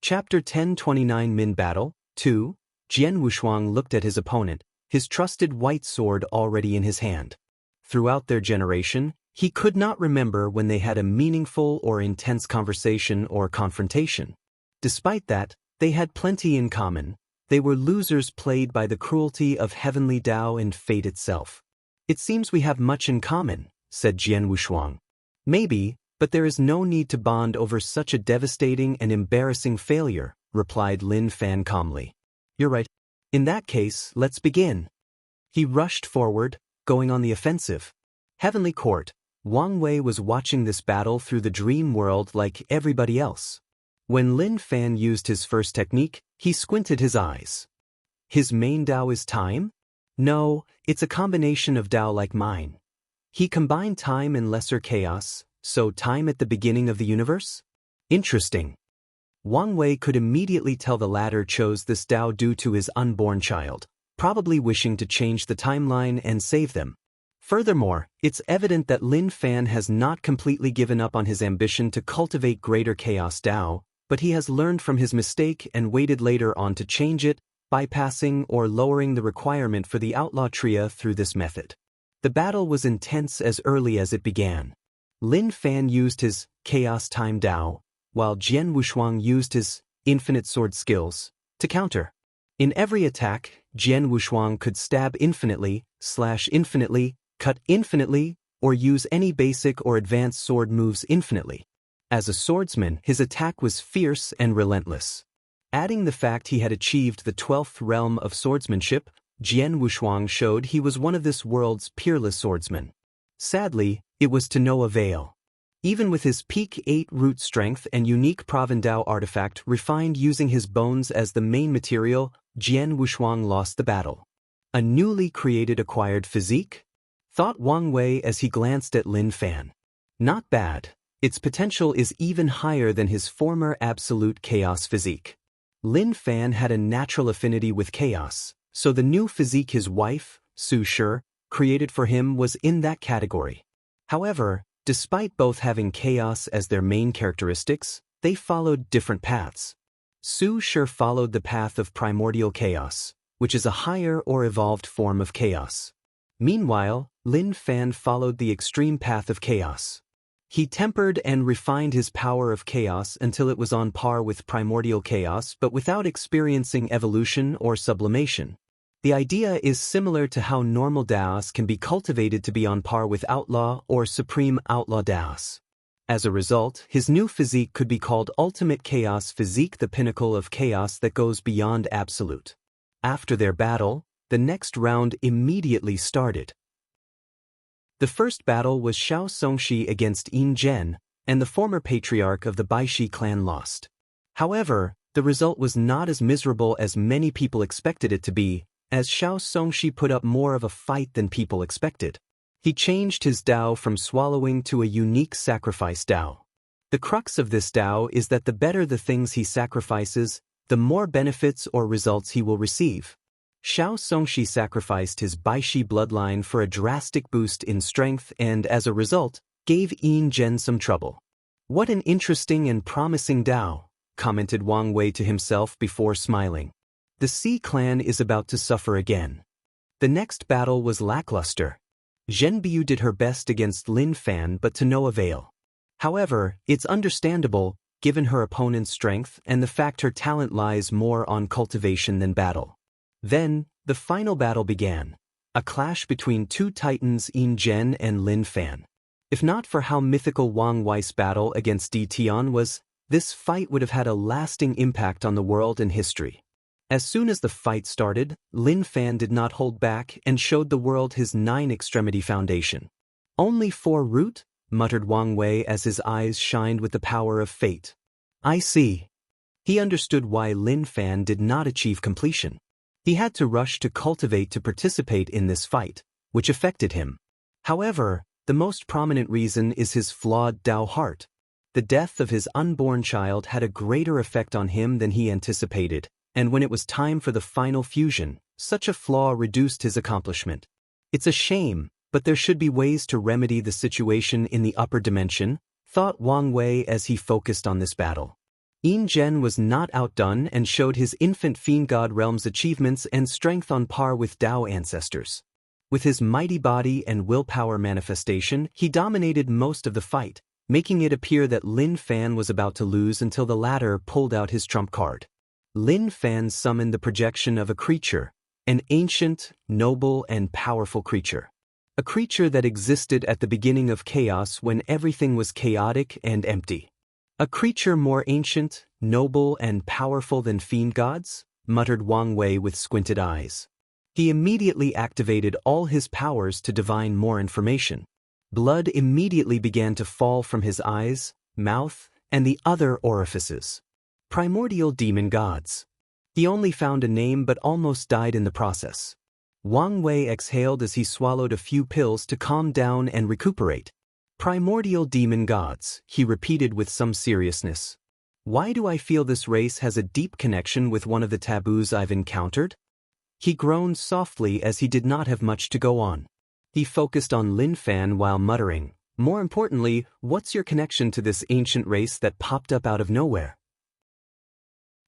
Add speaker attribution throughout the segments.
Speaker 1: Chapter 1029 Min Battle 2. Jian Wushuang looked at his opponent, his trusted white sword already in his hand. Throughout their generation, he could not remember when they had a meaningful or intense conversation or confrontation. Despite that, they had plenty in common. They were losers played by the cruelty of heavenly Tao and fate itself. "It seems we have much in common," said Jian Wushuang. "Maybe, but there is no need to bond over such a devastating and embarrassing failure," replied Lin Fan calmly. "You're right. In that case, let's begin." He rushed forward, going on the offensive. Heavenly Court, Wang Wei was watching this battle through the dream world like everybody else. When Lin Fan used his first technique, he squinted his eyes. His main Dao is time? No, it's a combination of Dao like mine. He combined time and lesser chaos, so time at the beginning of the universe? Interesting. Wang Wei could immediately tell the latter chose this Dao due to his unborn child, probably wishing to change the timeline and save them. Furthermore, it's evident that Lin Fan has not completely given up on his ambition to cultivate greater chaos Dao, but he has learned from his mistake and waited later on to change it, bypassing or lowering the requirement for the outlaw tria through this method. The battle was intense as early as it began. Lin Fan used his Chaos Time Dao, while Jian Wushuang used his Infinite Sword skills to counter. In every attack, Jian Wushuang could stab infinitely, slash infinitely, cut infinitely, or use any basic or advanced sword moves infinitely. As a swordsman, his attack was fierce and relentless. Adding the fact he had achieved the 12th realm of swordsmanship, Jian Wushuang showed he was one of this world's peerless swordsmen. Sadly, it was to no avail. Even with his peak 8 root strength and unique Pravendao artifact refined using his bones as the main material, Jian Wushuang lost the battle. A newly created acquired physique? Thought Wang Wei as he glanced at Lin Fan. Not bad. Its potential is even higher than his former absolute chaos physique. Lin Fan had a natural affinity with chaos, so the new physique his wife, Su Shi, created for him was in that category. However, despite both having chaos as their main characteristics, they followed different paths. Su Shi followed the path of primordial chaos, which is a higher or evolved form of chaos. Meanwhile, Lin Fan followed the extreme path of chaos. He tempered and refined his power of chaos until it was on par with primordial chaos but without experiencing evolution or sublimation. The idea is similar to how normal Daos can be cultivated to be on par with outlaw or supreme outlaw Daos. As a result, his new physique could be called Ultimate Chaos Physique, the pinnacle of chaos that goes beyond absolute. After their battle, the next round immediately started. The first battle was Xianxia against Yin Zhen, and the former patriarch of the Baishi clan lost. However, the result was not as miserable as many people expected it to be, as Xianxia put up more of a fight than people expected. He changed his Dao from swallowing to a unique sacrifice Dao. The crux of this Dao is that the better the things he sacrifices, the more benefits or results he will receive. Xianxia sacrificed his Baishi bloodline for a drastic boost in strength and, as a result, gave Yin Zhen some trouble. "What an interesting and promising Dao," commented Wang Wei to himself before smiling. The Xi clan is about to suffer again. The next battle was lackluster. Zhen Biu did her best against Lin Fan but to no avail. However, it's understandable, given her opponent's strength and the fact her talent lies more on cultivation than battle. Then, the final battle began, a clash between two titans Yin Zhen and Lin Fan. If not for how mythical Wang Wei's battle against Di Tian was, this fight would have had a lasting impact on the world and history. As soon as the fight started, Lin Fan did not hold back and showed the world his 9-extremity foundation. "Only 4 root?" muttered Wang Wei as his eyes shined with the power of fate. "I see." He understood why Lin Fan did not achieve completion. He had to rush to cultivate to participate in this fight, which affected him. However, the most prominent reason is his flawed Dao heart. The death of his unborn child had a greater effect on him than he anticipated, and when it was time for the final fusion, such a flaw reduced his accomplishment. It's a shame, but there should be ways to remedy the situation in the upper dimension, thought Wang Wei as he focused on this battle. Yin Zhen was not outdone and showed his infant fiend god realm's achievements and strength on par with Dao ancestors. With his mighty body and willpower manifestation, he dominated most of the fight, making it appear that Lin Fan was about to lose until the latter pulled out his trump card. Lin Fan summoned the projection of a creature, an ancient, noble, and powerful creature. A creature that existed at the beginning of chaos when everything was chaotic and empty. A creature more ancient, noble, and powerful than fiend gods? Muttered Wang Wei with squinted eyes. He immediately activated all his powers to divine more information. Blood immediately began to fall from his eyes, mouth, and the other orifices. Primordial demon gods. He only found a name but almost died in the process. Wang Wei exhaled as he swallowed a few pills to calm down and recuperate. Primordial demon gods, he repeated with some seriousness. Why do I feel this race has a deep connection with one of the taboos I've encountered? He groaned softly as he did not have much to go on. He focused on Lin Fan while muttering, "More importantly, what's your connection to this ancient race that popped up out of nowhere?"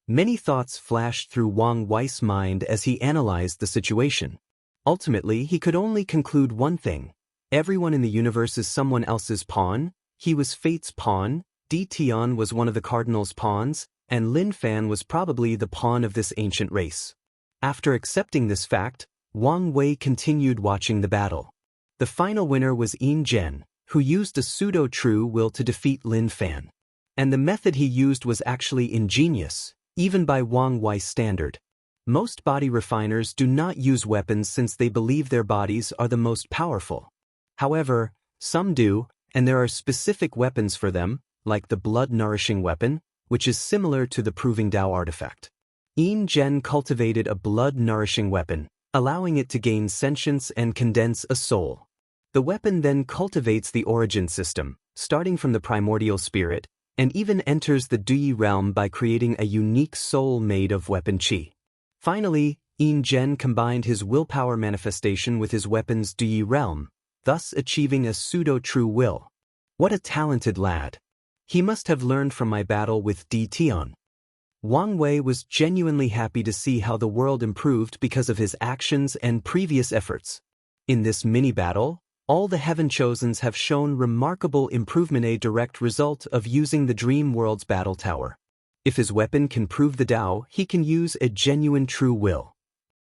Speaker 1: Many thoughts flashed through Wang Wei's mind as he analyzed the situation. Ultimately, he could only conclude one thing. Everyone in the universe is someone else's pawn. He was Fate's pawn, Di Tian was one of the Cardinal's pawns, and Lin Fan was probably the pawn of this ancient race. After accepting this fact, Wang Wei continued watching the battle. The final winner was Yin Zhen, who used a pseudo-true will to defeat Lin Fan. And the method he used was actually ingenious, even by Wang Wei's standard. Most body refiners do not use weapons since they believe their bodies are the most powerful. However, some do, and there are specific weapons for them, like the blood-nourishing weapon, which is similar to the Proving Dao artifact. Yin Zhen cultivated a blood-nourishing weapon, allowing it to gain sentience and condense a soul. The weapon then cultivates the origin system, starting from the primordial spirit, and even enters the Dui realm by creating a unique soul made of weapon qi. Finally, Yin Zhen combined his willpower manifestation with his weapon's Dui realm, thus achieving a pseudo-true will. What a talented lad. He must have learned from my battle with Di Tian. Wang Wei was genuinely happy to see how the world improved because of his actions and previous efforts. In this mini-battle, all the Heaven Chosens have shown remarkable improvement, a direct result of using the Dream World's battle tower. If his weapon can prove the Dao, he can use a genuine true will.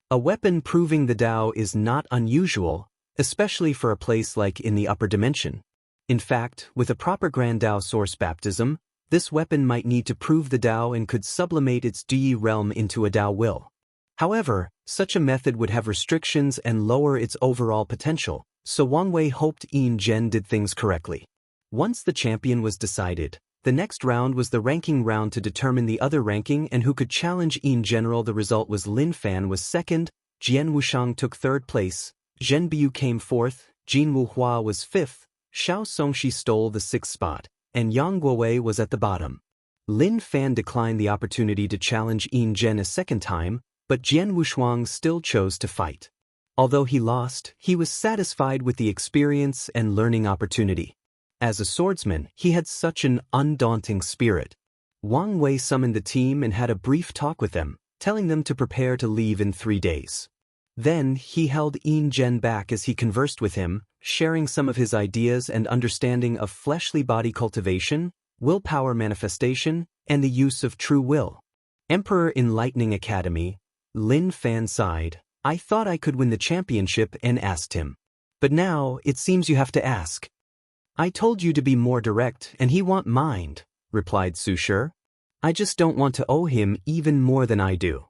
Speaker 1: A weapon proving the Dao is not unusual, especially for a place like in the upper dimension. In fact, with a proper Grand Dao source baptism, this weapon might need to prove the Dao and could sublimate its Dui realm into a Dao will. However, such a method would have restrictions and lower its overall potential, so Wang Wei hoped Yin Zhen did things correctly. Once the champion was decided, the next round was the ranking round to determine the other ranking and who could challenge Yin General. The result was Lin Fan was second, Jian Wuxiang took third place, Zhen Biu came fourth, Jin Wuhua was fifth, Xiao Songxi stole the sixth spot, and Yang Guowei was at the bottom. Lin Fan declined the opportunity to challenge Yin Zhen a second time, but Jian Wuxiang still chose to fight. Although he lost, he was satisfied with the experience and learning opportunity. As a swordsman, he had such an undaunting spirit. Wang Wei summoned the team and had a brief talk with them, telling them to prepare to leave in 3 days. Then he held Yin Zhen back as he conversed with him, sharing some of his ideas and understanding of fleshly body cultivation, willpower manifestation, and the use of true will. Emperor Enlightening Academy, Lin Fan sighed. I thought I could win the championship and asked him. But now, it seems you have to ask. I told you to be more direct and he won't mind, replied Su Shi. I just don't want to owe him even more than I do.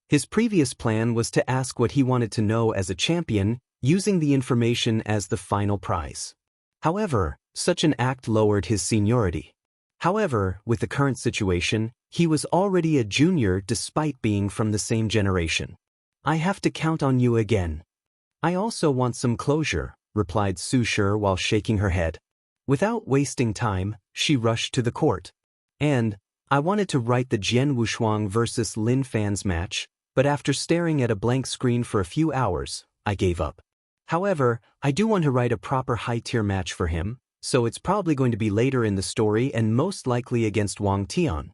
Speaker 1: His previous plan was to ask what he wanted to know as a champion, using the information as the final prize. However, such an act lowered his seniority. However, with the current situation, he was already a junior despite being from the same generation. I have to count on you again. I also want some closure, replied Su Shi while shaking her head. Without wasting time, she rushed to the court. And, I wanted to write the Jian Wuxiang versus Lin Fan's match, but after staring at a blank screen for a few hours, I gave up. However, I do want to write a proper high-tier match for him, so it's probably going to be later in the story and most likely against Wang Tian.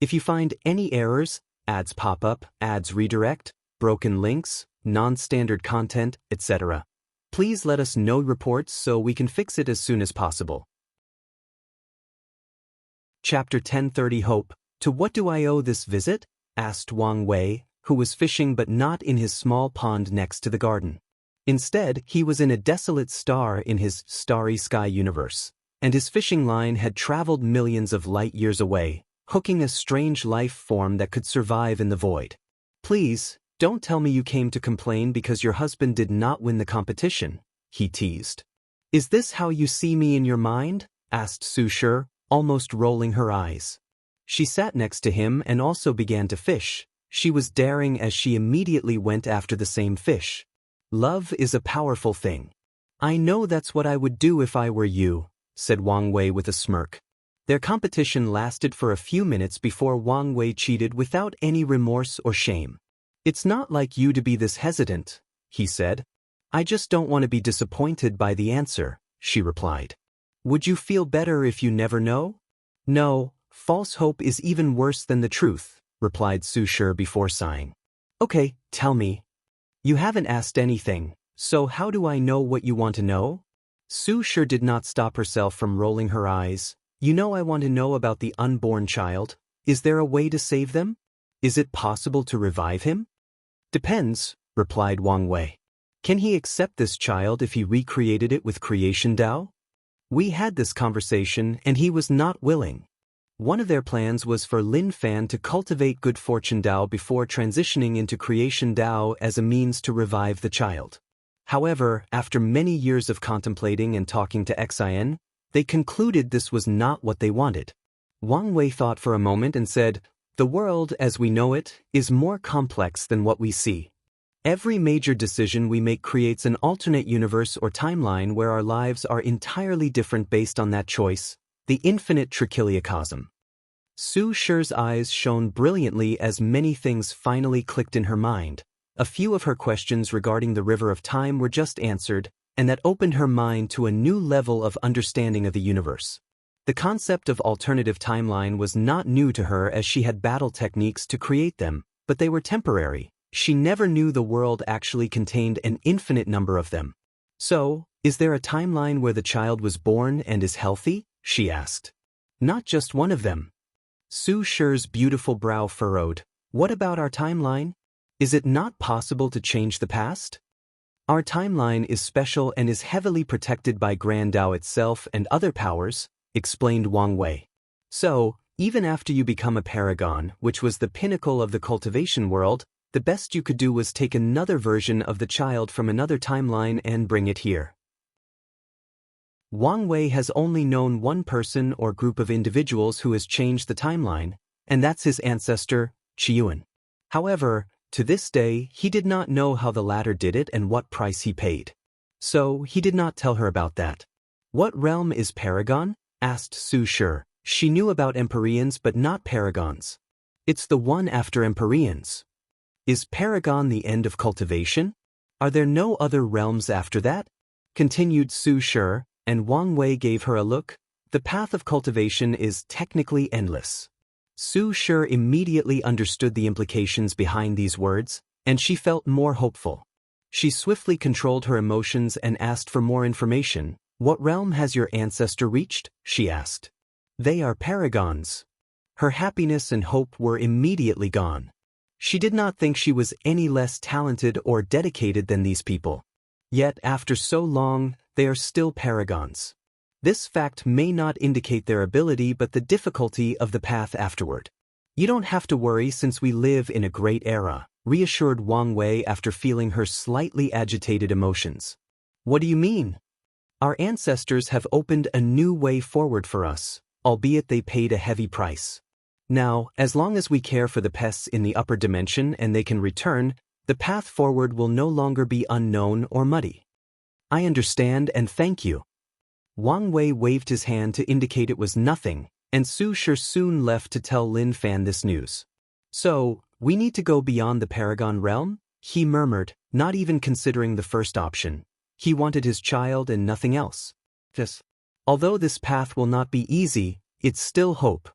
Speaker 1: If you find any errors, ads pop up, ads redirect, broken links, non-standard content, etc., please let us know reports so we can fix it as soon as possible. Chapter 1030 Hope. To what do I owe this visit? Asked Wang Wei, who was fishing but not in his small pond next to the garden. Instead, he was in a desolate star in his starry sky universe, and his fishing line had traveled millions of light years away, hooking a strange life form that could survive in the void. Please, don't tell me you came to complain because your husband did not win the competition, he teased. Is this how you see me in your mind? Asked Su Shi, almost rolling her eyes. She sat next to him and also began to fish. She was daring as she immediately went after the same fish. Love is a powerful thing. I know that's what I would do if I were you, said Wang Wei with a smirk. Their competition lasted for a few minutes before Wang Wei cheated without any remorse or shame. It's not like you to be this hesitant, he said. I just don't want to be disappointed by the answer, she replied. Would you feel better if you never know? No, false hope is even worse than the truth, replied Su Shi before sighing. Okay, tell me. You haven't asked anything, so how do I know what you want to know? Su Shi did not stop herself from rolling her eyes. You know I want to know about the unborn child. Is there a way to save them? Is it possible to revive him? Depends, replied Wang Wei. Can he accept this child if he recreated it with Creation Dao? We had this conversation and he was not willing. One of their plans was for Lin Fan to cultivate Good Fortune Dao before transitioning into Creation Dao as a means to revive the child. However, after many years of contemplating and talking to Xian, they concluded this was not what they wanted. Wang Wei thought for a moment and said, the world, as we know it, is more complex than what we see. Every major decision we make creates an alternate universe or timeline where our lives are entirely different based on that choice, the infinite trichiliocosm. Su Shi's eyes shone brilliantly as many things finally clicked in her mind. A few of her questions regarding the river of time were just answered, and that opened her mind to a new level of understanding of the universe. The concept of alternative timeline was not new to her as she had battle techniques to create them, but they were temporary. She never knew the world actually contained an infinite number of them. So, is there a timeline where the child was born and is healthy? She asked. Not just one of them. Su Shi's beautiful brow furrowed. What about our timeline? Is it not possible to change the past? Our timeline is special and is heavily protected by Grand Dao itself and other powers, explained Wang Wei. So, even after you become a paragon, which was the pinnacle of the cultivation world, the best you could do was take another version of the child from another timeline and bring it here. Wang Wei has only known one person or group of individuals who has changed the timeline, and that's his ancestor, Qiuan. However, to this day, he did not know how the latter did it and what price he paid. So, he did not tell her about that. What realm is Paragon? Asked Su Shi. She knew about Empyreans but not Paragons. It's the one after Empyreans. Is Paragon the end of cultivation? Are there no other realms after that? Continued Su Shi, and Wang Wei gave her a look. The path of cultivation is technically endless. Su Shi immediately understood the implications behind these words, and she felt more hopeful. She swiftly controlled her emotions and asked for more information. What realm has your ancestor reached? She asked. They are paragons. Her happiness and hope were immediately gone. She did not think she was any less talented or dedicated than these people. Yet, after so long, they are still paragons. This fact may not indicate their ability but the difficulty of the path afterward. You don't have to worry since we live in a great era, reassured Wang Wei after feeling her slightly agitated emotions. What do you mean? Our ancestors have opened a new way forward for us, albeit they paid a heavy price. Now, as long as we care for the pests in the upper dimension and they can return, the path forward will no longer be unknown or muddy. I understand and thank you. Wang Wei waved his hand to indicate it was nothing, and Su Shi soon left to tell Lin Fan this news. So, we need to go beyond the Paragon realm? He murmured, not even considering the first option. He wanted his child and nothing else. Yes. Although this path will not be easy, it's still hope.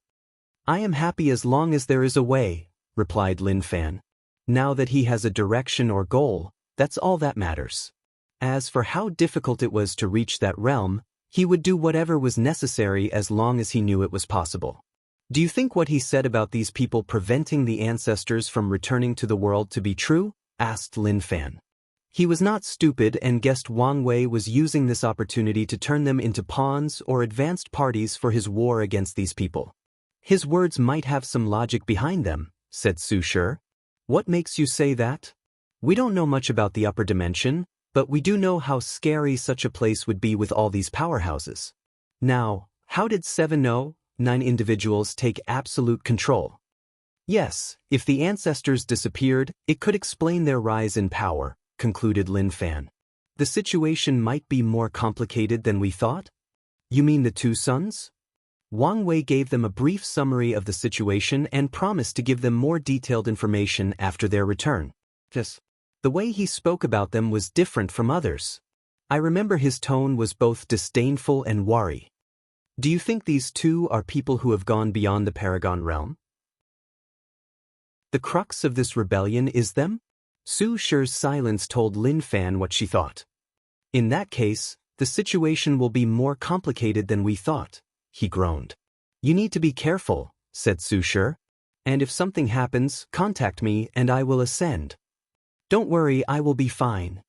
Speaker 1: I am happy as long as there is a way, replied Lin Fan. Now that he has a direction or goal, that's all that matters. As for how difficult it was to reach that realm, he would do whatever was necessary as long as he knew it was possible. Do you think what he said about these people preventing the ancestors from returning to the world to be true? Asked Lin Fan. He was not stupid and guessed Wang Wei was using this opportunity to turn them into pawns or advanced parties for his war against these people. His words might have some logic behind them, said Su Shi. What makes you say that? We don't know much about the upper dimension, but we do know how scary such a place would be with all these powerhouses. Now, how did 9 individuals take absolute control? Yes, if the ancestors disappeared, it could explain their rise in power, concluded Lin Fan. The situation might be more complicated than we thought? You mean the two sons? Wang Wei gave them a brief summary of the situation and promised to give them more detailed information after their return. Yes. The way he spoke about them was different from others. I remember his tone was both disdainful and wary. Do you think these two are people who have gone beyond the Paragon realm? The crux of this rebellion is them? Su Shi's silence told Lin Fan what she thought. In that case, the situation will be more complicated than we thought, he groaned. You need to be careful, said Su Shi. And if something happens, contact me and I will ascend. Don't worry, I will be fine.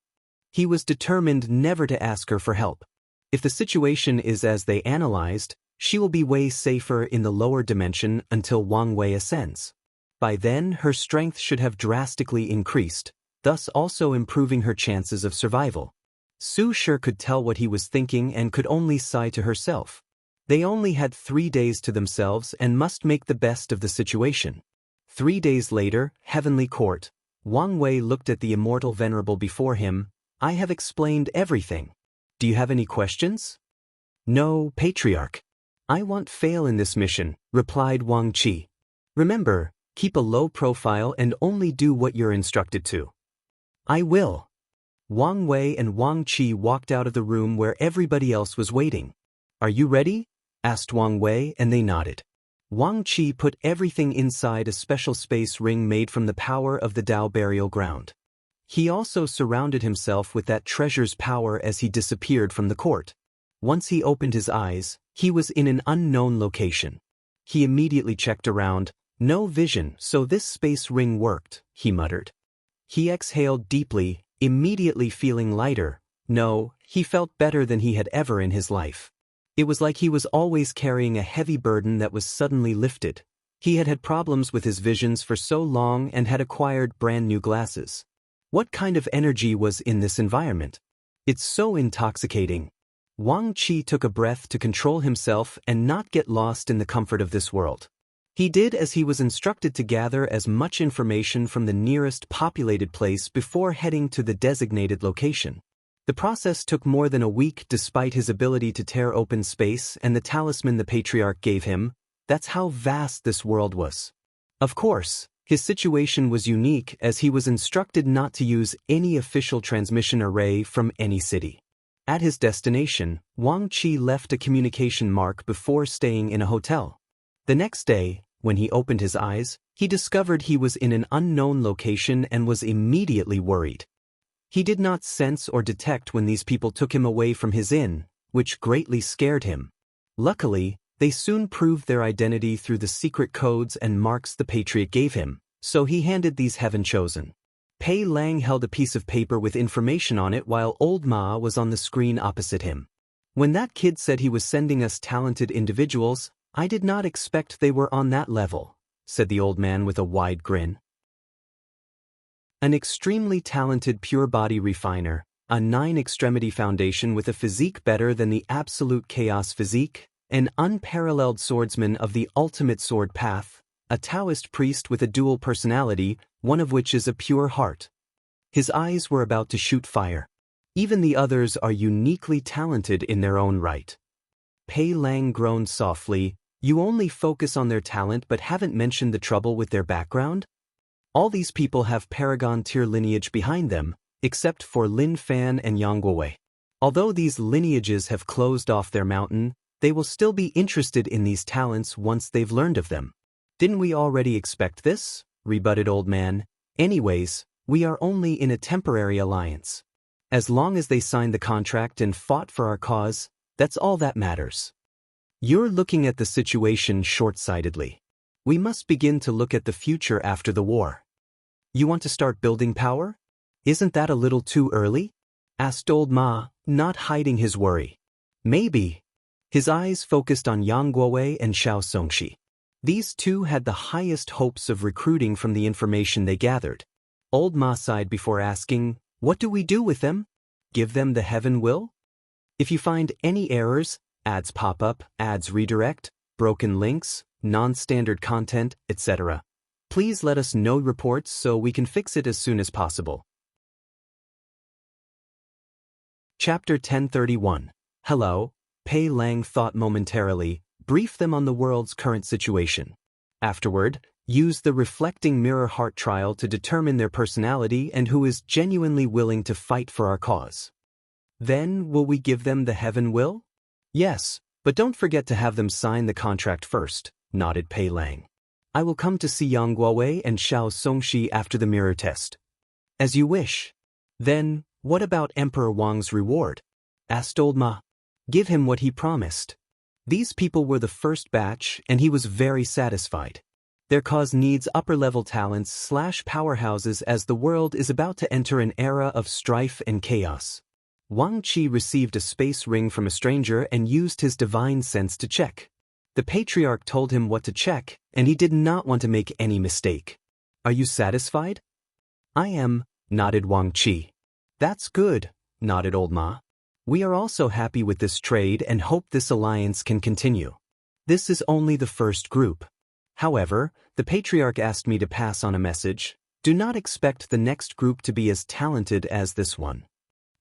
Speaker 1: He was determined never to ask her for help. If the situation is as they analyzed, she will be way safer in the lower dimension until Wang Wei ascends. By then, her strength should have drastically increased, thus also improving her chances of survival. Su Shi could tell what he was thinking and could only sigh to herself. They only had 3 days to themselves and must make the best of the situation. 3 days later, Heavenly Court. Wang Wei looked at the immortal venerable before him. I have explained everything. Do you have any questions? No, Patriarch. I won't fail in this mission, replied Wang Qi. Remember, keep a low profile and only do what you're instructed to. I will. Wang Wei and Wang Qi walked out of the room where everybody else was waiting. Are you ready? Asked Wang Wei, and they nodded. Wang Qi put everything inside a special space ring made from the power of the Dao burial ground. He also surrounded himself with that treasure's power as he disappeared from the court. Once he opened his eyes, he was in an unknown location. He immediately checked around. No vision, so this space ring worked, he muttered. He exhaled deeply, immediately feeling lighter. No, he felt better than he had ever in his life. It was like he was always carrying a heavy burden that was suddenly lifted. He had had problems with his visions for so long and had acquired brand new glasses. What kind of energy was in this environment? It's so intoxicating. Wang Qi took a breath to control himself and not get lost in the comfort of this world. He did as he was instructed to gather as much information from the nearest populated place before heading to the designated location. The process took more than a week despite his ability to tear open space and the talisman the Patriarch gave him. That's how vast this world was. Of course, his situation was unique as he was instructed not to use any official transmission array from any city. At his destination, Wang Qi left a communication mark before staying in a hotel. The next day, when he opened his eyes, he discovered he was in an unknown location and was immediately worried. He did not sense or detect when these people took him away from his inn, which greatly scared him. Luckily, they soon proved their identity through the secret codes and marks the Patriot gave him, so he handed these heaven-chosen. Pei Lang held a piece of paper with information on it while Old Ma was on the screen opposite him. When that kid said he was sending us talented individuals, I did not expect they were on that level, said the old man with a wide grin. An extremely talented pure-body refiner, a 9-extremity foundation with a physique better than the absolute chaos physique, an unparalleled swordsman of the ultimate sword path, a Daoist priest with a dual personality, one of which is a pure heart. His eyes were about to shoot fire. Even the others are uniquely talented in their own right. Pei Lang groaned softly. You only focus on their talent but haven't mentioned the trouble with their background? All these people have Paragon tier lineage behind them, except for Lin Fan and Yang Guowei. Although these lineages have closed off their mountain, they will still be interested in these talents once they've learned of them. Didn't we already expect this? Rebutted Old Man. Anyways, we are only in a temporary alliance. As long as they signed the contract and fought for our cause, that's all that matters. You're looking at the situation short-sightedly. We must begin to look at the future after the war. You want to start building power? Isn't that a little too early? Asked Old Ma, not hiding his worry. Maybe. His eyes focused on Yang Guowei and Xianxia. These two had the highest hopes of recruiting from the information they gathered. Old Ma sighed before asking, what do we do with them? Give them the heaven will? If you find any errors, ads pop up, ads redirect, broken links, non-standard content, etc., please let us know reports so we can fix it as soon as possible. Chapter 1031. Hello, Pei Lang thought momentarily, brief them on the world's current situation. Afterward, use the reflecting mirror heart trial to determine their personality and who is genuinely willing to fight for our cause. Then, will we give them the heaven will? Yes, but don't forget to have them sign the contract first, nodded Pei Lang. I will come to see Yang Guowei and Xianxia after the mirror test. As you wish. Then, what about Emperor Wang's reward? Asked Old Ma. Give him what he promised. These people were the first batch, and he was very satisfied. Their cause needs upper-level talents / powerhouses as the world is about to enter an era of strife and chaos. Wang Qi received a space ring from a stranger and used his divine sense to check. The patriarch told him what to check, and he did not want to make any mistake. Are you satisfied? I am, nodded Wang Qi. That's good, nodded Old Ma. We are also happy with this trade and hope this alliance can continue. This is only the first group. However, the patriarch asked me to pass on a message. Do not expect the next group to be as talented as this one.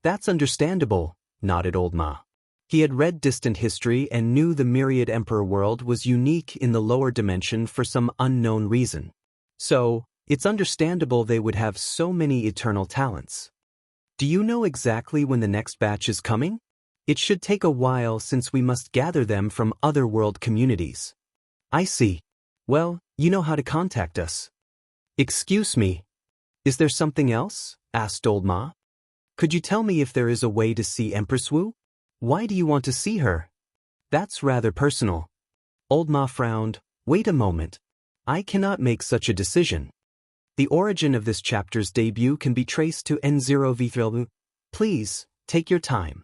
Speaker 1: That's understandable, nodded Old Ma. He had read distant history and knew the myriad emperor world was unique in the lower dimension for some unknown reason. So, it's understandable they would have so many eternal talents. Do you know exactly when the next batch is coming? It should take a while since we must gather them from other world communities. I see. Well, you know how to contact us. Excuse me. Is there something else? Asked Old Ma. Could you tell me if there is a way to see Empress Wu? Why do you want to see her? That's rather personal. Old Ma frowned. Wait a moment. I cannot make such a decision. The origin of this chapter's debut can be traced to N0V3. Please, take your time.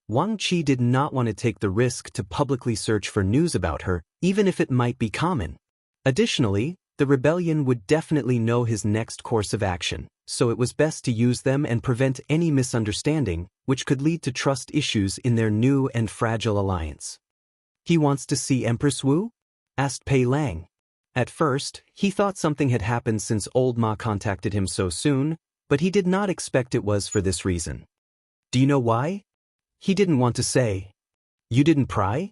Speaker 1: Wang Qi did not want to take the risk to publicly search for news about her, even if it might be common. Additionally, the rebellion would definitely know his next course of action, so it was best to use them and prevent any misunderstanding, which could lead to trust issues in their new and fragile alliance. He wants to see Empress Wu? Asked Pei Lang. At first, he thought something had happened since Old Ma contacted him so soon, but he did not expect it was for this reason. Do you know why? He didn't want to say. You didn't pry?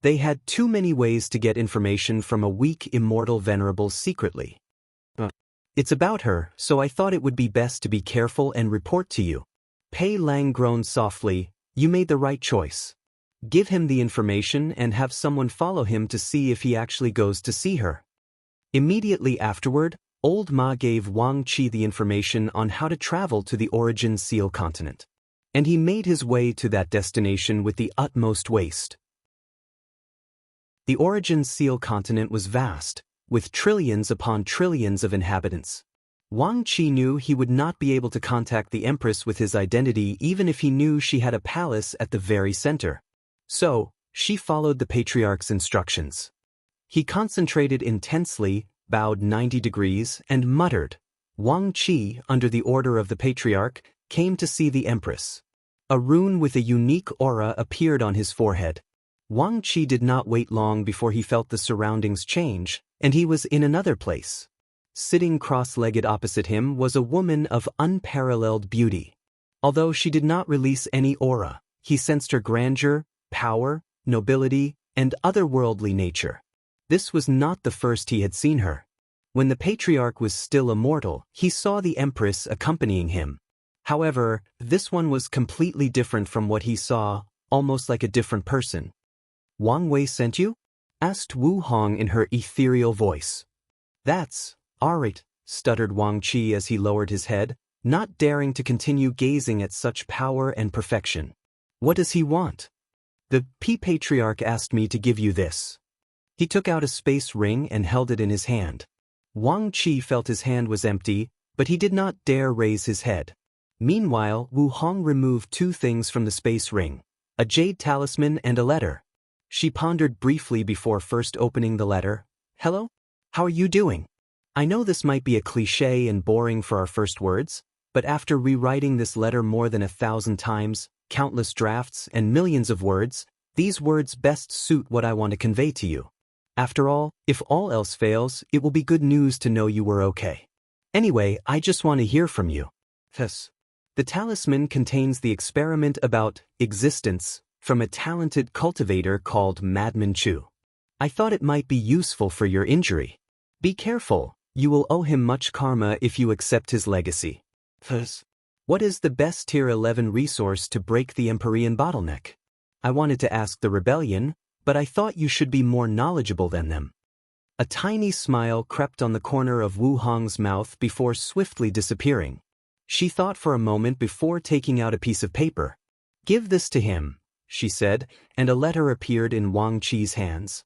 Speaker 1: They had too many ways to get information from a weak immortal venerable secretly. It's about her, so I thought it would be best to be careful and report to you. Pei Lang groaned softly. You made the right choice. Give him the information and have someone follow him to see if he actually goes to see her. Immediately afterward, Old Ma gave Wang Qi the information on how to travel to the Origin Seal continent. And he made his way to that destination with the utmost waste. The Origin Seal continent was vast, with trillions upon trillions of inhabitants. Wang Qi knew he would not be able to contact the Empress with his identity even if he knew she had a palace at the very center. So, she followed the patriarch's instructions. He concentrated intensely, bowed 90 degrees, and muttered. Wang Qi, under the order of the patriarch, came to see the Empress. A rune with a unique aura appeared on his forehead. Wang Qi did not wait long before he felt the surroundings change, and he was in another place. Sitting cross-legged opposite him was a woman of unparalleled beauty. Although she did not release any aura, he sensed her grandeur, power, nobility, and otherworldly nature. This was not the first he had seen her. When the patriarch was still immortal, he saw the Empress accompanying him. However, this one was completely different from what he saw, almost like a different person. Wang Wei sent you? Asked Wu Hong in her ethereal voice. That's alright, stuttered Wang Qi as he lowered his head, not daring to continue gazing at such power and perfection. What does he want? The P-Patriarch asked me to give you this. He took out a space ring and held it in his hand. Wang Qi felt his hand was empty, but he did not dare raise his head. Meanwhile, Wu Hong removed two things from the space ring, a jade talisman and a letter. She pondered briefly before first opening the letter. Hello? How are you doing? I know this might be a cliché and boring for our first words, but after rewriting this letter more than 1,000 times, countless drafts, and millions of words, these words best suit what I want to convey to you. After all, if all else fails, it will be good news to know you were okay. Anyway, I just want to hear from you. Thus, the talisman contains the experiment about existence from a talented cultivator called Madman Chu. I thought it might be useful for your injury. Be careful, you will owe him much karma if you accept his legacy. Thus, what is the best tier 11 resource to break the Empyrean bottleneck? I wanted to ask the rebellion, but I thought you should be more knowledgeable than them. A tiny smile crept on the corner of Wu Hong's mouth before swiftly disappearing. She thought for a moment before taking out a piece of paper. Give this to him, she said, and a letter appeared in Wang Qi's hands.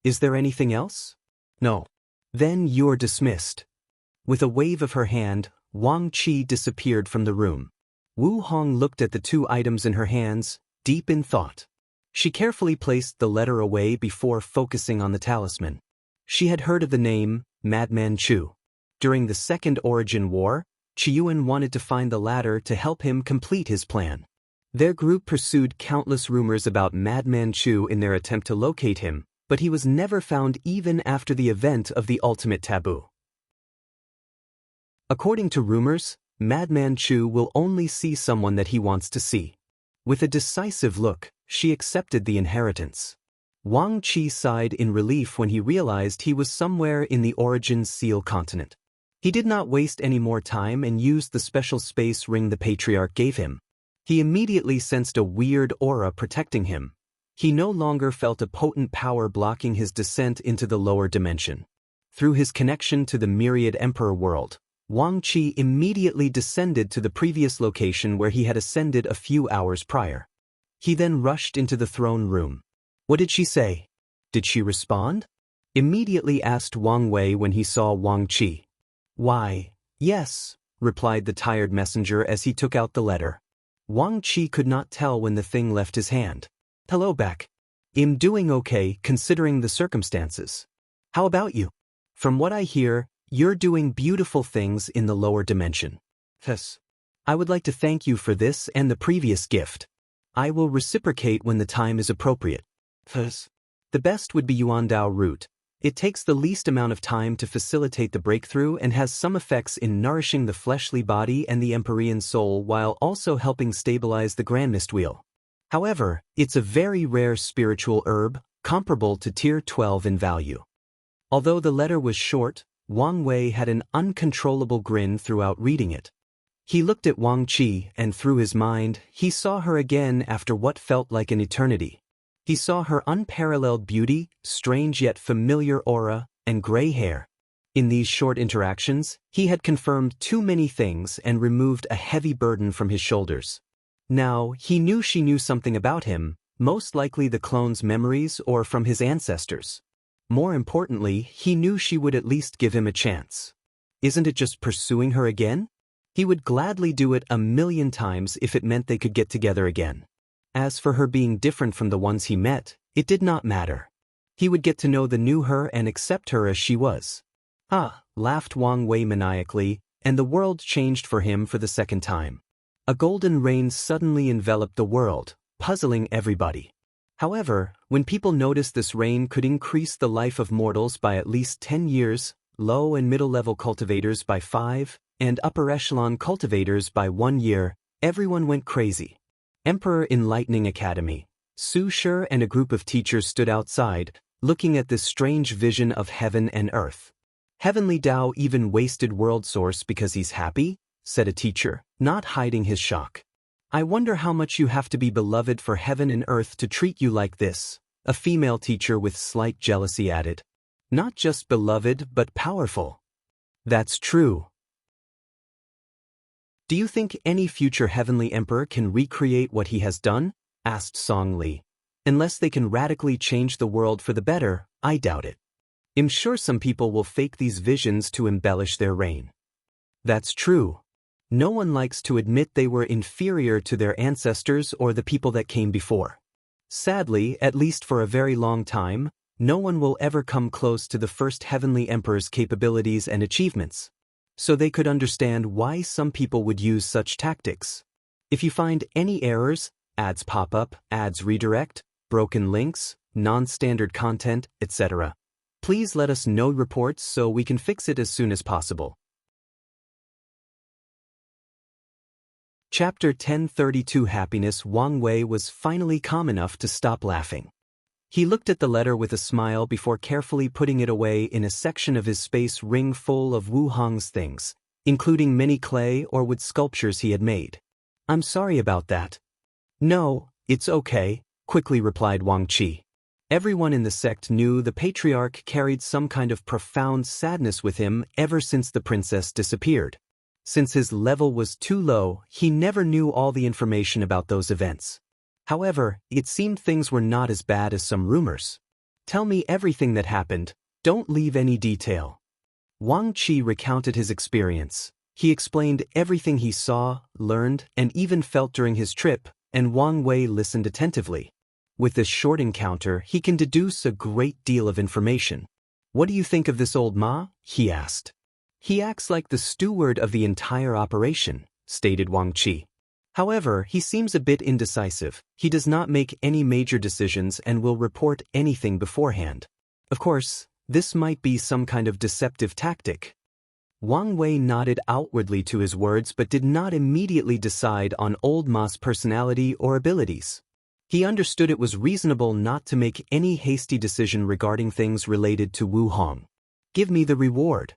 Speaker 1: Is there anything else? No. Then you're dismissed. With a wave of her hand, Wang Qi disappeared from the room. Wu Hong looked at the two items in her hands, deep in thought. She carefully placed the letter away before focusing on the talisman. She had heard of the name, Madman Chu. During the Second Origin War, Qiyuan wanted to find the latter to help him complete his plan. Their group pursued countless rumors about Madman Chu in their attempt to locate him, but he was never found even after the event of the ultimate taboo. According to rumors, Madman Chu will only see someone that he wants to see. With a decisive look, she accepted the inheritance. Wang Qi sighed in relief when he realized he was somewhere in the Origin Seal continent. He did not waste any more time and used the special space ring the Patriarch gave him. He immediately sensed a weird aura protecting him. He no longer felt a potent power blocking his descent into the lower dimension. Through his connection to the myriad Emperor world, Wang Qi immediately descended to the previous location where he had ascended a few hours prior. He then rushed into the throne room. What did she say? Did she respond? Immediately asked Wang Wei when he saw Wang Qi. Why, yes, replied the tired messenger as he took out the letter. Wang Qi could not tell when the thing left his hand. Hello back. I'm doing okay considering the circumstances. How about you? From what I hear, you're doing beautiful things in the lower dimension. Thus, I would like to thank you for this and the previous gift. I will reciprocate when the time is appropriate. Thus, the best would be Yuandao root. It takes the least amount of time to facilitate the breakthrough and has some effects in nourishing the fleshly body and the Empyrean soul while also helping stabilize the Grand Mist Wheel. However, it's a very rare spiritual herb, comparable to tier 12 in value. Although the letter was short, Wang Wei had an uncontrollable grin throughout reading it. He looked at Wang Qi and through his mind, he saw her again after what felt like an eternity. He saw her unparalleled beauty, strange yet familiar aura, and gray hair. In these short interactions, he had confirmed too many things and removed a heavy burden from his shoulders. Now, he knew she knew something about him, most likely the clone's memories or from his ancestors. More importantly, he knew she would at least give him a chance. Isn't it just pursuing her again? He would gladly do it 1,000,000 times if it meant they could get together again. As for her being different from the ones he met, it did not matter. He would get to know the new her and accept her as she was. Ah, laughed Wang Wei maniacally, and the world changed for him for the second time. A golden rain suddenly enveloped the world, puzzling everybody. However, when people noticed this rain could increase the life of mortals by at least 10 years, low and middle-level cultivators by 5, and upper-echelon cultivators by 1 year, everyone went crazy. Emperor Enlightening Academy, Su Shi and a group of teachers stood outside, looking at this strange vision of heaven and earth. Heavenly Dao even wasted World Source because he's happy? said a teacher, not hiding his shock. I wonder how much you have to be beloved for heaven and earth to treat you like this, a female teacher with slight jealousy added. Not just beloved but powerful. That's true. Do you think any future heavenly emperor can recreate what he has done? Asked Song Li. Unless they can radically change the world for the better, I doubt it. I'm sure some people will fake these visions to embellish their reign. That's true. No one likes to admit they were inferior to their ancestors or the people that came before. Sadly, at least for a very long time, no one will ever come close to the first heavenly emperor's capabilities and achievements. So they could understand why some people would use such tactics. If you find any errors, ads pop up, ads redirect, broken links, non-standard content, etc., please let us know reports so we can fix it as soon as possible. Chapter 1032 Happiness. Wang Wei was finally calm enough to stop laughing. He looked at the letter with a smile before carefully putting it away in a section of his space ring full of Wu Hong's things, including many clay or wood sculptures he had made. I'm sorry about that. No, it's okay, quickly replied Wang Qi. Everyone in the sect knew the patriarch carried some kind of profound sadness with him ever since the princess disappeared. Since his level was too low, he never knew all the information about those events. However, it seemed things were not as bad as some rumors. Tell me everything that happened, don't leave any detail. Wang Qi recounted his experience. He explained everything he saw, learned, and even felt during his trip, and Wang Wei listened attentively. With this short encounter, he can deduce a great deal of information. What do you think of this old Ma? He asked. He acts like the steward of the entire operation, stated Wang Qi. However, he seems a bit indecisive. He does not make any major decisions and will report anything beforehand. Of course, this might be some kind of deceptive tactic. Wang Wei nodded outwardly to his words but did not immediately decide on old Ma's personality or abilities. He understood it was reasonable not to make any hasty decision regarding things related to Wu Hong. Give me the reward.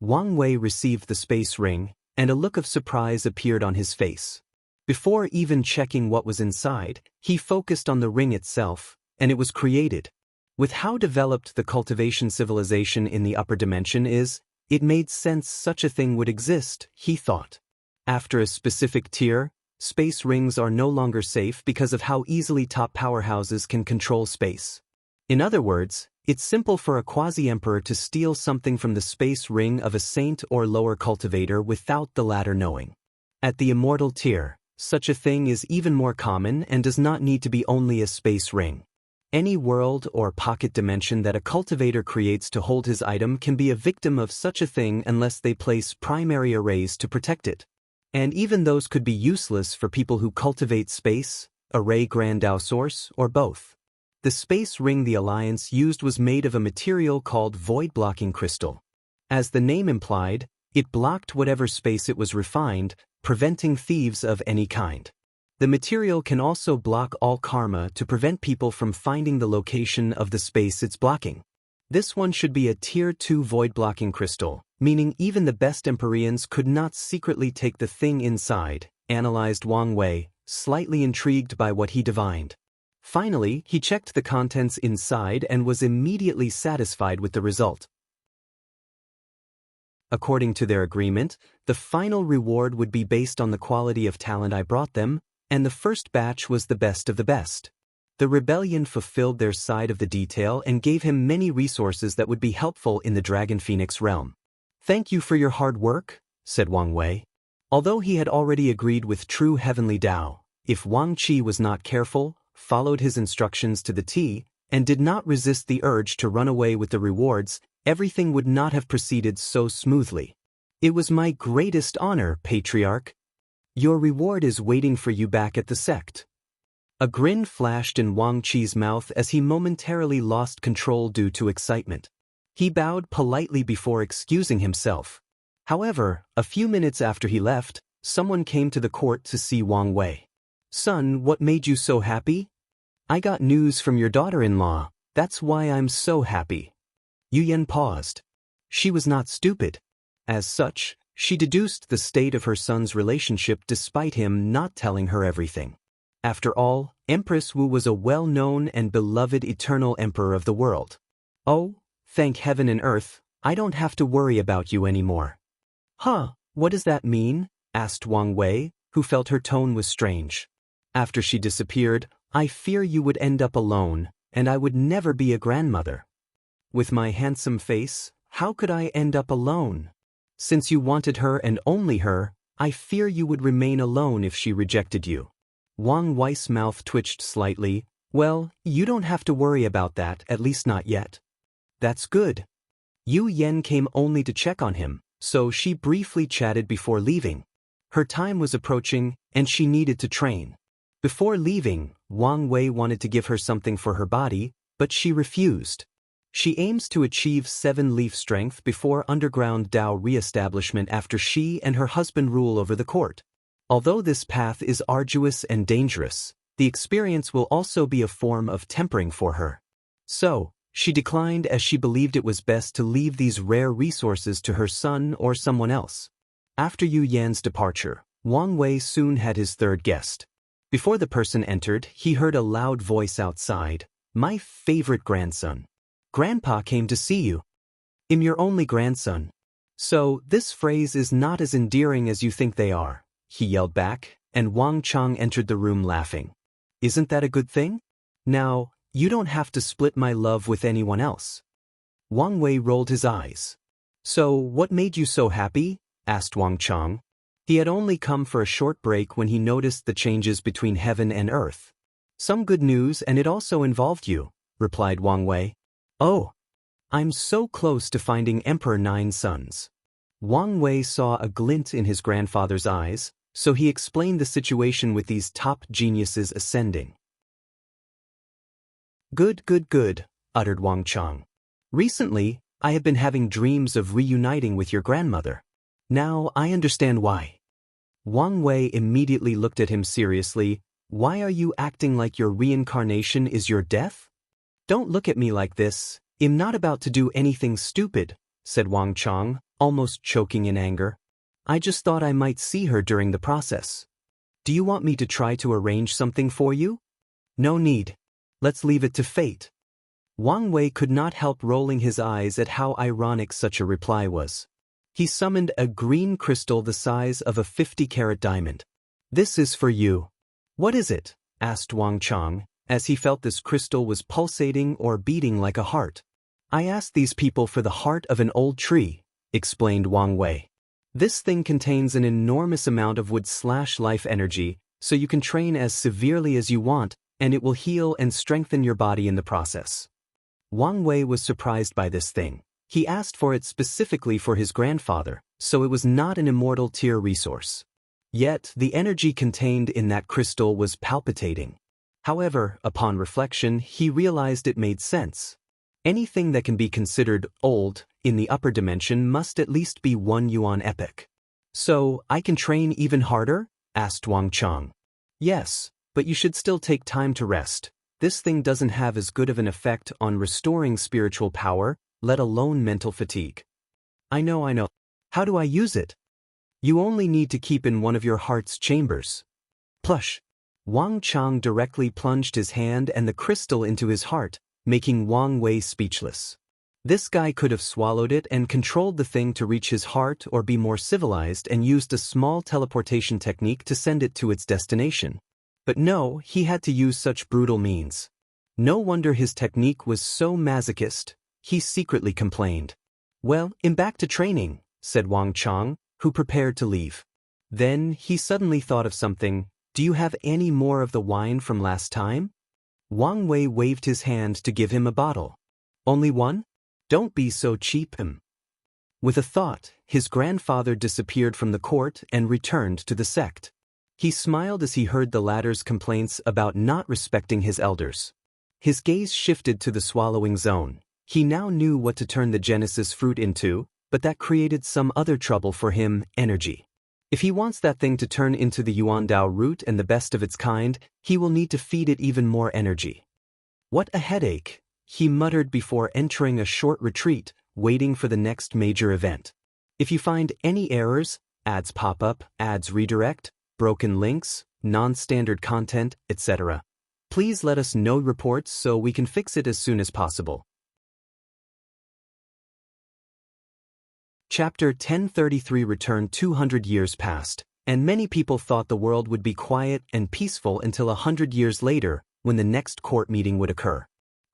Speaker 1: Wang Wei received the space ring, and a look of surprise appeared on his face. Before even checking what was inside, he focused on the ring itself, and it was created. With how developed the cultivation civilization in the upper dimension is, it made sense such a thing would exist, he thought. After a specific tier, space rings are no longer safe because of how easily top powerhouses can control space. In other words, it's simple for a quasi-emperor to steal something from the space ring of a saint or lower cultivator without the latter knowing. At the Immortal tier, such a thing is even more common and does not need to be only a space ring. Any world or pocket dimension that a cultivator creates to hold his item can be a victim of such a thing unless they place primary arrays to protect it. And even those could be useless for people who cultivate space, array Grand Dao source, or both. The space ring the Alliance used was made of a material called void-blocking crystal. As the name implied, it blocked whatever space it was refined, preventing thieves of any kind. The material can also block all karma to prevent people from finding the location of the space it's blocking. This one should be a Tier 2 void-blocking crystal, meaning even the best Empyreans could not secretly take the thing inside, analyzed Wang Wei, slightly intrigued by what he divined. Finally, he checked the contents inside and was immediately satisfied with the result. According to their agreement, the final reward would be based on the quality of talent I brought them, and the first batch was the best of the best. The rebellion fulfilled their side of the detail and gave him many resources that would be helpful in the Dragon Phoenix realm. Thank you for your hard work, said Wang Wei. Although he had already agreed with true heavenly Dao, if Wang Qi was not careful, followed his instructions to the T, and did not resist the urge to run away with the rewards, everything would not have proceeded so smoothly. It was my greatest honor, Patriarch. Your reward is waiting for you back at the sect. A grin flashed in Wang Qi's mouth as he momentarily lost control due to excitement. He bowed politely before excusing himself. However, a few minutes after he left, someone came to the court to see Wang Wei. Son, what made you so happy? I got news from your daughter-in-law, that's why I'm so happy. Yu Yan paused. She was not stupid. As such, She deduced the state of her son's relationship despite him not telling her everything. After all, Empress Wu was a well-known and beloved eternal emperor of the world. Oh, thank heaven and earth, I don't have to worry about you anymore. Huh, what does that mean? Asked Wang Wei, who felt her tone was strange. After she disappeared, I fear you would end up alone, and I would never be a grandmother. With my handsome face, how could I end up alone? Since you wanted her and only her, I fear you would remain alone if she rejected you. Wang Wei's mouth twitched slightly. Well, you don't have to worry about that, at least not yet. That's good. Yu Yen came only to check on him, so she briefly chatted before leaving. Her time was approaching, and she needed to train. Before leaving, Wang Wei wanted to give her something for her body, but she refused. She aims to achieve 7-leaf strength before underground Dao re-establishment after she and her husband rule over the court. Although this path is arduous and dangerous, the experience will also be a form of tempering for her. So, she declined as she believed it was best to leave these rare resources to her son or someone else. After Yu Yan's departure, Wang Wei soon had his third guest. Before the person entered, he heard a loud voice outside. My favorite grandson. Grandpa came to see you. I'm your only grandson. So, this phrase is not as endearing as you think they are, he yelled back, and Wang Chang entered the room laughing. Isn't that a good thing? Now, you don't have to split my love with anyone else. Wang Wei rolled his eyes. So, what made you so happy? Asked Wang Chang. He had only come for a short break when he noticed the changes between heaven and earth. Some good news, and it also involved you, replied Wang Wei. Oh, I'm so close to finding Emperor Nine Sons. Wang Wei saw a glint in his grandfather's eyes, so he explained the situation with these top geniuses ascending. Good, uttered Wang Chang. Recently, I have been having dreams of reuniting with your grandmother. Now I understand why. Wang Wei immediately looked at him seriously. Why are you acting like your reincarnation is your death? Don't look at me like this. I'm not about to do anything stupid, said Wang Chang, almost choking in anger. I just thought I might see her during the process. Do you want me to try to arrange something for you? No need. Let's leave it to fate. Wang Wei could not help rolling his eyes at how ironic such a reply was. He summoned a green crystal the size of a 50-carat diamond. This is for you. What is it? Asked Wang Chang, as he felt this crystal was pulsating or beating like a heart. I asked these people for the heart of an old tree, explained Wang Wei. This thing contains an enormous amount of wood/life energy, so you can train as severely as you want, and it will heal and strengthen your body in the process. Wang Wei was surprised by this thing. He asked for it specifically for his grandfather, so it was not an immortal tier resource. Yet, the energy contained in that crystal was palpitating. However, upon reflection, he realized it made sense. Anything that can be considered old in the upper dimension must at least be 1 yuan epoch. So, I can train even harder? Asked Wang Chang. Yes, but you should still take time to rest. This thing doesn't have as good of an effect on restoring spiritual power, let alone mental fatigue. I know. How do I use it? You only need to keep in one of your heart's chambers. Plush. Wang Chang directly plunged his hand and the crystal into his heart, making Wang Wei speechless. This guy could have swallowed it and controlled the thing to reach his heart or be more civilized and used a small teleportation technique to send it to its destination. But no, he had to use such brutal means. No wonder his technique was so masochist, he secretly complained. Well, I'm back to training, said Wang Chang, who prepared to leave. Then, he suddenly thought of something. Do you have any more of the wine from last time? Wang Wei waved his hand to give him a bottle. Only one? Don't be so cheap. With a thought, his grandfather disappeared from the court and returned to the sect. He smiled as he heard the latter's complaints about not respecting his elders. His gaze shifted to the swallowing zone. He now knew what to turn the Genesis fruit into, but that created some other trouble for him, energy. If he wants that thing to turn into the Yuan Dao root and the best of its kind, he will need to feed it even more energy. What a headache, he muttered before entering a short retreat, waiting for the next major event. If you find any errors, ads pop up, ads redirect, broken links, non-standard content, etc., please let us know reports so we can fix it as soon as possible. Chapter 1033 returned 200 years past, and many people thought the world would be quiet and peaceful until 100 years later, when the next court meeting would occur.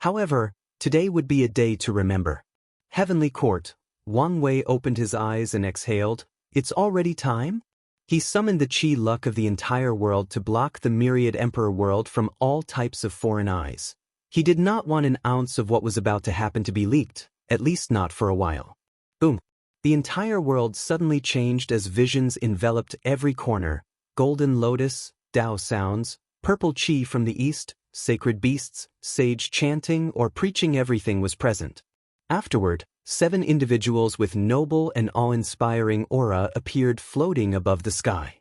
Speaker 1: However, today would be a day to remember. Heavenly Court. Wang Wei opened his eyes and exhaled. It's already time? He summoned the chi luck of the entire world to block the myriad emperor world from all types of foreign eyes. He did not want an ounce of what was about to happen to be leaked, at least not for a while. Boom. The entire world suddenly changed as visions enveloped every corner. Golden lotus, Dao sounds, purple chi from the east, sacred beasts, sage chanting or preaching, everything was present. Afterward, 7 individuals with noble and awe-inspiring aura appeared floating above the sky.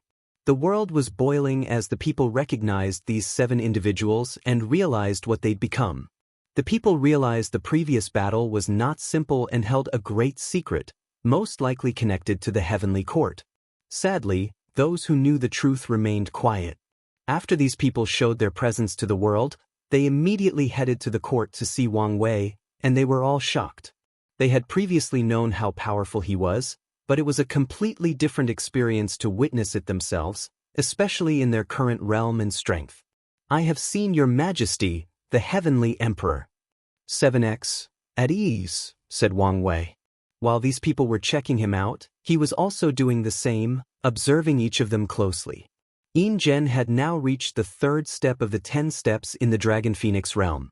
Speaker 1: The world was boiling as the people recognized these 7 individuals and realized what they'd become. The people realized the previous battle was not simple and held a great secret, most likely connected to the heavenly court. Sadly, those who knew the truth remained quiet. After these people showed their presence to the world, they immediately headed to the court to see Wang Wei, and they were all shocked. They had previously known how powerful he was, but it was a completely different experience to witness it themselves, especially in their current realm and strength. I have seen your majesty, the heavenly emperor. 7x, at ease, said Wang Wei. While these people were checking him out, he was also doing the same, observing each of them closely. Yin Zhen had now reached the 3rd step of the 10 steps in the Dragon Phoenix realm.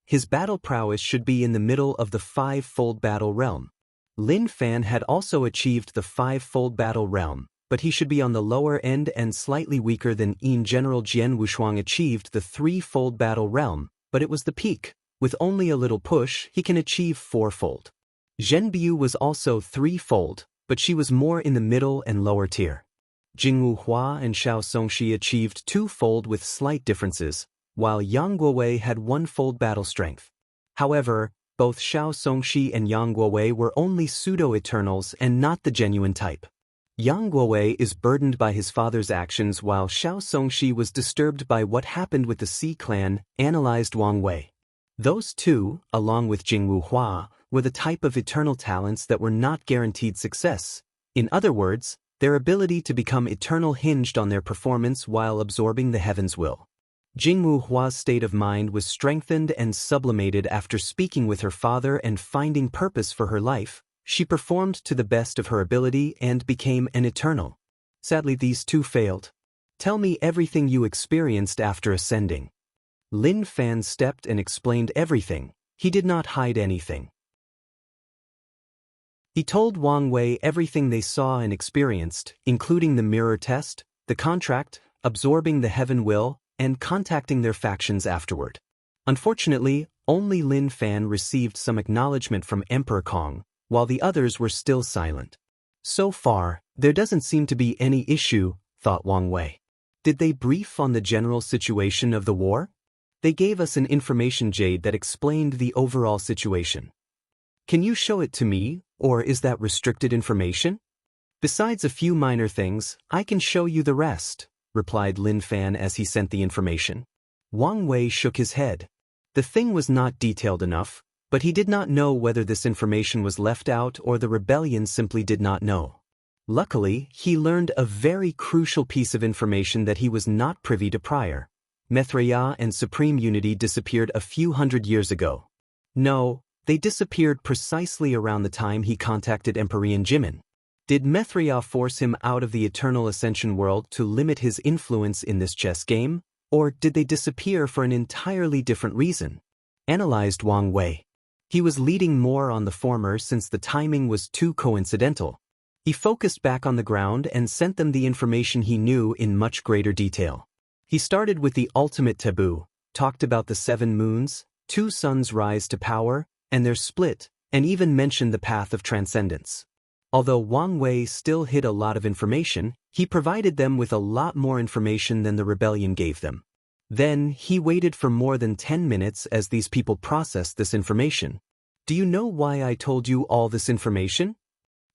Speaker 1: His battle prowess should be in the middle of the 5-fold battle realm. Lin Fan had also achieved the 5-fold battle realm, but he should be on the lower end and slightly weaker than Yin. General Jian Wushuang achieved the 3-fold battle realm, but it was the peak. With only a little push, he can achieve 4-fold. Zhen Biu was also 3-fold, but she was more in the middle and lower tier. Jingwu Hua and Xiao Songxi achieved 2-fold with slight differences, while Yang Guowei had 1-fold battle strength. However, both Xiao Songxi and Yang Guowei were only pseudo-eternals and not the genuine type. Yang Guowei is burdened by his father's actions while Xiao Songxi was disturbed by what happened with the Xi clan, analyzed Wang Wei. Those two, along with Jingwu Hua, were the type of eternal talents that were not guaranteed success. In other words, their ability to become eternal hinged on their performance while absorbing the heaven's will. Jingwu Hua's state of mind was strengthened and sublimated after speaking with her father and finding purpose for her life. She performed to the best of her ability and became an eternal. Sadly, these two failed. Tell me everything you experienced after ascending. Lin Fan stepped and explained everything. He did not hide anything. He told Wang Wei everything they saw and experienced, including the mirror test, the contract, absorbing the heaven will, and contacting their factions afterward. Unfortunately, only Lin Fan received some acknowledgement from Emperor Kong, while the others were still silent. So far, there doesn't seem to be any issue, thought Wang Wei. Did they brief on the general situation of the war? They gave us an information jade that explained the overall situation. Can you show it to me, or is that restricted information? Besides a few minor things, I can show you the rest, replied Lin Fan as he sent the information. Wang Wei shook his head. The thing was not detailed enough, but he did not know whether this information was left out or the rebellion simply did not know. Luckily, he learned a very crucial piece of information that he was not privy to prior. Mithriya and Supreme Unity disappeared a few hundred years ago. No, they disappeared precisely around the time he contacted Emperor Jimin. Did Mithriya force him out of the Eternal Ascension world to limit his influence in this chess game, or did they disappear for an entirely different reason? Analyzed Wang Wei. He was leading more on the former since the timing was too coincidental. He focused back on the ground and sent them the information he knew in much greater detail. He started with the ultimate taboo, talked about the 7 moons, 2 suns rise to power, and their split, and even mentioned the path of transcendence. Although Wang Wei still hid a lot of information, he provided them with a lot more information than the rebellion gave them. Then, he waited for more than 10 minutes as these people processed this information. Do you know why I told you all this information?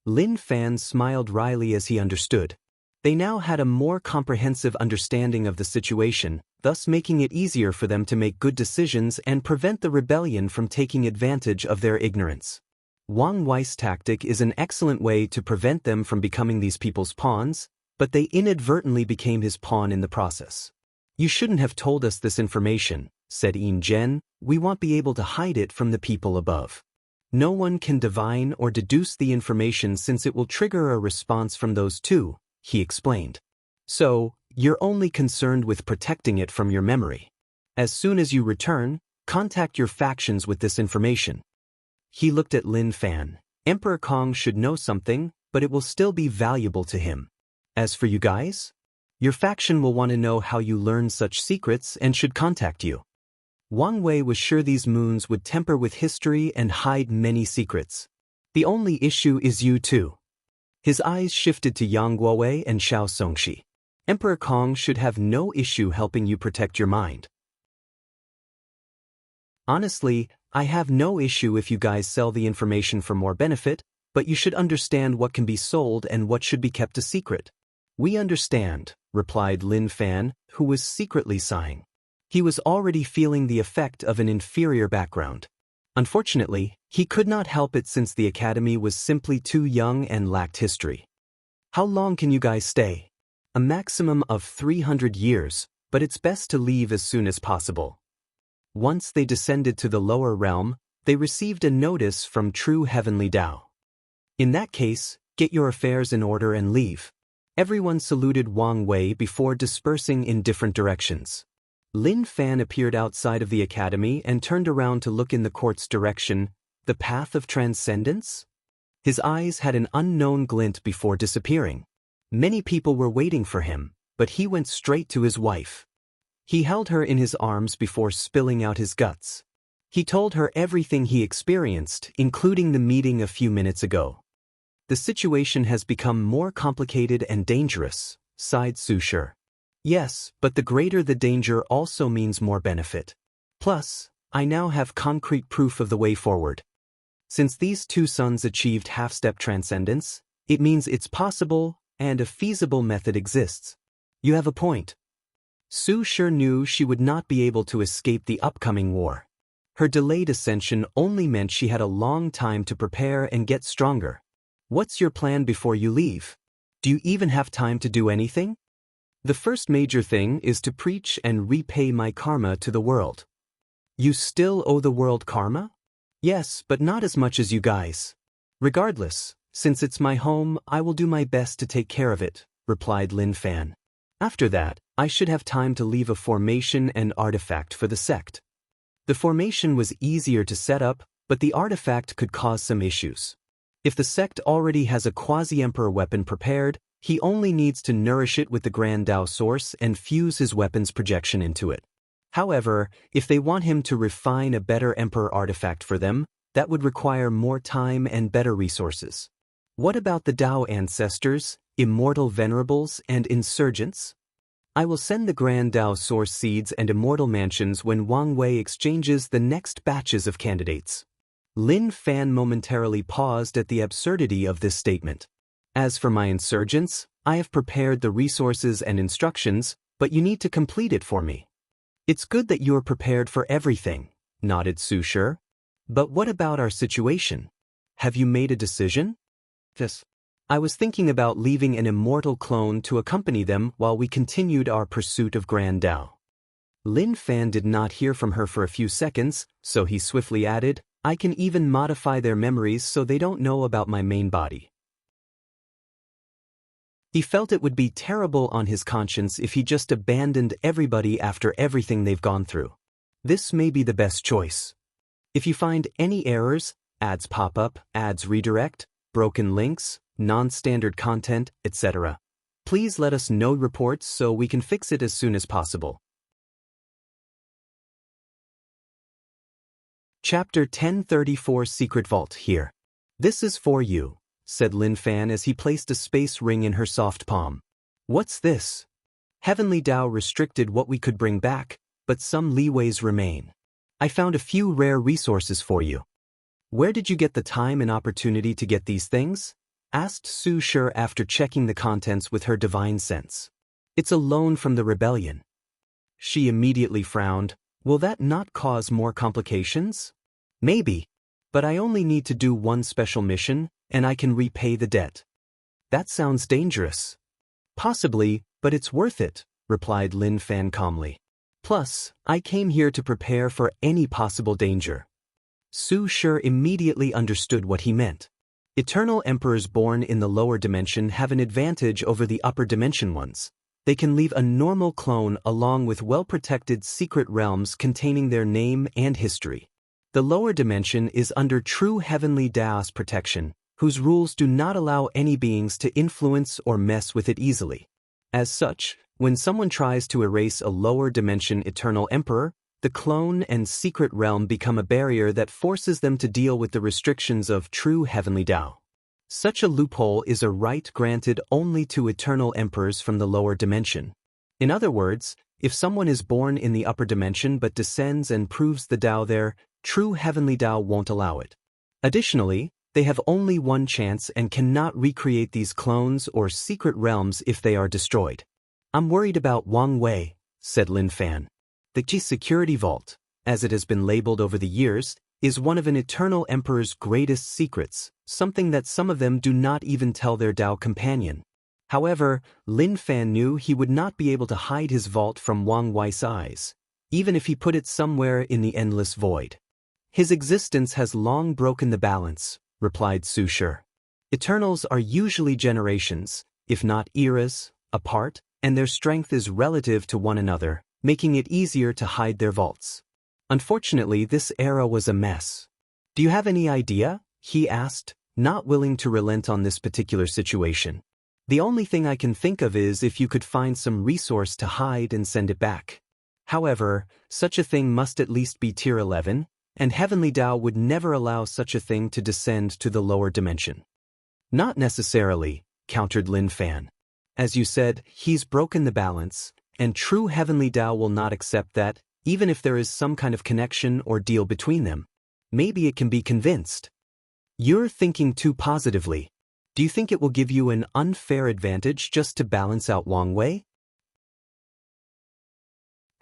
Speaker 1: Lin Fan smiled wryly as he understood. They now had a more comprehensive understanding of the situation, thus making it easier for them to make good decisions and prevent the rebellion from taking advantage of their ignorance. Wang Wei's tactic is an excellent way to prevent them from becoming these people's pawns, but they inadvertently became his pawn in the process. You shouldn't have told us this information, said Yin Zhen. We won't be able to hide it from the people above. No one can divine or deduce the information since it will trigger a response from those two, he explained. So, you're only concerned with protecting it from your memory. As soon as you return, contact your factions with this information. He looked at Lin Fan. Emperor Kong should know something, but it will still be valuable to him. As for you guys, your faction will want to know how you learned such secrets and should contact you. Wang Wei was sure these moons would temper with history and hide many secrets. The only issue is you two. His eyes shifted to Yang Guowei and Xiao Songxi. Emperor Kong should have no issue helping you protect your mind. Honestly, I have no issue if you guys sell the information for more benefit, but you should understand what can be sold and what should be kept a secret. We understand, replied Lin Fan, who was secretly sighing. He was already feeling the effect of an inferior background. Unfortunately, he could not help it since the academy was simply too young and lacked history. How long can you guys stay? A maximum of 300 years, but it's best to leave as soon as possible. Once they descended to the lower realm, they received a notice from True Heavenly Tao. In that case, get your affairs in order and leave. Everyone saluted Wang Wei before dispersing in different directions. Lin Fan appeared outside of the academy and turned around to look in the court's direction. The path of transcendence? His eyes had an unknown glint before disappearing. Many people were waiting for him, but he went straight to his wife. He held her in his arms before spilling out his guts. He told her everything he experienced, including the meeting a few minutes ago. The situation has become more complicated and dangerous, sighed Su Shi. Yes, but the greater the danger also means more benefit. Plus, I now have concrete proof of the way forward. Since these two sons achieved half-step transcendence, it means it's possible, and a feasible method exists. You have a point. Su Shi knew she would not be able to escape the upcoming war. Her delayed ascension only meant she had a long time to prepare and get stronger. What's your plan before you leave? Do you even have time to do anything? The first major thing is to preach and repay my karma to the world. You still owe the world karma? Yes, but not as much as you guys. Regardless, since it's my home, I will do my best to take care of it, replied Lin Fan. After that, I should have time to leave a formation and artifact for the sect. The formation was easier to set up, but the artifact could cause some issues. If the sect already has a quasi-emperor weapon prepared, he only needs to nourish it with the Grand Dao source and fuse his weapon's projection into it. However, if they want him to refine a better emperor artifact for them, that would require more time and better resources. What about the Dao ancestors, Immortal venerables, and insurgents? I will send the Grand Dao source seeds and Immortal mansions when Wang Wei exchanges the next batches of candidates. Lin Fan momentarily paused at the absurdity of this statement. As for my insurgents, I have prepared the resources and instructions, but you need to complete it for me. It's good that you are prepared for everything, nodded Su Shi. But what about our situation? Have you made a decision? Yes. I was thinking about leaving an immortal clone to accompany them while we continued our pursuit of Grand Dao. Lin Fan did not hear from her for a few seconds, so he swiftly added, I can even modify their memories so they don't know about my main body. He felt it would be terrible on his conscience if he just abandoned everybody after everything they've gone through. This may be the best choice. If you find any errors, ads pop up, ads redirect, broken links, non-standard content, etc., please let us know reports so we can fix it as soon as possible. Chapter 1034 Secret Vault here. This is for you, said Lin Fan as he placed a space ring in her soft palm. What's this? Heavenly Dao restricted what we could bring back, but some leeways remain. I found a few rare resources for you. Where did you get the time and opportunity to get these things? asked Su Shi after checking the contents with her divine sense. It's a loan from the rebellion. She immediately frowned. Will that not cause more complications? Maybe. But I only need to do one special mission, and I can repay the debt. That sounds dangerous. Possibly, but it's worth it, replied Lin Fan calmly. Plus, I came here to prepare for any possible danger. Su Shi immediately understood what he meant. Eternal emperors born in the lower dimension have an advantage over the upper dimension ones. They can leave a normal clone along with well-protected secret realms containing their name and history. The lower dimension is under true heavenly Daoist protection, whose rules do not allow any beings to influence or mess with it easily. As such, when someone tries to erase a lower dimension eternal emperor, the clone and secret realm become a barrier that forces them to deal with the restrictions of true heavenly Dao. Such a loophole is a right granted only to eternal emperors from the lower dimension. In other words, if someone is born in the upper dimension but descends and proves the Dao there, true heavenly Dao won't allow it. Additionally, they have only one chance and cannot recreate these clones or secret realms if they are destroyed. I'm worried about Wang Wei, said Lin Fan. The Qi security vault, as it has been labeled over the years, is one of an eternal emperor's greatest secrets, something that some of them do not even tell their Dao companion. However, Lin Fan knew he would not be able to hide his vault from Wang Wei's eyes, even if he put it somewhere in the endless void. His existence has long broken the balance, replied Su Shi. Eternals are usually generations, if not eras, apart, and their strength is relative to one another, making it easier to hide their vaults. Unfortunately, this era was a mess. Do you have any idea? He asked, not willing to relent on this particular situation. The only thing I can think of is if you could find some resource to hide and send it back. However, such a thing must at least be tier 11, and Heavenly Dao would never allow such a thing to descend to the lower dimension. Not necessarily, countered Lin Fan. As you said, he's broken the balance, and true Heavenly Dao will not accept that, even if there is some kind of connection or deal between them. Maybe it can be convinced. You're thinking too positively. Do you think it will give you an unfair advantage just to balance out Wang Wei?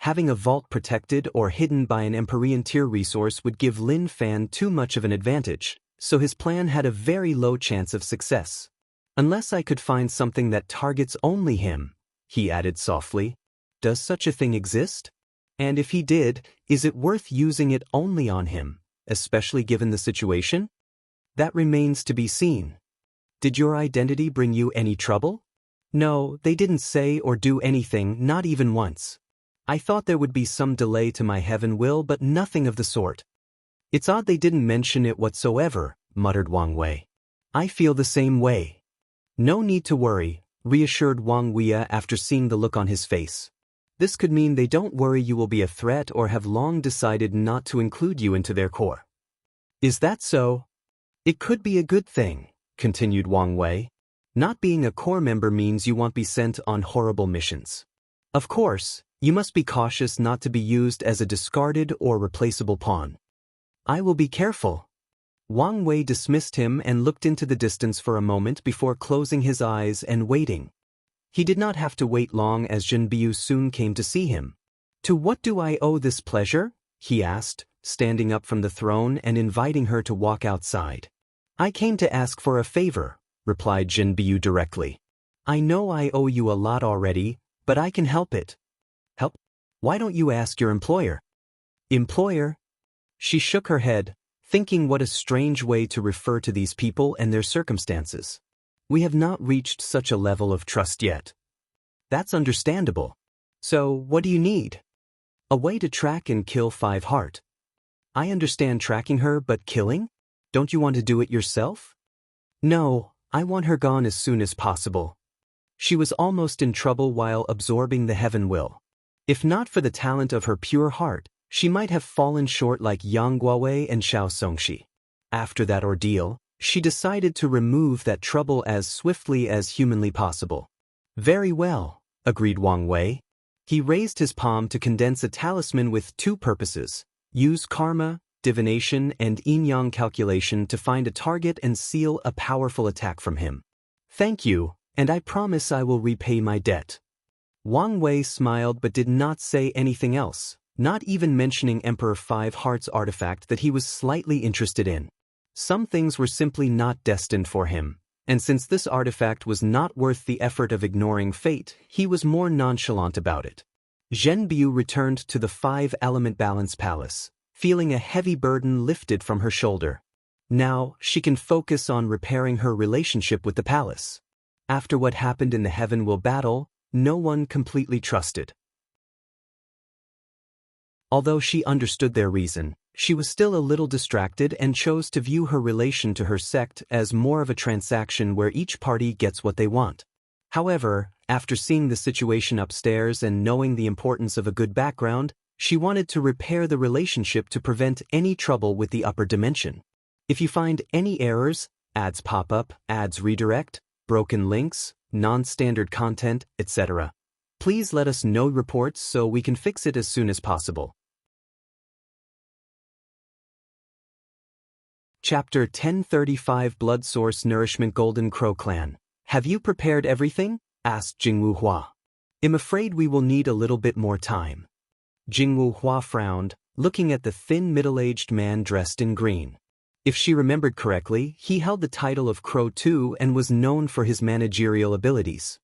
Speaker 1: Having a vault protected or hidden by an Empyrean tier resource would give Lin Fan too much of an advantage, so his plan had a very low chance of success. Unless I could find something that targets only him, he added softly. Does such a thing exist? And if he did, is it worth using it only on him, especially given the situation? That remains to be seen. Did your identity bring you any trouble? No, they didn't say or do anything, not even once. I thought there would be some delay to my heaven will, but nothing of the sort. It's odd they didn't mention it whatsoever, muttered Wang Wei. I feel the same way. No need to worry, reassured Wang Wuxia after seeing the look on his face. This could mean they don't worry you will be a threat or have long decided not to include you into their core. Is that so? It could be a good thing, continued Wang Wei. Not being a core member means you won't be sent on horrible missions. Of course, you must be cautious not to be used as a discarded or replaceable pawn. I will be careful. Wang Wei dismissed him and looked into the distance for a moment before closing his eyes and waiting. He did not have to wait long as Jin Biu soon came to see him. To what do I owe this pleasure? He asked, standing up from the throne and inviting her to walk outside. I came to ask for a favor, replied Jin Biu directly. I know I owe you a lot already, but I can help it. Help? Why don't you ask your employer? Employer? She shook her head, thinking what a strange way to refer to these people and their circumstances. We have not reached such a level of trust yet. That's understandable. So, what do you need? A way to track and kill 5 Heart. I understand tracking her, but killing? Don't you want to do it yourself? No, I want her gone as soon as possible. She was almost in trouble while absorbing the heaven will. If not for the talent of her pure heart, she might have fallen short like Yang Guowei and Xiao Songxi. After that ordeal, she decided to remove that trouble as swiftly as humanly possible. Very well, agreed Wang Wei. He raised his palm to condense a talisman with 2 purposes. Use karma, divination and yin-yang calculation to find a target and seal a powerful attack from him. Thank you, and I promise I will repay my debt. Wang Wei smiled but did not say anything else, not even mentioning Emperor Five Hearts' artifact that he was slightly interested in. Some things were simply not destined for him, and since this artifact was not worth the effort of ignoring fate, he was more nonchalant about it. Zhen Biu returned to the Five-Element Balance Palace, feeling a heavy burden lifted from her shoulder. Now, she can focus on repairing her relationship with the palace. After what happened in the Heaven Will battle, no one completely trusted. Although she understood their reason, she was still a little distracted and chose to view her relation to her sect as more of a transaction where each party gets what they want. However, after seeing the situation upstairs and knowing the importance of a good background, she wanted to repair the relationship to prevent any trouble with the upper dimension. If you find any errors, ads pop up, ads redirect, broken links, non-standard content, etc., please let us know reports so we can fix it as soon as possible. Chapter 1035 Blood Source Nourishment Golden Crow Clan. Have you prepared everything? Asked Jingwu Hua. I'm afraid we will need a little bit more time. Jingwu Hua frowned, looking at the thin middle-aged man dressed in green. If she remembered correctly, he held the title of Crow II and was known for his managerial abilities.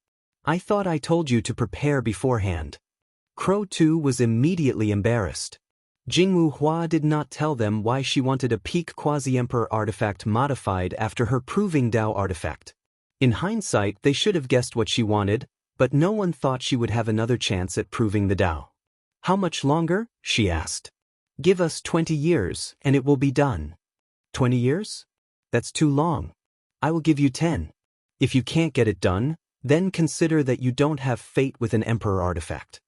Speaker 1: I thought I told you to prepare beforehand. Crow II was immediately embarrassed. Jingwu Hua did not tell them why she wanted a peak quasi-emperor artifact modified after her proving Dao artifact. In hindsight, they should have guessed what she wanted, but no one thought she would have another chance at proving the Dao. How much longer? She asked. Give us 20 years, and it will be done. 20 years? That's too long. I will give you 10. If you can't get it done, then consider that you don't have fate with an emperor artifact.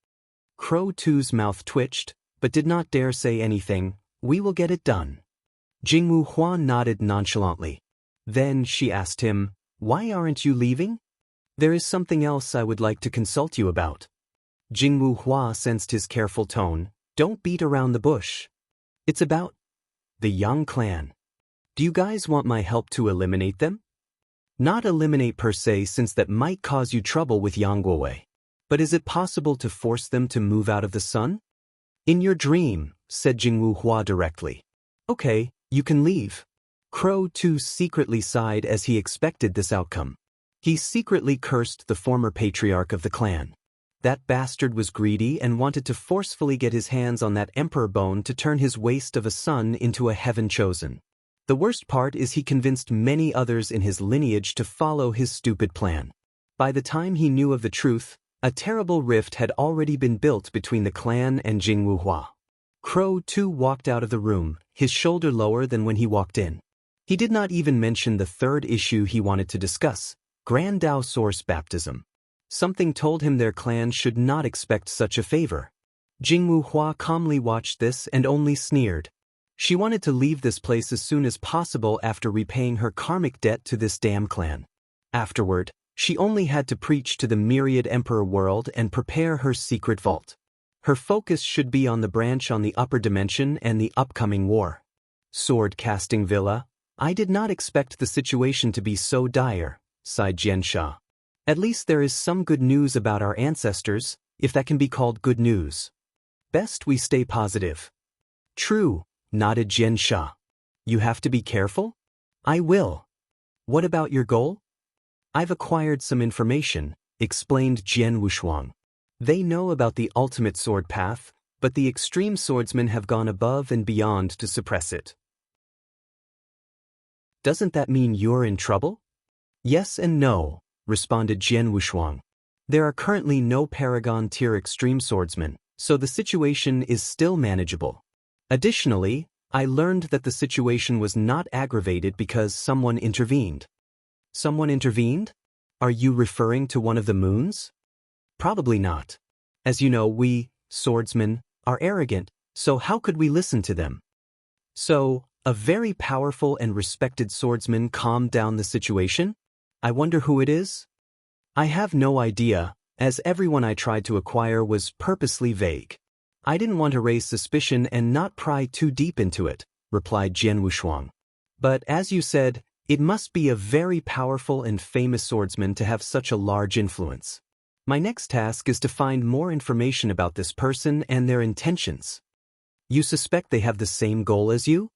Speaker 1: Crow II's mouth twitched, but did not dare say anything. We will get it done. Jingwu Hua nodded nonchalantly. Then she asked him, why aren't you leaving? There is something else I would like to consult you about. Jingwu Hua sensed his careful tone. Don't beat around the bush. It's about the Yang clan. Do you guys want my help to eliminate them? Not eliminate per se, since that might cause you trouble with Yang Guowei. But is it possible to force them to move out of the sun? In your dream, said Jingwu Hua directly. Okay, you can leave. Crow II secretly sighed as he expected this outcome. He secretly cursed the former patriarch of the clan. That bastard was greedy and wanted to forcefully get his hands on that emperor bone to turn his waste of a son into a heaven chosen. The worst part is he convinced many others in his lineage to follow his stupid plan. By the time he knew of the truth, a terrible rift had already been built between the clan and Jingwu Hua. Crow II walked out of the room, his shoulder lower than when he walked in. He did not even mention the third issue he wanted to discuss, Grand Dao Source Baptism. Something told him their clan should not expect such a favor. Jingwu Hua calmly watched this and only sneered. She wanted to leave this place as soon as possible after repaying her karmic debt to this damn clan. Afterward, she only had to preach to the myriad emperor world and prepare her secret vault. Her focus should be on the branch on the upper dimension and the upcoming war. Sword-casting villa. I did not expect the situation to be so dire, sighed Xianxia. At least there is some good news about our ancestors, if that can be called good news. Best we stay positive. True, nodded Xianxia. You have to be careful? I will. What about your goal? I've acquired some information, explained Jian Wushuang. They know about the ultimate sword path, but the extreme swordsmen have gone above and beyond to suppress it. Doesn't that mean you're in trouble? Yes and no, responded Jian Wushuang. There are currently no Paragon-tier extreme swordsmen, so the situation is still manageable. Additionally, I learned that the situation was not aggravated because someone intervened. Someone intervened? Are you referring to one of the moons? Probably not. As you know, we, swordsmen, are arrogant, so how could we listen to them? So, a very powerful and respected swordsman calmed down the situation? I wonder who it is? I have no idea, as everyone I tried to acquire was purposely vague. I didn't want to raise suspicion and not pry too deep into it, replied Jian Wushuang. But as you said, it must be a very powerful and famous swordsman to have such a large influence. My next task is to find more information about this person and their intentions. You suspect they have the same goal as you?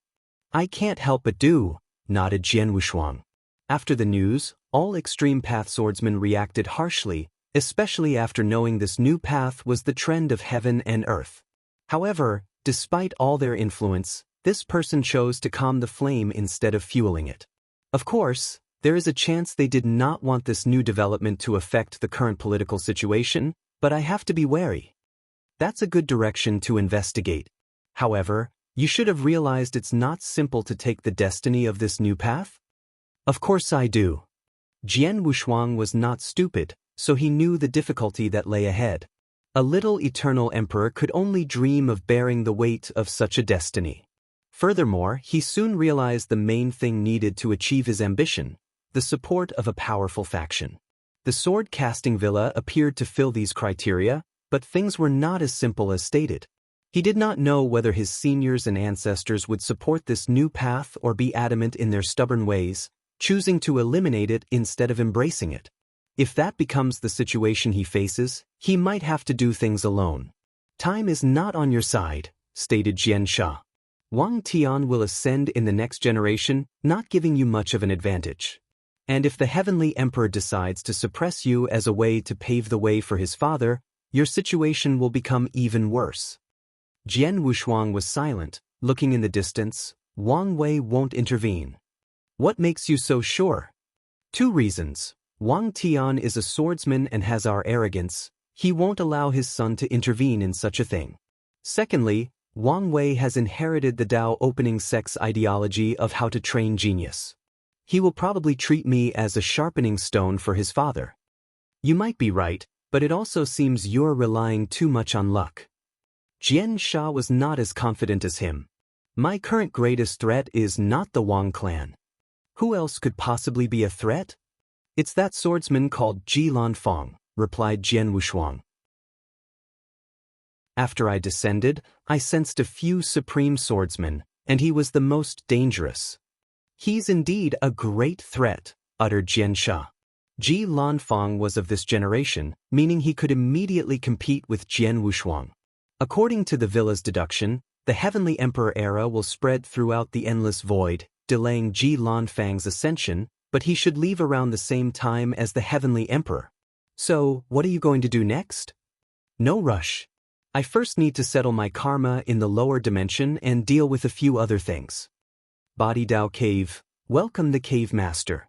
Speaker 1: I can't help but do, nodded Jian Wushuang. After the news, all extreme path swordsmen reacted harshly, especially after knowing this new path was the trend of heaven and earth. However, despite all their influence, this person chose to calm the flame instead of fueling it. Of course, there is a chance they did not want this new development to affect the current political situation, but I have to be wary. That's a good direction to investigate. However, you should have realized it's not simple to take the destiny of this new path. Of course I do. Jian Wushuang was not stupid, so he knew the difficulty that lay ahead. A little eternal emperor could only dream of bearing the weight of such a destiny. Furthermore, he soon realized the main thing needed to achieve his ambition, the support of a powerful faction. The sword-casting villa appeared to fill these criteria, but things were not as simple as stated. He did not know whether his seniors and ancestors would support this new path or be adamant in their stubborn ways, choosing to eliminate it instead of embracing it. If that becomes the situation he faces, he might have to do things alone. Time is not on your side, stated Xianxia. Wang Tian will ascend in the next generation, not giving you much of an advantage. And if the Heavenly Emperor decides to suppress you as a way to pave the way for his father, your situation will become even worse. Jian Wushuang was silent, looking in the distance. Wang Wei won't intervene. What makes you so sure? 2 reasons. Wang Tian is a swordsman and has our arrogance. He won't allow his son to intervene in such a thing. Secondly, Wang Wei has inherited the Dao opening sex ideology of how to train genius. He will probably treat me as a sharpening stone for his father. You might be right, but it also seems you're relying too much on luck. Xianxia was not as confident as him. My current greatest threat is not the Wang clan. Who else could possibly be a threat? It's that swordsman called Ji Lanfang, replied Jian Wushuang. After I descended, I sensed a few supreme swordsmen, and he was the most dangerous. He's indeed a great threat, uttered Xianxia. Ji Lanfang was of this generation, meaning he could immediately compete with Jian Wushuang. According to the villa's deduction, the Heavenly Emperor era will spread throughout the endless void, delaying Ji Lanfang's ascension, but he should leave around the same time as the Heavenly Emperor. So, what are you going to do next? No rush. I first need to settle my karma in the lower dimension and deal with a few other things. Body Dao Cave, welcome the Cave Master.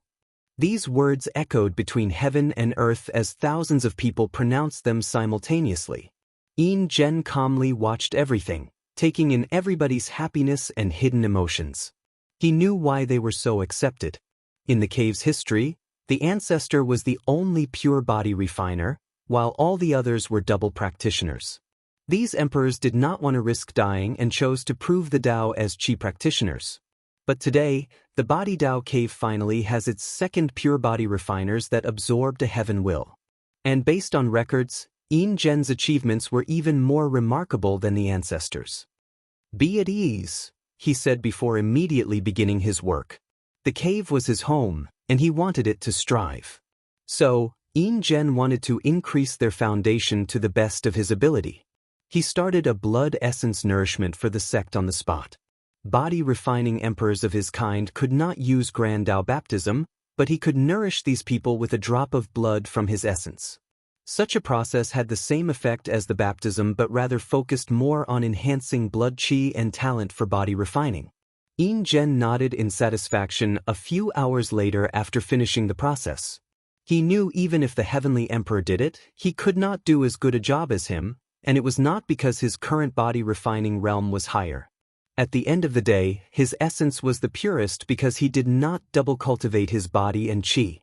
Speaker 1: These words echoed between heaven and earth as thousands of people pronounced them simultaneously. Yin Zhen calmly watched everything, taking in everybody's happiness and hidden emotions. He knew why they were so accepted. In the cave's history, the ancestor was the only pure body refiner, while all the others were double practitioners. These emperors did not want to risk dying and chose to prove the Dao as Qi practitioners. But today, the Body Dao Cave finally has its second pure body refiners that absorbed a heaven will. And based on records, Yin Zhen's achievements were even more remarkable than the ancestors. Be at ease, he said before immediately beginning his work. The cave was his home, and he wanted it to strive. So, Yin Zhen wanted to increase their foundation to the best of his ability. He started a blood essence nourishment for the sect on the spot. Body-refining emperors of his kind could not use Grand Dao baptism, but he could nourish these people with a drop of blood from his essence. Such a process had the same effect as the baptism but rather focused more on enhancing blood qi and talent for body refining. Yin Zhen nodded in satisfaction a few hours later after finishing the process. He knew even if the Heavenly Emperor did it, he could not do as good a job as him, and it was not because his current body refining realm was higher. At the end of the day, his essence was the purest because he did not double cultivate his body and qi.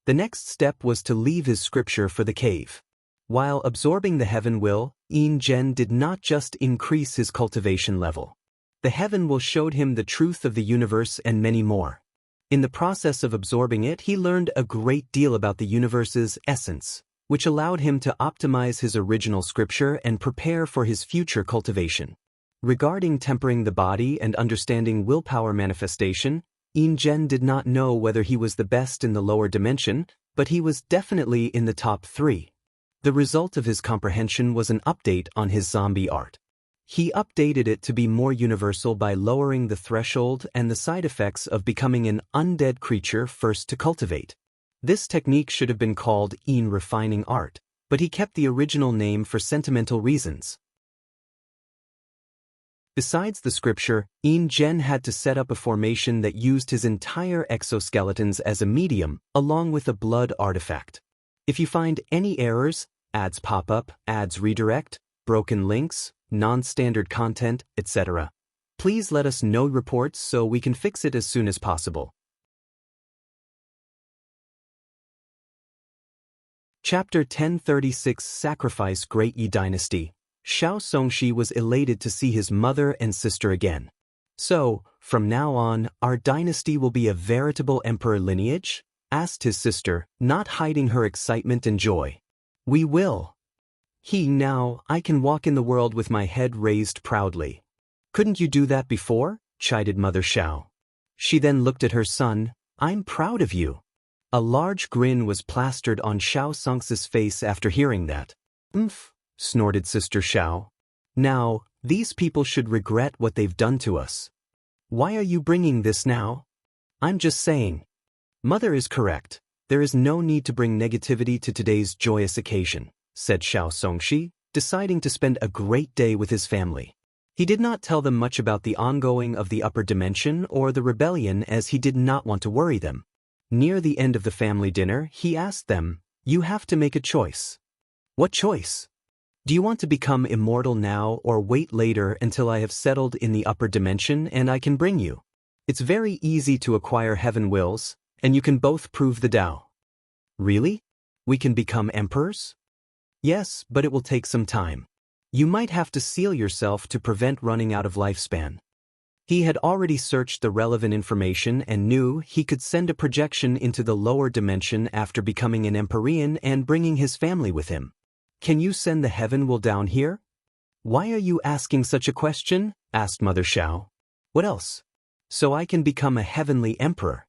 Speaker 1: The next step was to leave his scripture for the cave. While absorbing the heaven will, Yin Zhen did not just increase his cultivation level. The heaven will showed him the truth of the universe and many more. In the process of absorbing it, he learned a great deal about the universe's essence, which allowed him to optimize his original scripture and prepare for his future cultivation. Regarding tempering the body and understanding willpower manifestation, Yin Zhen did not know whether he was the best in the lower dimension, but he was definitely in the top 3. The result of his comprehension was an update on his zombie art. He updated it to be more universal by lowering the threshold and the side effects of becoming an undead creature first to cultivate. This technique should have been called Yin Refining Art, but he kept the original name for sentimental reasons. Besides the scripture, Yin Zhen had to set up a formation that used his entire exoskeletons as a medium, along with a blood artifact. If you find any errors, ads pop up, ads redirect, broken links, non-standard content, etc., please let us know reports so we can fix it as soon as possible. Chapter 1036 Sacrifice Great Yi Dynasty. Xianxia was elated to see his mother and sister again. So, from now on, our dynasty will be a veritable emperor lineage? Asked his sister, not hiding her excitement and joy. We will. Now, I can walk in the world with my head raised proudly. Couldn't you do that before? Chided Mother Xiao. She then looked at her son. I'm proud of you. A large grin was plastered on Xianxia's face after hearing that. Snorted Sister Xiao. Now, these people should regret what they've done to us. Why are you bringing this now? I'm just saying. Mother is correct. There is no need to bring negativity to today's joyous occasion, said Xianxia, deciding to spend a great day with his family. He did not tell them much about the ongoing of the upper dimension or the rebellion as he did not want to worry them. Near the end of the family dinner, he asked them, You have to make a choice. What choice? Do you want to become immortal now or wait later until I have settled in the upper dimension and I can bring you? It's very easy to acquire heaven wills, and you can both prove the Tao. Really? We can become emperors? Yes, but it will take some time. You might have to seal yourself to prevent running out of lifespan. He had already searched the relevant information and knew he could send a projection into the lower dimension after becoming an Empyrean and bringing his family with him. Can you send the heaven will down here? Why are you asking such a question? Asked Mother Xiao. What else? So I can become a heavenly emperor.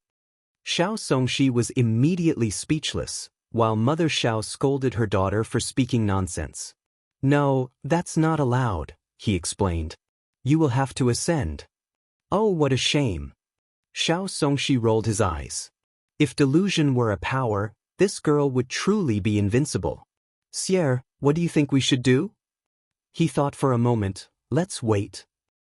Speaker 1: Xianxia was immediately speechless, while Mother Xiao scolded her daughter for speaking nonsense. No, that's not allowed, he explained. You will have to ascend. Oh, what a shame. Xianxia rolled his eyes. If delusion were a power, this girl would truly be invincible. Sierre, what do you think we should do? He thought for a moment. Let's wait.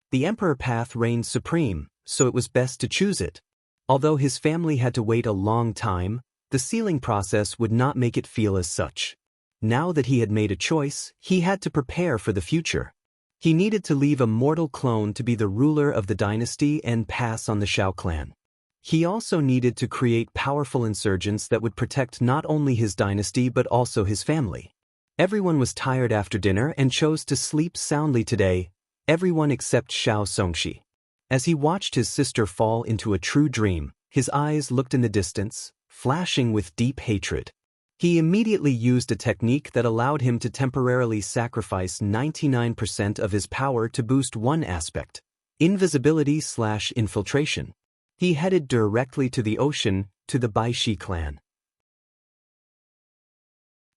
Speaker 1: The emperor path reigned supreme, so it was best to choose it. Although his family had to wait a long time, the sealing process would not make it feel as such. Now that he had made a choice, he had to prepare for the future. He needed to leave a mortal clone to be the ruler of the dynasty and pass on the Xiao clan. He also needed to create powerful insurgents that would protect not only his dynasty but also his family. Everyone was tired after dinner and chose to sleep soundly today, everyone except Xianxia. As he watched his sister fall into a true dream, his eyes looked in the distance, flashing with deep hatred. He immediately used a technique that allowed him to temporarily sacrifice 99% of his power to boost one aspect, invisibility/infiltration. He headed directly to the ocean, to the Baishi clan.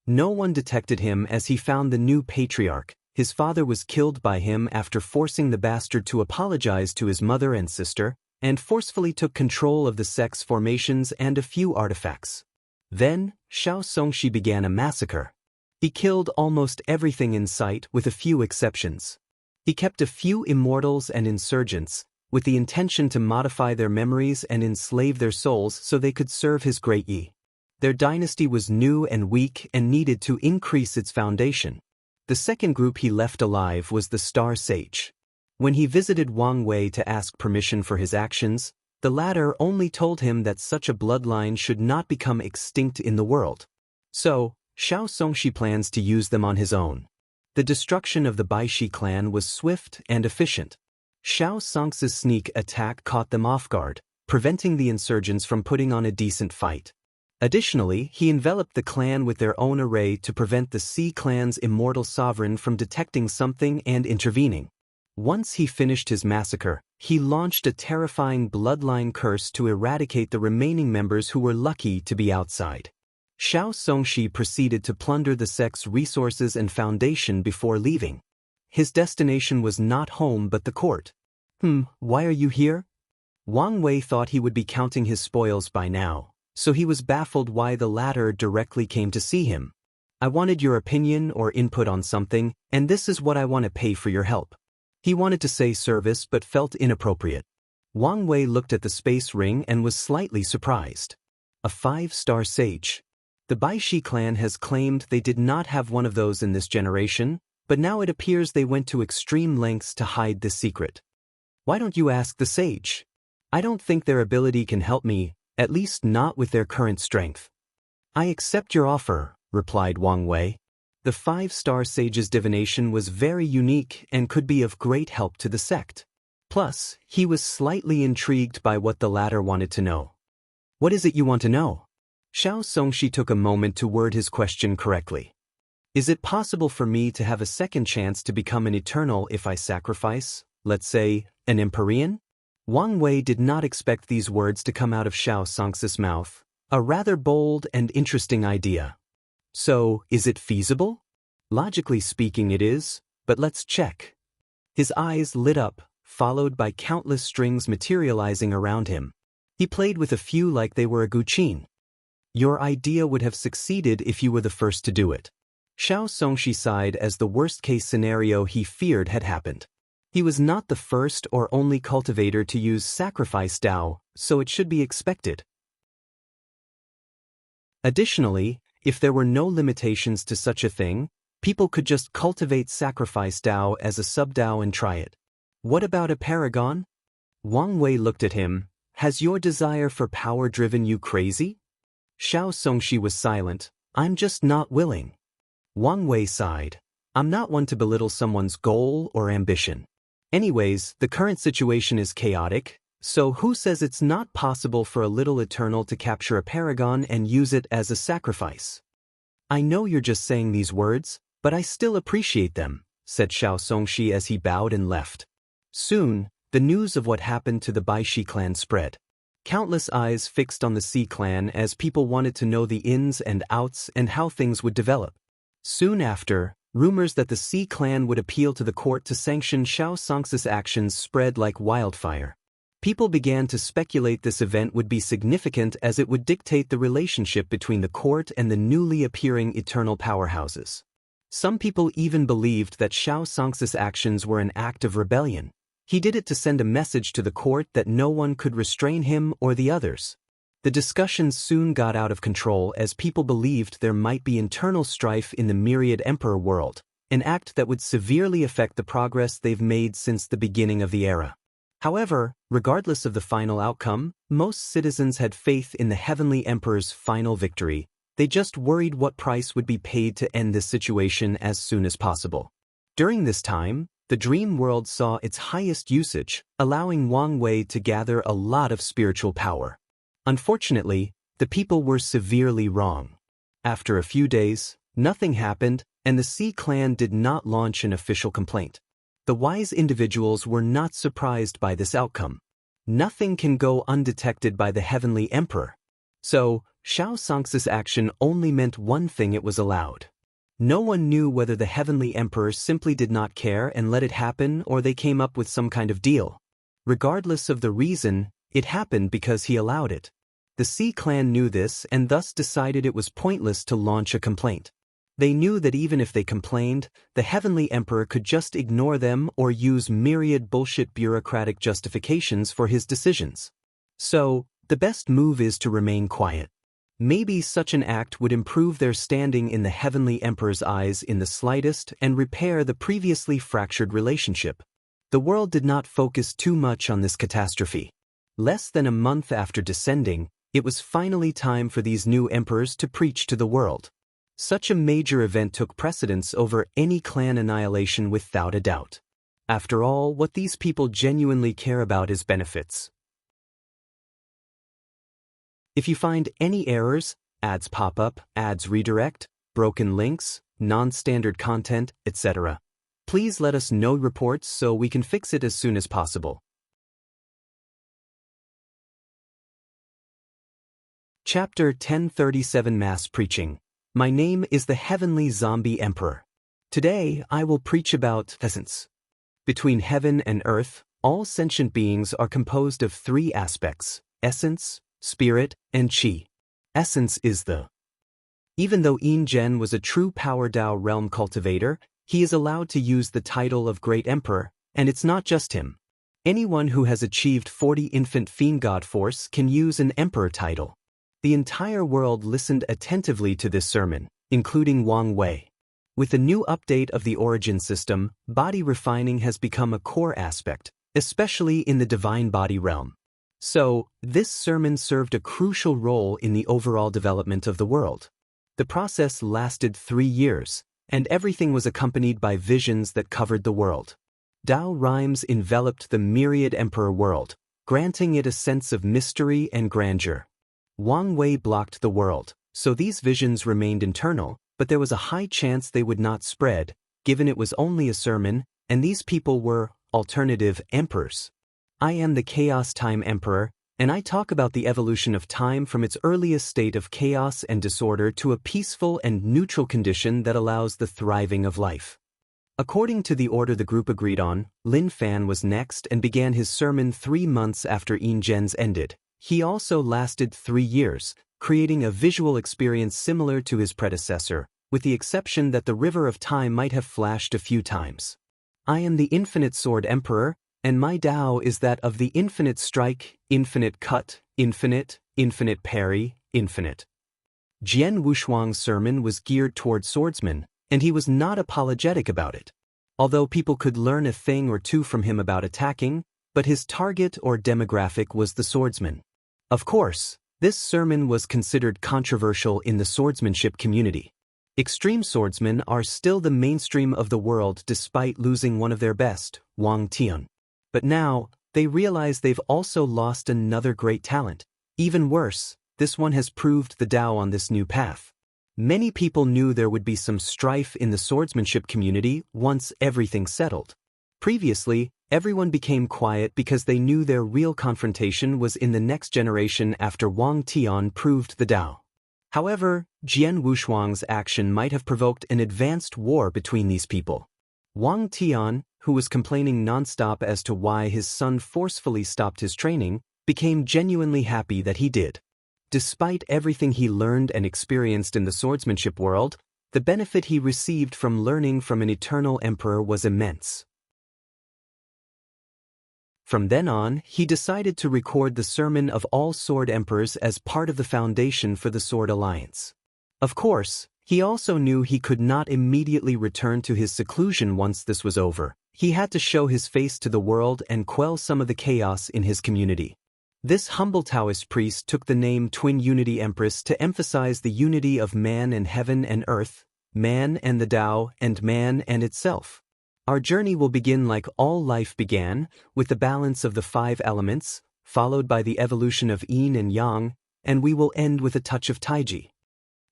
Speaker 1: No one detected him as he found the new patriarch. His father was killed by him after forcing the bastard to apologize to his mother and sister, and forcefully took control of the sex formations and a few artifacts. Then, Xianxia began a massacre. He killed almost everything in sight with a few exceptions. He kept a few immortals and insurgents, with the intention to modify their memories and enslave their souls so they could serve his great Yi. Their dynasty was new and weak and needed to increase its foundation. The second group he left alive was the Star Sage. When he visited Wang Wei to ask permission for his actions, the latter only told him that such a bloodline should not become extinct in the world. So, Xianxia plans to use them on his own. The destruction of the Baishi clan was swift and efficient. Xianxia's sneak attack caught them off guard, preventing the insurgents from putting on a decent fight. Additionally, he enveloped the clan with their own array to prevent the Sea clan's immortal sovereign from detecting something and intervening. Once he finished his massacre, he launched a terrifying bloodline curse to eradicate the remaining members who were lucky to be outside. Xianxia proceeded to plunder the sect's resources and foundation before leaving. His destination was not home but the court. Why are you here? Wang Wei thought he would be counting his spoils by now, so he was baffled why the latter directly came to see him. I wanted your opinion or input on something, and this is what I want to pay for your help. He wanted to say service but felt inappropriate. Wang Wei looked at the space ring and was slightly surprised. A 5-star sage. The Baishi clan has claimed they did not have one of those in this generation, but now it appears they went to extreme lengths to hide this secret. Why don't you ask the sage? I don't think their ability can help me, at least not with their current strength. I accept your offer, replied Wang Wei. The 5-star sage's divination was very unique and could be of great help to the sect. Plus, he was slightly intrigued by what the latter wanted to know. What is it you want to know? Xianxia took a moment to word his question correctly. Is it possible for me to have a second chance to become an eternal if I sacrifice, let's say, an Empyrean? Wang Wei did not expect these words to come out of Xianxia's mouth, a rather bold and interesting idea. So, is it feasible? Logically speaking it is, but let's check. His eyes lit up, followed by countless strings materializing around him. He played with a few like they were a guqin. Your idea would have succeeded if you were the first to do it. Xianxia sighed as the worst-case scenario he feared had happened. He was not the first or only cultivator to use sacrifice Dao, so it should be expected. Additionally, if there were no limitations to such a thing, people could just cultivate sacrifice Dao as a sub-Dao and try it. What about a paragon? Wang Wei looked at him. Has your desire for power driven you crazy? Xianxia was silent. I'm just not willing. Wang Wei sighed. I'm not one to belittle someone's goal or ambition. Anyways, the current situation is chaotic, so who says it's not possible for a little eternal to capture a paragon and use it as a sacrifice? I know you're just saying these words, but I still appreciate them, said Xianxia as he bowed and left. Soon, the news of what happened to the Baishi clan spread. Countless eyes fixed on the Xi clan as people wanted to know the ins and outs and how things would develop. Soon after, rumors that the Xi clan would appeal to the court to sanction Xianxia's actions spread like wildfire. People began to speculate this event would be significant as it would dictate the relationship between the court and the newly appearing eternal powerhouses. Some people even believed that Xianxia's actions were an act of rebellion. He did it to send a message to the court that no one could restrain him or the others. The discussions soon got out of control as people believed there might be internal strife in the myriad emperor world, an act that would severely affect the progress they've made since the beginning of the era. However, regardless of the final outcome, most citizens had faith in the Heavenly Emperor's final victory. They just worried what price would be paid to end this situation as soon as possible. During this time, the dream world saw its highest usage, allowing Wang Wei to gather a lot of spiritual power. Unfortunately, the people were severely wrong. After a few days, nothing happened, and the Xi clan did not launch an official complaint. The wise individuals were not surprised by this outcome. Nothing can go undetected by the Heavenly Emperor. So, Xianxia's action only meant one thing: it was allowed. No one knew whether the Heavenly Emperor simply did not care and let it happen or they came up with some kind of deal. Regardless of the reason, it happened because he allowed it. The Xi clan knew this and thus decided it was pointless to launch a complaint. They knew that even if they complained, the Heavenly Emperor could just ignore them or use myriad bullshit bureaucratic justifications for his decisions. So, the best move is to remain quiet. Maybe such an act would improve their standing in the Heavenly Emperor's eyes in the slightest and repair the previously fractured relationship. The world did not focus too much on this catastrophe. Less than a month after descending, it was finally time for these new emperors to preach to the world. Such a major event took precedence over any clan annihilation without a doubt. After all, what these people genuinely care about is benefits. If you find any errors, ads pop up, ads redirect, broken links, non-standard content, etc., Please let us know reports so we can fix it as soon as possible. Chapter 1037 Mass Preaching. My name is the Heavenly Zombie Emperor. Today, I will preach about essence. Between heaven and earth, all sentient beings are composed of three aspects: essence, spirit, and qi. Essence is the. Even though Yin Zhen was a true Power Dao realm cultivator, he is allowed to use the title of Great Emperor, and it's not just him. Anyone who has achieved 40 infant fiend god force can use an emperor title. The entire world listened attentively to this sermon, including Wang Wei. With the new update of the origin system, body refining has become a core aspect, especially in the divine body realm. So, this sermon served a crucial role in the overall development of the world. The process lasted 3 years, and everything was accompanied by visions that covered the world. Dao rhymes enveloped the myriad emperor world, granting it a sense of mystery and grandeur. Wang Wei blocked the world, so these visions remained internal, but there was a high chance they would not spread, given it was only a sermon, and these people were alternative emperors. I am the Chaos Time Emperor, and I talk about the evolution of time from its earliest state of chaos and disorder to a peaceful and neutral condition that allows the thriving of life. According to the order the group agreed on, Lin Fan was next and began his sermon 3 months after Yin Zhen's ended. He also lasted 3 years, creating a visual experience similar to his predecessor, with the exception that the river of time might have flashed a few times. I am the Infinite Sword Emperor, and my Dao is that of the infinite strike, infinite cut, infinite parry, infinite. Jian Wushuang's sermon was geared toward swordsmen, and he was not apologetic about it. Although people could learn a thing or two from him about attacking, but his target or demographic was the swordsman. Of course, this sermon was considered controversial in the swordsmanship community. Extreme swordsmen are still the mainstream of the world despite losing one of their best, Wang Tian. But now, they realize they've also lost another great talent. Even worse, this one has proved the Dao on this new path. Many people knew there would be some strife in the swordsmanship community once everything settled. Previously, everyone became quiet because they knew their real confrontation was in the next generation after Wang Tian proved the Dao. However, Jian Wushuang's action might have provoked an advanced war between these people. Wang Tian, who was complaining nonstop as to why his son forcefully stopped his training, became genuinely happy that he did. Despite everything he learned and experienced in the swordsmanship world, the benefit he received from learning from an eternal emperor was immense. From then on, he decided to record the sermon of all sword emperors as part of the foundation for the Sword Alliance. Of course, he also knew he could not immediately return to his seclusion once this was over. He had to show his face to the world and quell some of the chaos in his community. This humble Taoist priest took the name Twin Unity Empress to emphasize the unity of man and heaven and earth, man and the Tao, and man and itself. Our journey will begin like all life began, with the balance of the 5 elements, followed by the evolution of Yin and Yang, and we will end with a touch of Taiji.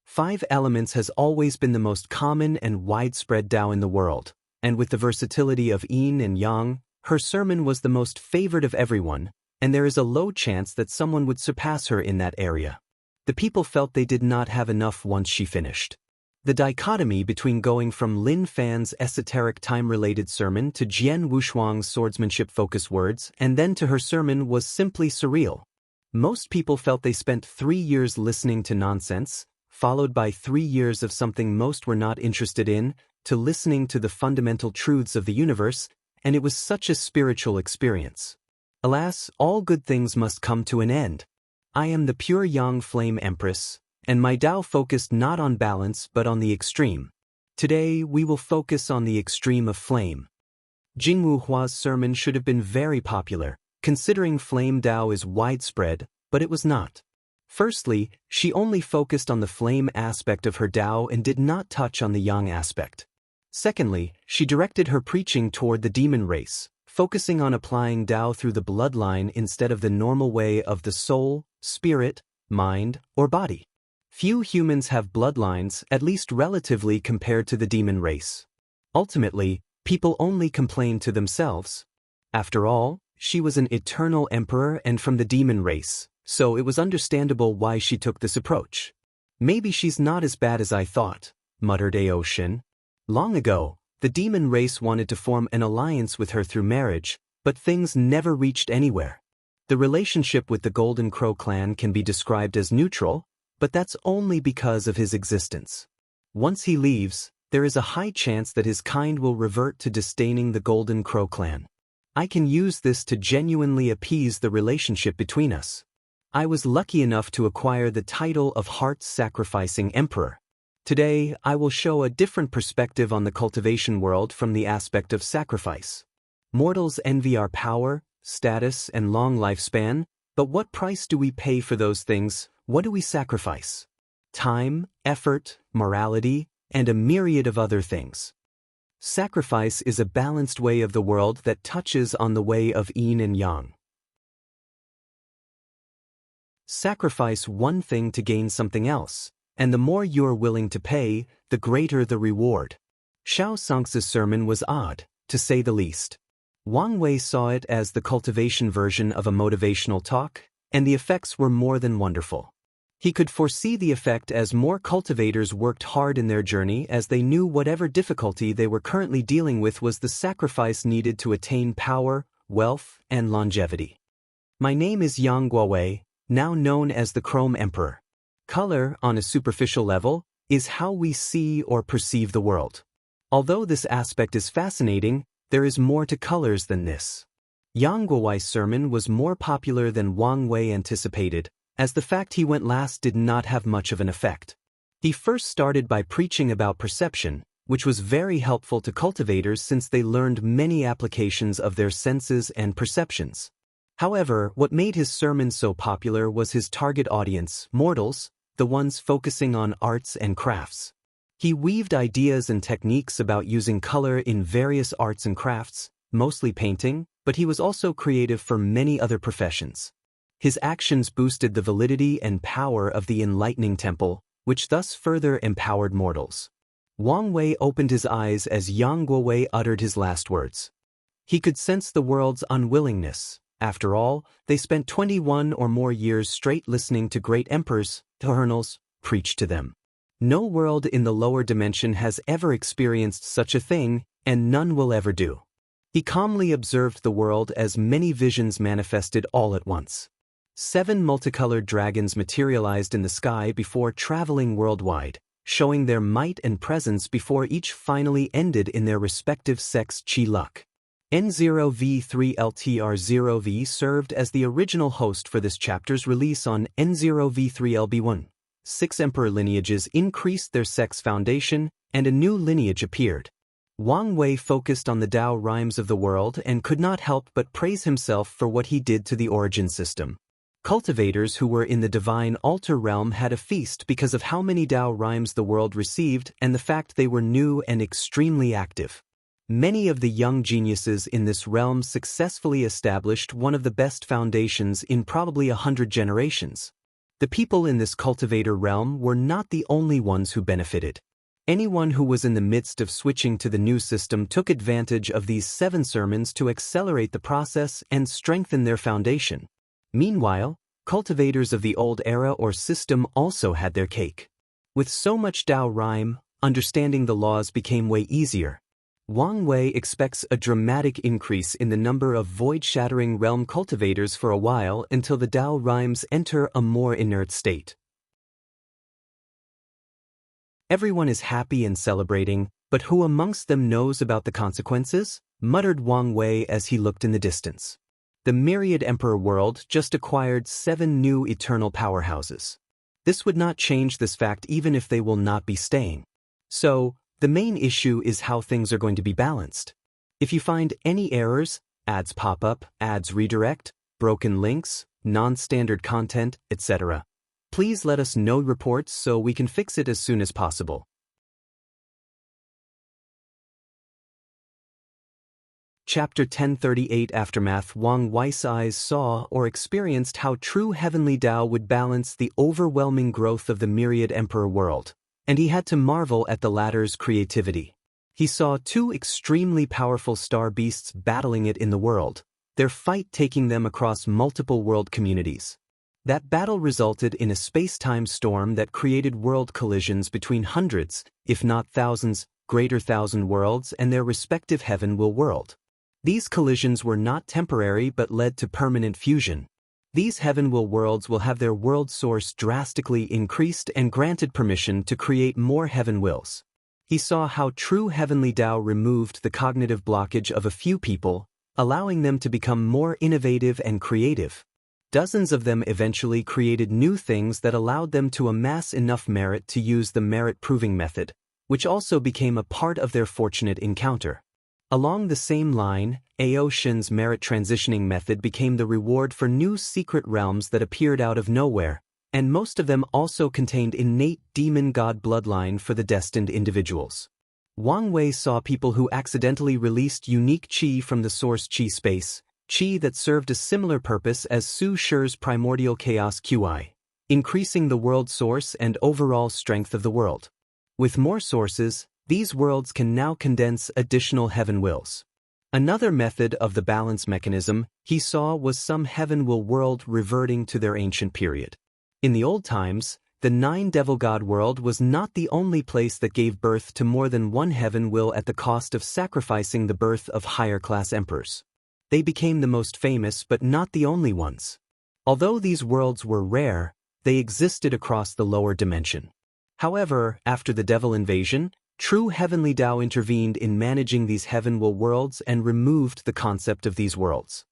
Speaker 1: 5 elements has always been the most common and widespread Tao in the world, and with the versatility of Yin and Yang, her sermon was the most favored of everyone, and there is a low chance that someone would surpass her in that area. The people felt they did not have enough once she finished. The dichotomy between going from Lin Fan's esoteric time-related sermon to Jian Wushuang's swordsmanship-focused words and then to her sermon was simply surreal. Most people felt they spent 3 years listening to nonsense, followed by 3 years of something most were not interested in, to listening to the fundamental truths of the universe, and it was such a spiritual experience. Alas, all good things must come to an end. I am the pure Yang Flame Empress, and my Tao focused not on balance but on the extreme. Today, we will focus on the extreme of flame. Jingwu Hua's sermon should have been very popular, considering flame Tao is widespread, but it was not. Firstly, she only focused on the flame aspect of her Tao and did not touch on the Yang aspect. Secondly, she directed her preaching toward the demon race, focusing on applying Tao through the bloodline instead of the normal way of the soul, spirit, mind, or body. Few humans have bloodlines, at least relatively compared to the demon race. Ultimately, People only complain to themselves. After all, she was an eternal emperor and from the demon race, so it was understandable why she took this approach. Maybe she's not as bad as I thought, muttered Aoshin. Long ago, the demon race wanted to form an alliance with her through marriage, but things never reached anywhere. The relationship with the Golden Crow clan can be described as neutral, but that's only because of his existence. Once he leaves, there is a high chance that his kind will revert to disdaining the Golden Crow clan. I can use this to genuinely appease the relationship between us. I was lucky enough to acquire the title of heart-sacrificing emperor. Today, I will show a different perspective on the cultivation world from the aspect of sacrifice. Mortals envy our power, status, and long lifespan, but what price do we pay for those things? What do we sacrifice? Time, effort, morality, and a myriad of other things. Sacrifice is a balanced way of the world that touches on the way of yin and yang. Sacrifice one thing to gain something else, and the more you're willing to pay, the greater the reward. Xianxia's sermon was odd, to say the least. Wang Wei saw it as the cultivation version of a motivational talk, and the effects were more than wonderful. He could foresee the effect as more cultivators worked hard in their journey as they knew whatever difficulty they were currently dealing with was the sacrifice needed to attain power, wealth, and longevity. My name is Yang Guowei, now known as the Chrome Emperor. Color, on a superficial level, is how we see or perceive the world. Although this aspect is fascinating, there is more to colors than this. Yang Guowei's sermon was more popular than Wang Wei anticipated, as the fact he went last did not have much of an effect. He first started by preaching about perception, which was very helpful to cultivators since they learned many applications of their senses and perceptions. However, what made his sermon so popular was his target audience, mortals, the ones focusing on arts and crafts. He weaved ideas and techniques about using color in various arts and crafts, mostly painting, but he was also creative for many other professions. His actions boosted the validity and power of the enlightening temple, which thus further empowered mortals. Wang Wei opened his eyes as Yang Guowei uttered his last words. He could sense the world's unwillingness. After all, they spent 21 or more years straight listening to great emperors, eternals, preach to them. No world in the lower dimension has ever experienced such a thing, and none will ever do. He calmly observed the world as many visions manifested all at once. 7 multicolored dragons materialized in the sky before traveling worldwide, showing their might and presence before each finally ended in their respective sex chi luck. N0V3LTR0V served as the original host for this chapter's release on N0V3LB1. 6 emperor lineages increased their sex foundation, and a new lineage appeared. Wang Wei focused on the Tao rhymes of the world and could not help but praise himself for what he did to the origin system. Cultivators who were in the divine altar realm had a feast because of how many Tao rhymes the world received and the fact they were new and extremely active. Many of the young geniuses in this realm successfully established one of the best foundations in probably 100 generations. The people in this cultivator realm were not the only ones who benefited. Anyone who was in the midst of switching to the new system took advantage of these 7 sermons to accelerate the process and strengthen their foundation. Meanwhile, cultivators of the old era or system also had their cake. With so much Tao rhyme, understanding the laws became way easier. Wang Wei expects a dramatic increase in the number of void-shattering realm cultivators for a while until the Tao rhymes enter a more inert state. Everyone is happy and celebrating, but who amongst them knows about the consequences? Muttered Wang Wei as he looked in the distance. The myriad emperor world just acquired 7 new eternal powerhouses. This would not change this fact even if they will not be staying. So, the main issue is how things are going to be balanced. If you find any errors, ads pop up, ads redirect, broken links, non-standard content, etc., please let us know reports so we can fix it as soon as possible. Chapter 1038 Aftermath. Wang Wei's eyes saw or experienced how true heavenly Tao would balance the overwhelming growth of the myriad emperor world, and he had to marvel at the latter's creativity. He saw two extremely powerful star beasts battling it in the world, their fight taking them across multiple world communities. That battle resulted in a space-time storm that created world collisions between hundreds, if not thousands, greater thousand worlds and their respective heaven-will world. These collisions were not temporary but led to permanent fusion. These heaven-will worlds will have their world source drastically increased and granted permission to create more heaven-wills. He saw how true heavenly Tao removed the cognitive blockage of a few people, allowing them to become more innovative and creative. Dozens of them eventually created new things that allowed them to amass enough merit to use the merit-proving method, which also became a part of their fortunate encounter. Along the same line, Aoshin's merit transitioning method became the reward for new secret realms that appeared out of nowhere, and most of them also contained innate demon-god bloodline for the destined individuals. Wang Wei saw people who accidentally released unique qi from the source qi space, qi that served a similar purpose as Su Shi's primordial chaos qi, increasing the world source and overall strength of the world. With more sources, these worlds can now condense additional heaven wills. Another method of the balance mechanism he saw was some heaven will world reverting to their ancient period. In the old times, the 9 devil god world was not the only place that gave birth to more than one heaven will at the cost of sacrificing the birth of higher-class emperors. They became the most famous but not the only ones. Although these worlds were rare, they existed across the lower dimension. However, after the devil invasion, true heavenly Tao intervened in managing these heaven-will worlds and removed the concept of these worlds.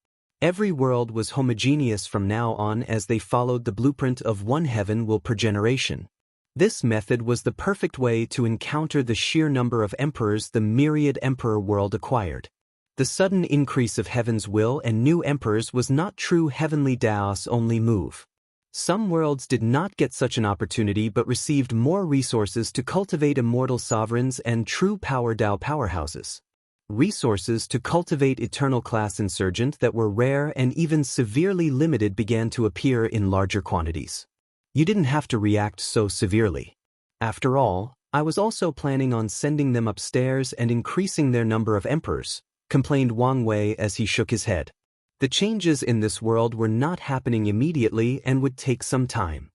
Speaker 1: Every world was homogeneous from now on as they followed the blueprint of one heaven-will per generation. This method was the perfect way to encounter the sheer number of emperors the myriad emperor world acquired. The sudden increase of heaven's will and new emperors was not true heavenly Dao's only move. Some worlds did not get such an opportunity but received more resources to cultivate immortal sovereigns and true power Dao powerhouses. Resources to cultivate eternal class insurgent that were rare and even severely limited began to appear in larger quantities. You didn't have to react so severely. After all, I was also planning on sending them upstairs and increasing their number of emperors, complained Wang Wei as he shook his head. The changes in this world were not happening immediately and would take some time.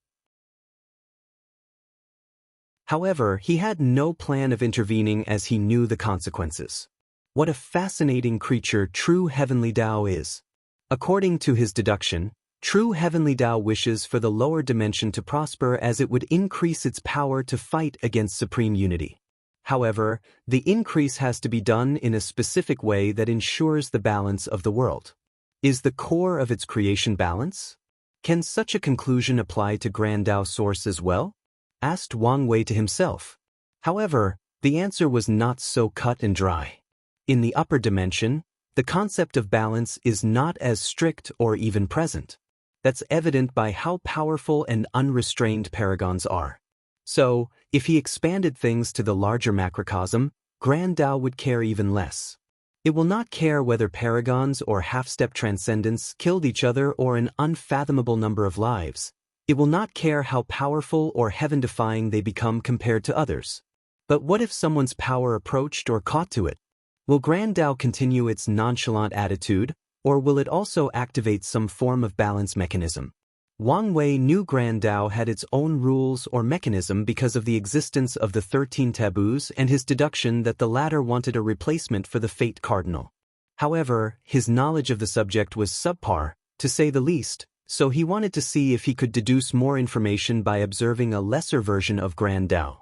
Speaker 1: However, he had no plan of intervening as he knew the consequences. What a fascinating creature true heavenly Tao is. According to his deduction, true heavenly Tao wishes for the lower dimension to prosper as it would increase its power to fight against supreme unity. However, the increase has to be done in a specific way that ensures the balance of the world. Is the core of its creation balance? Can such a conclusion apply to Grand Tao Source as well? Asked Wang Wei to himself. However, the answer was not so cut and dry. In the upper dimension, the concept of balance is not as strict or even present. That's evident by how powerful and unrestrained paragons are. So, if he expanded things to the larger macrocosm, Grand Tao would care even less. It will not care whether paragons or half-step transcendents killed each other or an unfathomable number of lives. It will not care how powerful or heaven-defying they become compared to others. But what if someone's power approached or caught to it? Will Grand Tao continue its nonchalant attitude, or will it also activate some form of balance mechanism? Wang Wei knew Grand Tao had its own rules or mechanism because of the existence of the 13 taboos and his deduction that the latter wanted a replacement for the Fate Cardinal. However, his knowledge of the subject was subpar, to say the least, so he wanted to see if he could deduce more information by observing a lesser version of Grand Tao.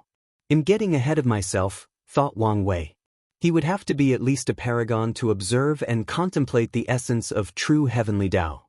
Speaker 1: I'm getting ahead of myself, thought Wang Wei. He would have to be at least a paragon to observe and contemplate the essence of true heavenly Tao.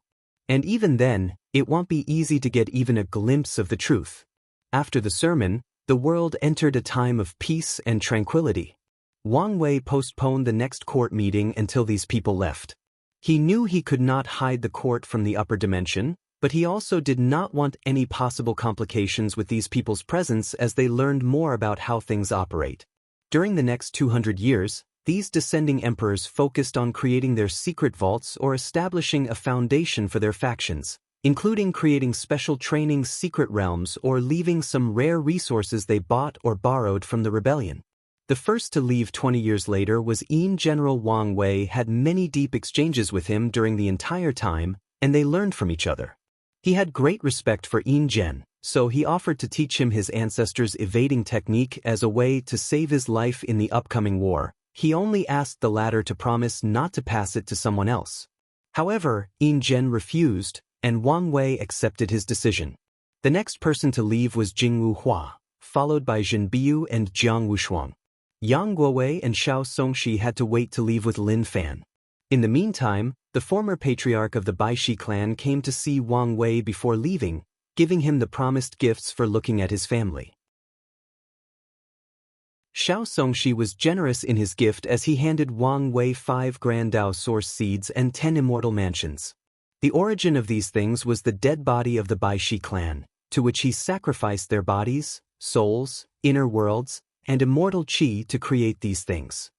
Speaker 1: And even then, it won't be easy to get even a glimpse of the truth. After the sermon, the world entered a time of peace and tranquility. Wang Wei postponed the next court meeting until these people left. He knew he could not hide the court from the upper dimension, but he also did not want any possible complications with these people's presence as they learned more about how things operate. During the next 200 years, these descending emperors focused on creating their secret vaults or establishing a foundation for their factions, including creating special training secret realms or leaving some rare resources they bought or borrowed from the rebellion. The first to leave 20 years later was General Wang Wei had many deep exchanges with him during the entire time, and they learned from each other. He had great respect for Gen, so he offered to teach him his ancestors' evading technique as a way to save his life in the upcoming war. He only asked the latter to promise not to pass it to someone else. However, Gen refused, and Wang Wei accepted his decision. The next person to leave was Jingwu Hua, followed by Zhen Biu and Jiang Wushuang. Yang Guowei and Xiao Songxi had to wait to leave with Lin Fan. In the meantime, the former patriarch of the Baishi clan came to see Wang Wei before leaving, giving him the promised gifts for looking at his family. Xiao Songxi was generous in his gift as he handed Wang Wei 5 Grand Dao Source Seeds and 10 Immortal Mansions. The origin of these things was the dead body of the Baishi clan, to which he sacrificed their bodies, souls, inner worlds, and immortal qi to create these things.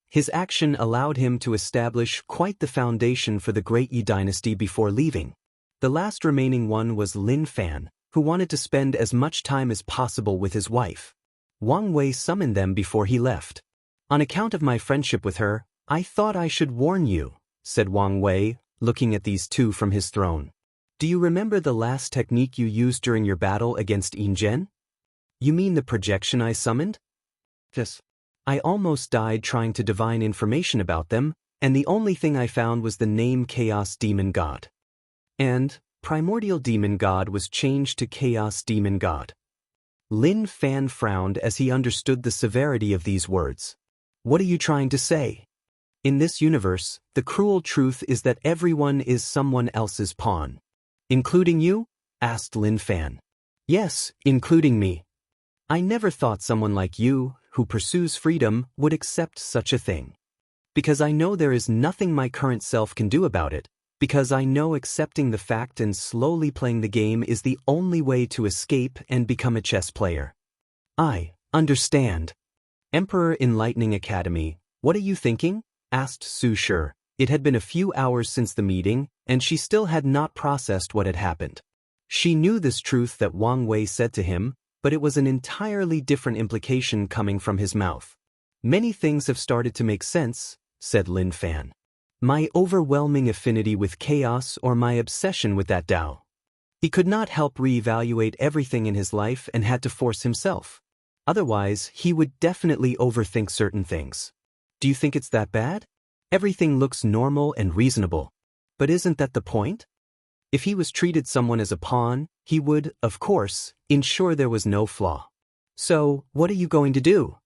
Speaker 1: His action allowed him to establish quite the foundation for the Great Yi dynasty before leaving. The last remaining one was Lin Fan, who wanted to spend as much time as possible with his wife. Wang Wei summoned them before he left. "On account of my friendship with her, I thought I should warn you," said Wang Wei, looking at these two from his throne. "Do you remember the last technique you used during your battle against Gen? You mean the projection I summoned? Yes. I almost died trying to divine information about them, and the only thing I found was the name Chaos Demon God. And Primordial Demon God was changed to Chaos Demon God." Lin Fan frowned as he understood the severity of these words. "What are you trying to say? In this universe, the cruel truth is that everyone is someone else's pawn." "Including you?" asked Lin Fan. "Yes, including me. I never thought someone like you, who pursues freedom, would accept such a thing. Because I know there is nothing my current self can do about it, because I know accepting the fact and slowly playing the game is the only way to escape and become a chess player." "I understand." "Emperor Enlightening Academy, what are you thinking?" asked Su Shi. It had been a few hours since the meeting, and she still had not processed what had happened. She knew this truth that Wang Wei said to him, but it was an entirely different implication coming from his mouth. "Many things have started to make sense," said Lin Fan. "My overwhelming affinity with chaos or my obsession with that Tao." He could not help reevaluate everything in his life and had to force himself. Otherwise, he would definitely overthink certain things. "Do you think it's that bad? Everything looks normal and reasonable. But isn't that the point? If he was treated someone as a pawn, he would, of course, ensure there was no flaw. So, what are you going to do?"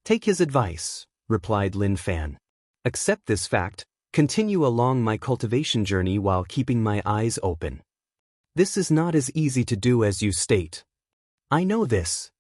Speaker 1: "Take his advice," replied Lin Fan. "Accept this fact, continue along my cultivation journey while keeping my eyes open. This is not as easy to do as you state. I know this."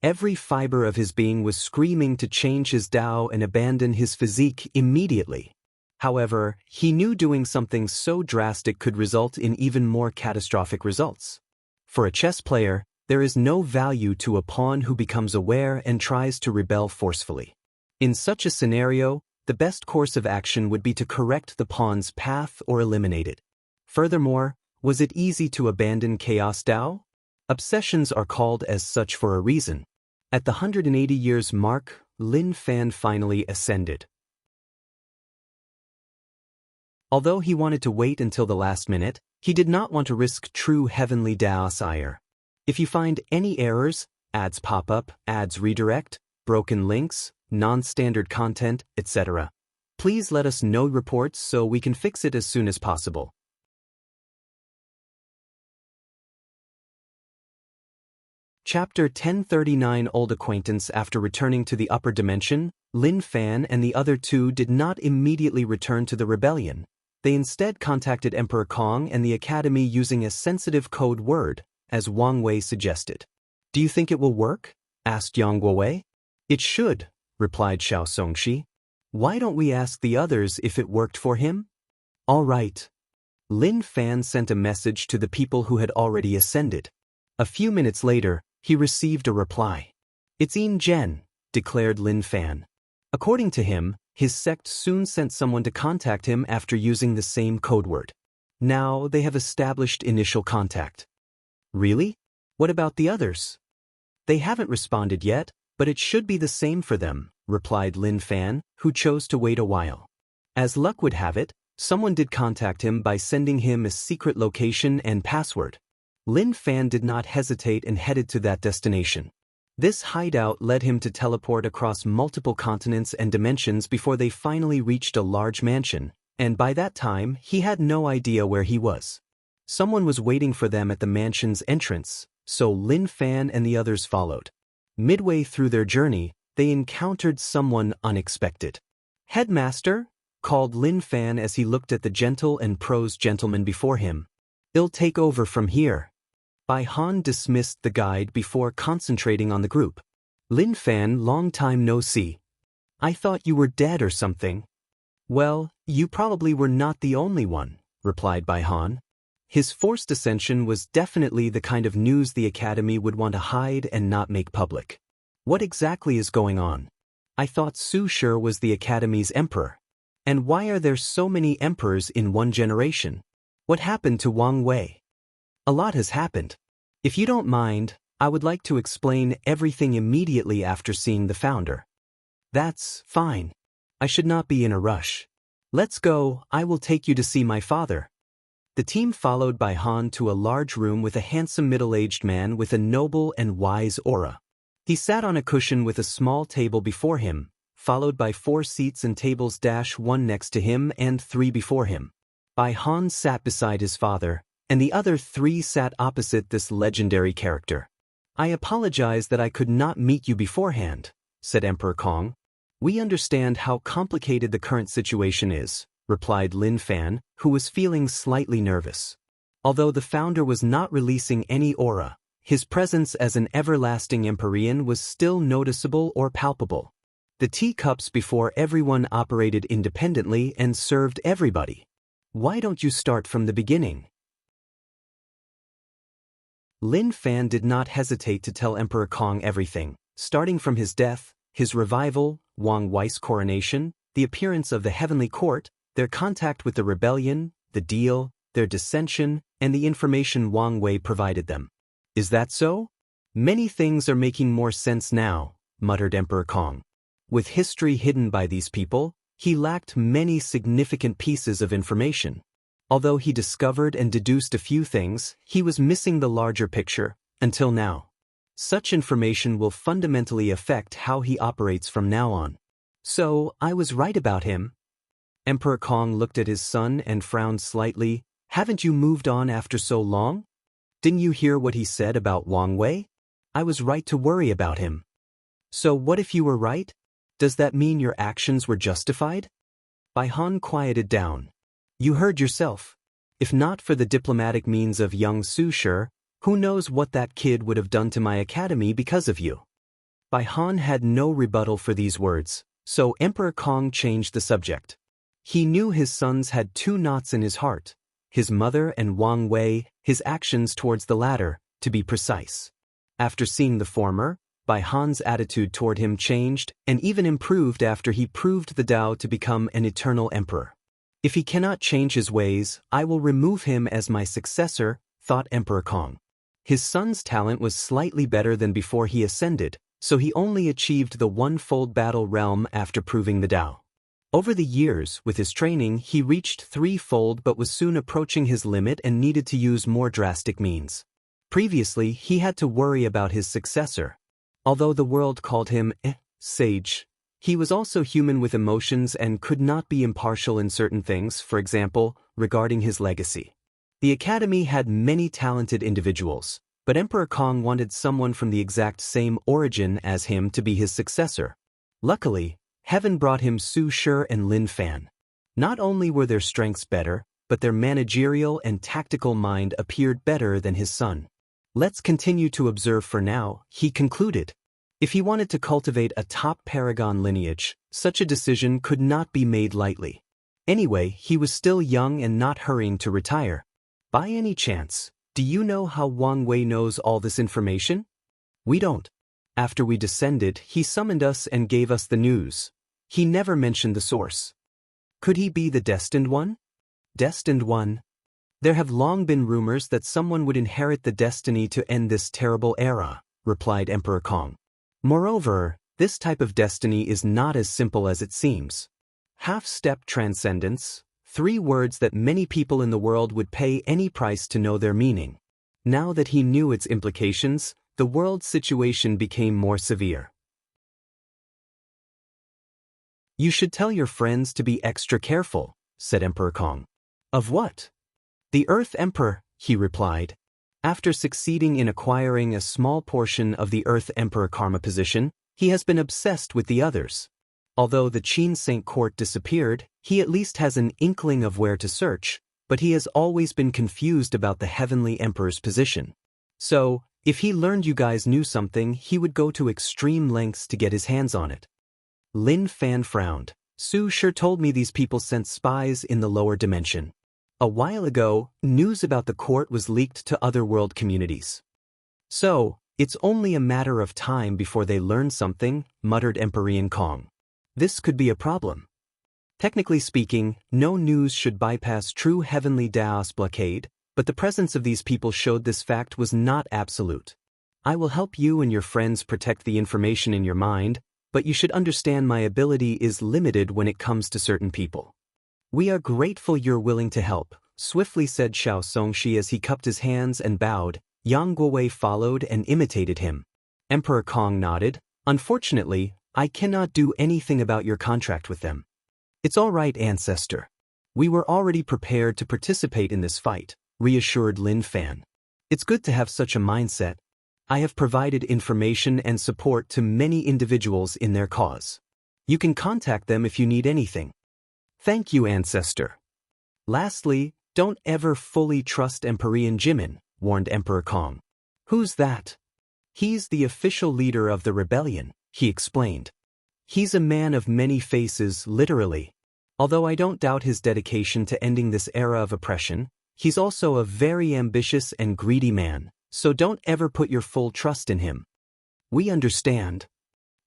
Speaker 1: Every fiber of his being was screaming to change his Tao and abandon his physique immediately. However, he knew doing something so drastic could result in even more catastrophic results. For a chess player, there is no value to a pawn who becomes aware and tries to rebel forcefully. In such a scenario, the best course of action would be to correct the pawn's path or eliminate it. Furthermore, was it easy to abandon Chaos Tao? Obsessions are called as such for a reason. At the 180 years mark, Lin Fan finally ascended. Although he wanted to wait until the last minute, he did not want to risk true heavenly Daoist ire. If you find any errors, ads pop up, ads redirect, broken links, non-standard content, etc., please let us know reports so we can fix it as soon as possible. Chapter 1039 Old Acquaintance. After returning to the upper dimension, Lin Fan and the other two did not immediately return to the rebellion. They instead contacted Emperor Kong and the Academy using a sensitive code word, as Wang Wei suggested. "Do you think it will work?" asked Yang Guowei. "It should," replied Xiao Songxi. "Why don't we ask the others if it worked for him?" "All right." Lin Fan sent a message to the people who had already ascended. A few minutes later, he received a reply. "It's Gen," declared Lin Fan. According to him, his sect soon sent someone to contact him after using the same code word. Now they have established initial contact. "Really? What about the others?" "They haven't responded yet, But it should be the same for them, replied Lin Fan, who chose to wait a while. As luck would have it, someone did contact him by sending him a secret location and password. Lin Fan did not hesitate and headed to that destination. This hideout led him to teleport across multiple continents and dimensions before they finally reached a large mansion, and by that time he had no idea where he was. Someone was waiting for them at the mansion's entrance, so Lin Fan and the others followed. Midway through their journey, they encountered someone unexpected. "Headmaster," called Lin Fan as he looked at the gentle and prose gentleman before him. "I'll take over from here." Bai Han dismissed the guide before concentrating on the group. "Lin Fan, long time no see. I thought you were dead or something." "Well, you probably were not the only one," replied Bai Han. His forced ascension was definitely the kind of news the Academy would want to hide and not make public. "What exactly is going on? I thought Su Shi was the Academy's emperor. And why are there so many emperors in one generation? What happened to Wang Wei?" "A lot has happened. If you don't mind, I would like to explain everything immediately after seeing the founder." "That's fine. I should not be in a rush. Let's go, I will take you to see my father." The team followed Bai Han to a large room with a handsome middle-aged man with a noble and wise aura. He sat on a cushion with a small table before him, followed by 4 seats and tables -1 next to him and 3 before him. Bai Han sat beside his father, and the other 3 sat opposite this legendary character. "I apologize that I could not meet you beforehand," said Emperor Kong. "We understand how complicated the current situation is," replied Lin Fan, who was feeling slightly nervous. Although the founder was not releasing any aura, his presence as an everlasting Empyrean was still noticeable or palpable. The teacups before everyone operated independently and served everybody. "Why don't you start from the beginning?" Lin Fan did not hesitate to tell Emperor Kong everything, starting from his death, his revival, Wang Wei's coronation, the appearance of the Heavenly Court, their contact with the rebellion, the deal, their dissension, and the information Wang Wei provided them. "Is that so? Many things are making more sense now," muttered Emperor Kong. With history hidden by these people, he lacked many significant pieces of information. Although he discovered and deduced a few things, he was missing the larger picture, until now. Such information will fundamentally affect how he operates from now on. "So, I was right about him." Emperor Kong looked at his son and frowned slightly. "Haven't you moved on after so long? Didn't you hear what he said about Wang Wei? I was right to worry about him." "So what if you were right? Does that mean your actions were justified?" Bai Han quieted down. "You heard yourself. If not for the diplomatic means of young Su Shi, who knows what that kid would have done to my academy because of you?" Bai Han had no rebuttal for these words, so Emperor Kong changed the subject. He knew his sons had 2 knots in his heart, his mother and Wang Wei, his actions towards the latter, to be precise. After seeing the former, Bai Han's attitude toward him changed and even improved after he proved the Tao to become an eternal emperor. "If he cannot change his ways, I will remove him as my successor," thought Emperor Kong. His son's talent was slightly better than before he ascended, so he only achieved the 1-fold battle realm after proving the Tao. Over the years, with his training, he reached 3-fold but was soon approaching his limit and needed to use more drastic means. Previously, he had to worry about his successor. Although the world called him sage, he was also human with emotions and could not be impartial in certain things, for example, regarding his legacy. The Academy had many talented individuals, but Emperor Kong wanted someone from the exact same origin as him to be his successor. Luckily, Heaven brought him Su Shi and Lin Fan. Not only were their strengths better, but their managerial and tactical mind appeared better than his son. "Let's continue to observe for now," he concluded. If he wanted to cultivate a top paragon lineage, such a decision could not be made lightly. Anyway, he was still young and not hurrying to retire. "By any chance, do you know how Wang Wei knows all this information?" "We don't. After we descended, he summoned us and gave us the news. He never mentioned the source." "Could he be the destined one?" "Destined one? There have long been rumors that someone would inherit the destiny to end this terrible era," replied Emperor Kong. Moreover, this type of destiny is not as simple as it seems. Half-step transcendence, 3 words that many people in the world would pay any price to know their meaning. Now that he knew its implications, the world's situation became more severe. You should tell your friends to be extra careful, said Emperor Kong. Of what? The Earth Emperor, he replied. After succeeding in acquiring a small portion of the Earth Emperor Karma position, he has been obsessed with the others. Although the Qin Saint Court disappeared, he at least has an inkling of where to search, but he has always been confused about the Heavenly Emperor's position. So, if he learned you guys knew something, he would go to extreme lengths to get his hands on it. Lin Fan frowned. Su sure told me these people sent spies in the lower dimension. A while ago, news about the court was leaked to other world communities. So, it's only a matter of time before they learn something, muttered Emperor Kong. This could be a problem. Technically speaking, no news should bypass true heavenly Daoist blockade, but the presence of these people showed this fact was not absolute. I will help you and your friends protect the information in your mind, but you should understand my ability is limited when it comes to certain people. We are grateful you're willing to help, swiftly said Xianxia as he cupped his hands and bowed. Yang Guowei followed and imitated him. Emperor Kong nodded. Unfortunately, I cannot do anything about your contract with them. It's all right, Ancestor. We were already prepared to participate in this fight, reassured Lin Fan. It's good to have such a mindset. I have provided information and support to many individuals in their cause. You can contact them if you need anything. Thank you, Ancestor. Lastly, don't ever fully trust Emperor Jimin, warned Emperor Kong. Who's that? He's the official leader of the rebellion, he explained. He's a man of many faces, literally. Although I don't doubt his dedication to ending this era of oppression, he's also a very ambitious and greedy man, so don't ever put your full trust in him. We understand.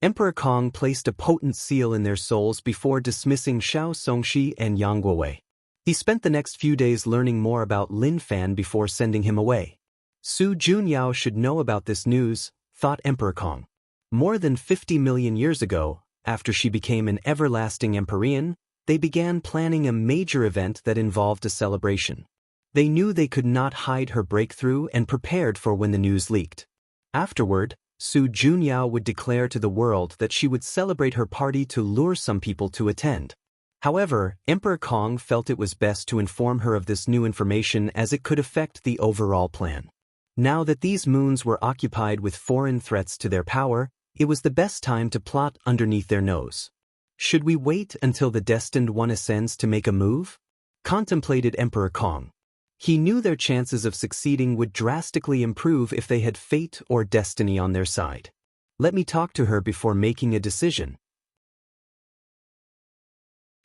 Speaker 1: Emperor Kong placed a potent seal in their souls before dismissing Xianxia and Yang Guowei. He spent the next few days learning more about Lin Fan before sending him away. Su Junyao should know about this news, thought Emperor Kong. More than 50 million years ago, after she became an everlasting Emperor, they began planning a major event that involved a celebration. They knew they could not hide her breakthrough and prepared for when the news leaked. Afterward, Su Junyao would declare to the world that she would celebrate her party to lure some people to attend. However, Emperor Kong felt it was best to inform her of this new information as it could affect the overall plan. Now that these moons were occupied with foreign threats to their power, it was the best time to plot underneath their nose. Should we wait until the destined one ascends to make a move? Contemplated Emperor Kong. He knew their chances of succeeding would drastically improve if they had fate or destiny on their side. Let me talk to her before making a decision.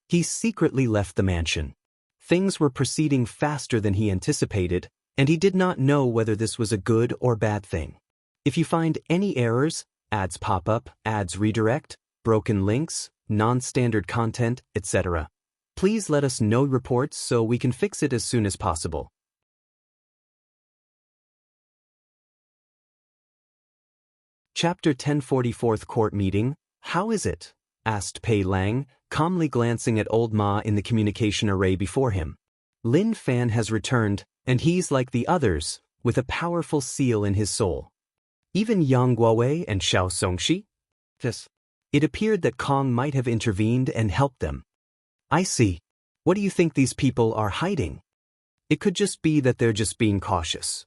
Speaker 1: He secretly left the mansion. Things were proceeding faster than he anticipated, and he did not know whether this was a good or bad thing. If you find any errors, ads pop up, ads redirect, broken links, non-standard content, etc., please let us know reports so we can fix it as soon as possible. Chapter 1044th Court Meeting. How is it? Asked Pei Lang, calmly glancing at Old Ma in the communication array before him. Lin Fan has returned, and he's like the others, with a powerful seal in his soul. Even Yang Guowei and Xianxia? It appeared that Kong might have intervened and helped them. I see. What do you think these people are hiding? It could just be that they're just being cautious.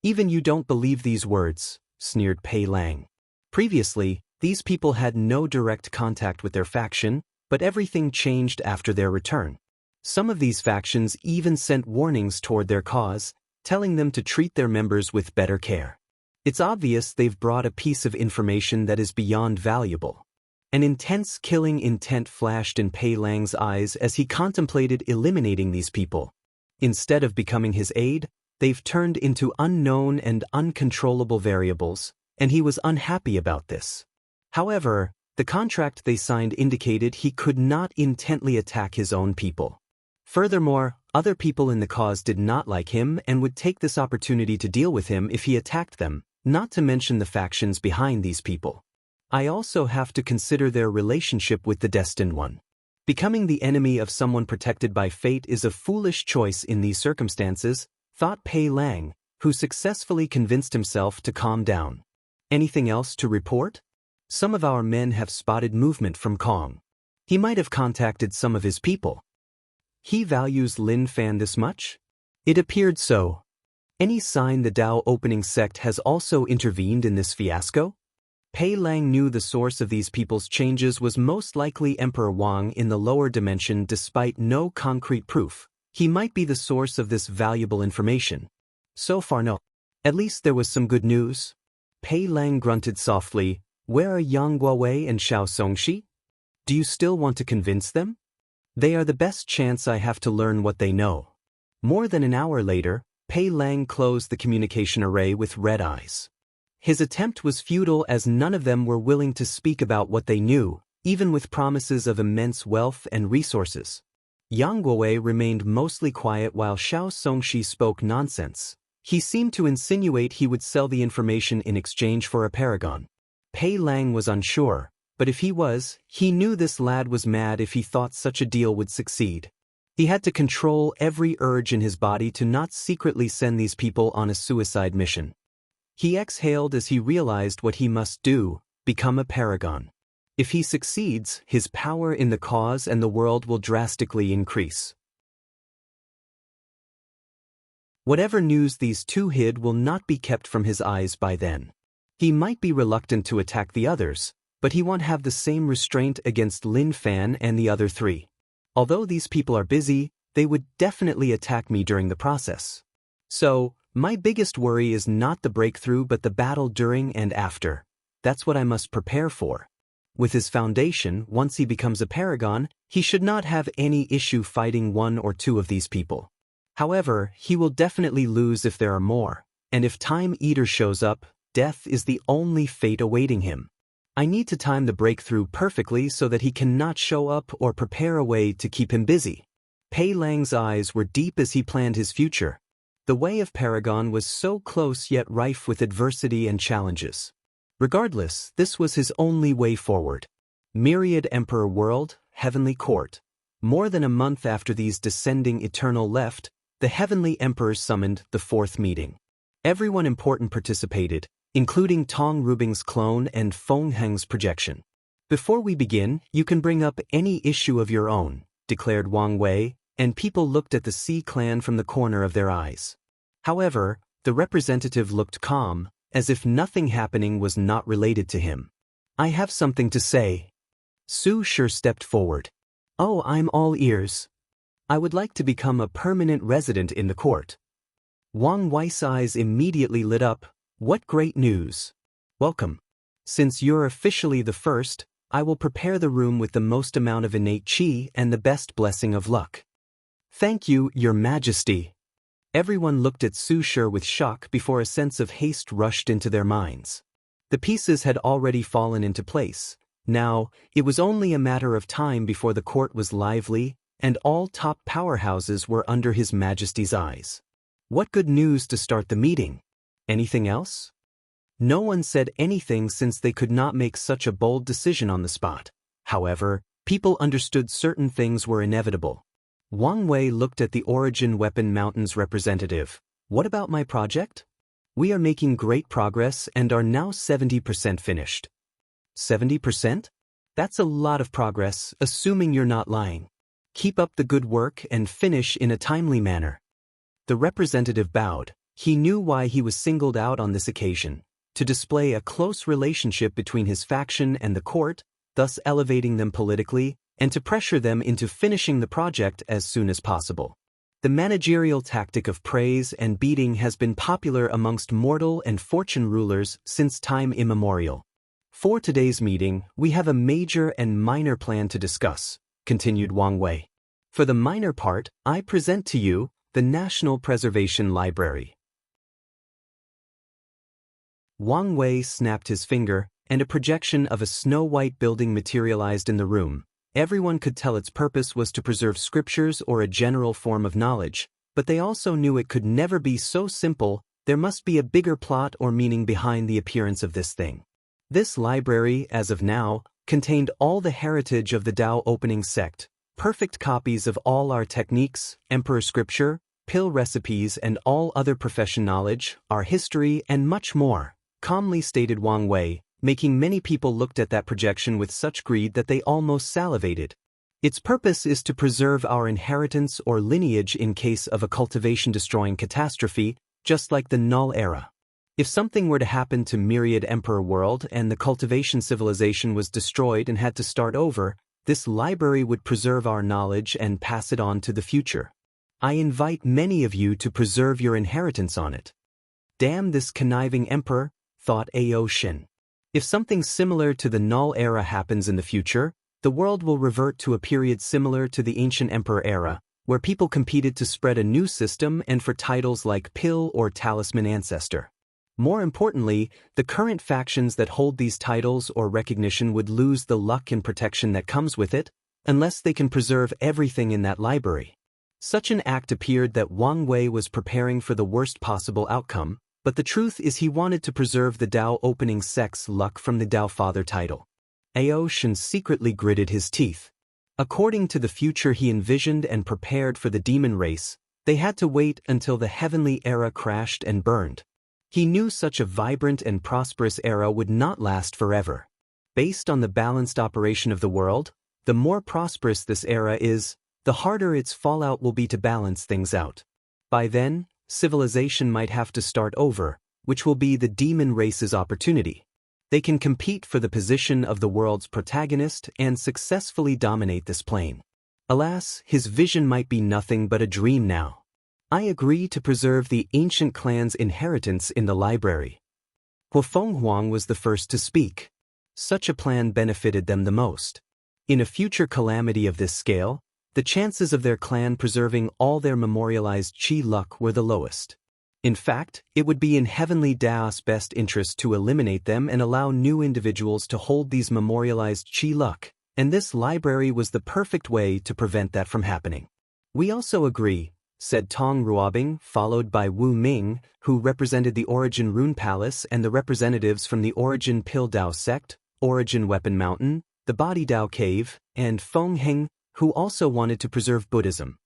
Speaker 1: Even you don't believe these words, sneered Pei Lang. Previously, these people had no direct contact with their faction, but everything changed after their return. Some of these factions even sent warnings toward their cause, telling them to treat their members with better care. It's obvious they've brought a piece of information that is beyond valuable. An intense killing intent flashed in Pei Lang's eyes as he contemplated eliminating these people. Instead of becoming his aide, they've turned into unknown and uncontrollable variables, and he was unhappy about this. However, the contract they signed indicated he could not intently attack his own people. Furthermore, other people in the cause did not like him and would take this opportunity to deal with him if he attacked them, not to mention the factions behind these people. I also have to consider their relationship with the Destined One. Becoming the enemy of someone protected by fate is a foolish choice in these circumstances, thought Pei Lang, who successfully convinced himself to calm down. Anything else to report? Some of our men have spotted movement from Kong. He might have contacted some of his people. He values Lin Fan this much? It appeared so. Any sign the Dao opening sect has also intervened in this fiasco? Pei Lang knew the source of these people's changes was most likely Emperor Wang in the lower dimension despite no concrete proof. He might be the source of this valuable information. So far no. At least there was some good news. Pei Lang grunted softly. Where are Yang Guowei and Xiao Songxi? Do you still want to convince them? They are the best chance I have to learn what they know. More than an hour later, Pei Lang closed the communication array with red eyes. His attempt was futile as none of them were willing to speak about what they knew, even with promises of immense wealth and resources. Yang Guowei remained mostly quiet while Xiao Songxi spoke nonsense. He seemed to insinuate he would sell the information in exchange for a paragon. Pei Lang was unsure, but if he was, he knew this lad was mad if he thought such a deal would succeed. He had to control every urge in his body to not secretly send these people on a suicide mission. He exhaled as he realized what he must do, become a paragon. If he succeeds, his power in the cause and the world will drastically increase. Whatever news these two hid will not be kept from his eyes by then. He might be reluctant to attack the others, but he won't have the same restraint against Lin Fan and the other three. Although these people are busy, they would definitely attack me during the process. So, my biggest worry is not the breakthrough but the battle during and after. That's what I must prepare for. With his foundation, once he becomes a paragon, he should not have any issue fighting one or two of these people. However, he will definitely lose if there are more, and if Time Eater shows up, death is the only fate awaiting him. I need to time the breakthrough perfectly so that he cannot show up or prepare a way to keep him busy. Pei Lang's eyes were deep as he planned his future. The way of Paragon was so close yet rife with adversity and challenges. Regardless, this was his only way forward. Myriad Emperor World, Heavenly Court. More than a month after these descending Eternal left, the Heavenly Emperors summoned the fourth meeting. Everyone important participated, including Tong Rubing's clone and Feng Heng's projection. Before we begin, you can bring up any issue of your own, declared Wang Wei, and people looked at the Sea clan from the corner of their eyes. However, the representative looked calm, as if nothing happening was not related to him. I have something to say. Su Shi stepped forward. Oh, I'm all ears. I would like to become a permanent resident in the court. Wang Wei's eyes immediately lit up. What great news. Welcome. Since you're officially the first, I will prepare the room with the most amount of innate qi and the best blessing of luck. Thank you, Your Majesty. Everyone looked at Su Shi with shock before a sense of haste rushed into their minds. The pieces had already fallen into place. Now, it was only a matter of time before the court was lively, and all top powerhouses were under His Majesty's eyes. What good news to start the meeting. Anything else? No one said anything since they could not make such a bold decision on the spot. However, people understood certain things were inevitable. Wang Wei looked at the Origin Weapon Mountains representative. What about my project? We are making great progress and are now 70% finished. 70%? That's a lot of progress, assuming you're not lying. Keep up the good work and finish in a timely manner. The representative bowed. He knew why he was singled out on this occasion, to display a close relationship between his faction and the court, thus elevating them politically, and to pressure them into finishing the project as soon as possible. The managerial tactic of praise and beating has been popular amongst mortal and fortune rulers since time immemorial. For today's meeting, we have a major and minor plan to discuss, continued Wang Wei. For the minor part, I present to you the National Preservation Library. Wang Wei snapped his finger, and a projection of a snow-white building materialized in the room. Everyone could tell its purpose was to preserve scriptures or a general form of knowledge, but they also knew it could never be so simple. There must be a bigger plot or meaning behind the appearance of this thing. This library, as of now, contained all the heritage of the Dao opening sect, perfect copies of all our techniques, emperor scripture, pill recipes and all other profession knowledge, our history and much more, calmly stated Wang Wei, making many people looked at that projection with such greed that they almost salivated. Its purpose is to preserve our inheritance or lineage in case of a cultivation-destroying catastrophe, just like the Null Era. If something were to happen to Myriad Emperor World and the cultivation civilization was destroyed and had to start over, this library would preserve our knowledge and pass it on to the future. I invite many of you to preserve your inheritance on it. Damn this conniving emperor, thought Ao Shin. If something similar to the Null Era happens in the future, the world will revert to a period similar to the ancient Emperor Era, where people competed to spread a new system and for titles like Pill or Talisman Ancestor. More importantly, the current factions that hold these titles or recognition would lose the luck and protection that comes with it, unless they can preserve everything in that library. Such an act appeared that Wang Wei was preparing for the worst possible outcome, but the truth is he wanted to preserve the Dao opening sect's luck from the Dao Father title. Ao Shin secretly gritted his teeth. According to the future he envisioned and prepared for the demon race, they had to wait until the heavenly era crashed and burned. He knew such a vibrant and prosperous era would not last forever. Based on the balanced operation of the world, the more prosperous this era is, the harder its fallout will be to balance things out. By then, civilization might have to start over, which will be the demon race's opportunity. They can compete for the position of the world's protagonist and successfully dominate this plane. Alas, his vision might be nothing but a dream now. I agree to preserve the ancient clan's inheritance in the library. Huofeng Huang was the first to speak. Such a plan benefited them the most. In a future calamity of this scale, the chances of their clan preserving all their memorialized Qi luck were the lowest. In fact, it would be in Heavenly Dao's best interest to eliminate them and allow new individuals to hold these memorialized Qi luck, and this library was the perfect way to prevent that from happening. We also agree, said Tong Ruobing, followed by Wu Ming, who represented the Origin Rune Palace and the representatives from the Origin Pill Dao Sect, Origin Weapon Mountain, the Body Dao Cave, and Feng Heng, who also wanted to preserve Buddhism.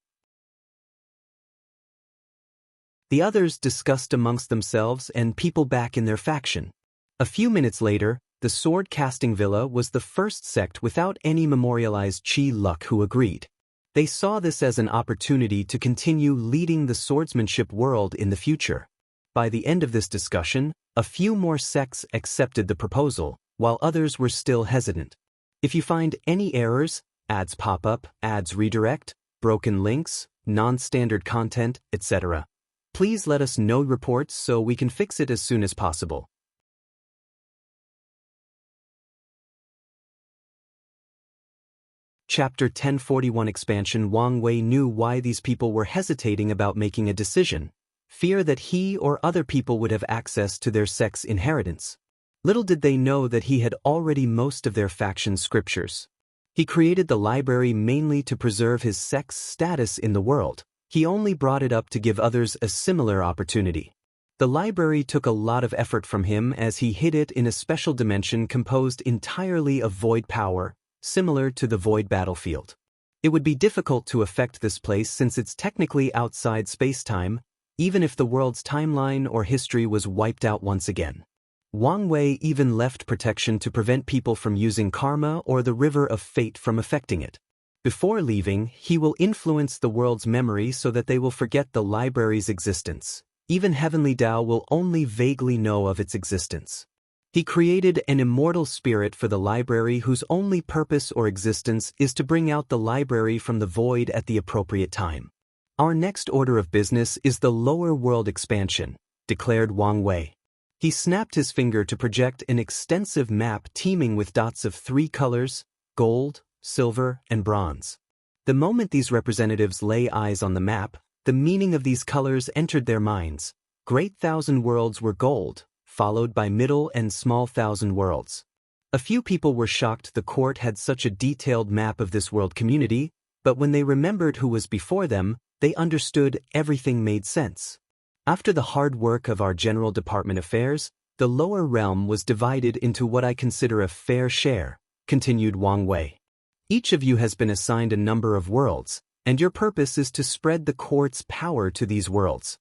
Speaker 1: The others discussed amongst themselves and people back in their faction. A few minutes later, the sword-casting villa was the first sect without any memorialized Qi luck who agreed. They saw this as an opportunity to continue leading the swordsmanship world in the future. By the end of this discussion, a few more sects accepted the proposal, while others were still hesitant. If you find any errors, ads pop up, ads redirect, broken links, non-standard content, etc., please let us know reports so we can fix it as soon as possible. Chapter 1041 Expansion. Wang Wei knew why these people were hesitating about making a decision, fear that he or other people would have access to their sect's inheritance. Little did they know that he had already most of their faction's scriptures. He created the library mainly to preserve his sect's status in the world. He only brought it up to give others a similar opportunity. The library took a lot of effort from him as he hid it in a special dimension composed entirely of void power, similar to the void battlefield. It would be difficult to affect this place since it's technically outside space-time, even if the world's timeline or history was wiped out once again. Wang Wei even left protection to prevent people from using karma or the river of fate from affecting it. Before leaving, he will influence the world's memory so that they will forget the library's existence. Even Heavenly Dao will only vaguely know of its existence. He created an immortal spirit for the library whose only purpose or existence is to bring out the library from the void at the appropriate time. Our next order of business is the lower world expansion, declared Wang Wei. He snapped his finger to project an extensive map teeming with dots of 3 colors, gold, silver, and bronze. The moment these representatives lay eyes on the map, the meaning of these colors entered their minds. Great Thousand Worlds were gold, followed by middle and small thousand worlds. A few people were shocked the court had such a detailed map of this world community, but when they remembered who was before them, they understood everything made sense. After the hard work of our General Department Affairs, The lower realm was divided into what I consider a fair share, continued Wang Wei. Each of you has been assigned a number of worlds, and your purpose is to spread the court's power to these worlds.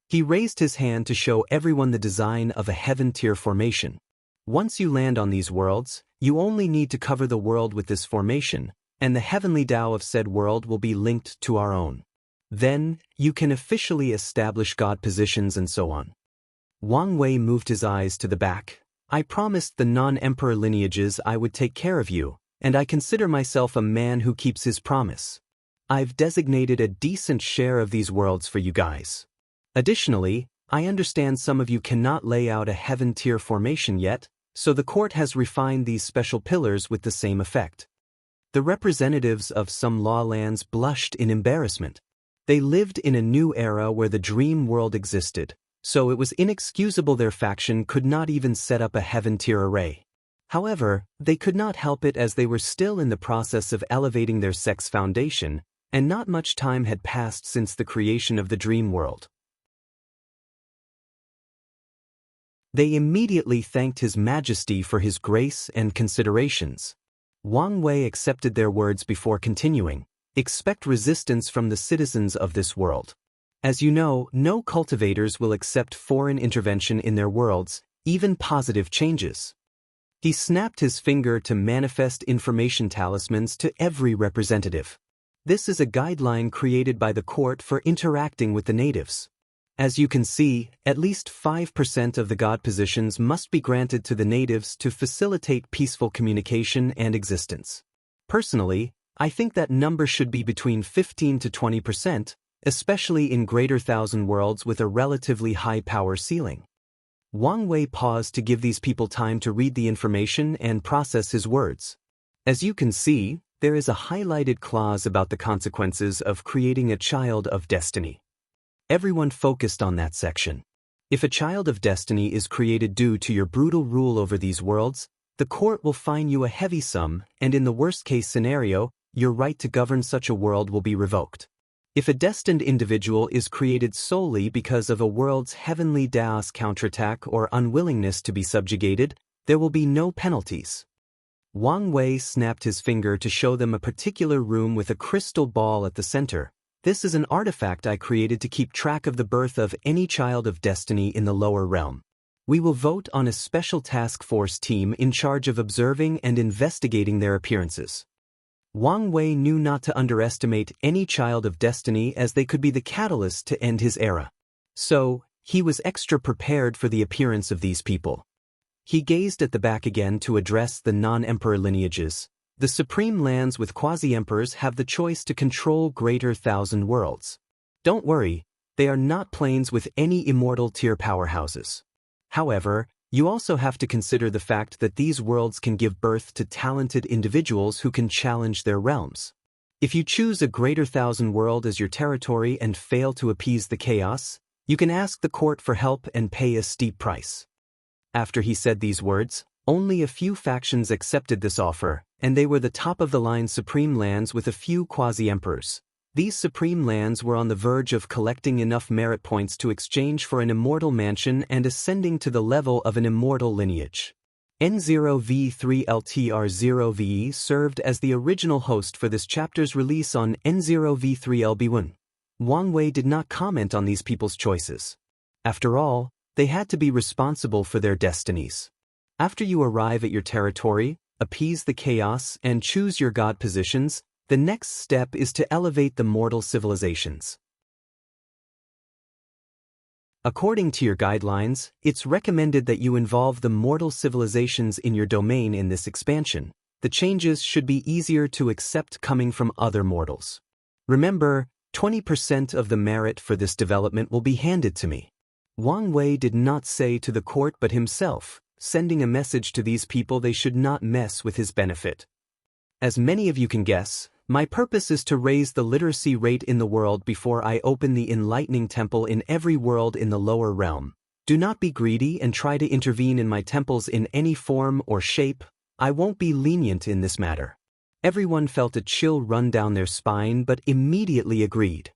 Speaker 1: He raised his hand to show everyone the design of a heaven-tier formation. Once you land on these worlds, you only need to cover the world with this formation, and the heavenly Tao of said world will be linked to our own. Then, you can officially establish God positions and so on. Wang Wei moved his eyes to the back. I promised the non-emperor lineages I would take care of you, and I consider myself a man who keeps his promise. I've designated a decent share of these worlds for you guys. Additionally, I understand some of you cannot lay out a heaven-tier formation yet, so the court has refined these special pillars with the same effect. The representatives of some law lands blushed in embarrassment. They lived in a new era where the dream world existed, so it was inexcusable their faction could not even set up a heaven-tier array. However, they could not help it as they were still in the process of elevating their sex foundation, and not much time had passed since the creation of the dream world. They immediately thanked His Majesty for his grace and considerations. Wang Wei accepted their words before continuing. Expect resistance from the citizens of this world. As you know, no cultivators will accept foreign intervention in their worlds, even positive changes. He snapped his finger to manifest information talismans to every representative. This is a guideline created by the court for interacting with the natives. As you can see, at least 5% of the God positions must be granted to the natives to facilitate peaceful communication and existence. Personally, I think that number should be between 15 to 20%, especially in Greater Thousand Worlds with a relatively high power ceiling. Wang Wei paused to give these people time to read the information and process his words. As you can see, there is a highlighted clause about the consequences of creating a child of destiny. Everyone focused on that section. If a child of destiny is created due to your brutal rule over these worlds, the court will fine you a heavy sum, and in the worst-case scenario, your right to govern such a world will be revoked. If a destined individual is created solely because of a world's heavenly Daoist counterattack or unwillingness to be subjugated, there will be no penalties. Wang Wei snapped his finger to show them a particular room with a crystal ball at the center. This is an artifact I created to keep track of the birth of any child of destiny in the lower realm. We will vote on a special task force team in charge of observing and investigating their appearances. Wang Wei knew not to underestimate any child of destiny as they could be the catalyst to end his era. So, he was extra prepared for the appearance of these people. He gazed at the back again to address the non-emperor lineages. The supreme lands with quasi-emperors have the choice to control Greater Thousand Worlds. Don't worry, they are not planes with any immortal tier powerhouses. However, you also have to consider the fact that these worlds can give birth to talented individuals who can challenge their realms. If you choose a Greater Thousand World as your territory and fail to appease the chaos, you can ask the court for help and pay a steep price. After he said these words, only a few factions accepted this offer, and they were the top-of-the-line supreme lands with a few quasi-emperors. These supreme lands were on the verge of collecting enough merit points to exchange for an immortal mansion and ascending to the level of an immortal lineage. N0V3LTR0VE served as the original host for this chapter's release on N0V3LB1. Wang Wei did not comment on these people's choices. After all, they had to be responsible for their destinies. After you arrive at your territory, appease the chaos, and choose your god positions, the next step is to elevate the mortal civilizations. According to your guidelines, it's recommended that you involve the mortal civilizations in your domain in this expansion. The changes should be easier to accept coming from other mortals. Remember, 20% of the merit for this development will be handed to me. Wang Wei did not say to the court but himself, sending a message to these people they should not mess with his benefit. As many of you can guess, my purpose is to raise the literacy rate in the world before I open the enlightening temple in every world in the lower realm. Do not be greedy and try to intervene in my temples in any form or shape. I won't be lenient in this matter. Everyone felt a chill run down their spine but immediately agreed.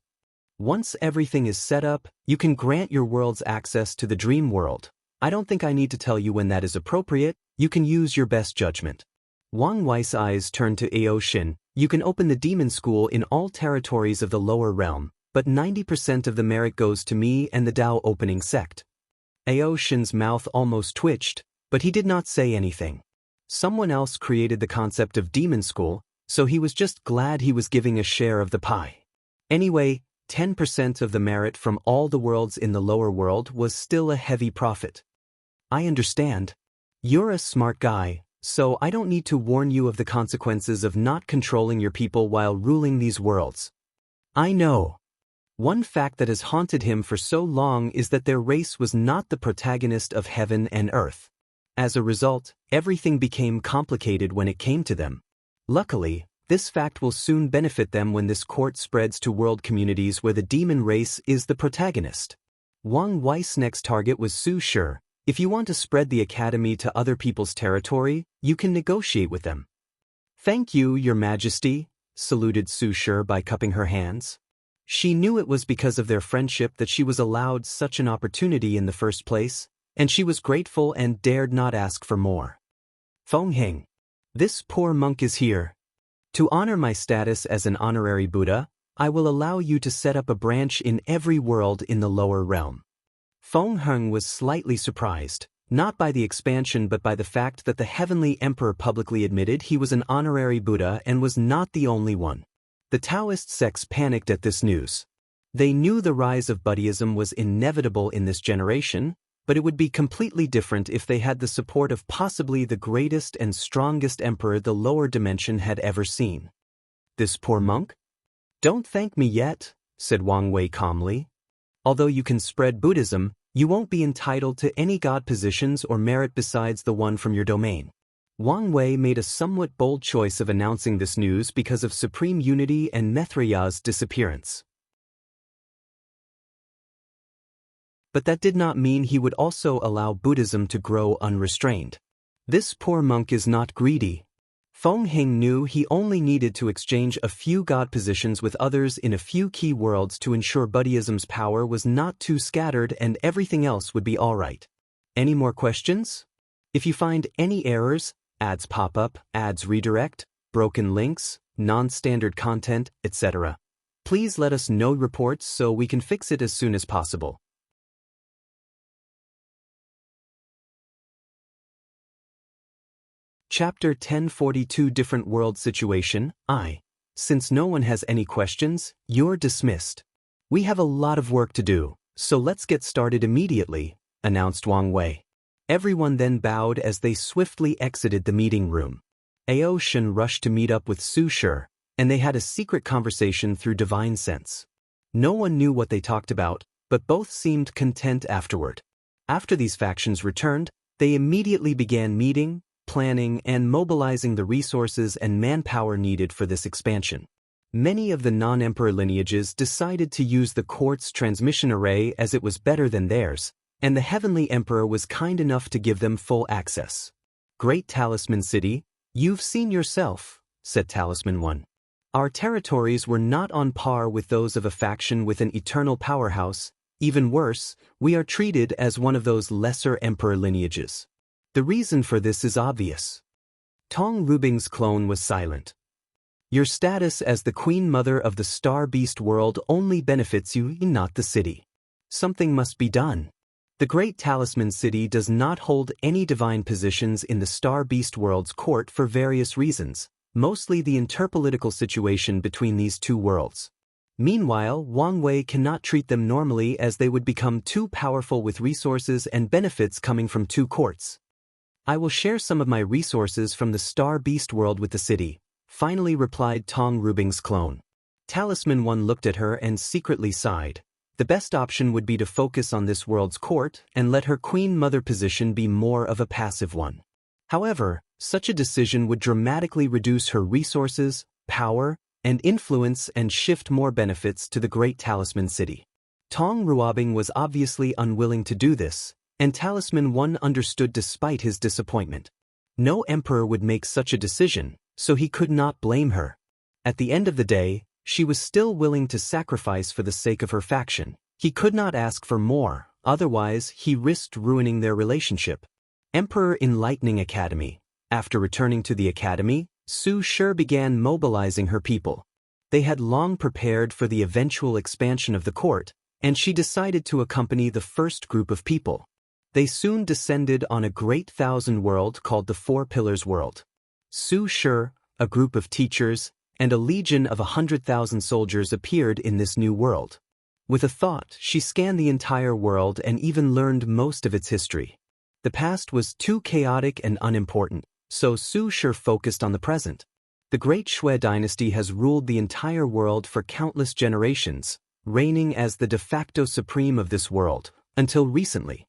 Speaker 1: Once everything is set up, you can grant your worlds access to the dream world. I don't think I need to tell you when that is appropriate, you can use your best judgment. Wang Wei's eyes turned to Aoshin. You can open the demon school in all territories of the lower realm, but 90% of the merit goes to me and the Dao opening sect. Aoshin's mouth almost twitched, but he did not say anything. Someone else created the concept of demon school, so he was just glad he was giving a share of the pie. Anyway, 10% of the merit from all the worlds in the lower world was still a heavy profit. I understand. You're a smart guy, so I don't need to warn you of the consequences of not controlling your people while ruling these worlds. I know. One fact that has haunted him for so long is that their race was not the protagonist of heaven and earth. As a result, everything became complicated when it came to them. Luckily, this fact will soon benefit them when this court spreads to world communities where the demon race is the protagonist. Wang Wei's next target was Su Shi. If you want to spread the academy to other people's territory, you can negotiate with them. Thank you, Your Majesty, saluted Su Shi by cupping her hands. She knew it was because of their friendship that she was allowed such an opportunity in the first place, and she was grateful and dared not ask for more. Feng Hing. This poor monk is here. To honor my status as an honorary Buddha, I will allow you to set up a branch in every world in the lower realm. Feng Hing was slightly surprised, not by the expansion but by the fact that the Heavenly Emperor publicly admitted he was an honorary Buddha and was not the only one. The Taoist sects panicked at this news. They knew the rise of Buddhism was inevitable in this generation, but it would be completely different if they had the support of possibly the greatest and strongest emperor the lower dimension had ever seen. This poor monk? Don't thank me yet, said Wang Wei calmly. Although you can spread Buddhism, you won't be entitled to any god positions or merit besides the one from your domain. Wang Wei made a somewhat bold choice of announcing this news because of Supreme Unity and Mithraya's disappearance. But that did not mean he would also allow Buddhism to grow unrestrained. This poor monk is not greedy. Feng Hing knew he only needed to exchange a few god positions with others in a few key worlds to ensure Buddhism's power was not too scattered and everything else would be alright. Any more questions? If you find any errors, ads pop up, ads redirect, broken links, non-standard content, etc., please let us know reports so we can fix it as soon as possible. Chapter 1042 Different World Situation. Since no one has any questions, you're dismissed. We have a lot of work to do, so let's get started immediately, announced Wang Wei. Everyone then bowed as they swiftly exited the meeting room. Aoshin rushed to meet up with Su Shi, and they had a secret conversation through divine sense. No one knew what they talked about, but both seemed content afterward. After these factions returned, they immediately began meeting, planning, and mobilizing the resources and manpower needed for this expansion. Many of the non-emperor lineages decided to use the court's transmission array as it was better than theirs, and the Heavenly Emperor was kind enough to give them full access. Great Talisman City, you've seen yourself, said Talisman 1. Our territories were not on par with those of a faction with an eternal powerhouse. Even worse, we are treated as one of those lesser emperor lineages. The reason for this is obvious. Tong Rubing's clone was silent. Your status as the Queen Mother of the Star Beast world only benefits you, not the city. Something must be done. The Great Talisman City does not hold any divine positions in the Star Beast world's court for various reasons, mostly the interpolitical situation between these two worlds. Meanwhile, Wang Wei cannot treat them normally as they would become too powerful with resources and benefits coming from two courts. I will share some of my resources from the Star Beast world with the city, finally replied Tong Rubing's clone. Talisman 1 looked at her and secretly sighed. The best option would be to focus on this world's court and let her Queen Mother position be more of a passive one. However, such a decision would dramatically reduce her resources, power, and influence and shift more benefits to the Great Talisman City. Tong Ruobing was obviously unwilling to do this, and Talisman 1 understood despite his disappointment. No emperor would make such a decision, so he could not blame her. At the end of the day, she was still willing to sacrifice for the sake of her faction. He could not ask for more, otherwise he risked ruining their relationship. Emperor Enlightening Academy. After returning to the academy, Su Shi began mobilizing her people. They had long prepared for the eventual expansion of the court, and she decided to accompany the first group of people. They soon descended on a great thousand world called the Four Pillars World. Su Shi, a group of teachers, and a legion of 100,000 soldiers appeared in this new world. With a thought, she scanned the entire world and even learned most of its history. The past was too chaotic and unimportant, so Su Shi focused on the present. The Great Shui dynasty has ruled the entire world for countless generations, reigning as the de facto supreme of this world, until recently.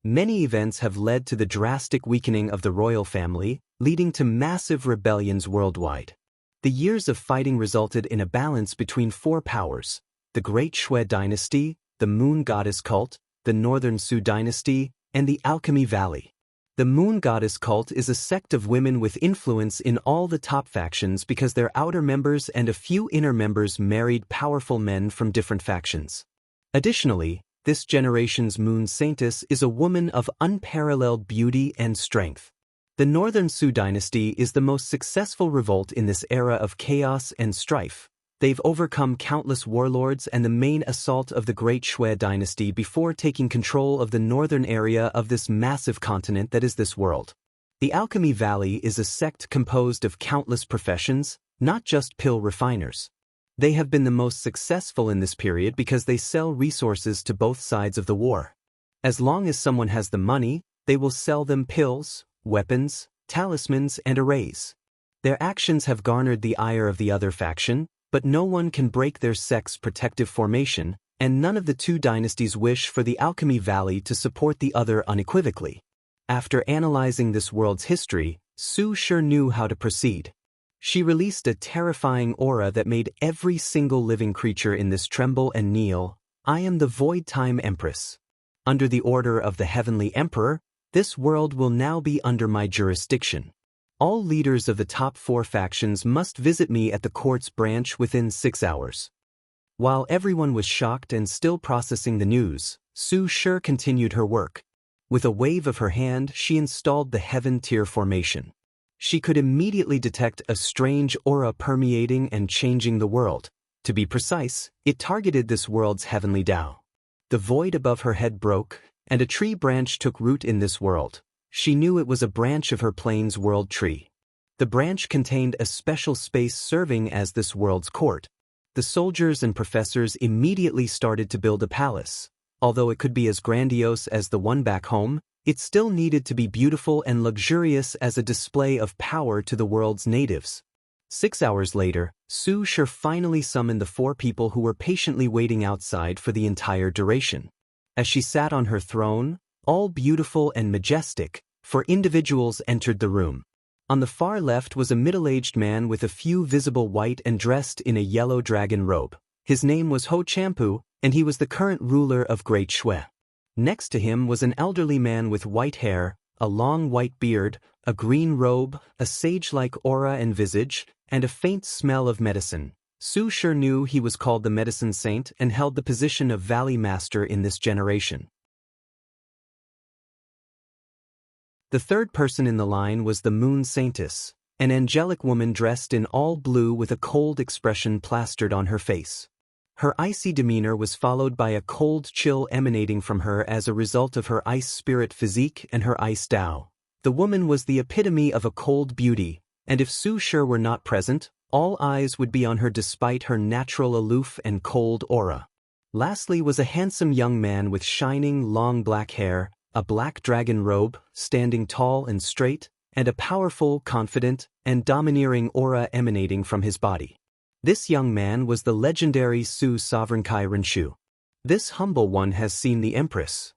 Speaker 1: Many events have led to the drastic weakening of the royal family, leading to massive rebellions worldwide. The years of fighting resulted in a balance between four powers: the Great Shui dynasty, the Moon Goddess cult, the Northern Su dynasty, and the Alchemy Valley. The Moon Goddess cult is a sect of women with influence in all the top factions because their outer members and a few inner members married powerful men from different factions. Additionally, this generation's Moon Saintess is a woman of unparalleled beauty and strength. The Northern Su dynasty is the most successful revolt in this era of chaos and strife. They've overcome countless warlords and the main assault of the Great Shui dynasty before taking control of the northern area of this massive continent that is this world. The Alchemy Valley is a sect composed of countless professions, not just pill refiners. They have been the most successful in this period because they sell resources to both sides of the war. As long as someone has the money, they will sell them pills, weapons, talismans, and arrays. Their actions have garnered the ire of the other faction, but no one can break their sect's protective formation, and none of the two dynasties wish for the Alchemy Valley to support the other unequivocally. After analyzing this world's history, Su Shi knew how to proceed. She released a terrifying aura that made every single living creature in this tremble and kneel. I am the Void Time Empress. Under the order of the Heavenly Emperor, this world will now be under my jurisdiction. All leaders of the top four factions must visit me at the court's branch within 6 hours. While everyone was shocked and still processing the news, Su Shi continued her work. With a wave of her hand, she installed the Heaven Tier formation. She could immediately detect a strange aura permeating and changing the world. To be precise, it targeted this world's heavenly Tao. The void above her head broke, and a tree branch took root in this world. She knew it was a branch of her plane's world tree. The branch contained a special space serving as this world's court. The soldiers and professors immediately started to build a palace. Although it could be as grandiose as the one back home, it still needed to be beautiful and luxurious as a display of power to the world's natives. 6 hours later, Su Shi finally summoned the four people who were patiently waiting outside for the entire duration. As she sat on her throne, all beautiful and majestic, four individuals entered the room. On the far left was a middle-aged man with a few visible white and dressed in a yellow dragon robe. His name was Ho Champu, and he was the current ruler of Great Shui. Next to him was an elderly man with white hair, a long white beard, a green robe, a sage-like aura and visage, and a faint smell of medicine. Su Shi knew he was called the Medicine Saint and held the position of Valley Master in this generation. The third person in the line was the Moon Saintess, an angelic woman dressed in all blue with a cold expression plastered on her face. Her icy demeanor was followed by a cold chill emanating from her as a result of her ice spirit physique and her ice Tao. The woman was the epitome of a cold beauty, and if Su Shi were not present, all eyes would be on her despite her natural aloof and cold aura. Lastly was a handsome young man with shining, long black hair, a black dragon robe, standing tall and straight, and a powerful, confident, and domineering aura emanating from his body. This young man was the legendary Su sovereign Kai Renshu. This humble one has seen the Empress.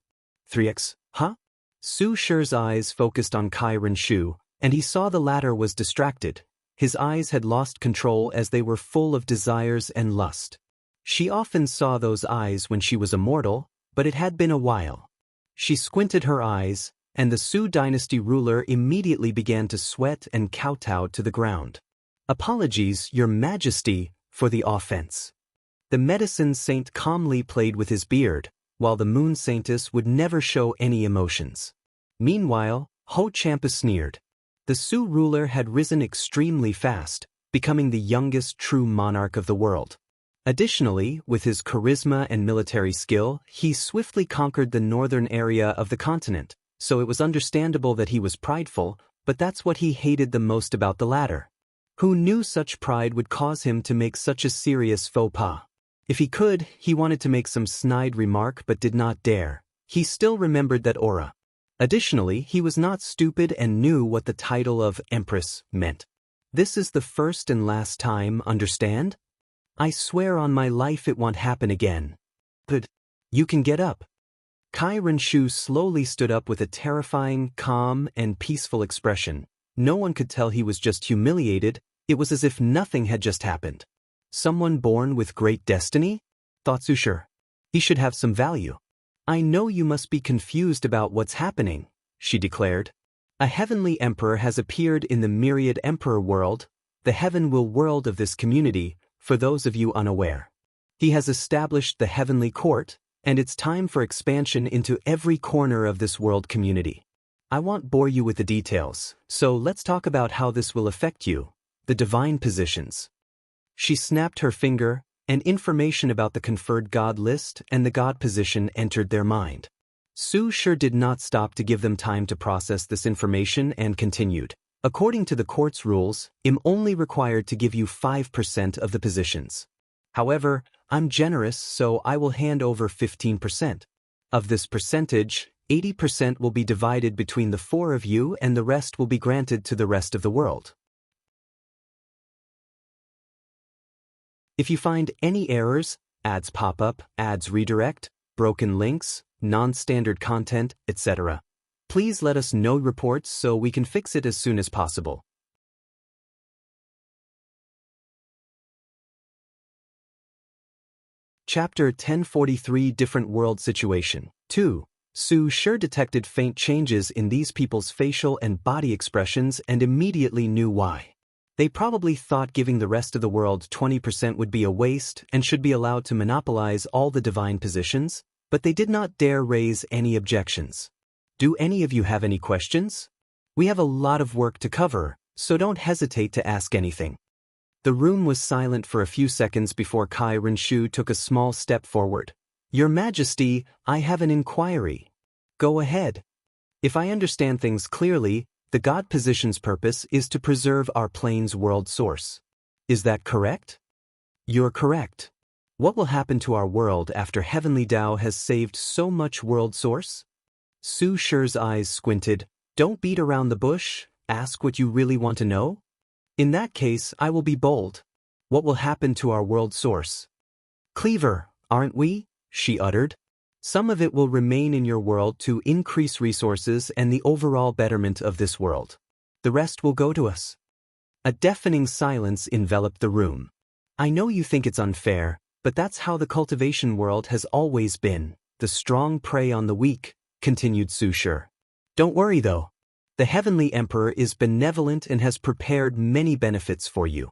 Speaker 1: 3x, huh? Su Shi's eyes focused on Kai Renshu, and he saw the latter was distracted. His eyes had lost control as they were full of desires and lust. She often saw those eyes when she was immortal, but it had been a while. She squinted her eyes, and the Su dynasty ruler immediately began to sweat and kowtow to the ground. Apologies, Your Majesty, for the offense. The medicine saint calmly played with his beard, while the moon saintess would never show any emotions. Meanwhile, Ho Champa sneered. The Su ruler had risen extremely fast, becoming the youngest true monarch of the world. Additionally, with his charisma and military skill, he swiftly conquered the northern area of the continent, so it was understandable that he was prideful, but that's what he hated the most about the latter. Who knew such pride would cause him to make such a serious faux pas? If he could, he wanted to make some snide remark but did not dare. He still remembered that aura. Additionally, he was not stupid and knew what the title of Empress meant. This is the first and last time, understand? I swear on my life it won't happen again. But you can get up. Kai Renshu slowly stood up with a terrifying, calm, and peaceful expression. No one could tell he was just humiliated. It was as if nothing had just happened. Someone born with great destiny? Thought Susher. He should have some value. I know you must be confused about what's happening, she declared. A heavenly emperor has appeared in the myriad emperor world, the heaven-will world of this community, for those of you unaware. He has established the heavenly court, and it's time for expansion into every corner of this world community. I won't bore you with the details, so let's talk about how this will affect you, the divine positions. She snapped her finger, and information about the conferred god list and the god position entered their mind. Su sure did not stop to give them time to process this information and continued. According to the court's rules, I'm only required to give you 5% of the positions. However, I'm generous, so I will hand over 15%. Of this percentage, 80% will be divided between the 4 of you and the rest will be granted to the rest of the world. If you find any errors, ads pop up, ads redirect, broken links, non-standard content, etc., please let us know reports so we can fix it as soon as possible. Chapter 1043 Different World Situation 2. Su sure detected faint changes in these people's facial and body expressions and immediately knew why. They probably thought giving the rest of the world 20% would be a waste and should be allowed to monopolize all the divine positions, but they did not dare raise any objections. Do any of you have any questions? We have a lot of work to cover, so don't hesitate to ask anything. The room was silent for a few seconds before Kai Renshu took a small step forward. Your Majesty, I have an inquiry. Go ahead. If I understand things clearly, the God position's purpose is to preserve our plane's world source. Is that correct? You're correct. What will happen to our world after Heavenly Tao has saved so much world source? Su Shi's eyes squinted. Don't beat around the bush, ask what you really want to know. In that case, I will be bold. What will happen to our world source? Cleaver, aren't we? She uttered. Some of it will remain in your world to increase resources and the overall betterment of this world. The rest will go to us. A deafening silence enveloped the room. I know you think it's unfair, but that's how the cultivation world has always been. The strong prey on the weak, continued Su Shi. Don't worry though. The Heavenly Emperor is benevolent and has prepared many benefits for you.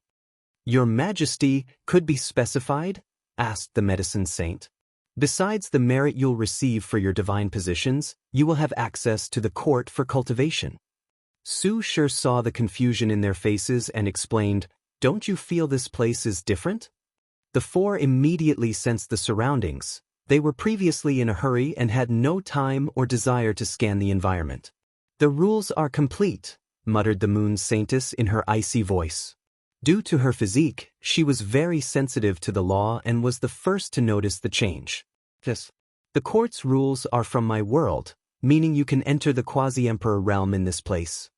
Speaker 1: Your Majesty could be specified? Asked the medicine saint. Besides the merit you'll receive for your divine positions, you will have access to the court for cultivation. Su Shi saw the confusion in their faces and explained, Don't you feel this place is different? The 4 immediately sensed the surroundings. They were previously in a hurry and had no time or desire to scan the environment. The rules are complete, muttered the moon saintess in her icy voice. Due to her physique, she was very sensitive to the law and was the first to notice the change. Yes. The court's rules are from my world, meaning you can enter the quasi-emperor realm in this place.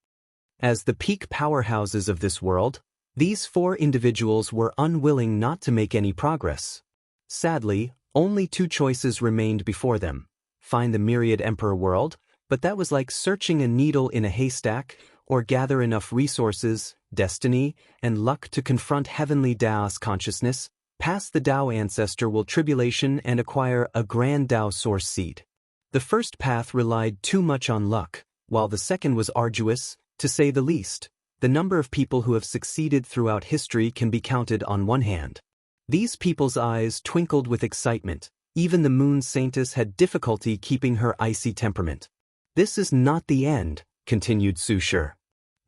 Speaker 1: As the peak powerhouses of this world, these 4 individuals were unwilling not to make any progress. Sadly, only 2 choices remained before them. Find the myriad emperor world, but that was like searching a needle in a haystack, or gather enough resources, destiny, and luck to confront heavenly Daoist consciousness, pass the Dao ancestor will tribulation and acquire a grand Dao source seed. The first path relied too much on luck, while the second was arduous, to say the least. The number of people who have succeeded throughout history can be counted on one hand. These people's eyes twinkled with excitement. Even the moon saintess had difficulty keeping her icy temperament. This is not the end, continued Su Shi.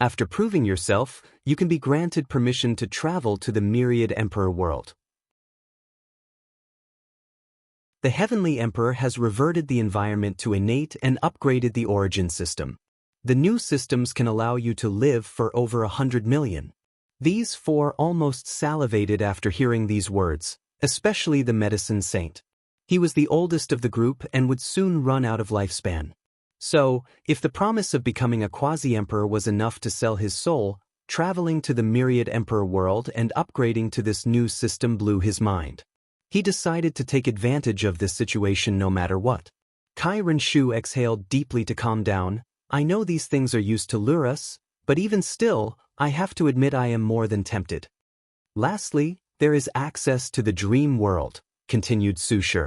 Speaker 1: After proving yourself, you can be granted permission to travel to the Myriad Emperor world. The Heavenly Emperor has reverted the environment to innate and upgraded the origin system. The new systems can allow you to live for over 100 million. These four almost salivated after hearing these words, especially the medicine saint. He was the oldest of the group and would soon run out of lifespan. So, if the promise of becoming a quasi-emperor was enough to sell his soul, traveling to the Myriad Emperor world and upgrading to this new system blew his mind. He decided to take advantage of this situation no matter what. Kai Renshu exhaled deeply to calm down. I know these things are used to lure us, but even still, I have to admit I am more than tempted. Lastly, there is access to the dream world, continued Su Shi.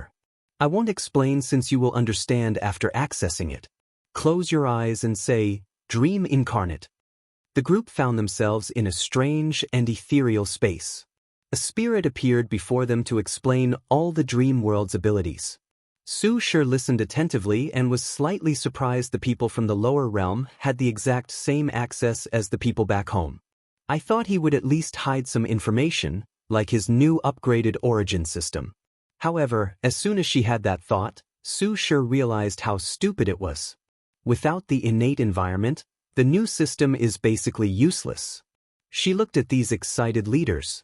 Speaker 1: I won't explain since you will understand after accessing it. Close your eyes and say, Dream Incarnate. The group found themselves in a strange and ethereal space. A spirit appeared before them to explain all the dream world's abilities. Su Shi listened attentively and was slightly surprised the people from the lower realm had the exact same access as the people back home. I thought he would at least hide some information, like his new upgraded origin system. However, as soon as she had that thought, Su Shi realized how stupid it was. Without the innate environment, the new system is basically useless. She looked at these excited leaders.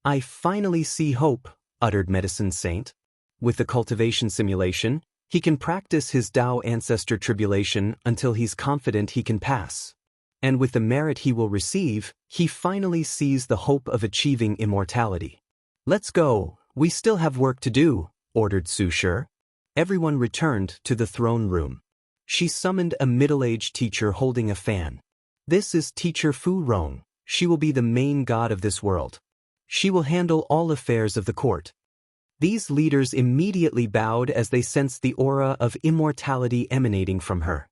Speaker 1: I finally see hope, uttered Medicine Saint. With the cultivation simulation, he can practice his Dao ancestor tribulation until he's confident he can pass. And with the merit he will receive, he finally sees the hope of achieving immortality. Let's go, we still have work to do, ordered Su Shi. Everyone returned to the throne room. She summoned a middle-aged teacher holding a fan. This is Teacher Fu Rong. She will be the main god of this world. She will handle all affairs of the court. These leaders immediately bowed as they sensed the aura of immortality emanating from her.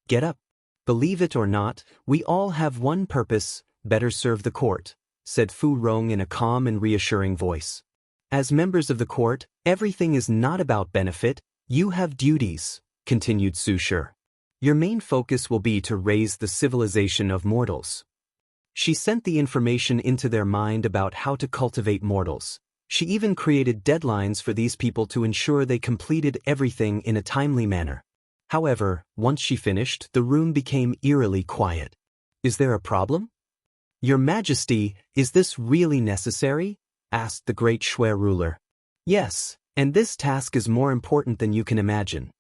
Speaker 1: Get up. Believe it or not, we all have one purpose, better serve the court, said Fu Rong in a calm and reassuring voice. As members of the court, everything is not about benefit, you have duties, continued Su Shi. Your main focus will be to raise the civilization of mortals. She sent the information into their mind about how to cultivate mortals. She even created deadlines for these people to ensure they completed everything in a timely manner. However, once she finished, the room became eerily quiet. Is there a problem? Your Majesty, is this really necessary? Asked the great Shui ruler. Yes, and this task is more important than you can imagine.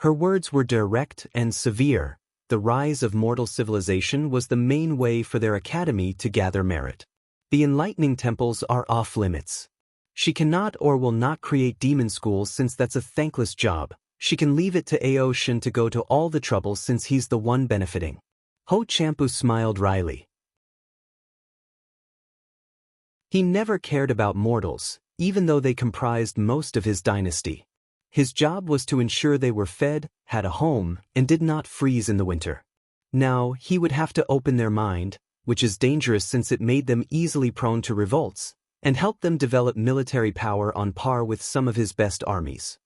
Speaker 1: Her words were direct and severe. The rise of mortal civilization was the main way for their academy to gather merit. The enlightening temples are off limits. She cannot or will not create demon schools since that's a thankless job. She can leave it to Ao Shen to go to all the trouble since he's the one benefiting. Ho Champu smiled wryly. He never cared about mortals, even though they comprised most of his dynasty. His job was to ensure they were fed, had a home, and did not freeze in the winter. Now, he would have to open their mind, which is dangerous since it made them easily prone to revolts, and help them develop military power on par with some of his best armies.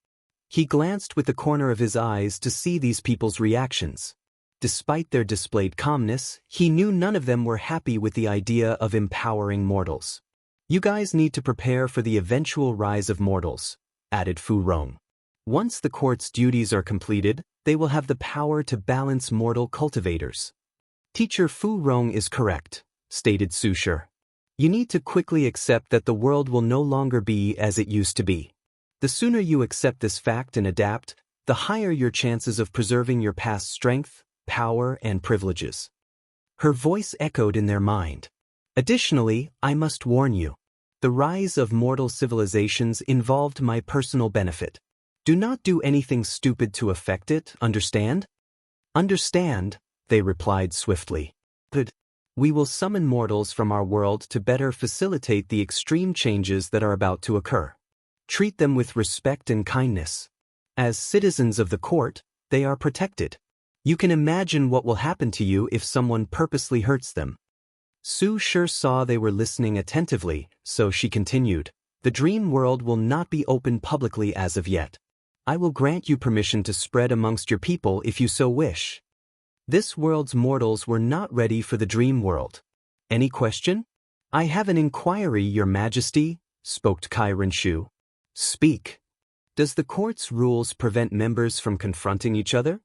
Speaker 1: He glanced with the corner of his eyes to see these people's reactions. Despite their displayed calmness, he knew none of them were happy with the idea of empowering mortals. You guys need to prepare for the eventual rise of mortals, added Fu Rong. Once the court's duties are completed, they will have the power to balance mortal cultivators. Teacher Fu Rong is correct, stated Su Shi. You need to quickly accept that the world will no longer be as it used to be. The sooner you accept this fact and adapt, the higher your chances of preserving your past strength, power, and privileges. Her voice echoed in their mind. Additionally, I must warn you. The rise of mortal civilizations involved my personal benefit. Do not do anything stupid to affect it, understand? Understand, they replied swiftly. Good. We will summon mortals from our world to better facilitate the extreme changes that are about to occur. Treat them with respect and kindness. As citizens of the court, they are protected. You can imagine what will happen to you if someone purposely hurts them. Su Shi saw they were listening attentively, so she continued. The dream world will not be open publicly as of yet. I will grant you permission to spread amongst your people if you so wish. This world's mortals were not ready for the dream world. Any question? I have an inquiry, Your Majesty, spoke Kai Renshu. Speak. Does the court's rules prevent members from confronting each other?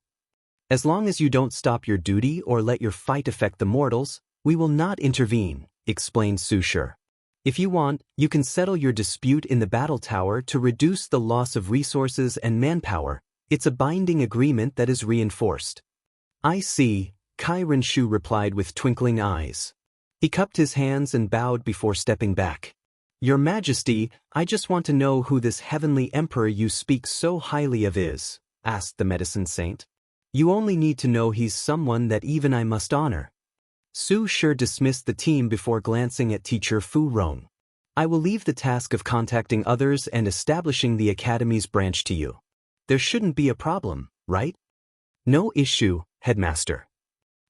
Speaker 1: As long as you don't stop your duty or let your fight affect the mortals, we will not intervene, explained Su Shi. If you want, you can settle your dispute in the battle tower to reduce the loss of resources and manpower. It's a binding agreement that is reinforced. I see, Kai Renshu replied with twinkling eyes. He cupped his hands and bowed before stepping back. Your Majesty, I just want to know who this heavenly emperor you speak so highly of is, asked the medicine saint. You only need to know he's someone that even I must honor. Su Shi dismissed the team before glancing at teacher Fu Rong. I will leave the task of contacting others and establishing the academy's branch to you. There shouldn't be a problem, right? No issue, headmaster.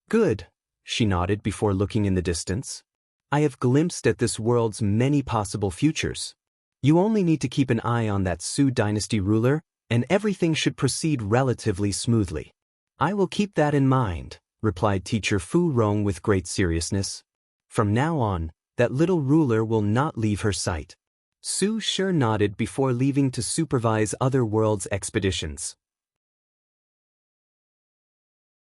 Speaker 1: Good, she nodded before looking in the distance. I have glimpsed at this world's many possible futures. You only need to keep an eye on that Su dynasty ruler, and everything should proceed relatively smoothly. I will keep that in mind, replied teacher Fu Rong with great seriousness. From now on, that little ruler will not leave her sight. Su Shi nodded before leaving to supervise other worlds' expeditions.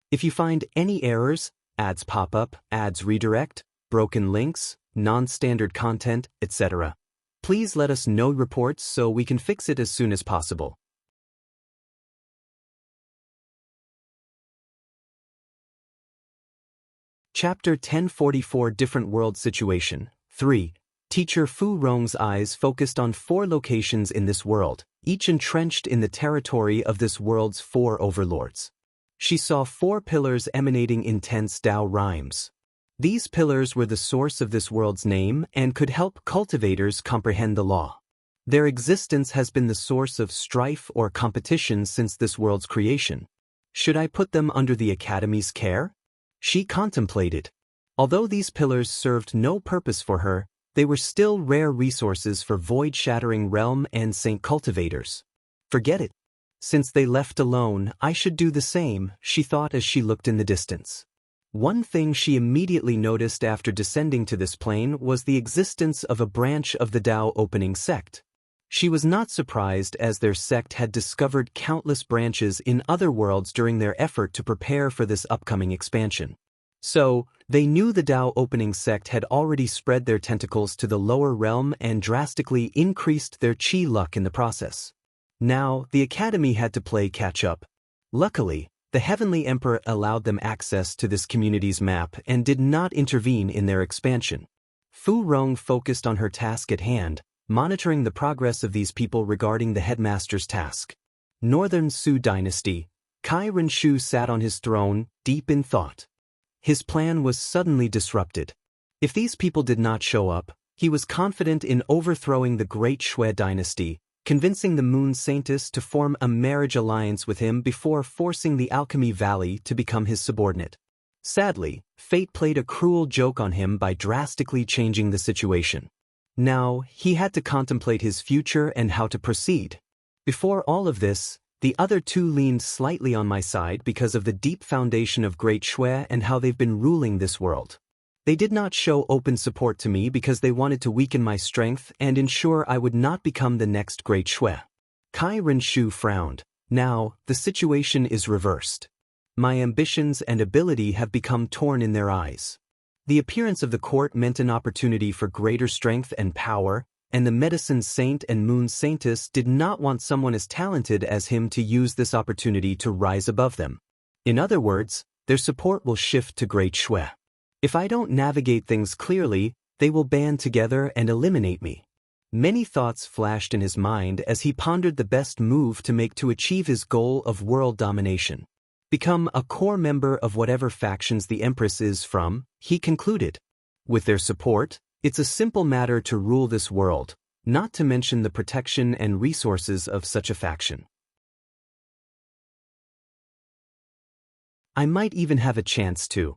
Speaker 1: If you find any errors, ads pop up, ads redirect, broken links, non-standard content, etc., please let us know reports so we can fix it as soon as possible. Chapter 1044 Different World Situation 3. Teacher Fu Rong's eyes focused on 4 locations in this world, each entrenched in the territory of this world's 4 overlords. She saw 4 pillars emanating intense Dao rhymes. These pillars were the source of this world's name and could help cultivators comprehend the law. Their existence has been the source of strife or competition since this world's creation. Should I put them under the Academy's care? She contemplated. Although these pillars served no purpose for her, they were still rare resources for void-shattering realm and saint cultivators. Forget it. Since they left alone, I should do the same, she thought as she looked in the distance. One thing she immediately noticed after descending to this plane was the existence of a branch of the Dao opening sect. She was not surprised as their sect had discovered countless branches in other worlds during their effort to prepare for this upcoming expansion. So, they knew the Dao opening sect had already spread their tentacles to the lower realm and drastically increased their chi luck in the process. Now, the Academy had to play catch-up. Luckily, the Heavenly Emperor allowed them access to this community's map and did not intervene in their expansion. Fu Rong focused on her task at hand, monitoring the progress of these people regarding the headmaster's task. Northern Su Dynasty, Kai Renshu sat on his throne, deep in thought. His plan was suddenly disrupted. If these people did not show up, he was confident in overthrowing the Great Shui Dynasty, convincing the Moon Saintess to form a marriage alliance with him before forcing the Alchemy Valley to become his subordinate. Sadly, fate played a cruel joke on him by drastically changing the situation. Now, he had to contemplate his future and how to proceed. Before all of this, the other 2 leaned slightly on my side because of the deep foundation of Great Shui and how they've been ruling this world. They did not show open support to me because they wanted to weaken my strength and ensure I would not become the next Great Shui. Kai Renshu frowned. Now, the situation is reversed. My ambitions and ability have become torn in their eyes. The appearance of the court meant an opportunity for greater strength and power, and the medicine saint and moon saintess did not want someone as talented as him to use this opportunity to rise above them. In other words, their support will shift to Great Shui. If I don't navigate things clearly, they will band together and eliminate me. Many thoughts flashed in his mind as he pondered the best move to make to achieve his goal of world domination. Become a core member of whatever factions the Empress is from, he concluded. With their support, it's a simple matter to rule this world, not to mention the protection and resources of such a faction. I might even have a chance to.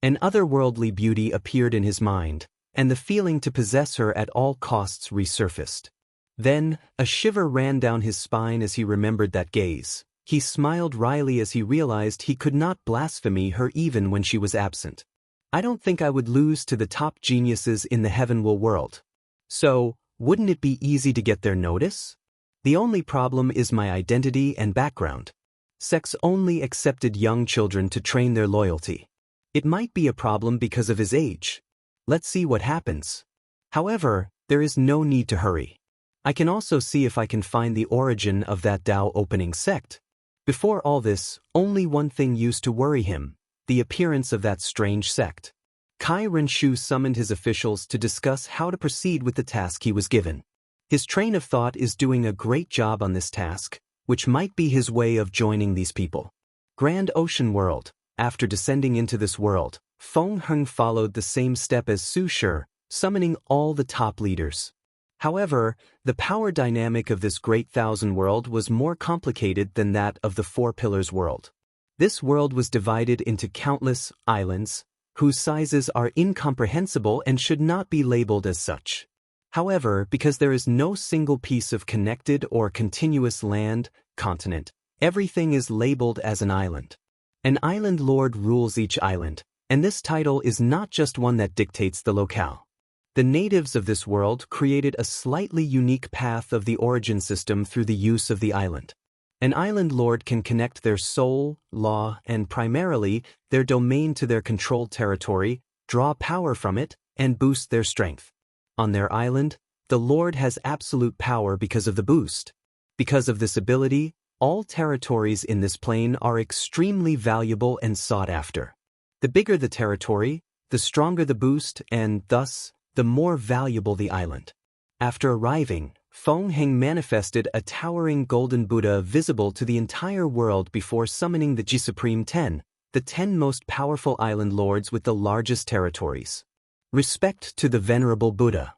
Speaker 1: An otherworldly beauty appeared in his mind, and the feeling to possess her at all costs resurfaced. Then, a shiver ran down his spine as he remembered that gaze. He smiled wryly as he realized he could not blaspheme her even when she was absent. I don't think I would lose to the top geniuses in the heavenly world. So, wouldn't it be easy to get their notice? The only problem is my identity and background. Sex only accepted young children to train their loyalty. It might be a problem because of his age. Let's see what happens. However, there is no need to hurry. I can also see if I can find the origin of that Dao opening sect. Before all this, only one thing used to worry him: the appearance of that strange sect. Kai Renshu summoned his officials to discuss how to proceed with the task he was given. His train of thought is doing a great job on this task, which might be his way of joining these people. Grand Ocean World. After descending into this world, Feng Heng followed the same step as Su Shi, summoning all the top leaders. However, the power dynamic of this great thousand world was more complicated than that of the Four Pillars world. This world was divided into countless islands, whose sizes are incomprehensible and should not be labeled as such. However, because there is no single piece of connected or continuous land, continent, everything is labeled as an island. An island lord rules each island, and this title is not just one that dictates the locale. The natives of this world created a slightly unique path of the origin system through the use of the island. An island lord can connect their soul, law, and primarily their domain to their controlled territory, draw power from it, and boost their strength. On their island, the lord has absolute power because of the boost. Because of this ability, all territories in this plane are extremely valuable and sought after. The bigger the territory, the stronger the boost and, thus, the more valuable the island. After arriving, Feng Heng manifested a towering golden Buddha visible to the entire world before summoning the Ji Supreme 10, the 10 most powerful island lords with the largest territories. Respect to the venerable Buddha.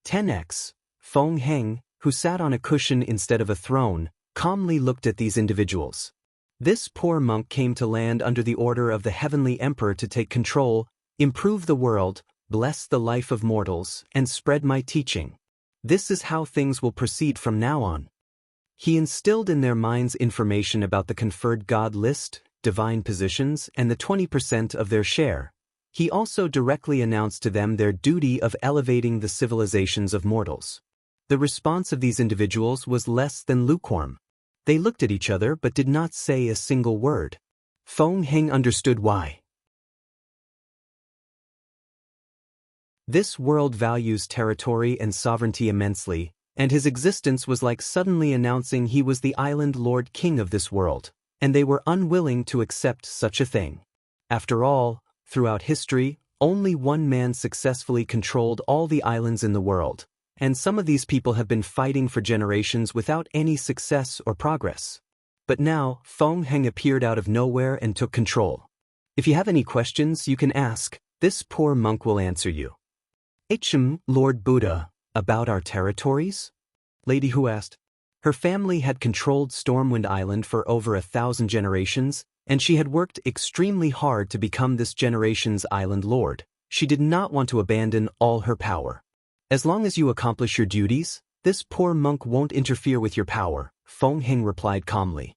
Speaker 1: 10x, Feng Heng, who sat on a cushion instead of a throne, calmly looked at these individuals. This poor monk came to land under the order of the Heavenly Emperor to take control, improve the world, bless the life of mortals, and spread my teaching. This is how things will proceed from now on. He instilled in their minds information about the conferred God list, divine positions, and the 20% of their share. He also directly announced to them their duty of elevating the civilizations of mortals. The response of these individuals was less than lukewarm. They looked at each other but did not say a single word. Feng Heng understood why. This world values territory and sovereignty immensely, and his existence was like suddenly announcing he was the island lord king of this world, and they were unwilling to accept such a thing. After all, throughout history, only one man successfully controlled all the islands in the world, and some of these people have been fighting for generations without any success or progress. But now, Feng Heng appeared out of nowhere and took control. If you have any questions, you can ask. This poor monk will answer you. Lord Buddha, about our territories? Lady Hu asked. Her family had controlled Stormwind Island for over 1,000 generations, and she had worked extremely hard to become this generation's island lord. She did not want to abandon all her power. As long as you accomplish your duties, this poor monk won't interfere with your power, Feng Heng replied calmly.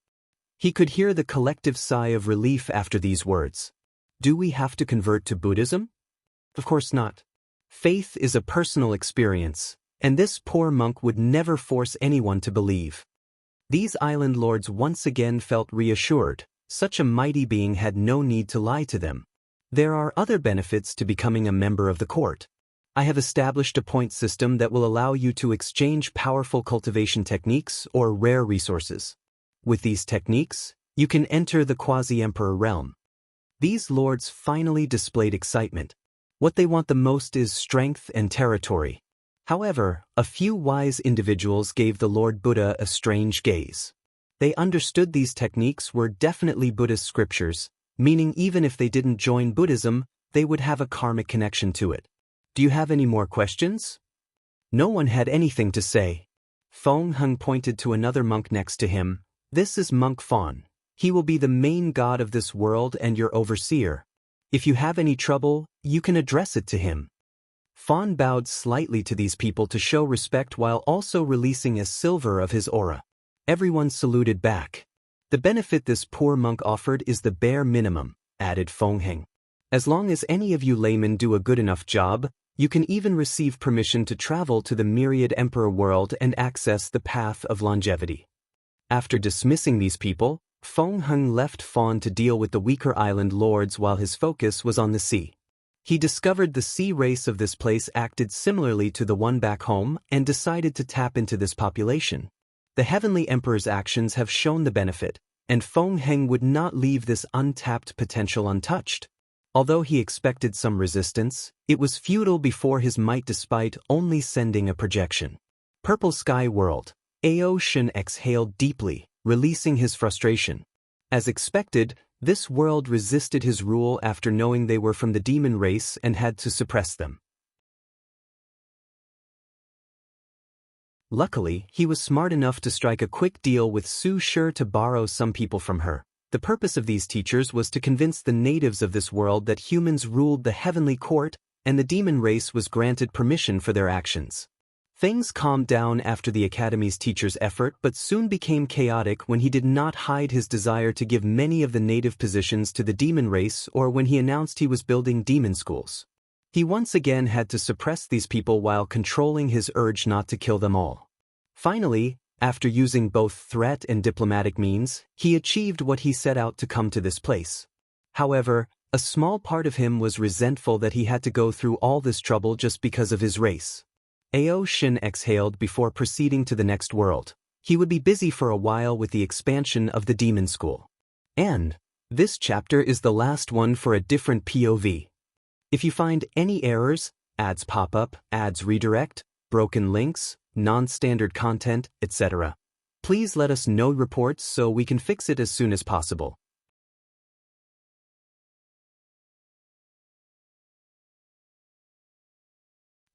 Speaker 1: He could hear the collective sigh of relief after these words. Do we have to convert to Buddhism? Of course not. Faith is a personal experience, and this poor monk would never force anyone to believe. These island lords once again felt reassured. Such a mighty being had no need to lie to them. There are other benefits to becoming a member of the court. I have established a point system that will allow you to exchange powerful cultivation techniques or rare resources. With these techniques, you can enter the quasi-emperor realm. These lords finally displayed excitement. What they want the most is strength and territory. However, a few wise individuals gave the Lord Buddha a strange gaze. They understood these techniques were definitely Buddhist scriptures, meaning even if they didn't join Buddhism, they would have a karmic connection to it. Do you have any more questions? No one had anything to say. Feng Heng pointed to another monk next to him. This is Monk Fawn. He will be the main god of this world and your overseer. If you have any trouble, you can address it to him. Fawn bowed slightly to these people to show respect while also releasing a silver of his aura. Everyone saluted back. The benefit this poor monk offered is the bare minimum, added Feng Heng. As long as any of you laymen do a good enough job, you can even receive permission to travel to the myriad emperor world and access the path of longevity. After dismissing these people, Feng Heng left Fawn to deal with the weaker island lords while his focus was on the sea. He discovered the sea race of this place acted similarly to the one back home and decided to tap into this population. The Heavenly Emperor's actions have shown the benefit, and Feng Heng would not leave this untapped potential untouched. Although he expected some resistance, it was futile before his might despite only sending a projection. Purple Sky World. Ao Shen exhaled deeply, releasing his frustration. As expected, this world resisted his rule after knowing they were from the demon race and had to suppress them. Luckily, he was smart enough to strike a quick deal with Su Shi to borrow some people from her. The purpose of these teachers was to convince the natives of this world that humans ruled the heavenly court, and the demon race was granted permission for their actions. Things calmed down after the Academy's teacher's effort but soon became chaotic when he did not hide his desire to give many of the native positions to the demon race or when he announced he was building demon schools. He once again had to suppress these people while controlling his urge not to kill them all. Finally, after using both threat and diplomatic means, he achieved what he set out to come to this place. However, a small part of him was resentful that he had to go through all this trouble just because of his race. Ao Shen exhaled before proceeding to the next world. He would be busy for a while with the expansion of the demon school. And this chapter is the last one for a different POV. If you find any errors, ads pop up, ads redirect, broken links, non-standard content, etc., please let us know reports so we can fix it as soon as possible.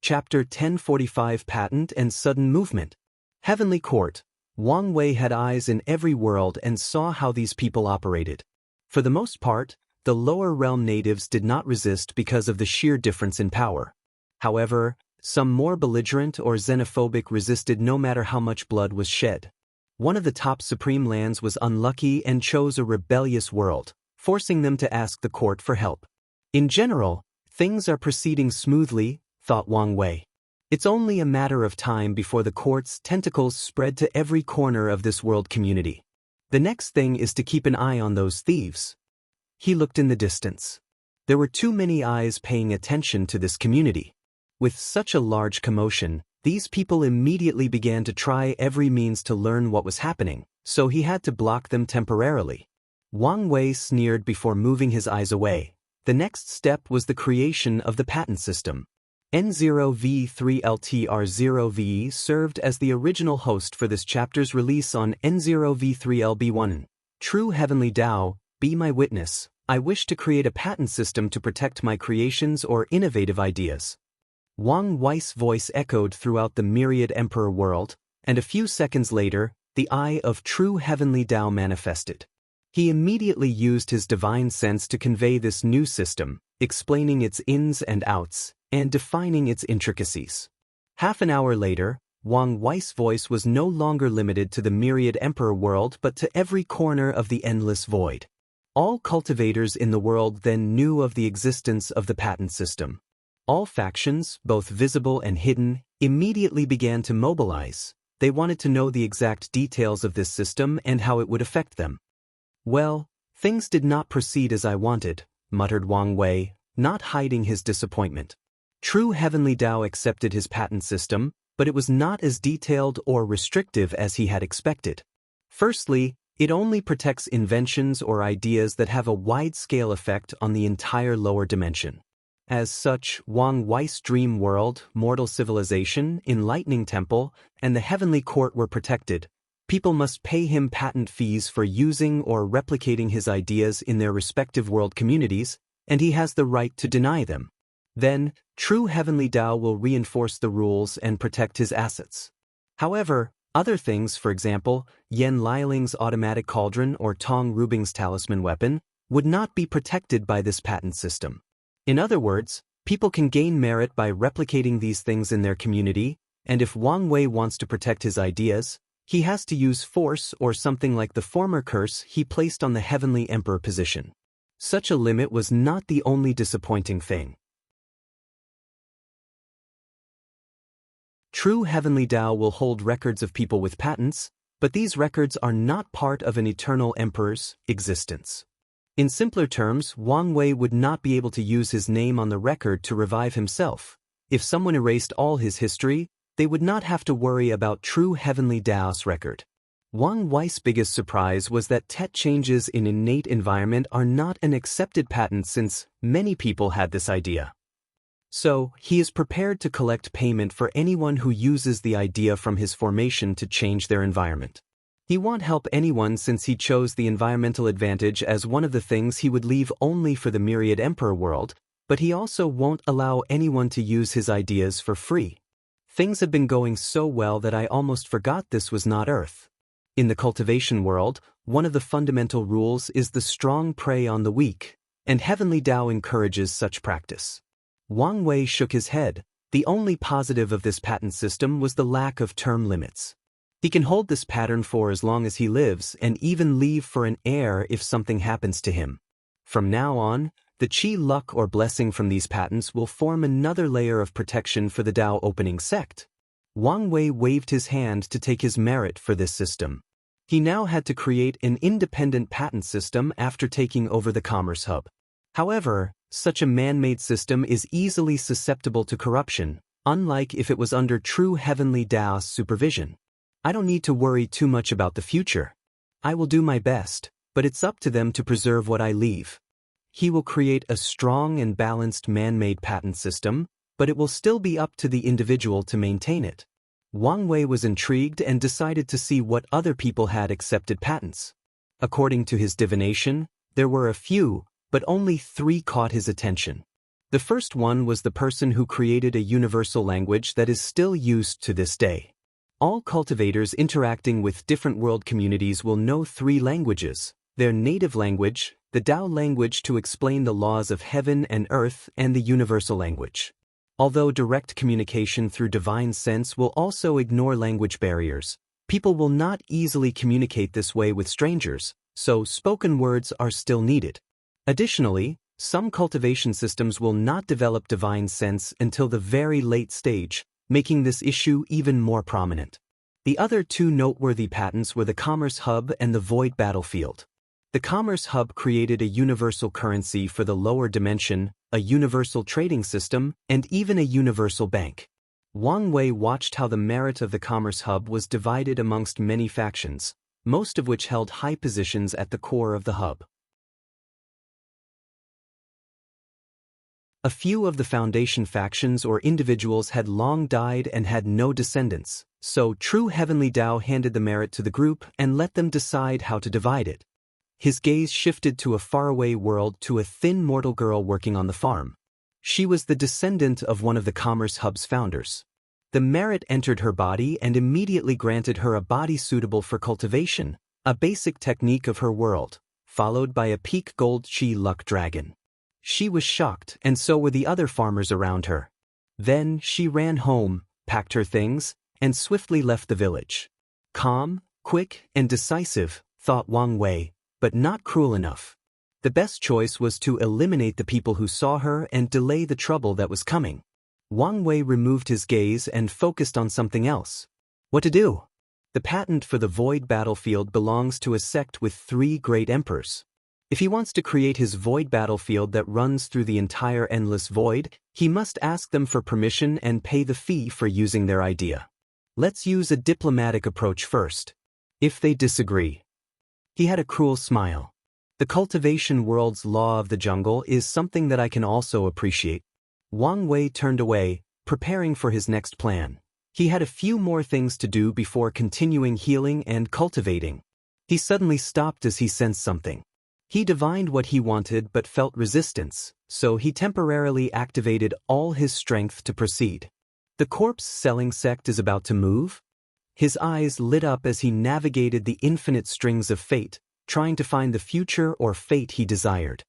Speaker 1: Chapter 1045 Patent and Sudden Movement. Heavenly Court. Wang Wei had eyes in every world and saw how these people operated. For the most part, the lower realm natives did not resist because of the sheer difference in power. However, some more belligerent or xenophobic resisted no matter how much blood was shed. One of the top supreme lands was unlucky and chose a rebellious world, forcing them to ask the court for help. In general, things are proceeding smoothly, thought Wang Wei. It's only a matter of time before the court's tentacles spread to every corner of this world community. The next thing is to keep an eye on those thieves. He looked in the distance. There were too many eyes paying attention to this community. With such a large commotion, these people immediately began to try every means to learn what was happening, so he had to block them temporarily. Wang Wei sneered before moving his eyes away. The next step was the creation of the patent system. N0V3LTR0VE served as the original host for this chapter's release on N0V3LB1. True Heavenly Tao, be my witness. I wish to create a patent system to protect my creations or innovative ideas. Wang Wei's voice echoed throughout the myriad emperor world, and a few seconds later, the eye of true Heavenly Tao manifested. He immediately used his divine sense to convey this new system, explaining its ins and outs, and defining its intricacies. Half an hour later, Wang Wei's voice was no longer limited to the myriad emperor world but to every corner of the endless void. All cultivators in the world then knew of the existence of the patent system. All factions, both visible and hidden, immediately began to mobilize. They wanted to know the exact details of this system and how it would affect them. Well, things did not proceed as I wanted, muttered Wang Wei, not hiding his disappointment. True Heavenly Tao accepted his patent system, but it was not as detailed or restrictive as he had expected. Firstly, it only protects inventions or ideas that have a wide-scale effect on the entire lower dimension. As such, Wang Wei's dream world, mortal civilization, enlightening temple, and the heavenly court were protected. People must pay him patent fees for using or replicating his ideas in their respective world communities, and he has the right to deny them. Then, true Heavenly Tao will reinforce the rules and protect his assets. However, other things, for example, Yen Lialing's automatic cauldron or Tong Rubing's talisman weapon, would not be protected by this patent system. In other words, People can gain merit by replicating these things in their community, and if Wang Wei wants to protect his ideas, he has to use force or something like the former curse he placed on the Heavenly Emperor position. Such a limit was not the only disappointing thing. True Heavenly Tao will hold records of people with patents, but these records are not part of an eternal emperor's existence. In simpler terms, Wang Wei would not be able to use his name on the record to revive himself. If someone erased all his history, they would not have to worry about true Heavenly Tao's record. Wang Wei's biggest surprise was that TET changes in innate environment are not an accepted patent since many people had this idea. So, he is prepared to collect payment for anyone who uses the idea from his formation to change their environment. He won't help anyone since he chose the environmental advantage as one of the things he would leave only for the myriad emperor world, but he also won't allow anyone to use his ideas for free. Things have been going so well that I almost forgot this was not Earth. In the cultivation world, one of the fundamental rules is the strong prey on the weak, and Heavenly Tao encourages such practice. Wang Wei shook his head. The only positive of this patent system was the lack of term limits. He can hold this pattern for as long as he lives and even leave for an heir if something happens to him. From now on, the chi luck or blessing from these patents will form another layer of protection for the Tao opening sect. Wang Wei waved his hand to take his merit for this system. He now had to create an independent patent system after taking over the commerce hub. However, such a man-made system is easily susceptible to corruption, unlike if it was under true Heavenly Tao's supervision. I don't need to worry too much about the future. I will do my best, but it's up to them to preserve what I leave. He will create a strong and balanced man-made patent system, but it will still be up to the individual to maintain it. Wang Wei was intrigued and decided to see what other people had accepted patents. According to his divination, there were a few, but only 3 caught his attention. The first one was the person who created a universal language that is still used to this day. All cultivators interacting with different world communities will know 3 languages: their native language, the Tao language to explain the laws of heaven and earth, and the universal language. Although direct communication through divine sense will also ignore language barriers, people will not easily communicate this way with strangers, so spoken words are still needed. Additionally, some cultivation systems will not develop divine sense until the very late stage, making this issue even more prominent. The other 2 noteworthy patents were the Commerce Hub and the Void Battlefield. The Commerce Hub created a universal currency for the lower dimension, a universal trading system, and even a universal bank. Wang Wei watched how the merit of the Commerce Hub was divided amongst many factions, most of which held high positions at the core of the hub. A few of the Foundation factions or individuals had long died and had no descendants, so true Heavenly Tao handed the merit to the group and let them decide how to divide it. His gaze shifted to a faraway world to a thin mortal girl working on the farm. She was the descendant of one of the Commerce Hub's founders. The merit entered her body and immediately granted her a body suitable for cultivation, a basic technique of her world, followed by a peak gold chi luck dragon. She was shocked, and so were the other farmers around her. Then she ran home, packed her things, and swiftly left the village. Calm, quick, and decisive, thought Wang Wei, but not cruel enough. The best choice was to eliminate the people who saw her and delay the trouble that was coming. Wang Wei removed his gaze and focused on something else. What to do? The patent for the Void Battlefield belongs to a sect with 3 great emperors. If he wants to create his void battlefield that runs through the entire endless void, he must ask them for permission and pay the fee for using their idea. Let's use a diplomatic approach first. If they disagree. He had a cruel smile. The cultivation world's law of the jungle is something that I can also appreciate. Wang Wei turned away, preparing for his next plan. He had a few more things to do before continuing healing and cultivating. He suddenly stopped as he sensed something. He divined what he wanted but felt resistance, so he temporarily activated all his strength to proceed. The corpse-selling sect is about to move? His eyes lit up as he navigated the infinite strings of fate, trying to find the future or fate he desired.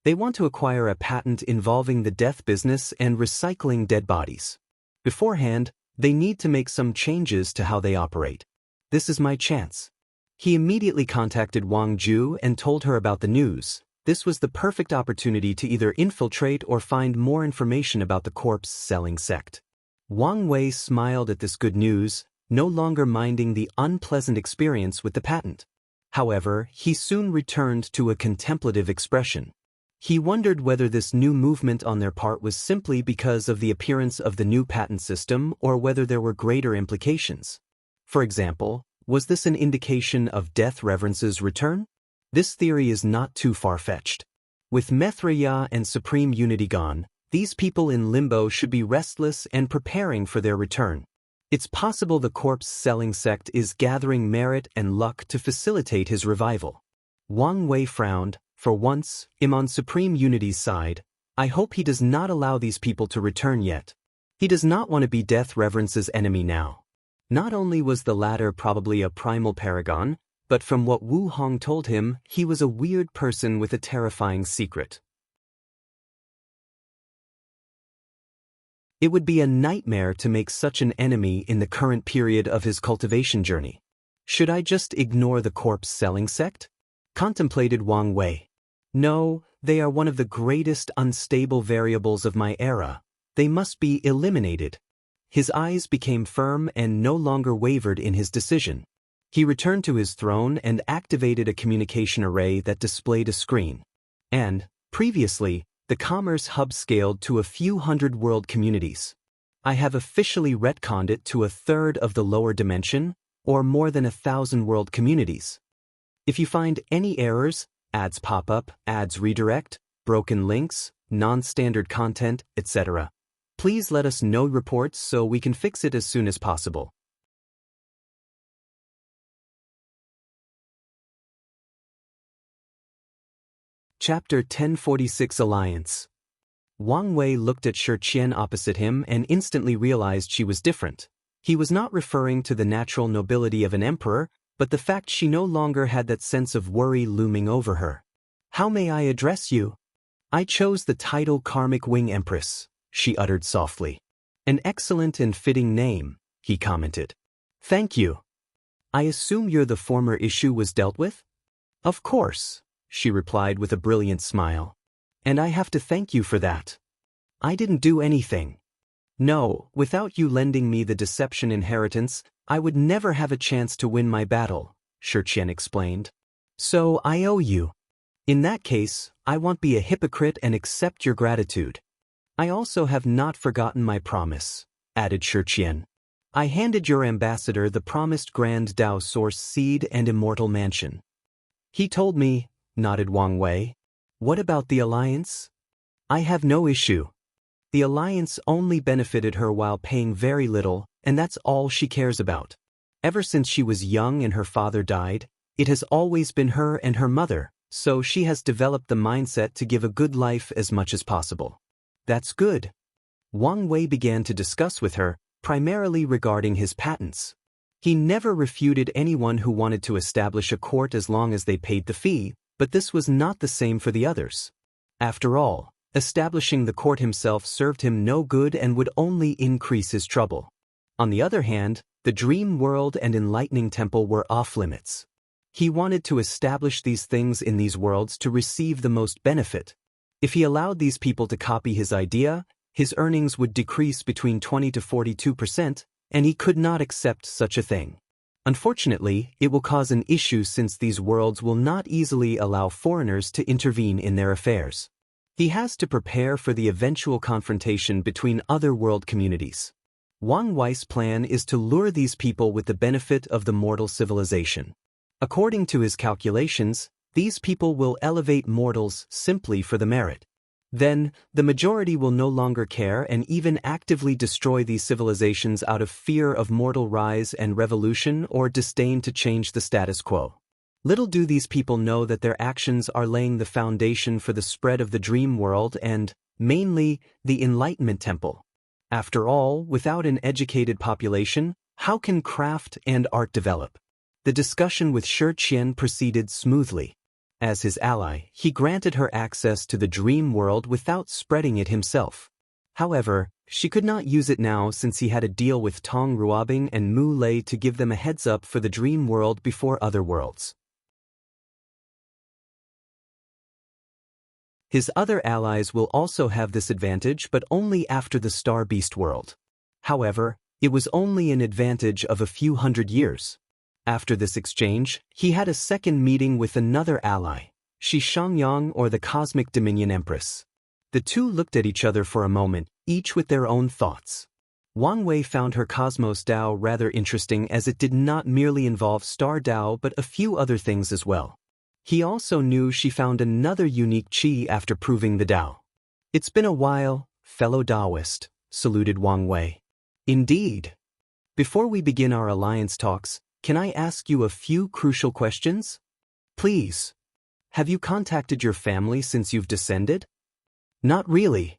Speaker 1: They want to acquire a patent involving the death business and recycling dead bodies. Beforehand, they need to make some changes to how they operate. This is my chance. He immediately contacted Wang Ju and told her about the news. This was the perfect opportunity to either infiltrate or find more information about the corpse-selling sect. Wang Wei smiled at this good news, no longer minding the unpleasant experience with the patent. However, he soon returned to a contemplative expression. He wondered whether this new movement on their part was simply because of the appearance of the new patent system or whether there were greater implications. For example, was this an indication of Death Reverence's return? This theory is not too far-fetched. With Mithriya and Supreme Unity gone, these people in limbo should be restless and preparing for their return. It's possible the corpse-selling sect is gathering merit and luck to facilitate his revival. Wang Wei frowned. For once, I'm on Supreme Unity's side. I hope he does not allow these people to return yet. He does not want to be Death Reverence's enemy now. Not only was the latter probably a primal paragon, but from what Wu Hong told him, he was a weird person with a terrifying secret. It would be a nightmare to make such an enemy in the current period of his cultivation journey. Should I just ignore the corpse-selling sect? Contemplated Wang Wei. No, they are one of the greatest unstable variables of my era. They must be eliminated. His eyes became firm and no longer wavered in his decision. He returned to his throne and activated a communication array that displayed a screen. And, previously, the commerce hub scaled to a few hundred world communities. I have officially retconned it to a third of the lower dimension, or more than 1,000 world communities. If you find any errors, ads pop up, ads redirect, broken links, non-standard content, etc., please let us know reports so we can fix it as soon as possible. Chapter 1046 Alliance. Wang Wei looked at Xianxia opposite him and instantly realized she was different. He was not referring to the natural nobility of an emperor, but the fact she no longer had that sense of worry looming over her. How may I address you? I chose the title Karmic Wing Empress, she uttered softly. An excellent and fitting name, he commented. Thank you. I assume you're the former issue was dealt with? Of course, she replied with a brilliant smile. And I have to thank you for that. I didn't do anything. No, without you lending me the deception inheritance, I would never have a chance to win my battle, Xianxia explained. So I owe you. In that case, I won't be a hypocrite and accept your gratitude. I also have not forgotten my promise, added Xianxia. I handed your ambassador the promised Grand Dao Source Seed and Immortal Mansion. He told me, nodded Wang Wei. What about the alliance? I have no issue. The alliance only benefited her while paying very little, and that's all she cares about. Ever since she was young and her father died, it has always been her and her mother, so she has developed the mindset to give a good life as much as possible. That's good. Wang Wei began to discuss with her, primarily regarding his patents. He never refuted anyone who wanted to establish a court as long as they paid the fee, but this was not the same for the others. After all, establishing the court himself served him no good and would only increase his trouble. On the other hand, the Dream World and Enlightening Temple were off-limits. He wanted to establish these things in these worlds to receive the most benefit. If he allowed these people to copy his idea, his earnings would decrease between 20 to 42%, and he could not accept such a thing. Unfortunately, it will cause an issue since these worlds will not easily allow foreigners to intervene in their affairs. He has to prepare for the eventual confrontation between other world communities. Wang Wei's plan is to lure these people with the benefit of the mortal civilization. According to his calculations, these people will elevate mortals simply for the merit. Then, the majority will no longer care and even actively destroy these civilizations out of fear of mortal rise and revolution or disdain to change the status quo. Little do these people know that their actions are laying the foundation for the spread of the dream world and, mainly, the Enlightenment Temple. After all, without an educated population, how can craft and art develop? The discussion with Xianxia proceeded smoothly. As his ally, he granted her access to the dream world without spreading it himself. However, she could not use it now since he had a deal with Tong Ruobing and Mu Lei to give them a heads-up for the dream world before other worlds. His other allies will also have this advantage, but only after the Star Beast world. However, it was only an advantage of a few hundred years. After this exchange, he had a second meeting with another ally, Xianxia, or the Cosmic Dominion Empress. The two looked at each other for a moment, each with their own thoughts. Wang Wei found her Cosmos Dao rather interesting as it did not merely involve Star Dao but a few other things as well. He also knew she found another unique Qi after proving the Dao. "It's been a while, fellow Daoist," saluted Wang Wei. "Indeed. Before we begin our alliance talks, can I ask you a few crucial questions? Please. Have you contacted your family since you've descended?" "Not really.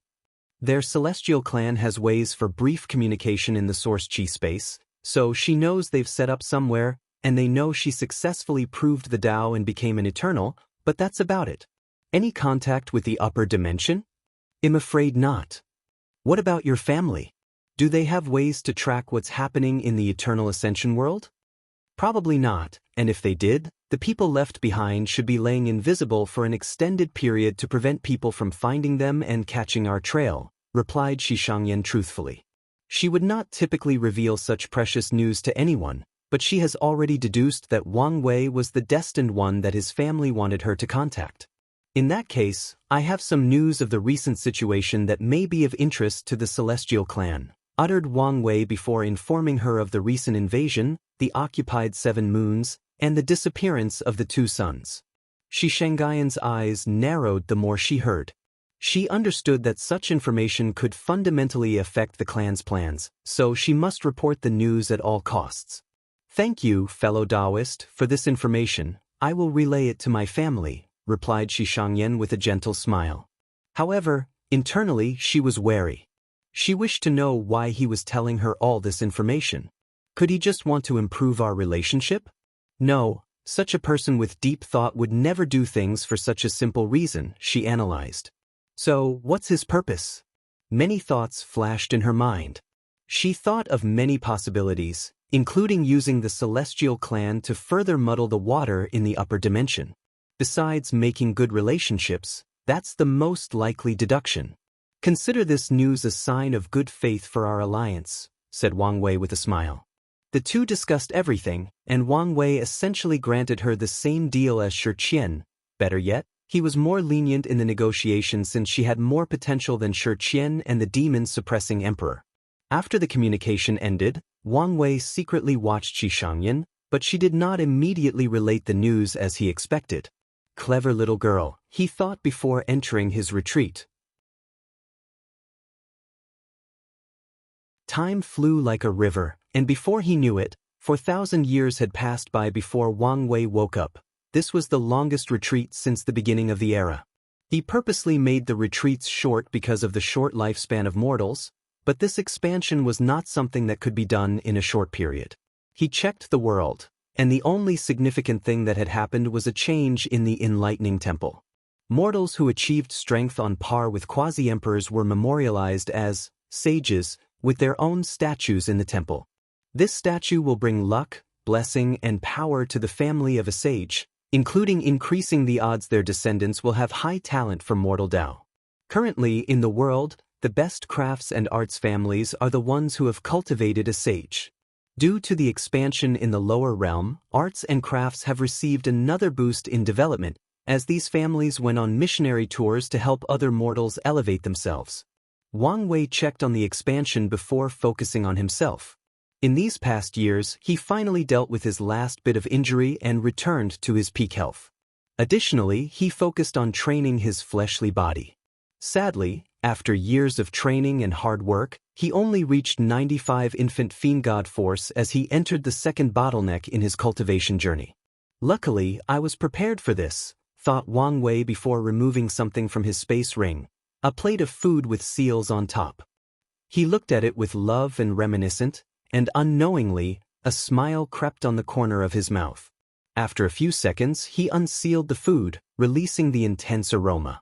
Speaker 1: Their celestial clan has ways for brief communication in the source Qi space, so she knows they've set up somewhere, and they know she successfully proved the Dao and became an eternal, but that's about it. Any contact with the upper dimension?" "I'm afraid not." "What about your family? Do they have ways to track what's happening in the eternal ascension world?" "Probably not, and if they did, the people left behind should be laying invisible for an extended period to prevent people from finding them and catching our trail," replied Xianxia truthfully. She would not typically reveal such precious news to anyone, but she has already deduced that Wang Wei was the destined one that his family wanted her to contact. "In that case, I have some news of the recent situation that may be of interest to the Celestial Clan," uttered Wang Wei before informing her of the recent invasion, the occupied 7 moons, and the disappearance of the 2 suns. Xianxia's eyes narrowed the more she heard. She understood that such information could fundamentally affect the clan's plans, so she must report the news at all costs. "Thank you, fellow Daoist, for this information. I will relay it to my family," replied Xianxia with a gentle smile. However, internally she was wary. She wished to know why he was telling her all this information. Could he just want to improve our relationship? No, such a person with deep thought would never do things for such a simple reason, she analyzed. So, what's his purpose? Many thoughts flashed in her mind. She thought of many possibilities, including using the Celestial Clan to further muddle the water in the upper dimension. Besides making good relationships, that's the most likely deduction. "Consider this news a sign of good faith for our alliance," said Wang Wei with a smile. The two discussed everything, and Wang Wei essentially granted her the same deal as Shi. Better yet, he was more lenient in the negotiation since she had more potential than Shi and the demon-suppressing emperor. After the communication ended, Wang Wei secretly watched Xianxia, but she did not immediately relate the news as he expected. Clever little girl, he thought before entering his retreat. Time flew like a river, and before he knew it, 4,000 years had passed by before Wang Wei woke up. This was the longest retreat since the beginning of the era. He purposely made the retreats short because of the short lifespan of mortals, but this expansion was not something that could be done in a short period. He checked the world, and the only significant thing that had happened was a change in the Enlightening Temple. Mortals who achieved strength on par with quasi-emperors were memorialized as sages, with their own statues in the temple. This statue will bring luck, blessing, and power to the family of a sage, including increasing the odds their descendants will have high talent for mortal Dao. Currently, in the world, the best crafts and arts families are the ones who have cultivated a sage. Due to the expansion in the lower realm, arts and crafts have received another boost in development, as these families went on missionary tours to help other mortals elevate themselves. Wang Wei checked on the expansion before focusing on himself. In these past years, he finally dealt with his last bit of injury and returned to his peak health. Additionally, he focused on training his fleshly body. Sadly, after years of training and hard work, he only reached 95 infant fiend god force as he entered the second bottleneck in his cultivation journey. Luckily, I was prepared for this, thought Wang Wei before removing something from his space ring. A plate of food with seals on top. He looked at it with love and reminiscent, and unknowingly, a smile crept on the corner of his mouth. After a few seconds, he unsealed the food, releasing the intense aroma.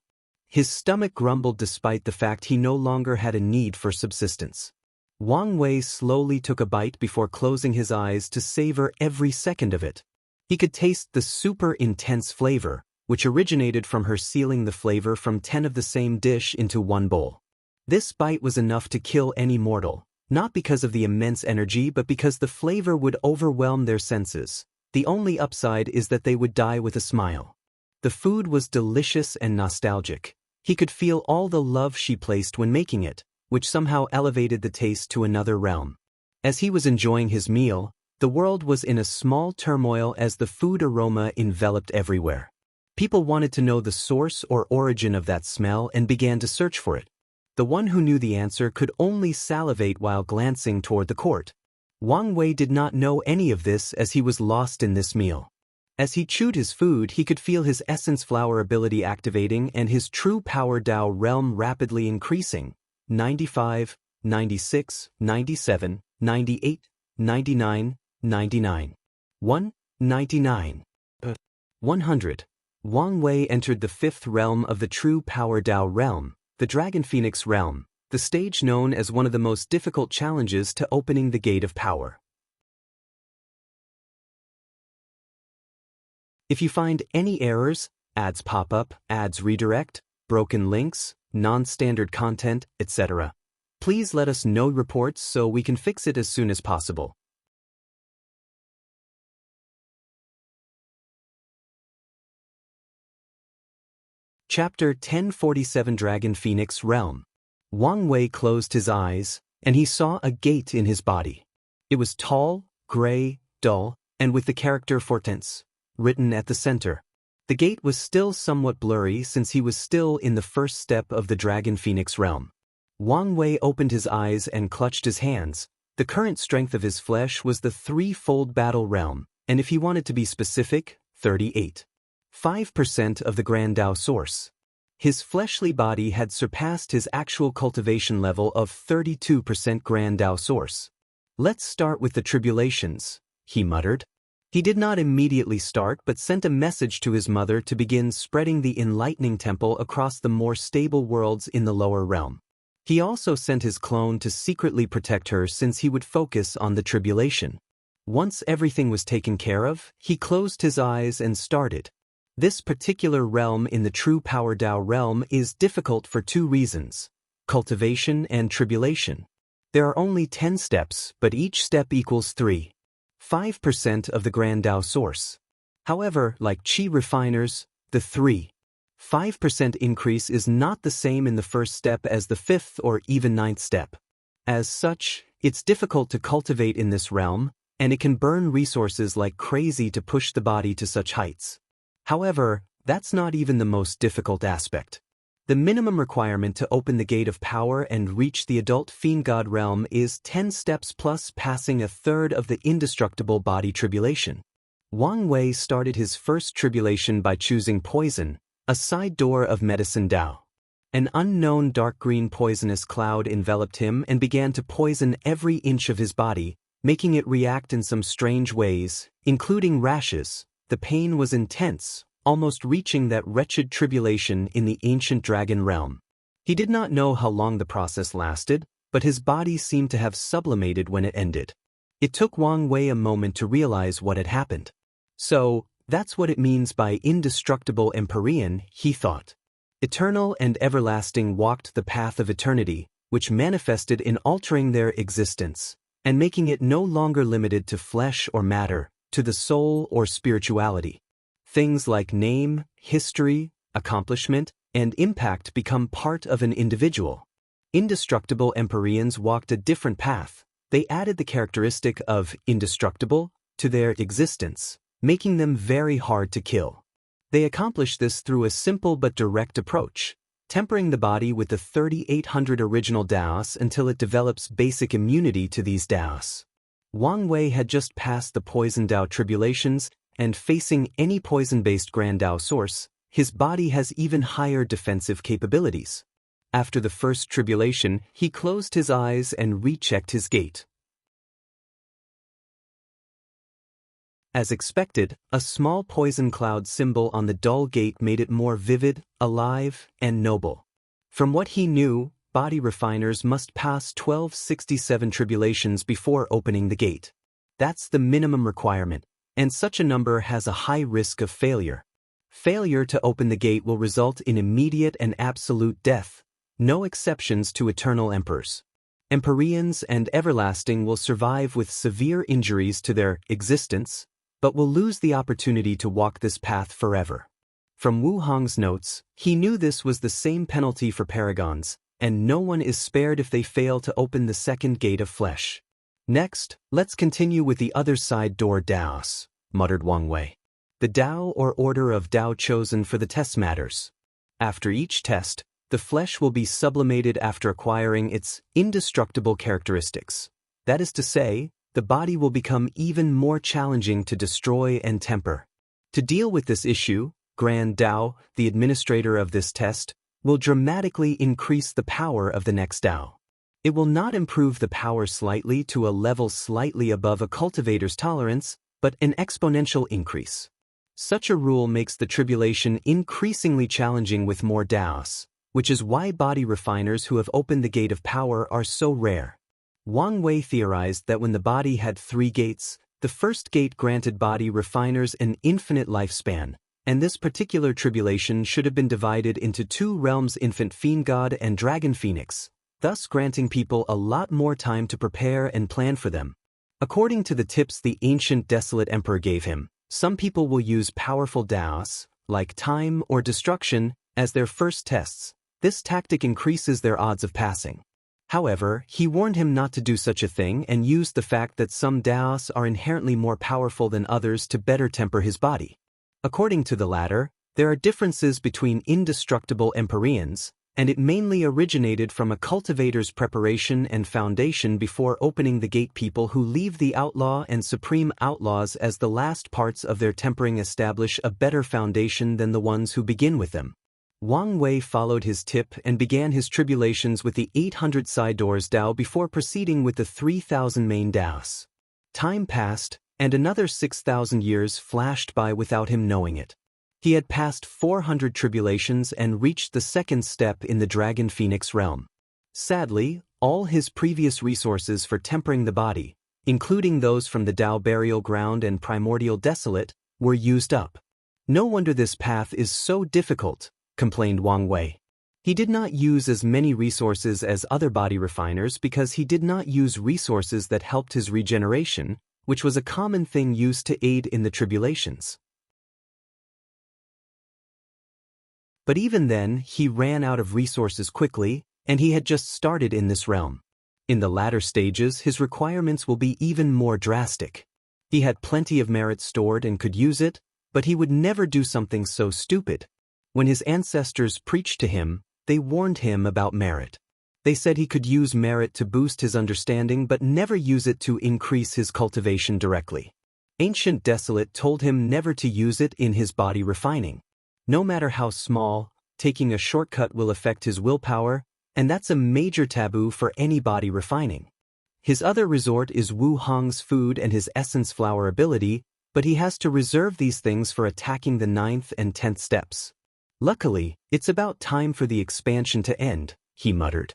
Speaker 1: His stomach grumbled despite the fact he no longer had a need for subsistence. Wang Wei slowly took a bite before closing his eyes to savor every second of it. He could taste the super intense flavor, which originated from her sealing the flavor from 10 of the same dish into one bowl. This bite was enough to kill any mortal, not because of the immense energy but because the flavor would overwhelm their senses. The only upside is that they would die with a smile. The food was delicious and nostalgic. He could feel all the love she placed when making it, which somehow elevated the taste to another realm. As he was enjoying his meal, the world was in a small turmoil as the food aroma enveloped everywhere. People wanted to know the source or origin of that smell and began to search for it. The one who knew the answer could only salivate while glancing toward the court. Wang Wei did not know any of this as he was lost in this meal. As he chewed his food, he could feel his essence flower ability activating and his true power Dao realm rapidly increasing. 95, 96, 97, 98, 99, 99. 199. 100. Wang Wei entered the fifth realm of the true power Dao realm, the Dragon Phoenix realm, the stage known as one of the most difficult challenges to opening the gate of power. If you find any errors, ads pop up, ads redirect, broken links, non-standard content, etc., please let us know reports so we can fix it as soon as possible. Chapter 1047 Dragon Phoenix Realm. Wang Wei closed his eyes, and he saw a gate in his body. It was tall, gray, dull, and with the character Fortence written at the center. The gate was still somewhat blurry since he was still in the first step of the Dragon Phoenix realm. Wang Wei opened his eyes and clutched his hands. The current strength of his flesh was the threefold battle realm, and if he wanted to be specific, 38. 5% of the Grand Dao source. His fleshly body had surpassed his actual cultivation level of 32% Grand Dao source. Let's start with the tribulations, he muttered. He did not immediately start but sent a message to his mother to begin spreading the enlightening temple across the more stable worlds in the lower realm. He also sent his clone to secretly protect her since he would focus on the tribulation. Once everything was taken care of, he closed his eyes and started. This particular realm in the true power Dao realm is difficult for two reasons: cultivation and tribulation. There are only 10 steps, but each step equals 5% of the Grand Dao source. However, like Qi refiners, the 5% increase is not the same in the first step as the 5th or even 9th step. As such, it's difficult to cultivate in this realm, and it can burn resources like crazy to push the body to such heights. However, that's not even the most difficult aspect. The minimum requirement to open the gate of power and reach the adult fiend god realm is 10 steps plus passing a third of the indestructible body tribulation. Wang Wei started his first tribulation by choosing poison, a side door of medicine Dao. An unknown dark green poisonous cloud enveloped him and began to poison every inch of his body, making it react in some strange ways, including rashes. The pain was intense, almost reaching that wretched tribulation in the ancient dragon realm. He did not know how long the process lasted, but his body seemed to have sublimated when it ended. It took Wang Wei a moment to realize what had happened. So, that's what it means by indestructible Empyrean, he thought. Eternal and everlasting walked the path of eternity, which manifested in altering their existence, and making it no longer limited to flesh or matter, to the soul or spirituality. Things like name, history, accomplishment, and impact become part of an individual. Indestructible Empyreans walked a different path. They added the characteristic of indestructible to their existence, making them very hard to kill. They accomplished this through a simple but direct approach, tempering the body with the 3,800 original Daoists until it develops basic immunity to these Daoists. Wang Wei had just passed the poison Dao tribulations, and facing any poison-based Grand Dao source, his body has even higher defensive capabilities. After the first tribulation, he closed his eyes and rechecked his gate. As expected, a small poison cloud symbol on the dull gate made it more vivid, alive, and noble. From what he knew, body refiners must pass 1267 tribulations before opening the gate. That's the minimum requirement, and such a number has a high risk of failure. Failure to open the gate will result in immediate and absolute death, no exceptions to eternal emperors. Empyreans and everlasting will survive with severe injuries to their existence, but will lose the opportunity to walk this path forever. From Wu Hong's notes, he knew this was the same penalty for paragons, and no one is spared if they fail to open the second gate of flesh. Next, let's continue with the other side door Daoist, muttered Wang Wei. The Dao or order of Dao chosen for the test matters. After each test, the flesh will be sublimated after acquiring its indestructible characteristics. That is to say, the body will become even more challenging to destroy and temper. To deal with this issue, Grand Dao, the administrator of this test, will dramatically increase the power of the next Dao. It will not improve the power slightly to a level slightly above a cultivator's tolerance, but an exponential increase. Such a rule makes the tribulation increasingly challenging with more Daoists, which is why body refiners who have opened the gate of power are so rare. Wang Wei theorized that when the body had 3 gates, the first gate granted body refiners an infinite lifespan, and this particular tribulation should have been divided into 2 realms: infant fiend god and dragon phoenix, thus granting people a lot more time to prepare and plan for them. According to the tips the ancient desolate emperor gave him, some people will use powerful Daoists, like time or destruction, as their first tests. This tactic increases their odds of passing. However, he warned him not to do such a thing and used the fact that some Daoists are inherently more powerful than others to better temper his body. According to the latter, there are differences between indestructible Empyreans, and it mainly originated from a cultivator's preparation and foundation before opening the gate. People who leave the outlaw and supreme outlaws as the last parts of their tempering establish a better foundation than the ones who begin with them. Wang Wei followed his tip and began his tribulations with the 800 side doors Dao before proceeding with the 3,000 main Daoists. Time passed, and another 6,000 years flashed by without him knowing it. He had passed 400 tribulations and reached the second step in the Dragon Phoenix realm. Sadly, all his previous resources for tempering the body, including those from the Dao burial ground and primordial desolate, were used up. No wonder this path is so difficult, complained Wang Wei. He did not use as many resources as other body refiners because he did not use resources that helped his regeneration, which was a common thing used to aid in the tribulations. But even then, he ran out of resources quickly, and he had just started in this realm. In the latter stages, his requirements will be even more drastic. He had plenty of merit stored and could use it, but he would never do something so stupid. When his ancestors preached to him, they warned him about merit. They said he could use merit to boost his understanding but never use it to increase his cultivation directly. Ancient Desolate told him never to use it in his body refining. No matter how small, taking a shortcut will affect his willpower, and that's a major taboo for any body refining. His other resort is Wu Hong's food and his essence flower ability, but he has to reserve these things for attacking the 9th and 10th steps. Luckily, it's about time for the expansion to end, he muttered.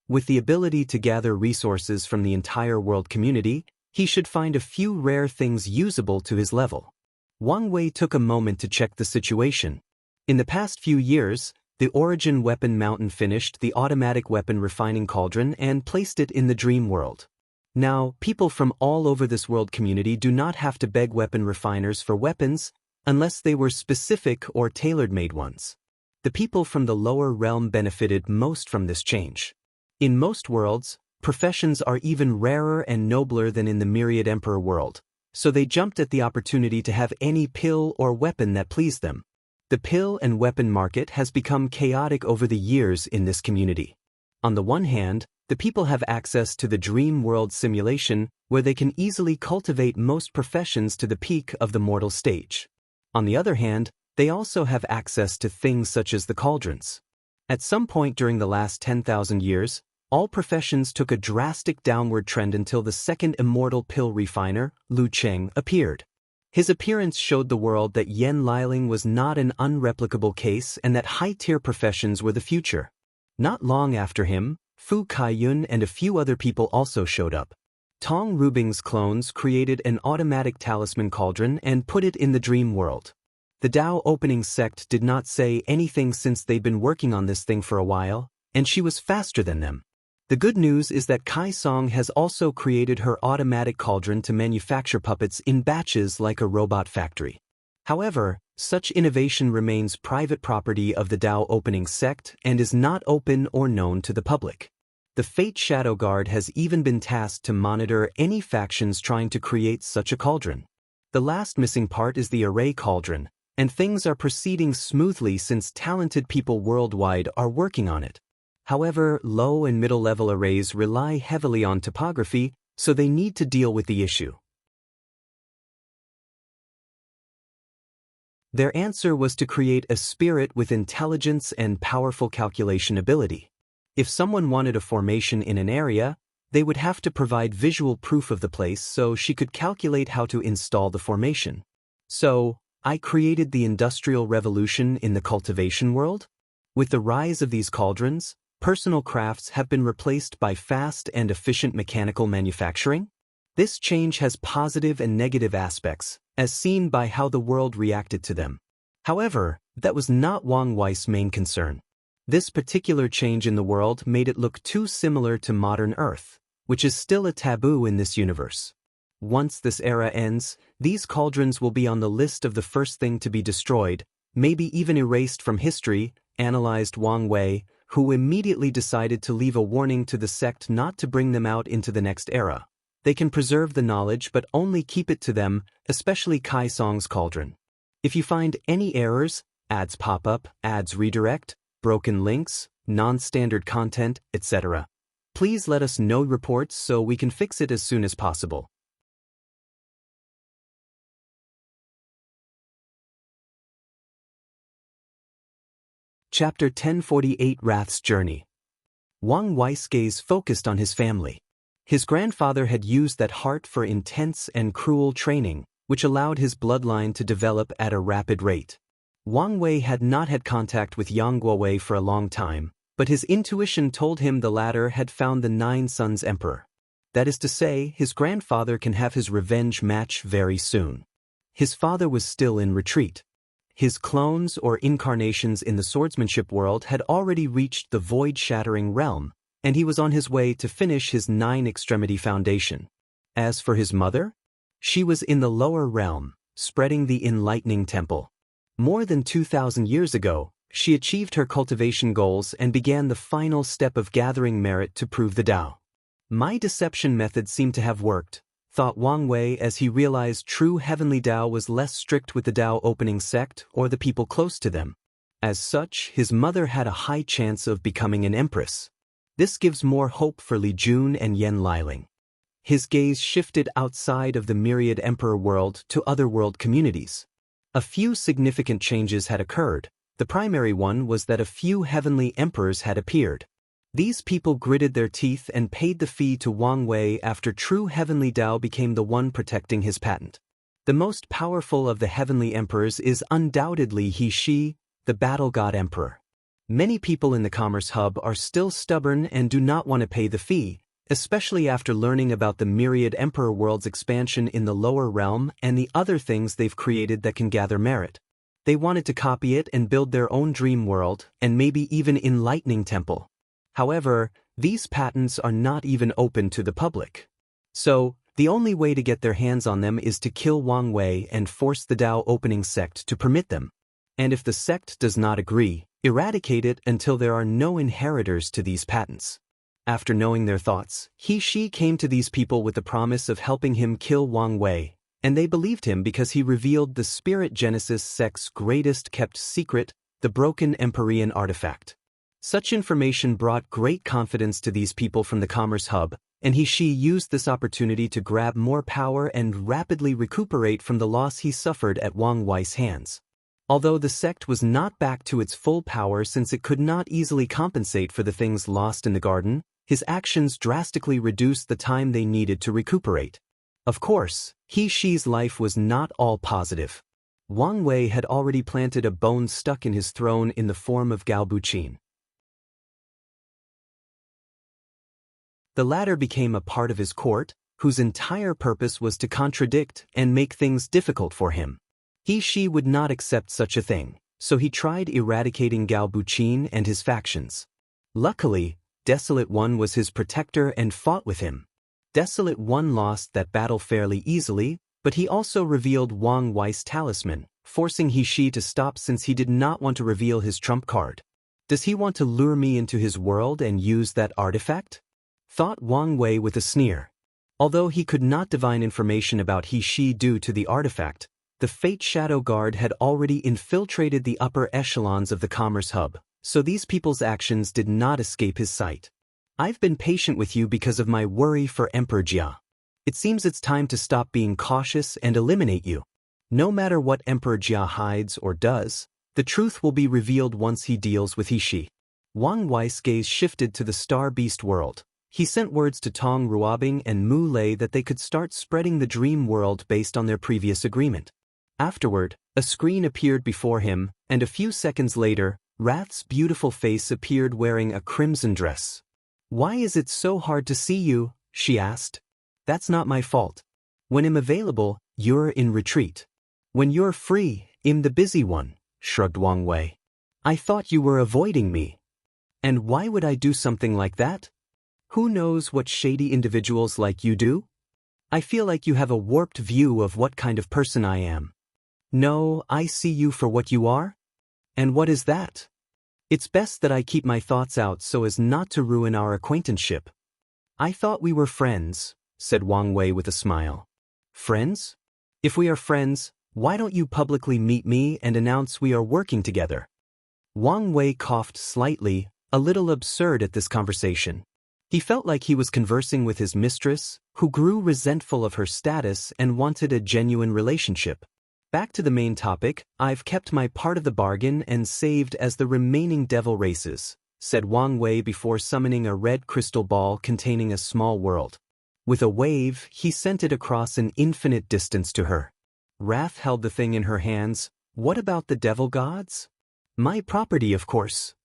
Speaker 1: With the ability to gather resources from the entire world community, he should find a few rare things usable to his level. Wang Wei took a moment to check the situation. In the past few years, the Origin Weapon Mountain finished the automatic weapon refining cauldron and placed it in the dream world. Now, people from all over this world community do not have to beg weapon refiners for weapons, unless they were specific or tailor-made ones. The people from the lower realm benefited most from this change. In most worlds, professions are even rarer and nobler than in the Myriad Emperor world, so they jumped at the opportunity to have any pill or weapon that pleased them. The pill and weapon market has become chaotic over the years in this community. On the one hand, the people have access to the dream world simulation where they can easily cultivate most professions to the peak of the mortal stage. On the other hand, they also have access to things such as the cauldrons. At some point during the last 10,000 years, all professions took a drastic downward trend until the second immortal pill refiner, Lu Cheng, appeared. His appearance showed the world that Yan Liling was not an unreplicable case and that high-tier professions were the future. Not long after him, Fu Kaiyun and a few other people also showed up. Tong Rubing's clones created an automatic talisman cauldron and put it in the dream world. The Dao opening sect did not say anything since they'd been working on this thing for a while, and she was faster than them. The good news is that Kai Song has also created her automatic cauldron to manufacture puppets in batches like a robot factory. However, such innovation remains private property of the Dao opening sect and is not open or known to the public. The Fate Shadow Guard has even been tasked to monitor any factions trying to create such a cauldron. The last missing part is the array cauldron, and things are proceeding smoothly since talented people worldwide are working on it. However, low and middle-level arrays rely heavily on topography, so they need to deal with the issue. Their answer was to create a spirit with intelligence and powerful calculation ability. If someone wanted a formation in an area, they would have to provide visual proof of the place so she could calculate how to install the formation. So, I created the Industrial Revolution in the cultivation world. With the rise of these cauldrons, personal crafts have been replaced by fast and efficient mechanical manufacturing. This change has positive and negative aspects, as seen by how the world reacted to them. However, that was not Wang Wei's main concern. This particular change in the world made it look too similar to modern Earth, which is still a taboo in this universe. Once this era ends, these cauldrons will be on the list of the first thing to be destroyed, maybe even erased from history, analyzed Wang Wei, who immediately decided to leave a warning to the sect not to bring them out into the next era. They can preserve the knowledge but only keep it to them, especially Kai Song's cauldron. If you find any errors, ads pop up, ads redirect, broken links, non-standard content, etc., please let us know reports so we can fix it as soon as possible. Chapter 1048 Wrath's Journey. Wang Wei's gaze focused on his family. His grandfather had used that heart for intense and cruel training, which allowed his bloodline to develop at a rapid rate. Wang Wei had not had contact with Yang Guowei for a long time, but his intuition told him the latter had found the Nine Sons Emperor. That is to say, his grandfather can have his revenge match very soon. His father was still in retreat. His clones or incarnations in the swordsmanship world had already reached the void-shattering realm, and he was on his way to finish his nine-extremity foundation. As for his mother, she was in the lower realm, spreading the enlightening temple. More than 2,000 years ago, she achieved her cultivation goals and began the final step of gathering merit to prove the Tao. My deception method seemed to have worked, thought Wang Wei as he realized true heavenly Tao was less strict with the Tao opening sect or the people close to them. As such, his mother had a high chance of becoming an empress. This gives more hope for Li Jun and Yan Liling. His gaze shifted outside of the myriad emperor world to other world communities. A few significant changes had occurred. The primary one was that a few heavenly emperors had appeared. These people gritted their teeth and paid the fee to Wang Wei after true heavenly Tao became the one protecting his patent. The most powerful of the heavenly emperors is undoubtedly He, the battle god emperor. Many people in the Commerce Hub are still stubborn and do not want to pay the fee, especially after learning about the myriad emperor world's expansion in the lower realm and the other things they've created that can gather merit. They wanted to copy it and build their own dream world and maybe even enlightening temple. However, these patents are not even open to the public. So, the only way to get their hands on them is to kill Wang Wei and force the Tao opening sect to permit them. And if the sect does not agree, eradicate it until there are no inheritors to these patents. After knowing their thoughts, He came to these people with the promise of helping him kill Wang Wei, and they believed him because he revealed the Spirit Genesis sect's greatest kept secret, the broken Empyrean artifact. Such information brought great confidence to these people from the Commerce Hub, and He used this opportunity to grab more power and rapidly recuperate from the loss he suffered at Wang Wei's hands. Although the sect was not back to its full power since it could not easily compensate for the things lost in the garden, his actions drastically reduced the time they needed to recuperate. Of course, He-Shi's life was not all positive. Wang Wei had already planted a bone stuck in his throne in the form of Gao Buqin. The latter became a part of his court, whose entire purpose was to contradict and make things difficult for him. He-Shi would not accept such a thing, so he tried eradicating Gao Buqin and his factions. Luckily, Desolate One was his protector and fought with him. Desolate One lost that battle fairly easily, but he also revealed Wang Wei's talisman, forcing He-Shi to stop since he did not want to reveal his trump card. Does he want to lure me into his world and use that artifact? Thought Wang Wei with a sneer. Although he could not divine information about He-Shi due to the artifact, the Fate Shadow Guard had already infiltrated the upper echelons of the commerce hub, so these people's actions did not escape his sight. I've been patient with you because of my worry for Emperor Jia. It seems it's time to stop being cautious and eliminate you. No matter what Emperor Jia hides or does, the truth will be revealed once he deals with He-Shi. Wang Wei's gaze shifted to the Star Beast world. He sent words to Tong Ruobing and Mu Lei that they could start spreading the dream world based on their previous agreement. Afterward, a screen appeared before him, and a few seconds later, Wrath's beautiful face appeared wearing a crimson dress. "Why is it so hard to see you?" she asked. "That's not my fault. When I'm available, you're in retreat. When you're free, I'm the busy one," shrugged Wang Wei. "I thought you were avoiding me. And why would I do something like that? Who knows what shady individuals like you do? I feel like you have a warped view of what kind of person I am. No, I see you for what you are. And what is that? It's best that I keep my thoughts out so as not to ruin our acquaintanceship." "I thought we were friends," said Wang Wei with a smile. "Friends? If we are friends, why don't you publicly meet me and announce we are working together?" Wang Wei coughed slightly, a little absurd at this conversation. He felt like he was conversing with his mistress, who grew resentful of her status and wanted a genuine relationship. "Back to the main topic, I've kept my part of the bargain and saved as the remaining devil races," said Wang Wei before summoning a red crystal ball containing a small world. With a wave, he sent it across an infinite distance to her. Wrath held the thing in her hands. "What about the devil gods?" "My property, of course."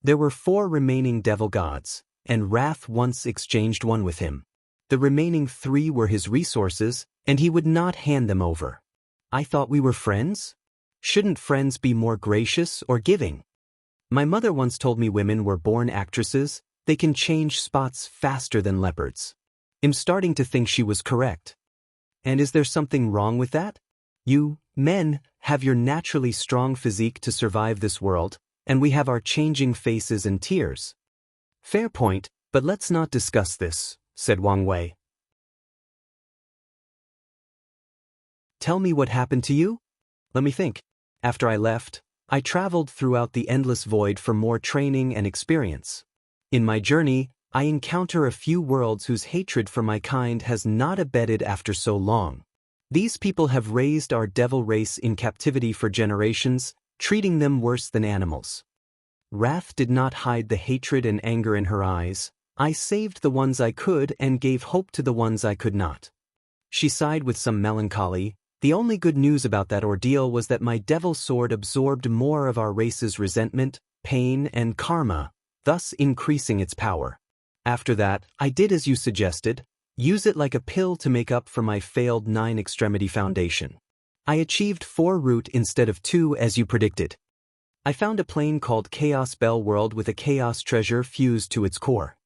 Speaker 1: There were 4 remaining devil gods, and Wrath once exchanged one with him. The remaining 3 were his resources, and he would not hand them over. "I thought we were friends? Shouldn't friends be more gracious or giving? My mother once told me women were born actresses, they can change spots faster than leopards. I'm starting to think she was correct. And is there something wrong with that? You, men, have your naturally strong physique to survive this world, and we have our changing faces and tears." "Fair point, but let's not discuss this," said Wang Wei. "Tell me what happened to you?" "Let me think. After I left, I traveled throughout the endless void for more training and experience. In my journey, I encounter a few worlds whose hatred for my kind has not abated after so long. These people have raised our devil race in captivity for generations, treating them worse than animals." Wrath did not hide the hatred and anger in her eyes. "I saved the ones I could and gave hope to the ones I could not." She sighed with some melancholy. "The only good news about that ordeal was that my devil sword absorbed more of our race's resentment, pain, and karma, thus increasing its power. After that, I did as you suggested, use it like a pill to make up for my failed 9-extremity foundation. I achieved 4 root instead of 2 as you predicted. I found a plane called Chaos Bell World with a chaos treasure fused to its core.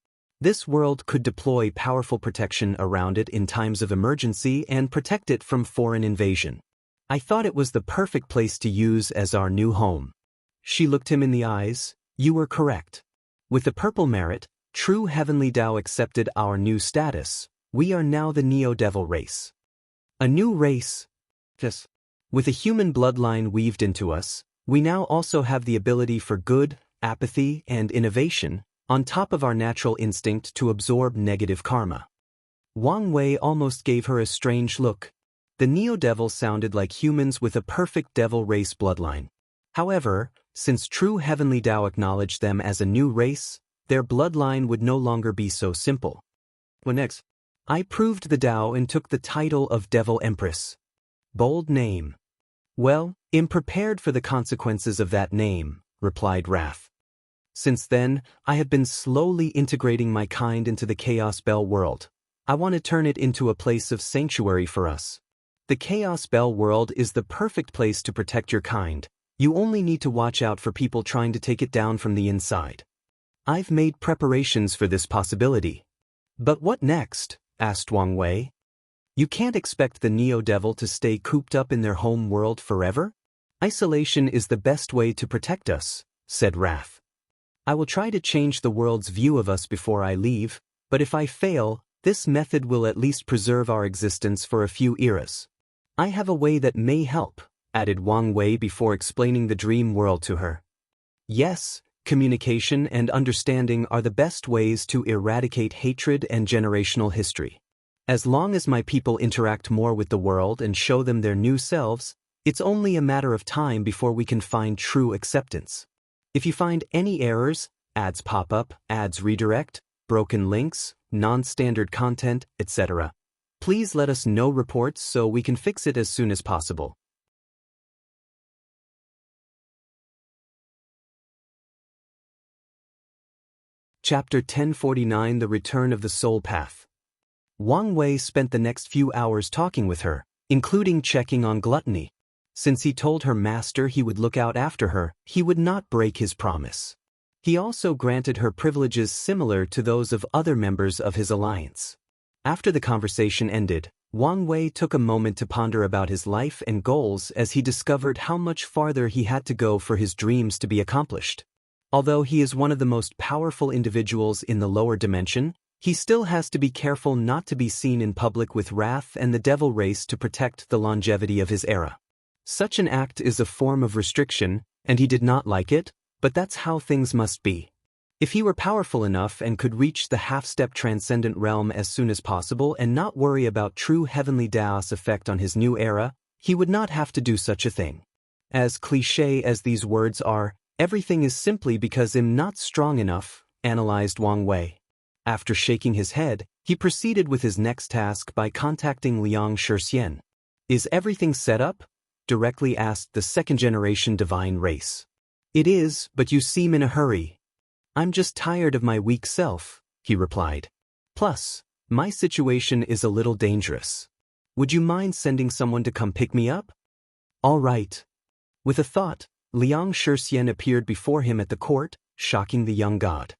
Speaker 1: This world could deploy powerful protection around it in times of emergency and protect it from foreign invasion. I thought it was the perfect place to use as our new home." She looked him in the eyes. "You were correct. With the purple merit, true heavenly Tao accepted our new status. We are now the Neo-Devil race. A new race? Yes. With a human bloodline weaved into us, we now also have the ability for good, apathy, and innovation, on top of our natural instinct to absorb negative karma." Wang Wei almost gave her a strange look. The Neo-Devil sounded like humans with a perfect devil race bloodline. However, since true heavenly Tao acknowledged them as a new race, their bloodline would no longer be so simple. "What next?" I proved the Dao and took the title of Devil Empress. Bold name. Well, I'm prepared for the consequences of that name, replied Wrath. Since then, I have been slowly integrating my kind into the Chaos Bell world. I want to turn it into a place of sanctuary for us. The Chaos Bell world is the perfect place to protect your kind. You only need to watch out for people trying to take it down from the inside. I've made preparations for this possibility. But what next? Asked Wang Wei. You can't expect the Neo-Devil to stay cooped up in their home world forever? Isolation is the best way to protect us, said Wrath. I will try to change the world's view of us before I leave, but if I fail, this method will at least preserve our existence for a few eras. I have a way that may help, added Wang Wei before explaining the dream world to her. Yes, communication and understanding are the best ways to eradicate hatred and generational history. As long as my people interact more with the world and show them their new selves, it's only a matter of time before we can find true acceptance. If you find any errors, ads pop up, ads redirect, broken links, non-standard content, etc., please let us know reports so we can fix it as soon as possible. Chapter 1049 The Return of the Soul Path. Wang Wei spent the next few hours talking with her, including checking on gluttony. Since he told her master he would look out after her, he would not break his promise. He also granted her privileges similar to those of other members of his alliance. After the conversation ended, Wang Wei took a moment to ponder about his life and goals as he discovered how much farther he had to go for his dreams to be accomplished. Although he is one of the most powerful individuals in the lower dimension, he still has to be careful not to be seen in public with Wrath and the Devil race to protect the longevity of his era. Such an act is a form of restriction, and he did not like it, but that's how things must be. If he were powerful enough and could reach the half-step transcendent realm as soon as possible and not worry about true heavenly Daoist effect on his new era, he would not have to do such a thing. As cliché as these words are, everything is simply because I'm not strong enough, analyzed Wang Wei. After shaking his head, he proceeded with his next task by contacting Xianxia. Is everything set up? Directly asked the second-generation divine race. It is, but you seem in a hurry. I'm just tired of my weak self, he replied. Plus, my situation is a little dangerous. Would you mind sending someone to come pick me up? All right. With a thought, Xianxia appeared before him at the court, shocking the young god.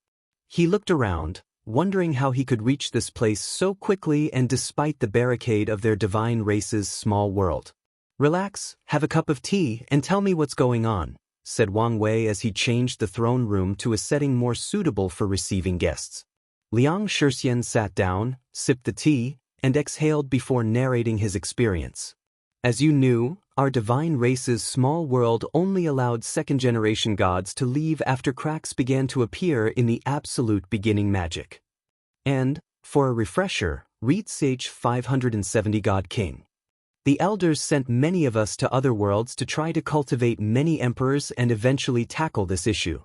Speaker 1: He looked around, wondering how he could reach this place so quickly and despite the barricade of their divine race's small world. Relax, have a cup of tea, and tell me what's going on, said Wang Wei as he changed the throne room to a setting more suitable for receiving guests. Xianxia sat down, sipped the tea, and exhaled before narrating his experience. As you knew, our divine race's small world only allowed second-generation gods to leave after cracks began to appear in the absolute beginning magic. And, for a refresher, read Sage 570 God King. The elders sent many of us to other worlds to try to cultivate many emperors and eventually tackle this issue.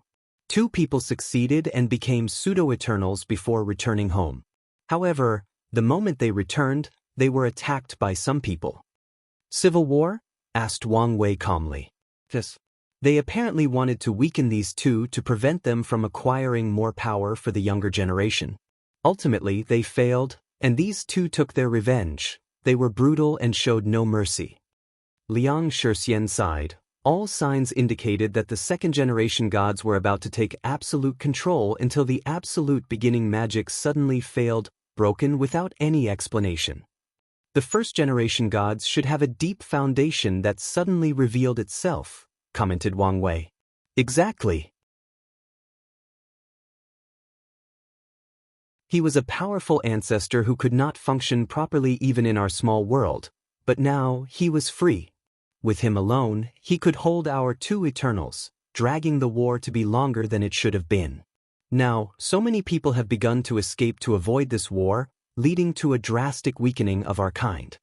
Speaker 1: 2 people succeeded and became pseudo-eternals before returning home. However, the moment they returned, they were attacked by some people. Civil war? Asked Wang Wei calmly. Yes. They apparently wanted to weaken these 2 to prevent them from acquiring more power for the younger generation. Ultimately, they failed, and these 2 took their revenge. They were brutal and showed no mercy. Xianxia sighed. All signs indicated that the second-generation gods were about to take absolute control until the absolute beginning magic suddenly failed, broken without any explanation. The first-generation gods should have a deep foundation that suddenly revealed itself, commented Wang Wei. Exactly. He was a powerful ancestor who could not function properly even in our small world, but now he was free. With him alone, he could hold our 2 Eternals, dragging the war to be longer than it should have been. Now, so many people have begun to escape to avoid this war, leading to a drastic weakening of our kind.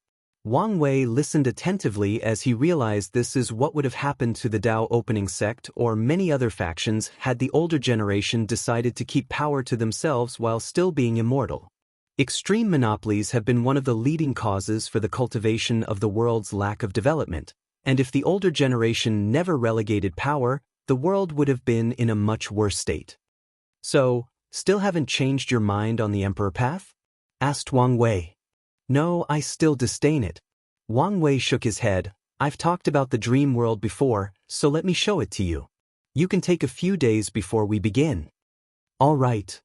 Speaker 1: Wang Wei listened attentively as he realized this is what would have happened to the Dao opening sect or many other factions had the older generation decided to keep power to themselves while still being immortal. Extreme monopolies have been one of the leading causes for the cultivation of the world's lack of development, and if the older generation never relegated power, the world would have been in a much worse state. So, still haven't changed your mind on the emperor path? Asked Wang Wei. No, I still disdain it. Wang Wei shook his head. I've talked about the dream world before, so let me show it to you. You can take a few days before we begin. All right.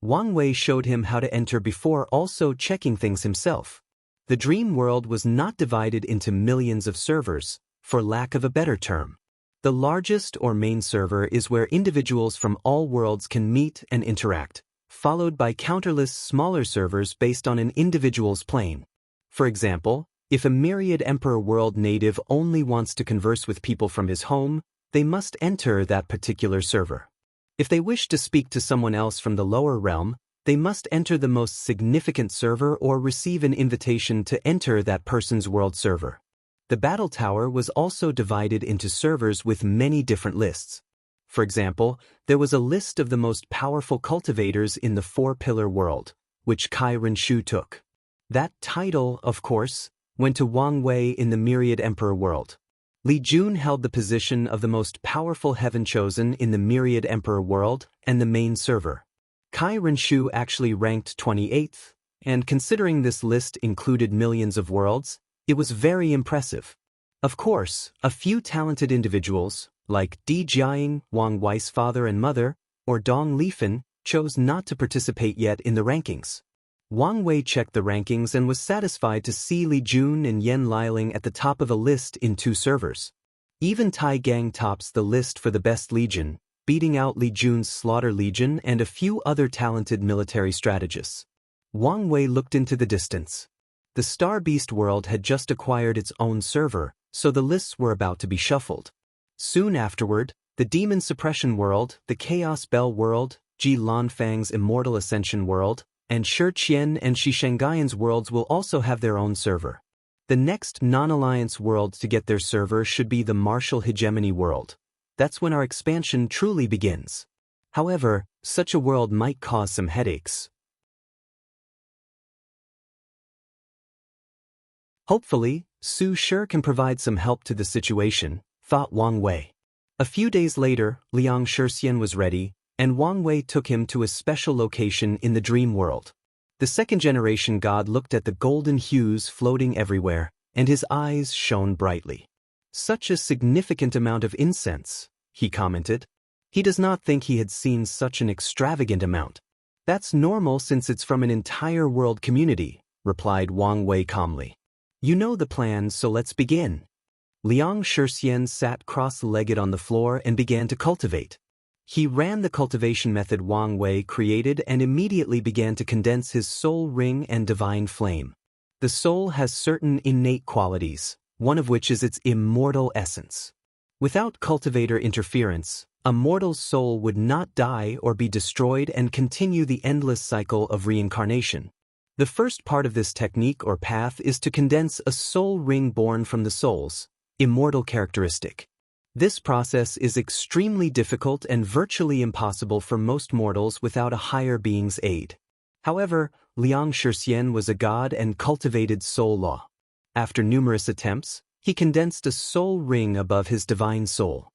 Speaker 1: Wang Wei showed him how to enter before also checking things himself. The dream world was not divided into millions of servers, for lack of a better term. The largest or main server is where individuals from all worlds can meet and interact, followed by countless smaller servers based on an individual's plane. For example, if a myriad emperor world native only wants to converse with people from his home, they must enter that particular server. If they wish to speak to someone else from the lower realm, they must enter the most significant server or receive an invitation to enter that person's world server. The battle tower was also divided into servers with many different lists. For example, there was a list of the most powerful cultivators in the four-pillar world, which Kai Renshu took. That title, of course, went to Wang Wei in the myriad emperor world. Li Jun held the position of the most powerful heaven chosen in the myriad emperor world and the main server. Kai Renshu actually ranked 28th, and considering this list included millions of worlds, it was very impressive. Of course, a few talented individuals, like Di Jiaying, Wang Wei's father and mother, or Dong Lifan, chose not to participate yet in the rankings. Wang Wei checked the rankings and was satisfied to see Li Jun and Yan Liling at the top of a list in 2 servers. Even Tai Gang tops the list for the best legion, beating out Li Jun's Slaughter Legion and a few other talented military strategists. Wang Wei looked into the distance. The Star Beast world had just acquired its own server, so the lists were about to be shuffled. Soon afterward, the Demon Suppression world, the Chaos Bell world, Ji Lanfang's Immortal Ascension world, and Shi Qian and Shi Shangaian's worlds will also have their own server. The next non-alliance world to get their server should be the Martial Hegemony world. That's when our expansion truly begins. However, such a world might cause some headaches. Hopefully, Su Shi can provide some help to the situation, thought Wang Wei. A few days later, Liang Shixian was ready, and Wang Wei took him to a special location in the dream world. The second-generation god looked at the golden hues floating everywhere, and his eyes shone brightly. Such a significant amount of incense, he commented. He does not think he had seen such an extravagant amount. That's normal since it's from an entire world community, replied Wang Wei calmly. You know the plan, so let's begin. Liang Shixian sat cross-legged on the floor and began to cultivate. He ran the cultivation method Wang Wei created and immediately began to condense his soul ring and divine flame. The soul has certain innate qualities, one of which is its immortal essence. Without cultivator interference, a mortal's soul would not die or be destroyed and continue the endless cycle of reincarnation. The first part of this technique or path is to condense a soul ring born from the soul's immortal characteristic. This process is extremely difficult and virtually impossible for most mortals without a higher being's aid. However, Liang Shixian was a god and cultivated soul law. After numerous attempts, he condensed a soul ring above his divine soul.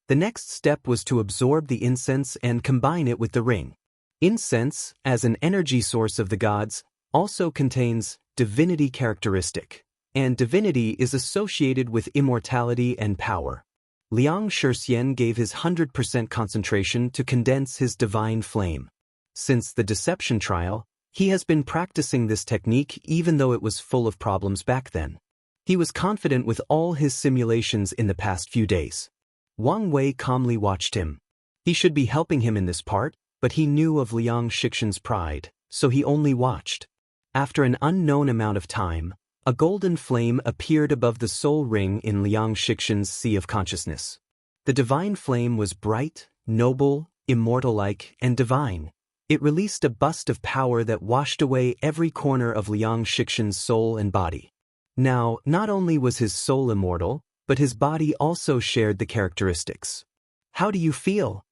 Speaker 1: The next step was to absorb the incense and combine it with the ring. Incense, as an energy source of the gods, also contains divinity characteristic, and divinity is associated with immortality and power. Liang Shixian gave his 100% concentration to condense his divine flame. Since the deception trial, he has been practicing this technique even though it was full of problems back then. He was confident with all his simulations in the past few days. Wang Wei calmly watched him. He should be helping him in this part, but he knew of Liang Shixian's pride, so he only watched. After an unknown amount of time, a golden flame appeared above the soul ring in Liang Shixian's sea of consciousness. The divine flame was bright, noble, immortal-like, and divine. It released a bust of power that washed away every corner of Liang Shixian's soul and body. Now, not only was his soul immortal, but his body also shared the characteristics. How do you feel?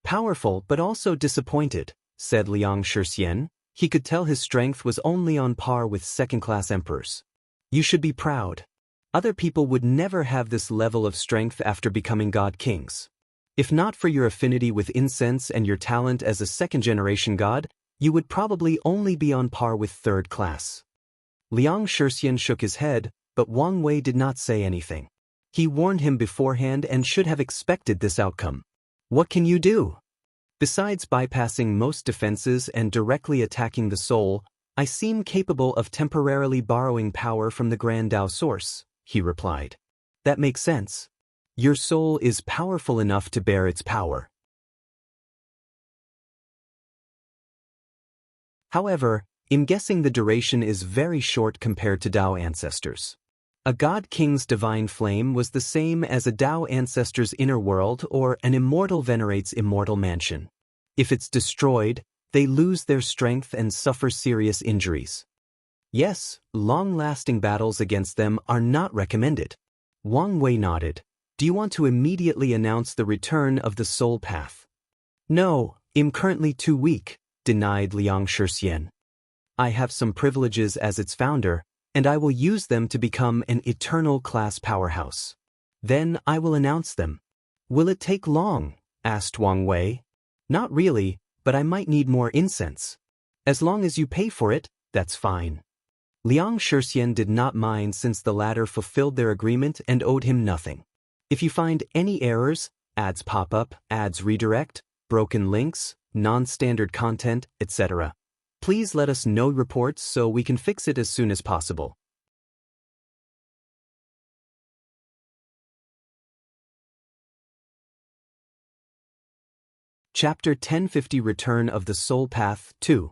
Speaker 1: Powerful but also disappointed, said Liang Shixian. He could tell his strength was only on par with second-class emperors. You should be proud. Other people would never have this level of strength after becoming god kings. If not for your affinity with incense and your talent as a second-generation god, you would probably only be on par with third class. Liang Shixian shook his head, but Wang Wei did not say anything. He warned him beforehand and should have expected this outcome. What can you do? Besides bypassing most defenses and directly attacking the soul, I seem capable of temporarily borrowing power from the Grand Dao source, he replied. That makes sense. Your soul is powerful enough to bear its power. However, I'm guessing the duration is very short compared to Dao ancestors. A god king's divine flame was the same as a Dao ancestor's inner world or an immortal venerate's immortal mansion. If it's destroyed, they lose their strength and suffer serious injuries. Yes, long-lasting battles against them are not recommended. Wang Wei nodded. Do you want to immediately announce the return of the soul path? No, I'm currently too weak, denied Liang Shixian. I have some privileges as its founder, and I will use them to become an eternal class powerhouse. Then I will announce them. Will it take long? Asked Wang Wei. Not really, but I might need more incense. As long as you pay for it, that's fine. Liang Shixian did not mind since the latter fulfilled their agreement and owed him nothing. If you find any errors, ads pop up, ads redirect, broken links, non-standard content, etc., please let us know reports so we can fix it as soon as possible. Chapter 1050 Return of the Soul Path 2.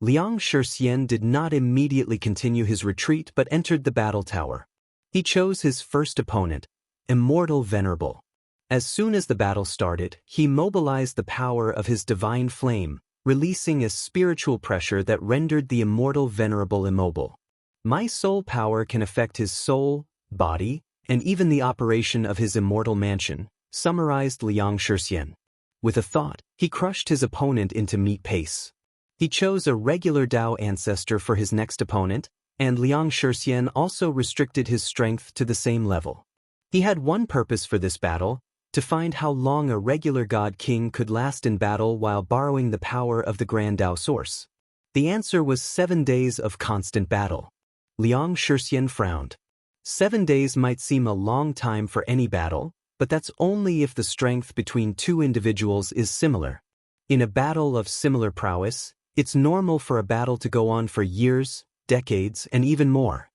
Speaker 1: Liang Shixian did not immediately continue his retreat but entered the battle tower. He chose his first opponent, Immortal Venerable. As soon as the battle started, he mobilized the power of his divine flame, releasing a spiritual pressure that rendered the Immortal Venerable immobile. My soul power can affect his soul, body, and even the operation of his immortal mansion, summarized Liang Shixian. With a thought, he crushed his opponent into meat paste. He chose a regular Dao ancestor for his next opponent, and Liang Shixian also restricted his strength to the same level. He had one purpose for this battle, to find how long a regular god king could last in battle while borrowing the power of the Grand Dao source. The answer was 7 days of constant battle. Liang Shixian frowned. 7 days might seem a long time for any battle, but that's only if the strength between two individuals is similar. In a battle of similar prowess, it's normal for a battle to go on for years, decades, and even more.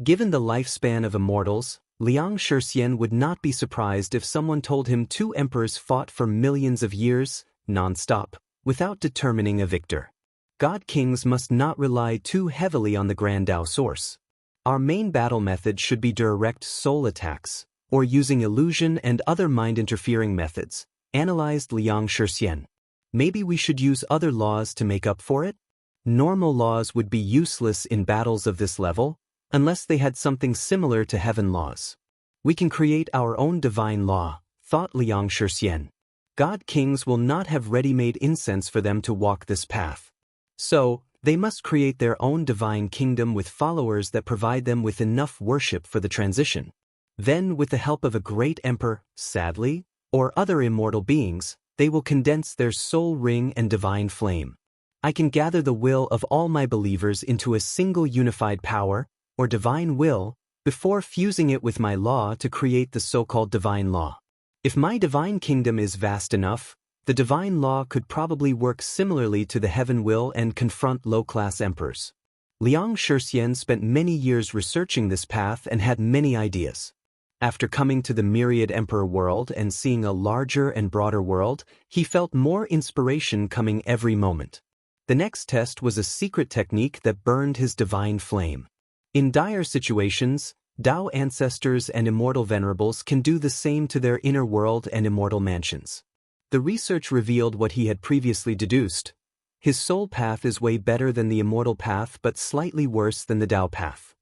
Speaker 1: Given the lifespan of immortals, Liang Shixian would not be surprised if someone told him 2 emperors fought for millions of years, non-stop, without determining a victor. God kings must not rely too heavily on the Grand Dao source. Our main battle method should be direct soul attacks, or using illusion and other mind-interfering methods, analyzed Liang Shixian. Maybe we should use other laws to make up for it? Normal laws would be useless in battles of this level, unless they had something similar to heaven laws. We can create our own divine law, thought Liang Shixian. God kings will not have ready-made incense for them to walk this path. So, they must create their own divine kingdom with followers that provide them with enough worship for the transition. Then, with the help of a great emperor, sadly, or other immortal beings, they will condense their soul ring and divine flame. I can gather the will of all my believers into a single unified power, or divine will, before fusing it with my law to create the so-called divine law. If my divine kingdom is vast enough, the divine law could probably work similarly to the heaven will and confront low-class emperors. Liang Shixian spent many years researching this path and had many ideas. After coming to the myriad emperor world and seeing a larger and broader world, he felt more inspiration coming every moment. The next test was a secret technique that burned his divine flame. In dire situations, Dao ancestors and immortal venerables can do the same to their inner world and immortal mansions. The research revealed what he had previously deduced. His soul path is way better than the immortal path but slightly worse than the Dao path.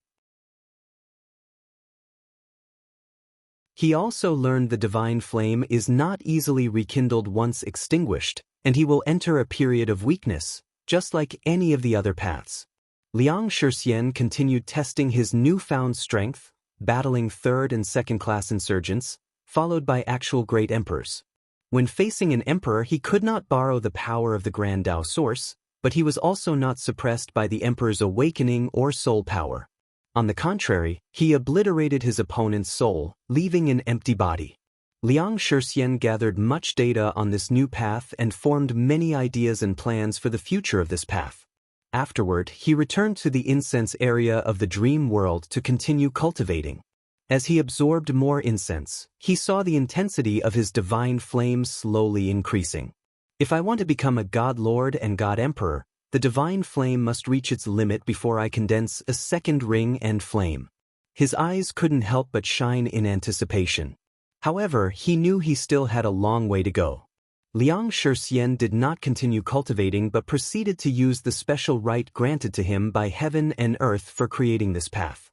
Speaker 1: He also learned the divine flame is not easily rekindled once extinguished, and he will enter a period of weakness, just like any of the other paths. Liang Shixian continued testing his newfound strength, battling third and second-class insurgents, followed by actual great emperors. When facing an emperor, he could not borrow the power of the Grand Tao source, but he was also not suppressed by the emperor's awakening or soul power. On the contrary, he obliterated his opponent's soul, leaving an empty body. Liang Shixian gathered much data on this new path and formed many ideas and plans for the future of this path. Afterward, he returned to the incense area of the dream world to continue cultivating. As he absorbed more incense, he saw the intensity of his divine flame slowly increasing. If I want to become a God Lord and God Emperor, the divine flame must reach its limit before I condense a second ring and flame. His eyes couldn't help but shine in anticipation. However, he knew he still had a long way to go. Liang Shixian did not continue cultivating but proceeded to use the special right granted to him by heaven and earth for creating this path.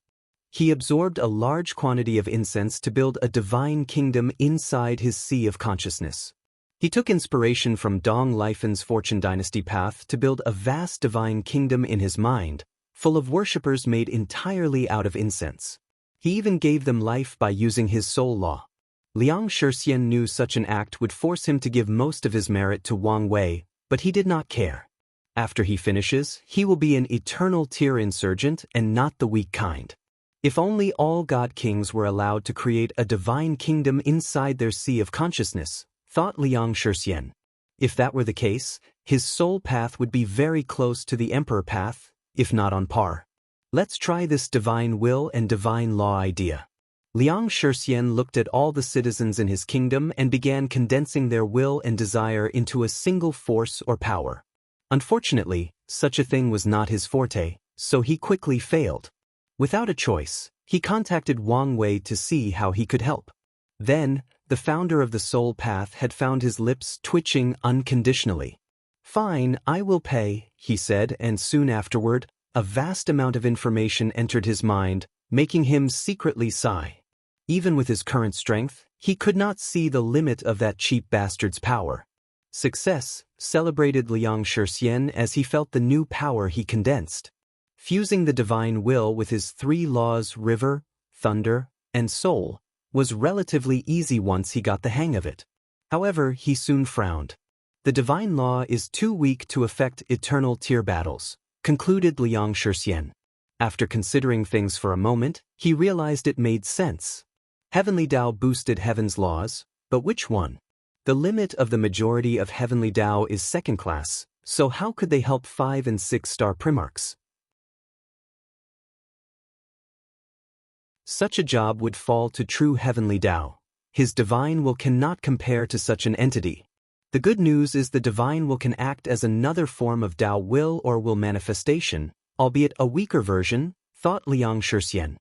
Speaker 1: He absorbed a large quantity of incense to build a divine kingdom inside his sea of consciousness. He took inspiration from Dong Lifen's Fortune Dynasty path to build a vast divine kingdom in his mind, full of worshippers made entirely out of incense. He even gave them life by using his soul law. Liang Shixian knew such an act would force him to give most of his merit to Wang Wei, but he did not care. After he finishes, he will be an eternal tier insurgent and not the weak kind. If only all God Kings were allowed to create a divine kingdom inside their sea of consciousness, thought Liang Shixian. If that were the case, his soul path would be very close to the Emperor path, if not on par. Let's try this divine will and divine law idea. Liang Shixian looked at all the citizens in his kingdom and began condensing their will and desire into a single force or power. Unfortunately, such a thing was not his forte, so he quickly failed. Without a choice, he contacted Wang Wei to see how he could help. Then, the founder of the soul path had found his lips twitching unconditionally. "Fine, I will pay," he said, and soon afterward, a vast amount of information entered his mind, making him secretly sigh. Even with his current strength, he could not see the limit of that cheap bastard's power. "Success," celebrated Liang Shixian as he felt the new power he condensed. Fusing the divine will with his three laws, river, thunder, and soul, was relatively easy once he got the hang of it. However, he soon frowned. "The divine law is too weak to affect eternal tier battles," concluded Liang Shixian. After considering things for a moment, he realized it made sense. Heavenly Tao boosted heaven's laws, but which one? The limit of the majority of Heavenly Tao is second class, so how could they help 5- and 6-star primarchs? Such a job would fall to true Heavenly Tao. His divine will cannot compare to such an entity. The good news is the divine will can act as another form of Tao will or will manifestation, albeit a weaker version, thought Liang Shixian.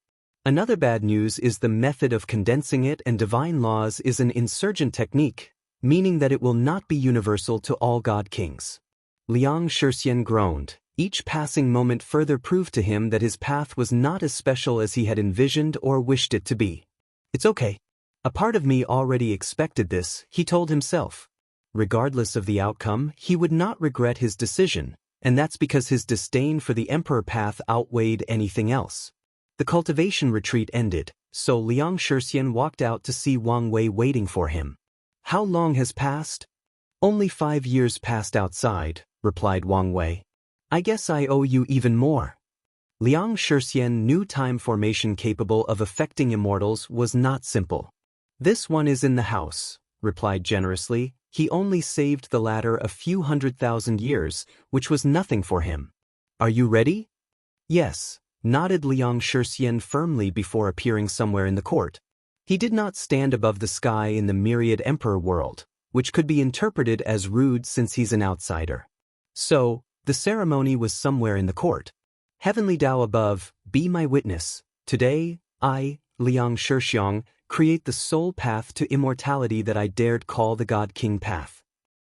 Speaker 1: Another bad news is the method of condensing it and divine laws is an insurgent technique, meaning that it will not be universal to all God Kings. Liang Shixian groaned. Each passing moment further proved to him that his path was not as special as he had envisioned or wished it to be. "It's okay. A part of me already expected this," he told himself. Regardless of the outcome, he would not regret his decision, and that's because his disdain for the Emperor path outweighed anything else. The cultivation retreat ended, so Liang Shixian walked out to see Wang Wei waiting for him. "How long has passed?" "Only 5 years passed outside," replied Wang Wei. "I guess I owe you even more." Liang Shixian knew time formation capable of affecting immortals was not simple. "This one is in the house," replied generously. He only saved the latter a few 100,000 years, which was nothing for him. "Are you ready?" "Yes," nodded Liang Shixian firmly before appearing somewhere in the court. He did not stand above the sky in the myriad emperor world, which could be interpreted as rude since he's an outsider. So, the ceremony was somewhere in the court. "Heavenly Tao above, be my witness. Today, I, Liang Shixian, create the soul path to immortality that I dared call the God King path."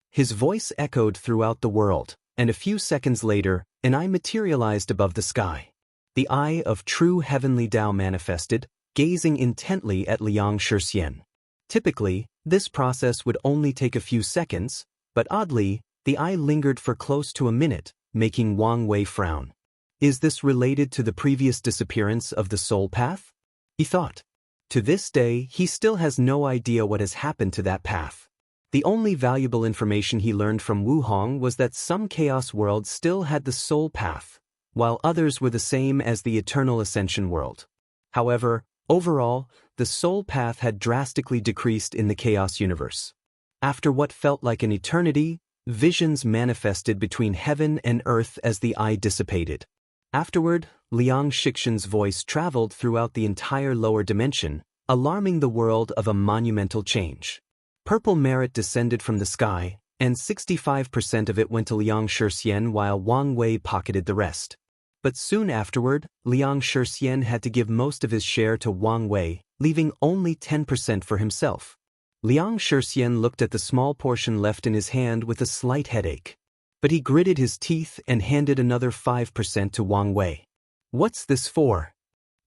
Speaker 1: His voice echoed throughout the world, and a few seconds later, an eye materialized above the sky. The eye of true Heavenly Tao manifested, gazing intently at Liang Shixian. Typically, this process would only take a few seconds, but oddly, the eye lingered for close to a minute, making Wang Wei frown. Is this related to the previous disappearance of the soul path? He thought. To this day, he still has no idea what has happened to that path. The only valuable information he learned from Wu Hong was that some chaos worlds still had the soul path, while others were the same as the eternal ascension world. However, overall, the soul path had drastically decreased in the chaos universe. After what felt like an eternity, visions manifested between heaven and earth as the eye dissipated. Afterward, Liang Shixin's voice traveled throughout the entire lower dimension, alarming the world of a monumental change. Purple merit descended from the sky, and 65% of it went to Liang Shixin while Wang Wei pocketed the rest. But soon afterward, Liang Shixin had to give most of his share to Wang Wei, leaving only 10% for himself. Liang Shixin looked at the small portion left in his hand with a slight headache. But he gritted his teeth and handed another 5% to Wang Wei. What's this for?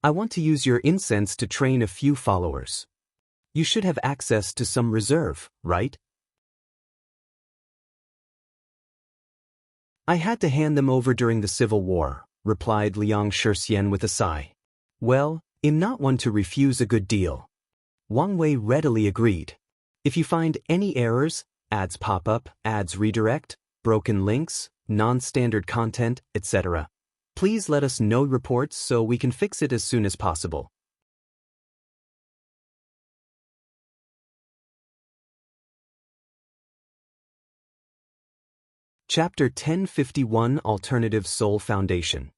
Speaker 1: I want to use your incense to train a few followers. You should have access to some reserve, right? I had to hand them over during the Civil War, replied Liang Shixin with a sigh. Well, I'm not one to refuse a good deal. Wang Wei readily agreed. If you find any errors, ads pop up, ads redirect, broken links, non-standard content, etc., please let us know reports so we can fix it as soon as possible. Chapter 1051 Alternative Soul Foundation.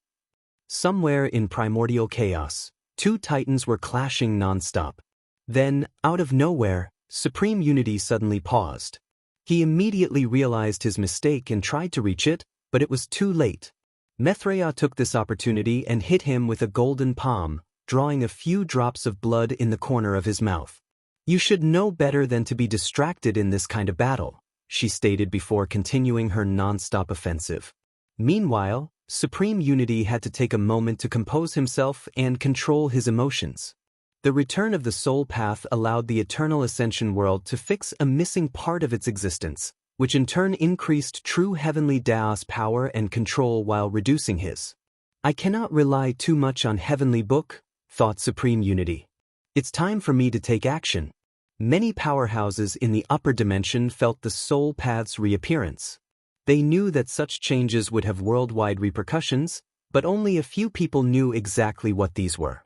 Speaker 1: Somewhere in primordial chaos, two titans were clashing non-stop. Then, out of nowhere, Supreme Unity suddenly paused. He immediately realized his mistake and tried to reach it, but it was too late. Methreya took this opportunity and hit him with a golden palm, drawing a few drops of blood in the corner of his mouth. You should know better than to be distracted in this kind of battle, she stated before continuing her non-stop offensive. Meanwhile, Supreme Unity had to take a moment to compose himself and control his emotions. The return of the soul path allowed the eternal ascension world to fix a missing part of its existence, which in turn increased true heavenly Daoist power and control while reducing his. I cannot rely too much on Heavenly Book, thought Supreme Unity. It's time for me to take action. Many powerhouses in the upper dimension felt the soul path's reappearance. They knew that such changes would have worldwide repercussions, but only a few people knew exactly what these were.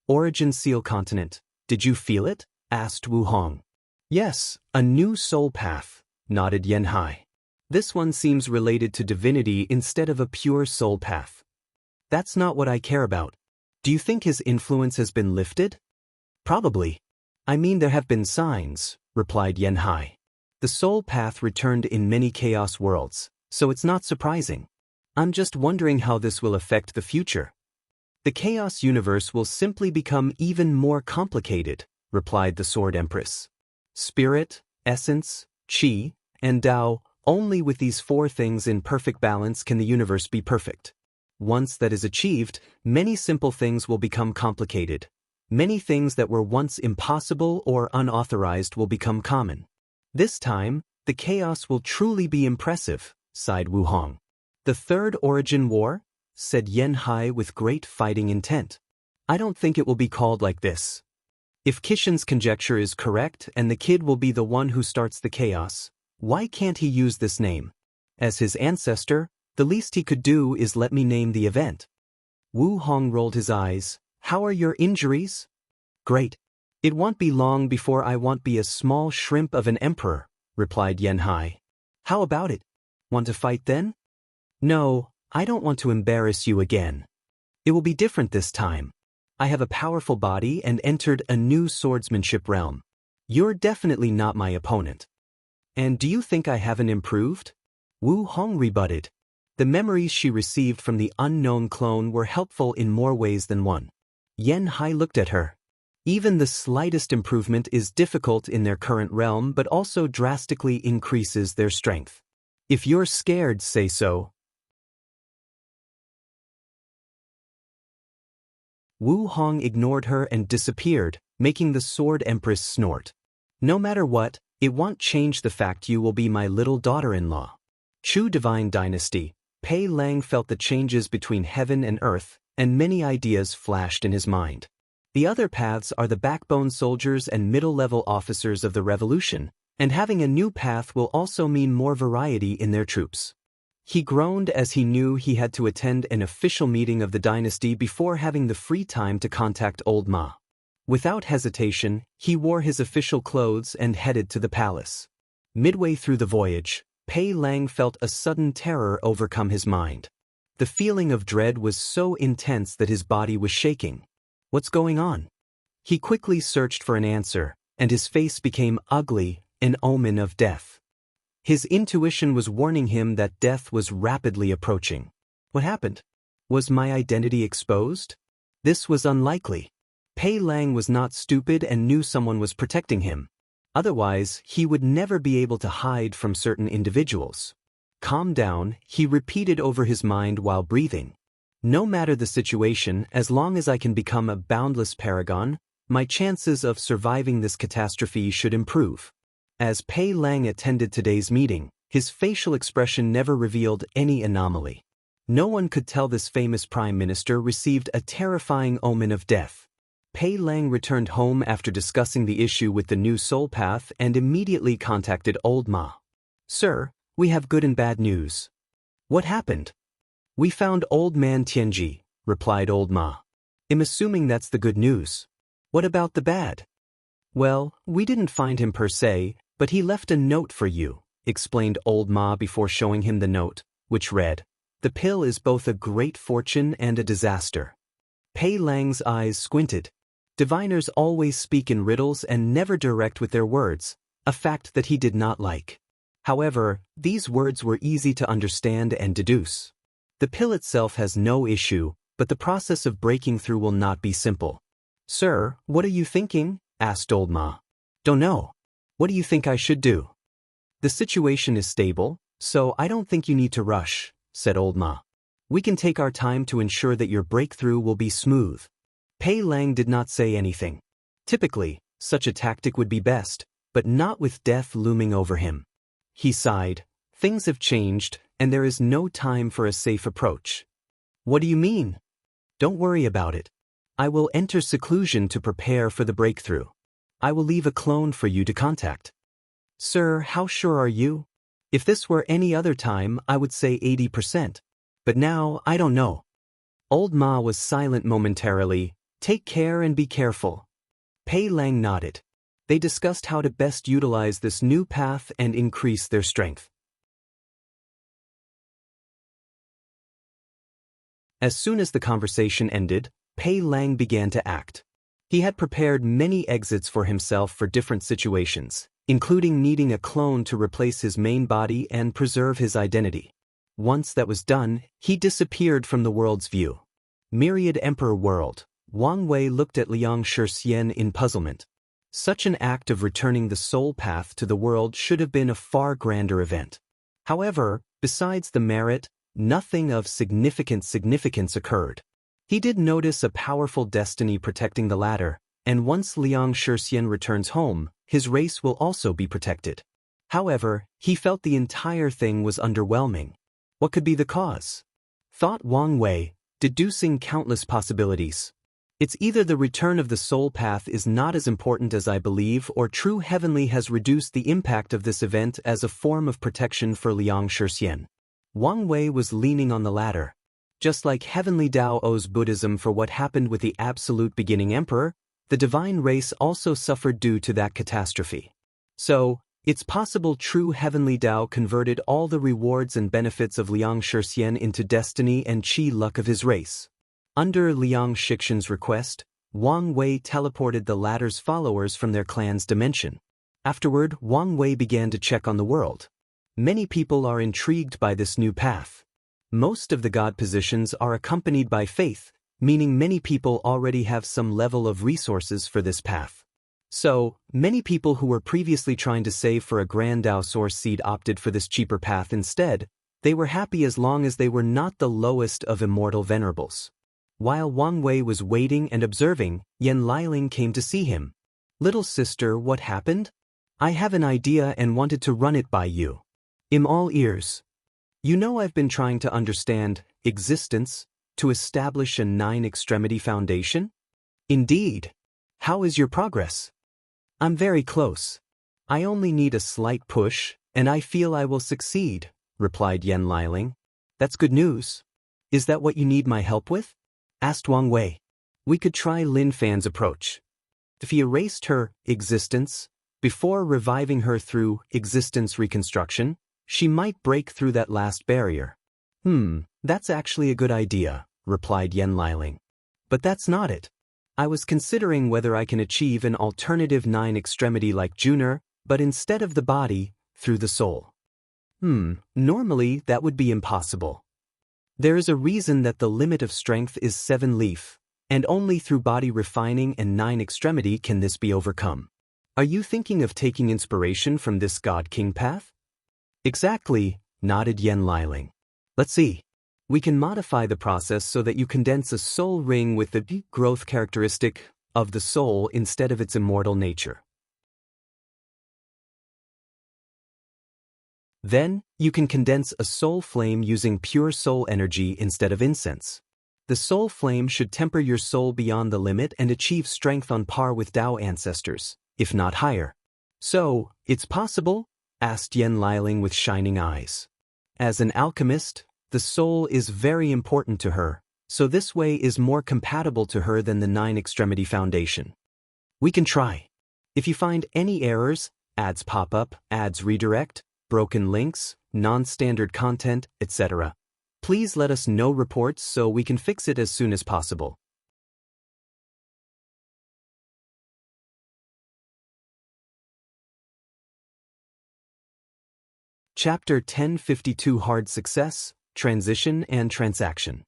Speaker 1: Origin Seal Continent, did you feel it? Asked Wu Hong. Yes, a new soul path, nodded Yanhai. This one seems related to divinity instead of a pure soul path. That's not what I care about. Do you think his influence has been lifted? Probably. I mean, there have been signs, replied Yanhai. The soul path returned in many chaos worlds, so it's not surprising. I'm just wondering how this will affect the future. The chaos universe will simply become even more complicated, replied the Sword Empress. Spirit, essence, qi, and Tao, only with these four things in perfect balance can the universe be perfect. Once that is achieved, many simple things will become complicated. Many things that were once impossible or unauthorized will become common. This time, the chaos will truly be impressive, sighed Wu Hong. The Third Origin War? Said Yanhai with great fighting intent. I don't think it will be called like this. If Kishin's conjecture is correct and the kid will be the one who starts the chaos, why can't he use this name? As his ancestor, the least he could do is let me name the event. Wu Hong rolled his eyes. How are your injuries? Great. It won't be long before I won't be a small shrimp of an emperor, replied Yanhai. How about it? Want to fight then? No, I don't want to embarrass you again. It will be different this time. I have a powerful body and entered a new swordsmanship realm. You're definitely not my opponent. And do you think I haven't improved? Wu Hong rebutted. The memories she received from the unknown clone were helpful in more ways than one. Yanhai looked at her. Even the slightest improvement is difficult in their current realm but also drastically increases their strength. If you're scared, say so. Wu Hong ignored her and disappeared, making the Sword Empress snort. No matter what, it won't change the fact you will be my little daughter-in-law. Chu Divine Dynasty, Pei Lang felt the changes between heaven and earth, and many ideas flashed in his mind. The other paths are the backbone soldiers and middle-level officers of the revolution, and having a new path will also mean more variety in their troops. He groaned as he knew he had to attend an official meeting of the dynasty before having the free time to contact Old Ma. Without hesitation, he wore his official clothes and headed to the palace. Midway through the voyage, Pei Lang felt a sudden terror overcome his mind. The feeling of dread was so intense that his body was shaking. What's going on? He quickly searched for an answer, and his face became ugly, an omen of death. His intuition was warning him that death was rapidly approaching. What happened? Was my identity exposed? This was unlikely. Pei Lang was not stupid and knew someone was protecting him. Otherwise, he would never be able to hide from certain individuals. Calm down, he repeated over his mind while breathing. No matter the situation, as long as I can become a boundless paragon, my chances of surviving this catastrophe should improve. As Pei Lang attended today's meeting, his facial expression never revealed any anomaly. No one could tell this famous prime minister received a terrifying omen of death. Pei Lang returned home after discussing the issue with the new soul path and immediately contacted Old Ma. Sir, we have good and bad news. What happened? We found old man Tianji, replied Old Ma. I'm assuming that's the good news. What about the bad? Well, we didn't find him per se, but he left a note for you, explained Old Ma before showing him the note, which read, "The pill is both a great fortune and a disaster." Pei Lang's eyes squinted. Diviners always speak in riddles and never direct with their words, a fact that he did not like. However, these words were easy to understand and deduce. The pill itself has no issue, but the process of breaking through will not be simple. Sir, what are you thinking? Asked Old Ma. Don't know. What do you think I should do? The situation is stable, so I don't think you need to rush, said Old Ma. We can take our time to ensure that your breakthrough will be smooth. Pei Lang did not say anything. Typically, such a tactic would be best, but not with death looming over him. He sighed. Things have changed, and there is no time for a safe approach. What do you mean? Don't worry about it. I will enter seclusion to prepare for the breakthrough. I will leave a clone for you to contact. Sir, how sure are you? If this were any other time, I would say 80%. But now, I don't know. Old Ma was silent momentarily. Take care and be careful. Pei Lang nodded. They discussed how to best utilize this new path and increase their strength. As soon as the conversation ended, Pei Lang began to act. He had prepared many exits for himself for different situations, including needing a clone to replace his main body and preserve his identity. Once that was done, he disappeared from the world's view. Myriad Emperor World. Wang Wei looked at Xianxia in puzzlement. Such an act of returning the soul path to the world should have been a far grander event. However, besides the merit, nothing of significance occurred. He did notice a powerful destiny protecting the latter, and once Xianxia returns home, his race will also be protected. However, he felt the entire thing was underwhelming. What could be the cause? Thought Wang Wei, deducing countless possibilities. It's either the return of the soul path is not as important as I believe, or True Heavenly has reduced the impact of this event as a form of protection for Xianxia. Wang Wei was leaning on the latter. Just like Heavenly Tao owes Buddhism for what happened with the absolute beginning emperor, the divine race also suffered due to that catastrophe. So, it's possible True Heavenly Tao converted all the rewards and benefits of Xianxia into destiny and chi luck of his race. Under Xianxia's request, Wang Wei teleported the latter's followers from their clan's dimension. Afterward, Wang Wei began to check on the world. Many people are intrigued by this new path. Most of the god positions are accompanied by faith, meaning many people already have some level of resources for this path. So, many people who were previously trying to save for a Grand Dao Source seed opted for this cheaper path instead. They were happy as long as they were not the lowest of immortal venerables. While Wang Wei was waiting and observing, Yan Liling came to see him. Little sister, what happened? I have an idea and wanted to run it by you. I'm all ears. You know I've been trying to understand existence to establish a 9-extremity foundation? Indeed. How is your progress? I'm very close. I only need a slight push, and I feel I will succeed, replied Yen Liling. That's good news. Is that what you need my help with? Asked Wang Wei. We could try Lin Fan's approach. If he erased her existence before reviving her through existence reconstruction, she might break through that last barrier. That's actually a good idea, replied Yen Liling. But that's not it. I was considering whether I can achieve an alternative 9-extremity like Juner, but instead of the body, through the soul. Normally that would be impossible. There is a reason that the limit of strength is 7 leaf, and only through body refining and 9-extremity can this be overcome. Are you thinking of taking inspiration from this God King path? Exactly, nodded Yen Liling. Let's see. We can modify the process so that you condense a soul ring with the deep growth characteristic of the soul instead of its immortal nature. Then, you can condense a soul flame using pure soul energy instead of incense. The soul flame should temper your soul beyond the limit and achieve strength on par with Dao ancestors, if not higher. So, it's possible? Asked Yen Liling with shining eyes. As an alchemist, the soul is very important to her, so this way is more compatible to her than the 9-extremity foundation. We can try. If you find any errors, ads pop up, ads redirect, broken links, non-standard content, etc., please let us know reports so we can fix it as soon as possible. Chapter 1052 Hard Success, Transition and Transaction.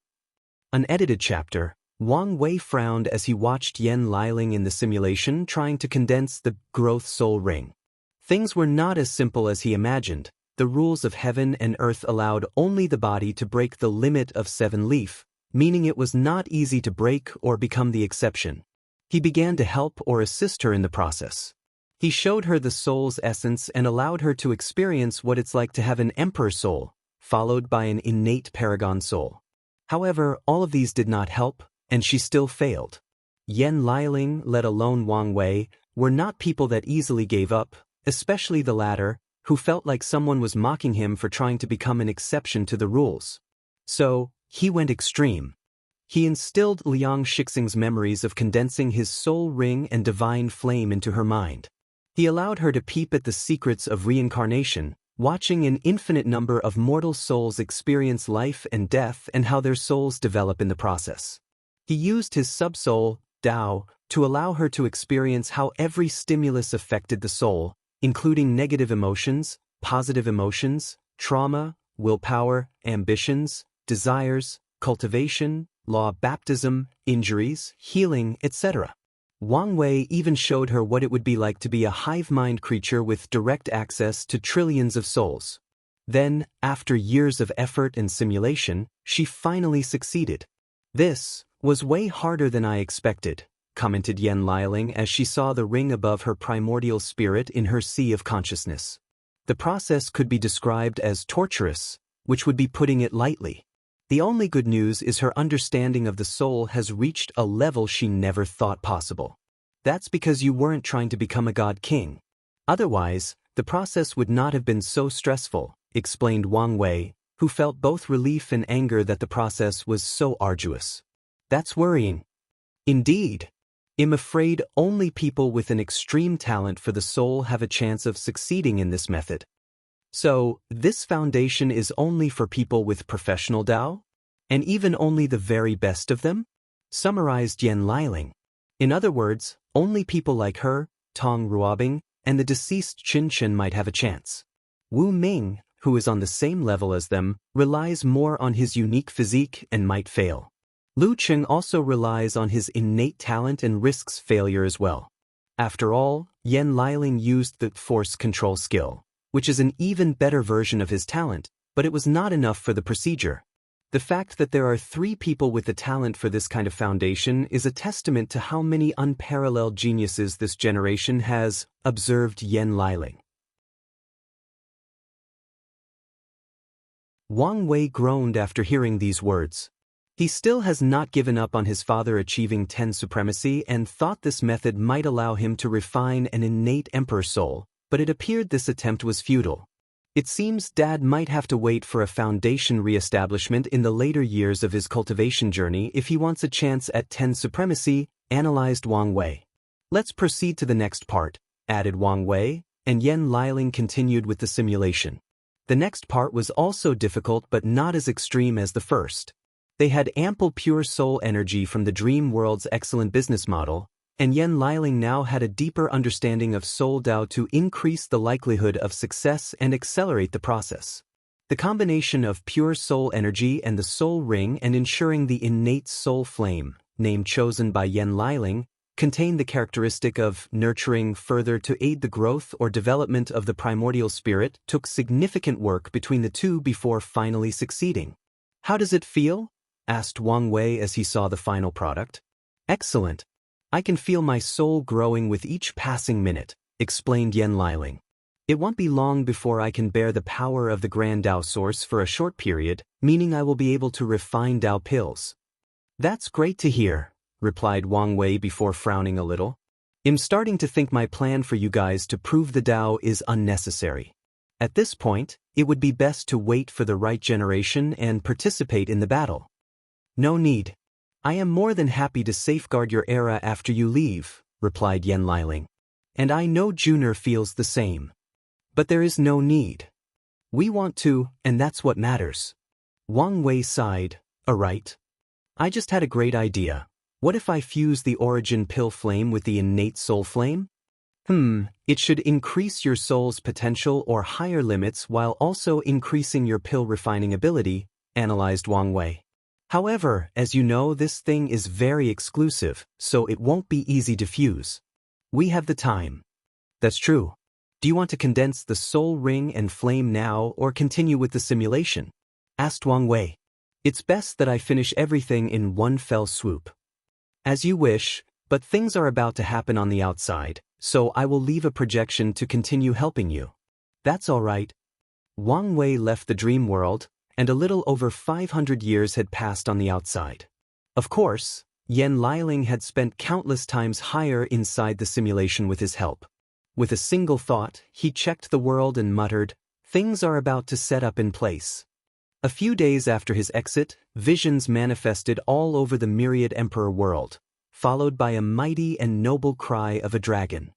Speaker 1: Unedited chapter. Wang Wei frowned as he watched Yen Liling in the simulation trying to condense the growth soul ring. Things were not as simple as he imagined. The rules of heaven and earth allowed only the body to break the limit of 7 leaf, meaning it was not easy to break or become the exception. He began to help or assist her in the process. He showed her the soul's essence and allowed her to experience what it's like to have an emperor soul, followed by an innate paragon soul. However, all of these did not help, and she still failed. Yen Liling, let alone Wang Wei, were not people that easily gave up, especially the latter, who felt like someone was mocking him for trying to become an exception to the rules. So, he went extreme. He instilled Liang Shixing's memories of condensing his soul ring and divine flame into her mind. He allowed her to peep at the secrets of reincarnation, watching an infinite number of mortal souls experience life and death and how their souls develop in the process. He used his subsoul, Dao, to allow her to experience how every stimulus affected the soul, including negative emotions, positive emotions, trauma, willpower, ambitions, desires, cultivation, law baptism, injuries, healing, etc. Wang Wei even showed her what it would be like to be a hive-mind creature with direct access to trillions of souls. Then, after years of effort and simulation, she finally succeeded. This was way harder than I expected, commented Yen Liling as she saw the ring above her primordial spirit in her sea of consciousness. The process could be described as torturous, which would be putting it lightly. The only good news is her understanding of the soul has reached a level she never thought possible. That's because you weren't trying to become a god king. Otherwise, the process would not have been so stressful, explained Wang Wei, who felt both relief and anger that the process was so arduous. That's worrying. Indeed. I'm afraid only people with an extreme talent for the soul have a chance of succeeding in this method. So, this foundation is only for people with professional Dao? And even only the very best of them? Summarized Yen Liling. In other words, only people like her, Tong Ruobing, and the deceased Qin Chen might have a chance. Wu Ming, who is on the same level as them, relies more on his unique physique and might fail. Lu Cheng also relies on his innate talent and risks failure as well. After all, Yen Liling used the force control skill, which is an even better version of his talent, but it was not enough for the procedure. The fact that there are 3 people with the talent for this kind of foundation is a testament to how many unparalleled geniuses this generation has, observed Yen Liling. Wang Wei groaned after hearing these words. He still has not given up on his father achieving 10 supremacy and thought this method might allow him to refine an innate emperor soul, but it appeared this attempt was futile. It seems Dad might have to wait for a foundation re-establishment in the later years of his cultivation journey if he wants a chance at 10 supremacy, analyzed Wang Wei. Let's proceed to the next part, added Wang Wei, and Yan Liling continued with the simulation. The next part was also difficult but not as extreme as the first. They had ample pure soul energy from the dream world's excellent business model, and Yan Liling now had a deeper understanding of Soul Dao to increase the likelihood of success and accelerate the process. The combination of pure soul energy and the soul ring and ensuring the innate soul flame, name chosen by Yan Liling, contained the characteristic of nurturing further to aid the growth or development of the primordial spirit took significant work between the two before finally succeeding. How does it feel? Asked Wang Wei as he saw the final product. Excellent. I can feel my soul growing with each passing minute, explained Yan Liling. It won't be long before I can bear the power of the Grand Dao Source for a short period, meaning I will be able to refine Dao pills. That's great to hear, replied Wang Wei before frowning a little. I'm starting to think my plan for you guys to prove the Dao is unnecessary. At this point, it would be best to wait for the right generation and participate in the battle. No need. I am more than happy to safeguard your era after you leave, replied Yan Liling. And I know Junior feels the same. But there is no need. We want to, and that's what matters. Wang Wei sighed. Alright. I just had a great idea. What if I fuse the origin pill flame with the innate soul flame? It should increase your soul's potential or higher limits while also increasing your pill refining ability, analyzed Wang Wei. However, as you know, this thing is very exclusive, so it won't be easy to fuse. We have the time. That's true. Do you want to condense the soul ring and flame now or continue with the simulation? Asked Wang Wei. It's best that I finish everything in one fell swoop. As you wish, but things are about to happen on the outside, so I will leave a projection to continue helping you. That's all right. Wang Wei left the dream world, and a little over 500 years had passed on the outside. Of course, Yan Liling had spent countless times higher inside the simulation with his help. With a single thought, he checked the world and muttered, "Things are about to set up in place." A few days after his exit, visions manifested all over the myriad emperor world, followed by a mighty and noble cry of a dragon.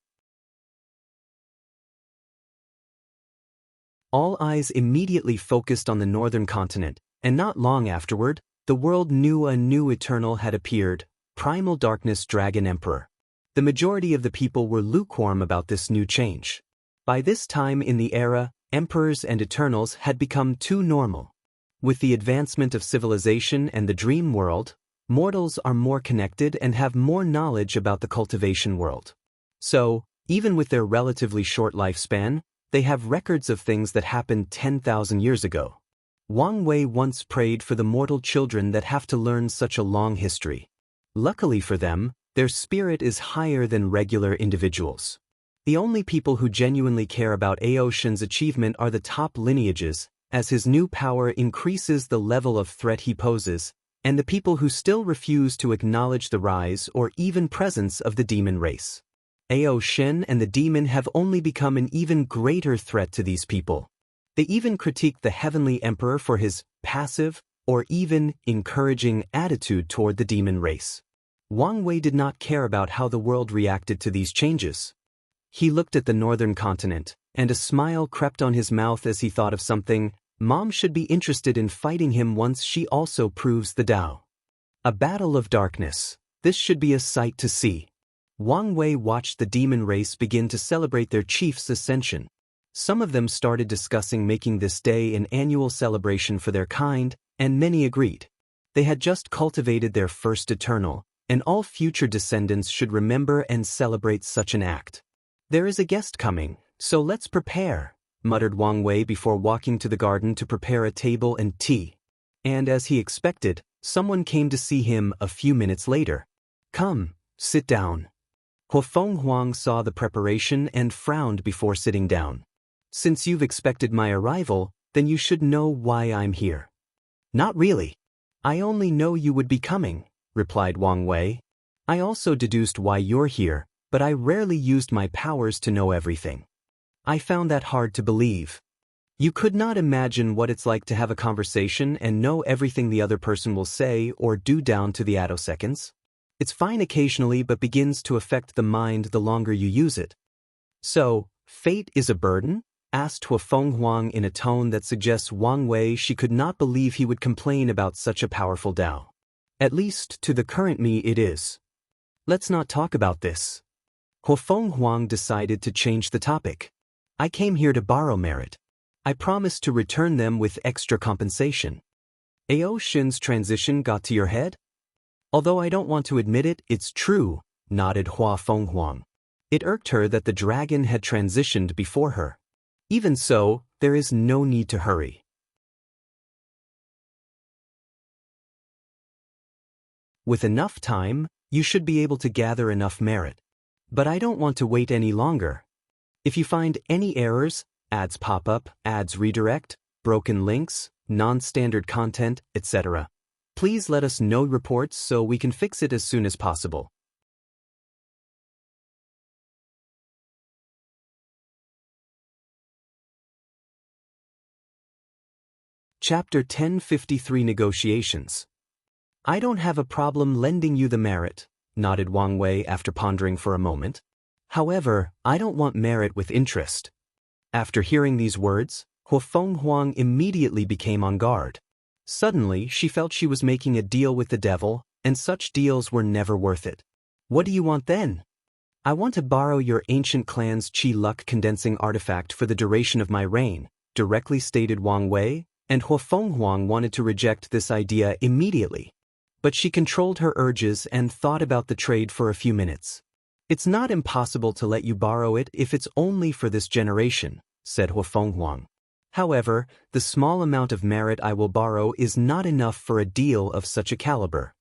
Speaker 1: All eyes immediately focused on the northern continent, and not long afterward, the world knew a new eternal had appeared, Primal Darkness Dragon Emperor. The majority of the people were lukewarm about this new change. By this time in the era, emperors and eternals had become too normal. With the advancement of civilization and the dream world, mortals are more connected and have more knowledge about the cultivation world. So, even with their relatively short lifespan, they have records of things that happened 10,000 years ago. Wang Wei once prayed for the mortal children that have to learn such a long history. Luckily for them, their spirit is higher than regular individuals. The only people who genuinely care about Aoshin's achievement are the top lineages, as his new power increases the level of threat he poses, and the people who still refuse to acknowledge the rise or even presence of the demon race. Aoshin and the demon have only become an even greater threat to these people. They even critiqued the Heavenly Emperor for his passive, or even encouraging attitude toward the demon race. Wang Wei did not care about how the world reacted to these changes. He looked at the northern continent, and a smile crept on his mouth as he thought of something. Mom should be interested in fighting him once she also proves the Dao. A battle of darkness. This should be a sight to see. Wang Wei watched the demon race begin to celebrate their chief's ascension. Some of them started discussing making this day an annual celebration for their kind, and many agreed. They had just cultivated their first eternal, and all future descendants should remember and celebrate such an act. There is a guest coming, so let's prepare, muttered Wang Wei before walking to the garden to prepare a table and tea. And as he expected, someone came to see him a few minutes later. Come, sit down. Huofeng Huang saw the preparation and frowned before sitting down. Since you've expected my arrival, then you should know why I'm here. Not really. I only know you would be coming, replied Wang Wei. I also deduced why you're here, but I rarely used my powers to know everything. I found that hard to believe. You could not imagine what it's like to have a conversation and know everything the other person will say or do down to the attoseconds. It's fine occasionally but begins to affect the mind the longer you use it. So, fate is a burden? Asked Huafeng Huang in a tone that suggests Wang Wei she could not believe he would complain about such a powerful Dao. At least to the current me it is. Let's not talk about this. Huafeng Huang decided to change the topic. I came here to borrow merit. I promised to return them with extra compensation. Ao Shin's transition got to your head? Although I don't want to admit it, it's true, nodded Huafeng Huang. It irked her that the dragon had transitioned before her. Even so, there is no need to hurry. With enough time, you should be able to gather enough merit. But I don't want to wait any longer. If you find any errors, ads pop up, ads redirect, broken links, non-standard content, etc., please let us know reports so we can fix it as soon as possible. Chapter 1053 Negotiations. I don't have a problem lending you the merit, nodded Wang Wei after pondering for a moment. However, I don't want merit with interest. After hearing these words, Huafeng Huang immediately became on guard. Suddenly, she felt she was making a deal with the devil, and such deals were never worth it. What do you want then? I want to borrow your ancient clan's Qi luck condensing artifact for the duration of my reign, directly stated Wang Wei, and Huafeng Huang wanted to reject this idea immediately. But she controlled her urges and thought about the trade for a few minutes. It's not impossible to let you borrow it if it's only for this generation, said Huafeng Huang. However, the small amount of merit I will borrow is not enough for a deal of such a caliber.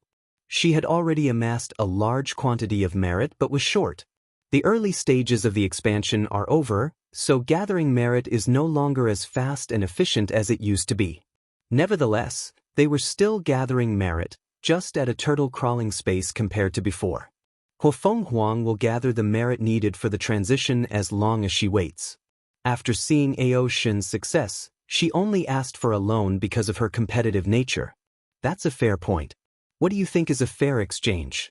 Speaker 1: She had already amassed a large quantity of merit but was short. The early stages of the expansion are over, so gathering merit is no longer as fast and efficient as it used to be. Nevertheless, they were still gathering merit, just at a turtle-crawling space compared to before. Huafeng Huang will gather the merit needed for the transition as long as she waits. After seeing Ao Shin's success, she only asked for a loan because of her competitive nature. That's a fair point. What do you think is a fair exchange?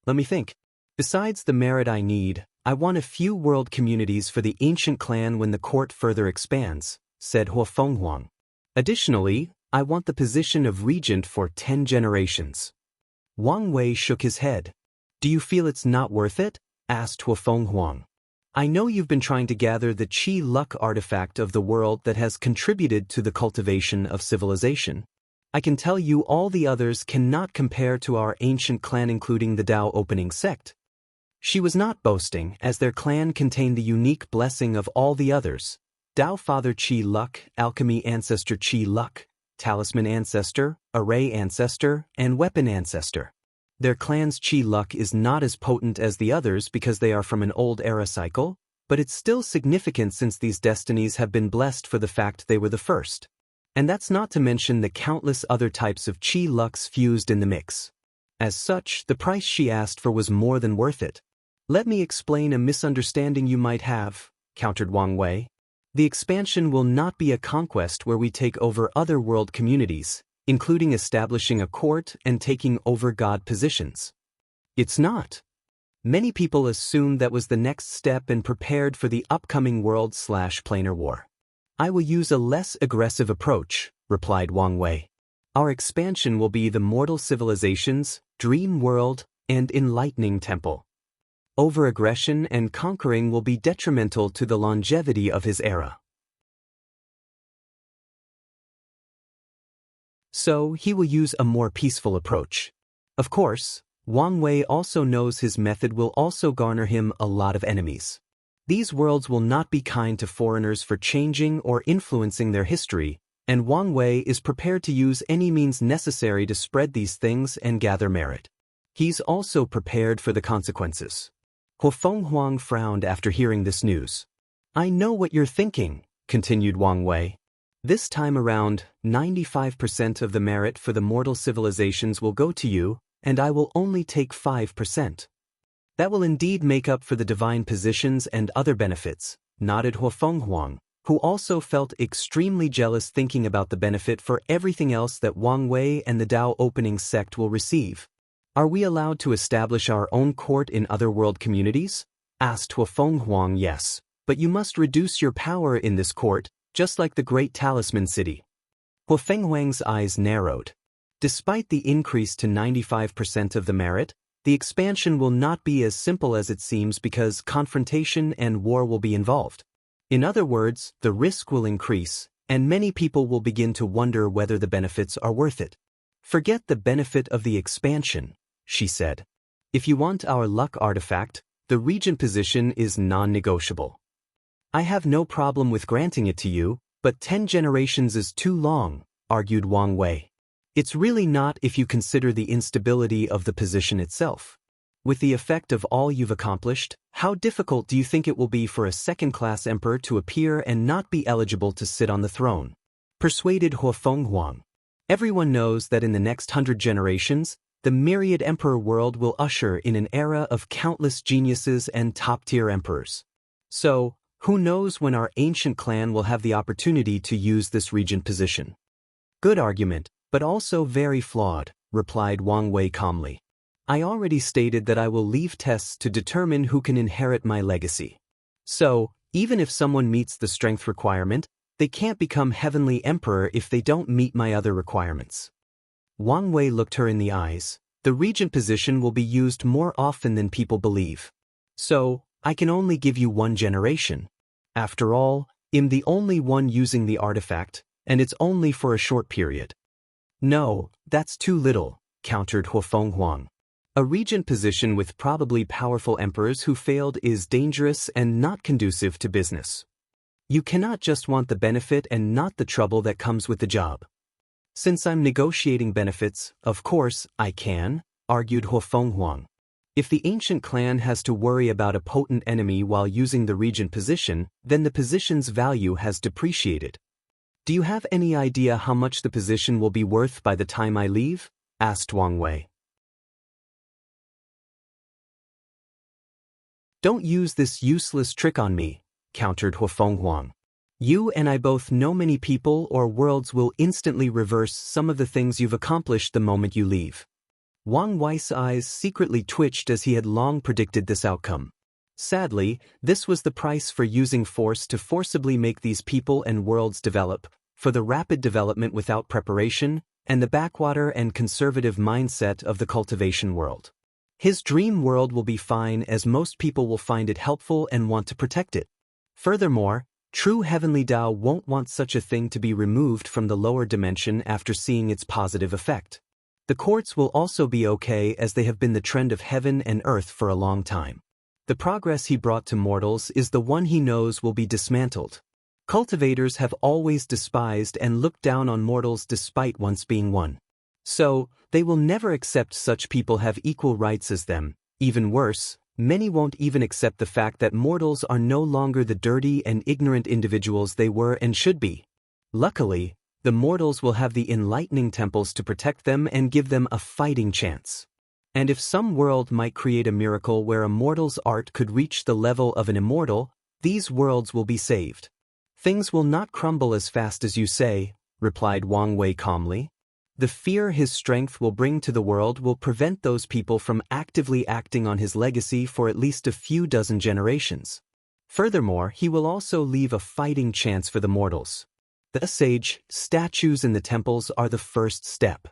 Speaker 1: Let me think. Besides the merit I need, I want a few world communities for the ancient clan when the court further expands, said Huafeng Huang. Additionally, I want the position of regent for 10 generations. Wang Wei shook his head. Do you feel it's not worth it? Asked Huafeng Huang. I know you've been trying to gather the Qi luck artifact of the world that has contributed to the cultivation of civilization. I can tell you all the others cannot compare to our ancient clan including the Dao opening sect. She was not boasting, as their clan contained the unique blessing of all the others. Dao Father Qi luck, Alchemy Ancestor Qi luck, Talisman Ancestor, Array Ancestor, and Weapon Ancestor. Their clan's Qi luck is not as potent as the others because they are from an old era cycle, but it's still significant since these destinies have been blessed for the fact they were the first. And that's not to mention the countless other types of Qi lucks fused in the mix. As such, the price she asked for was more than worth it. Let me explain a misunderstanding you might have, countered Wang Wei. The expansion will not be a conquest where we take over other world communities, including establishing a court and taking over god positions. It's not. Many people assumed that was the next step and prepared for the upcoming world/planar war. I will use a less aggressive approach, replied Wang Wei. Our expansion will be the mortal civilizations, dream world, and enlightening temple. Over-aggression and conquering will be detrimental to the longevity of his era. So he will use a more peaceful approach. Of course, Wang Wei also knows his method will also garner him a lot of enemies. These worlds will not be kind to foreigners for changing or influencing their history, and Wang Wei is prepared to use any means necessary to spread these things and gather merit. He's also prepared for the consequences. Huafeng Huang frowned after hearing this news. I know what you're thinking, continued Wang Wei. This time around, 95% of the merit for the mortal civilizations will go to you, and I will only take 5%. That will indeed make up for the divine positions and other benefits, nodded Huang, who also felt extremely jealous thinking about the benefit for everything else that Wang Wei and the Dao opening sect will receive. Are we allowed to establish our own court in other world communities? Asked Huang. Yes, but you must reduce your power in this court, just like the Great Talisman City. Huang's eyes narrowed. Despite the increase to 95% of the merit, the expansion will not be as simple as it seems because confrontation and war will be involved. In other words, the risk will increase, and many people will begin to wonder whether the benefits are worth it. Forget the benefit of the expansion, she said. If you want our luck artifact, the regent position is non-negotiable. I have no problem with granting it to you, but 10 generations is too long, argued Wang Wei. It's really not if you consider the instability of the position itself. With the effect of all you've accomplished, how difficult do you think it will be for a second-class emperor to appear and not be eligible to sit on the throne? Persuaded Huang. Everyone knows that in the next 100 generations, the myriad emperor world will usher in an era of countless geniuses and top-tier emperors. So, who knows when our ancient clan will have the opportunity to use this regent position? Good argument, but also very flawed, replied Wang Wei calmly. I already stated that I will leave tests to determine who can inherit my legacy. So, even if someone meets the strength requirement, they can't become heavenly emperor if they don't meet my other requirements. Wang Wei looked her in the eyes. The regent position will be used more often than people believe. So, I can only give you 1 generation. After all, I'm the only one using the artifact, and it's only for a short period. No, that's too little, countered Huang. A regent position with probably powerful emperors who failed is dangerous and not conducive to business. You cannot just want the benefit and not the trouble that comes with the job. Since I'm negotiating benefits, of course, I can, argued Huang. If the ancient clan has to worry about a potent enemy while using the regent position, then the position's value has depreciated. Do you have any idea how much the position will be worth by the time I leave? Asked Wang Wei. Don't use this useless trick on me, countered Huang. You and I both know many people or worlds will instantly reverse some of the things you've accomplished the moment you leave. Wang Wei's eyes secretly twitched as he had long predicted this outcome. Sadly, this was the price for using force to forcibly make these people and worlds develop, for the rapid development without preparation, and the backwater and conservative mindset of the cultivation world. His dream world will be fine as most people will find it helpful and want to protect it. Furthermore, true heavenly Dao won't want such a thing to be removed from the lower dimension after seeing its positive effect. The courts will also be okay as they have been the trend of heaven and earth for a long time. The progress he brought to mortals is the one he knows will be dismantled. Cultivators have always despised and looked down on mortals despite once being one. So, they will never accept such people have equal rights as them. Even worse, many won't even accept the fact that mortals are no longer the dirty and ignorant individuals they were and should be. Luckily, the mortals will have the enlightening temples to protect them and give them a fighting chance. And if some world might create a miracle where a mortal's art could reach the level of an immortal, these worlds will be saved. Things will not crumble as fast as you say, replied Wang Wei calmly. The fear his strength will bring to the world will prevent those people from actively acting on his legacy for at least a few dozen generations. Furthermore, he will also leave a fighting chance for the mortals. The sage statues in the temples are the first step.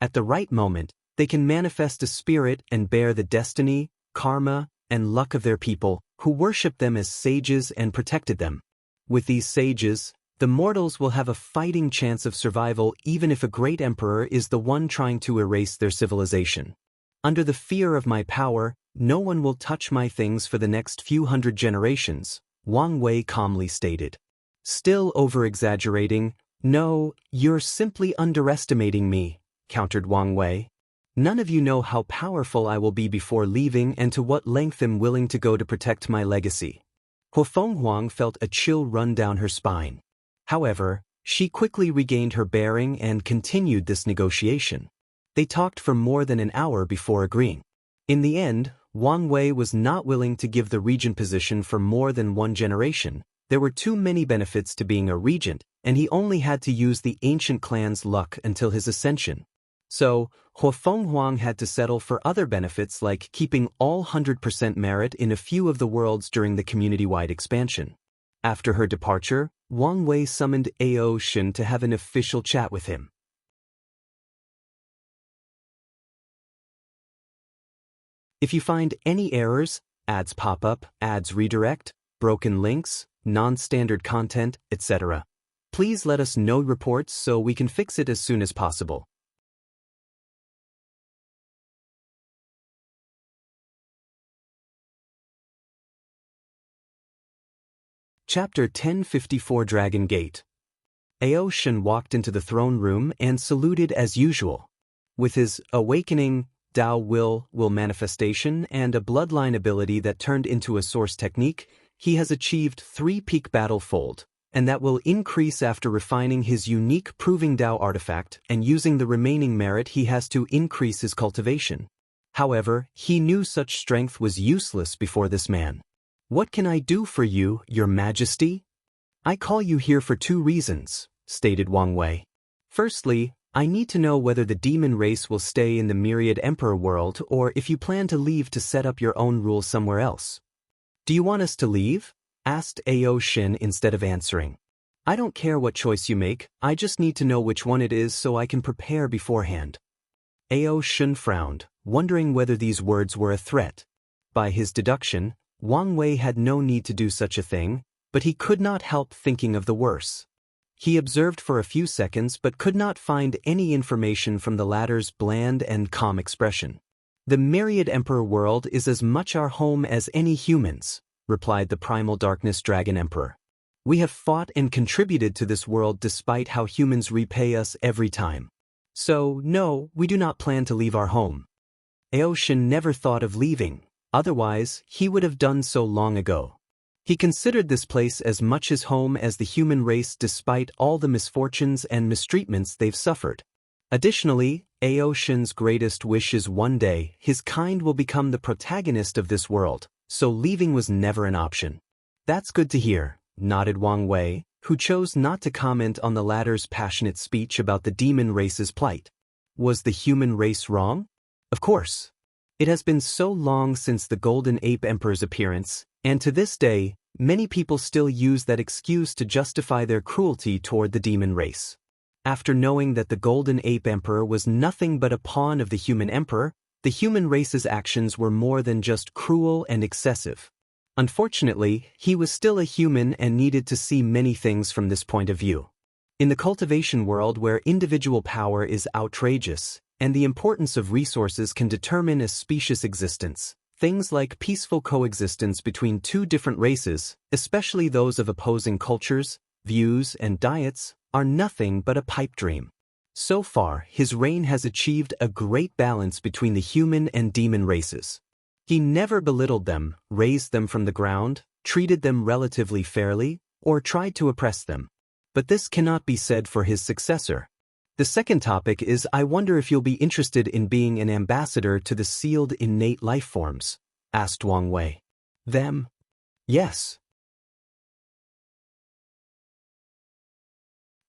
Speaker 1: At the right moment, they can manifest a spirit and bear the destiny, karma, and luck of their people, who worship them as sages and protected them. With these sages, the mortals will have a fighting chance of survival even if a great emperor is the one trying to erase their civilization. Under the fear of my power, no one will touch my things for the next few hundred generations, Wang Wei calmly stated. Still over-exaggerating, no, you're simply underestimating me, countered Wang Wei. None of you know how powerful I will be before leaving and to what length I'm willing to go to protect my legacy. Huang felt a chill run down her spine. However, She quickly regained her bearing and continued this negotiation. They talked for more than an hour before agreeing. In the end, Wang Wei was not willing to give the regent position for more than one generation. There were too many benefits to being a regent, and he only had to use the ancient clan's luck until his ascension. So, Huofeng Huang had to settle for other benefits like keeping all 100% merit in a few of the worlds during the community-wide expansion. After her departure, Wang Wei summoned Ao Shen to have an official chat with him. If you find any errors, ads pop up, ads redirect, broken links, non-standard content, etc., please let us know reports so we can fix it as soon as possible. Chapter 1054 Dragon Gate. Ao Shen walked into the throne room and saluted as usual. With his awakening, Dao will manifestation and a bloodline ability that turned into a source technique, he has achieved 3 peak battle fold, and that will increase after refining his unique Proving Dao artifact and using the remaining merit he has to increase his cultivation. However, he knew such strength was useless before this man. "What can I do for you, Your Majesty?" "I call you here for 2 reasons, stated Wang Wei. "Firstly, I need to know whether the demon race will stay in the Myriad Emperor world or if you plan to leave to set up your own rule somewhere else." "Do you want us to leave?" asked Ao Shen instead of answering. "I don't care what choice you make, I just need to know which one it is so I can prepare beforehand." Ao Shen frowned, wondering whether these words were a threat. By his deduction, Wang Wei had no need to do such a thing, but he could not help thinking of the worse. He observed for a few seconds but could not find any information from the latter's bland and calm expression. "The Myriad Emperor world is as much our home as any humans," replied the Primal Darkness Dragon Emperor. "We have fought and contributed to this world despite how humans repay us every time. So, no, we do not plan to leave our home." Ao Shen never thought of leaving, otherwise he would have done so long ago. He considered this place as much his home as the human race despite all the misfortunes and mistreatments they've suffered. Additionally, Ao Shen's greatest wish is one day his kind will become the protagonist of this world, so leaving was never an option. "That's good to hear," nodded Wang Wei, who chose not to comment on the latter's passionate speech about the demon race's plight. Was the human race wrong? Of course. It has been so long since the Golden Ape Emperor's appearance, and to this day, many people still use that excuse to justify their cruelty toward the demon race. After knowing that the Golden Ape Emperor was nothing but a pawn of the human emperor, the human race's actions were more than just cruel and excessive. Unfortunately, he was still a human and needed to see many things from this point of view. In the cultivation world where individual power is outrageous, and the importance of resources can determine a specious existence, things like peaceful coexistence between 2 different races, especially those of opposing cultures, views, and diets, are nothing but a pipe dream. So far, his reign has achieved a great balance between the human and demon races. He never belittled them, raised them from the ground, treated them relatively fairly, or tried to oppress them. But this cannot be said for his successor. The second topic is I wonder if you'll be interested in being an ambassador to the sealed innate life forms, asked Wang Wei. Them? Yes.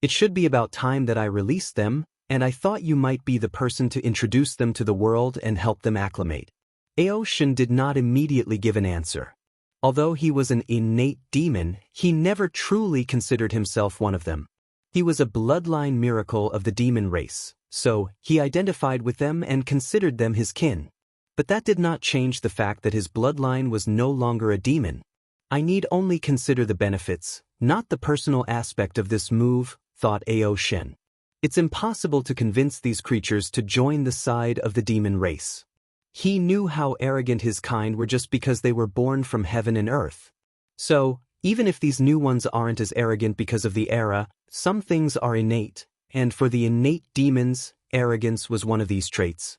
Speaker 1: It should be about time that I released them, and I thought you might be the person to introduce them to the world and help them acclimate. Ao Shen did not immediately give an answer. Although he was an innate demon, he never truly considered himself one of them. He was a bloodline miracle of the demon race, so he identified with them and considered them his kin. But that did not change the fact that his bloodline was no longer a demon. I need only consider the benefits, not the personal aspect of this move, thought Ao Shen. It's impossible to convince these creatures to join the side of the demon race. He knew how arrogant his kind were just because they were born from heaven and earth. So, even if these new ones aren't as arrogant because of the era, some things are innate, and for the innate demons, arrogance was one of these traits.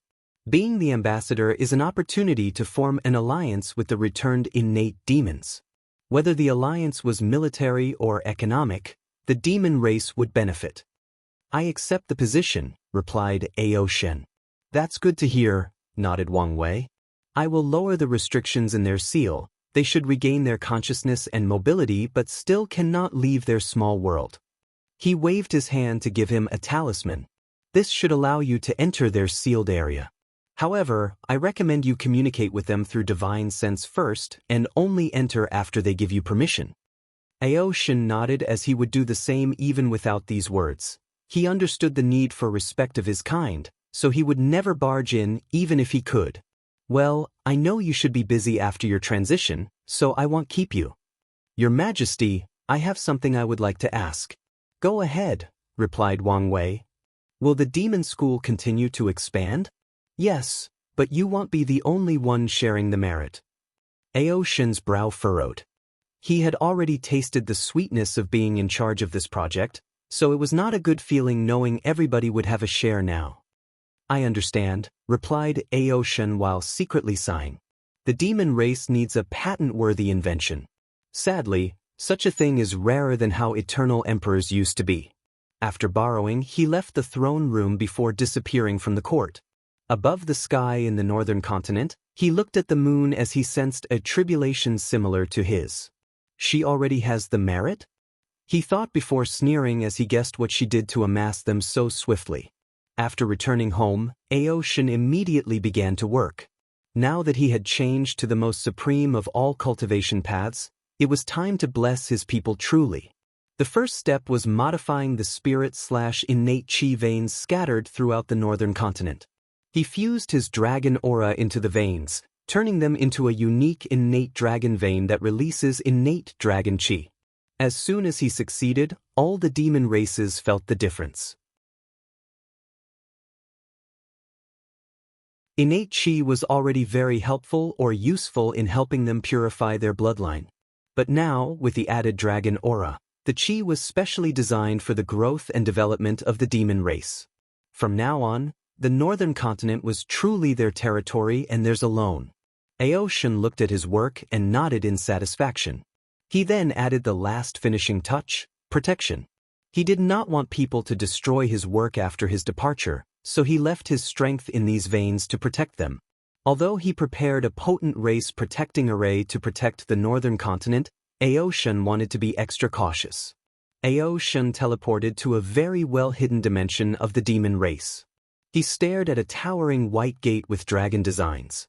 Speaker 1: Being the ambassador is an opportunity to form an alliance with the returned innate demons. Whether the alliance was military or economic, the demon race would benefit. I accept the position, replied Ao Shen. That's good to hear, nodded Wang Wei. I will lower the restrictions in their seal. They should regain their consciousness and mobility but still cannot leave their small world. He waved his hand to give him a talisman. This should allow you to enter their sealed area. However, I recommend you communicate with them through divine sense first and only enter after they give you permission. Ao Shen nodded as he would do the same even without these words. He understood the need for respect of his kind, so he would never barge in even if he could. Well, I know you should be busy after your transition, so I won't keep you. Your Majesty, I have something I would like to ask. Go ahead, replied Wang Wei. Will the demon school continue to expand? Yes, but you won't be the only one sharing the merit. Ao Shen's brow furrowed. He had already tasted the sweetness of being in charge of this project, so it was not a good feeling knowing everybody would have a share now. I understand, replied Ao Shen while secretly sighing. The demon race needs a patent-worthy invention. Sadly, such a thing is rarer than how eternal emperors used to be. After borrowing, he left the throne room before disappearing from the court. Above the sky in the northern continent, he looked at the moon as he sensed a tribulation similar to his. She already has the merit? He thought before sneering as he guessed what she did to amass them so swiftly. After returning home, Ao Shen immediately began to work. Now that he had changed to the most supreme of all cultivation paths, it was time to bless his people truly. The first step was modifying the spirit/innate chi veins scattered throughout the northern continent. He fused his dragon aura into the veins, turning them into a unique innate dragon vein that releases innate dragon chi. As soon as he succeeded, all the demon races felt the difference. Innate chi was already very helpful or useful in helping them purify their bloodline. But now, with the added dragon aura, the chi was specially designed for the growth and development of the demon race. From now on, the northern continent was truly their territory and theirs alone. Ao Shen looked at his work and nodded in satisfaction. He then added the last finishing touch, protection. He did not want people to destroy his work after his departure, so he left his strength in these veins to protect them. Although he prepared a potent race-protecting array to protect the northern continent, Ao Shen wanted to be extra cautious. Ao Shen teleported to a very well-hidden dimension of the demon race. He stared at a towering white gate with dragon designs.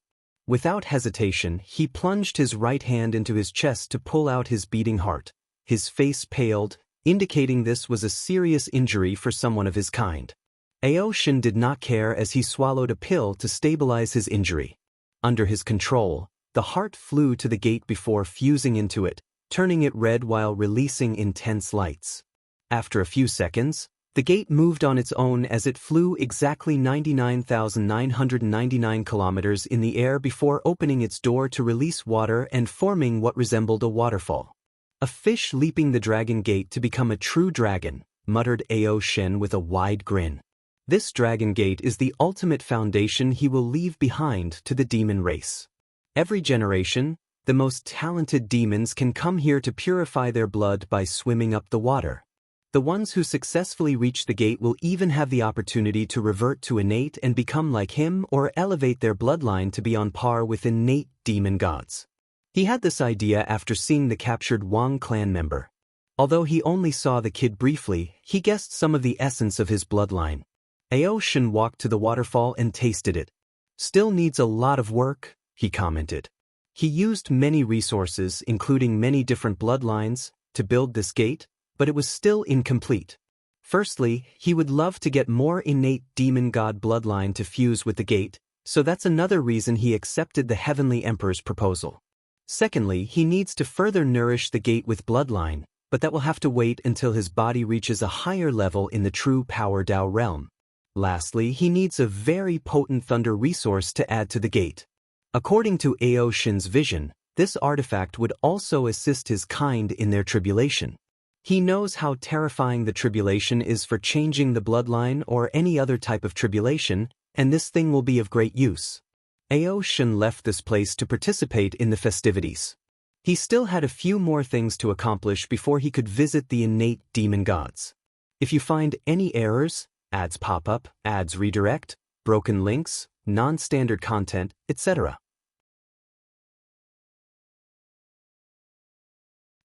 Speaker 1: Without hesitation, he plunged his right hand into his chest to pull out his beating heart. His face paled, indicating this was a serious injury for someone of his kind. Ao Shen did not care as he swallowed a pill to stabilize his injury. Under his control, the heart flew to the gate before fusing into it, turning it red while releasing intense lights. After a few seconds, the gate moved on its own as it flew exactly 99,999 kilometers in the air before opening its door to release water and forming what resembled a waterfall. A fish leaping the dragon gate to become a true dragon, muttered Ao Shen with a wide grin. This dragon gate is the ultimate foundation he will leave behind to the demon race. Every generation, the most talented demons can come here to purify their blood by swimming up the water. The ones who successfully reach the gate will even have the opportunity to revert to innate and become like him or elevate their bloodline to be on par with innate demon gods. He had this idea after seeing the captured Wang clan member. Although he only saw the kid briefly, he guessed some of the essence of his bloodline. Ao Shen walked to the waterfall and tasted it. Still needs a lot of work, he commented. He used many resources, including many different bloodlines, to build this gate, but it was still incomplete. Firstly, he would love to get more innate demon god bloodline to fuse with the gate, so that's another reason he accepted the Heavenly Emperor's proposal. Secondly, he needs to further nourish the gate with bloodline, but that will have to wait until his body reaches a higher level in the true Power Dao realm. Lastly, he needs a very potent thunder resource to add to the gate. According to Ao Shen's vision, this artifact would also assist his kind in their tribulation. He knows how terrifying the tribulation is for changing the bloodline or any other type of tribulation, and this thing will be of great use. Ao Shen left this place to participate in the festivities. He still had a few more things to accomplish before he could visit the innate demon gods. If you find any errors, ads pop up, ads redirect, broken links, non-standard content, etc.,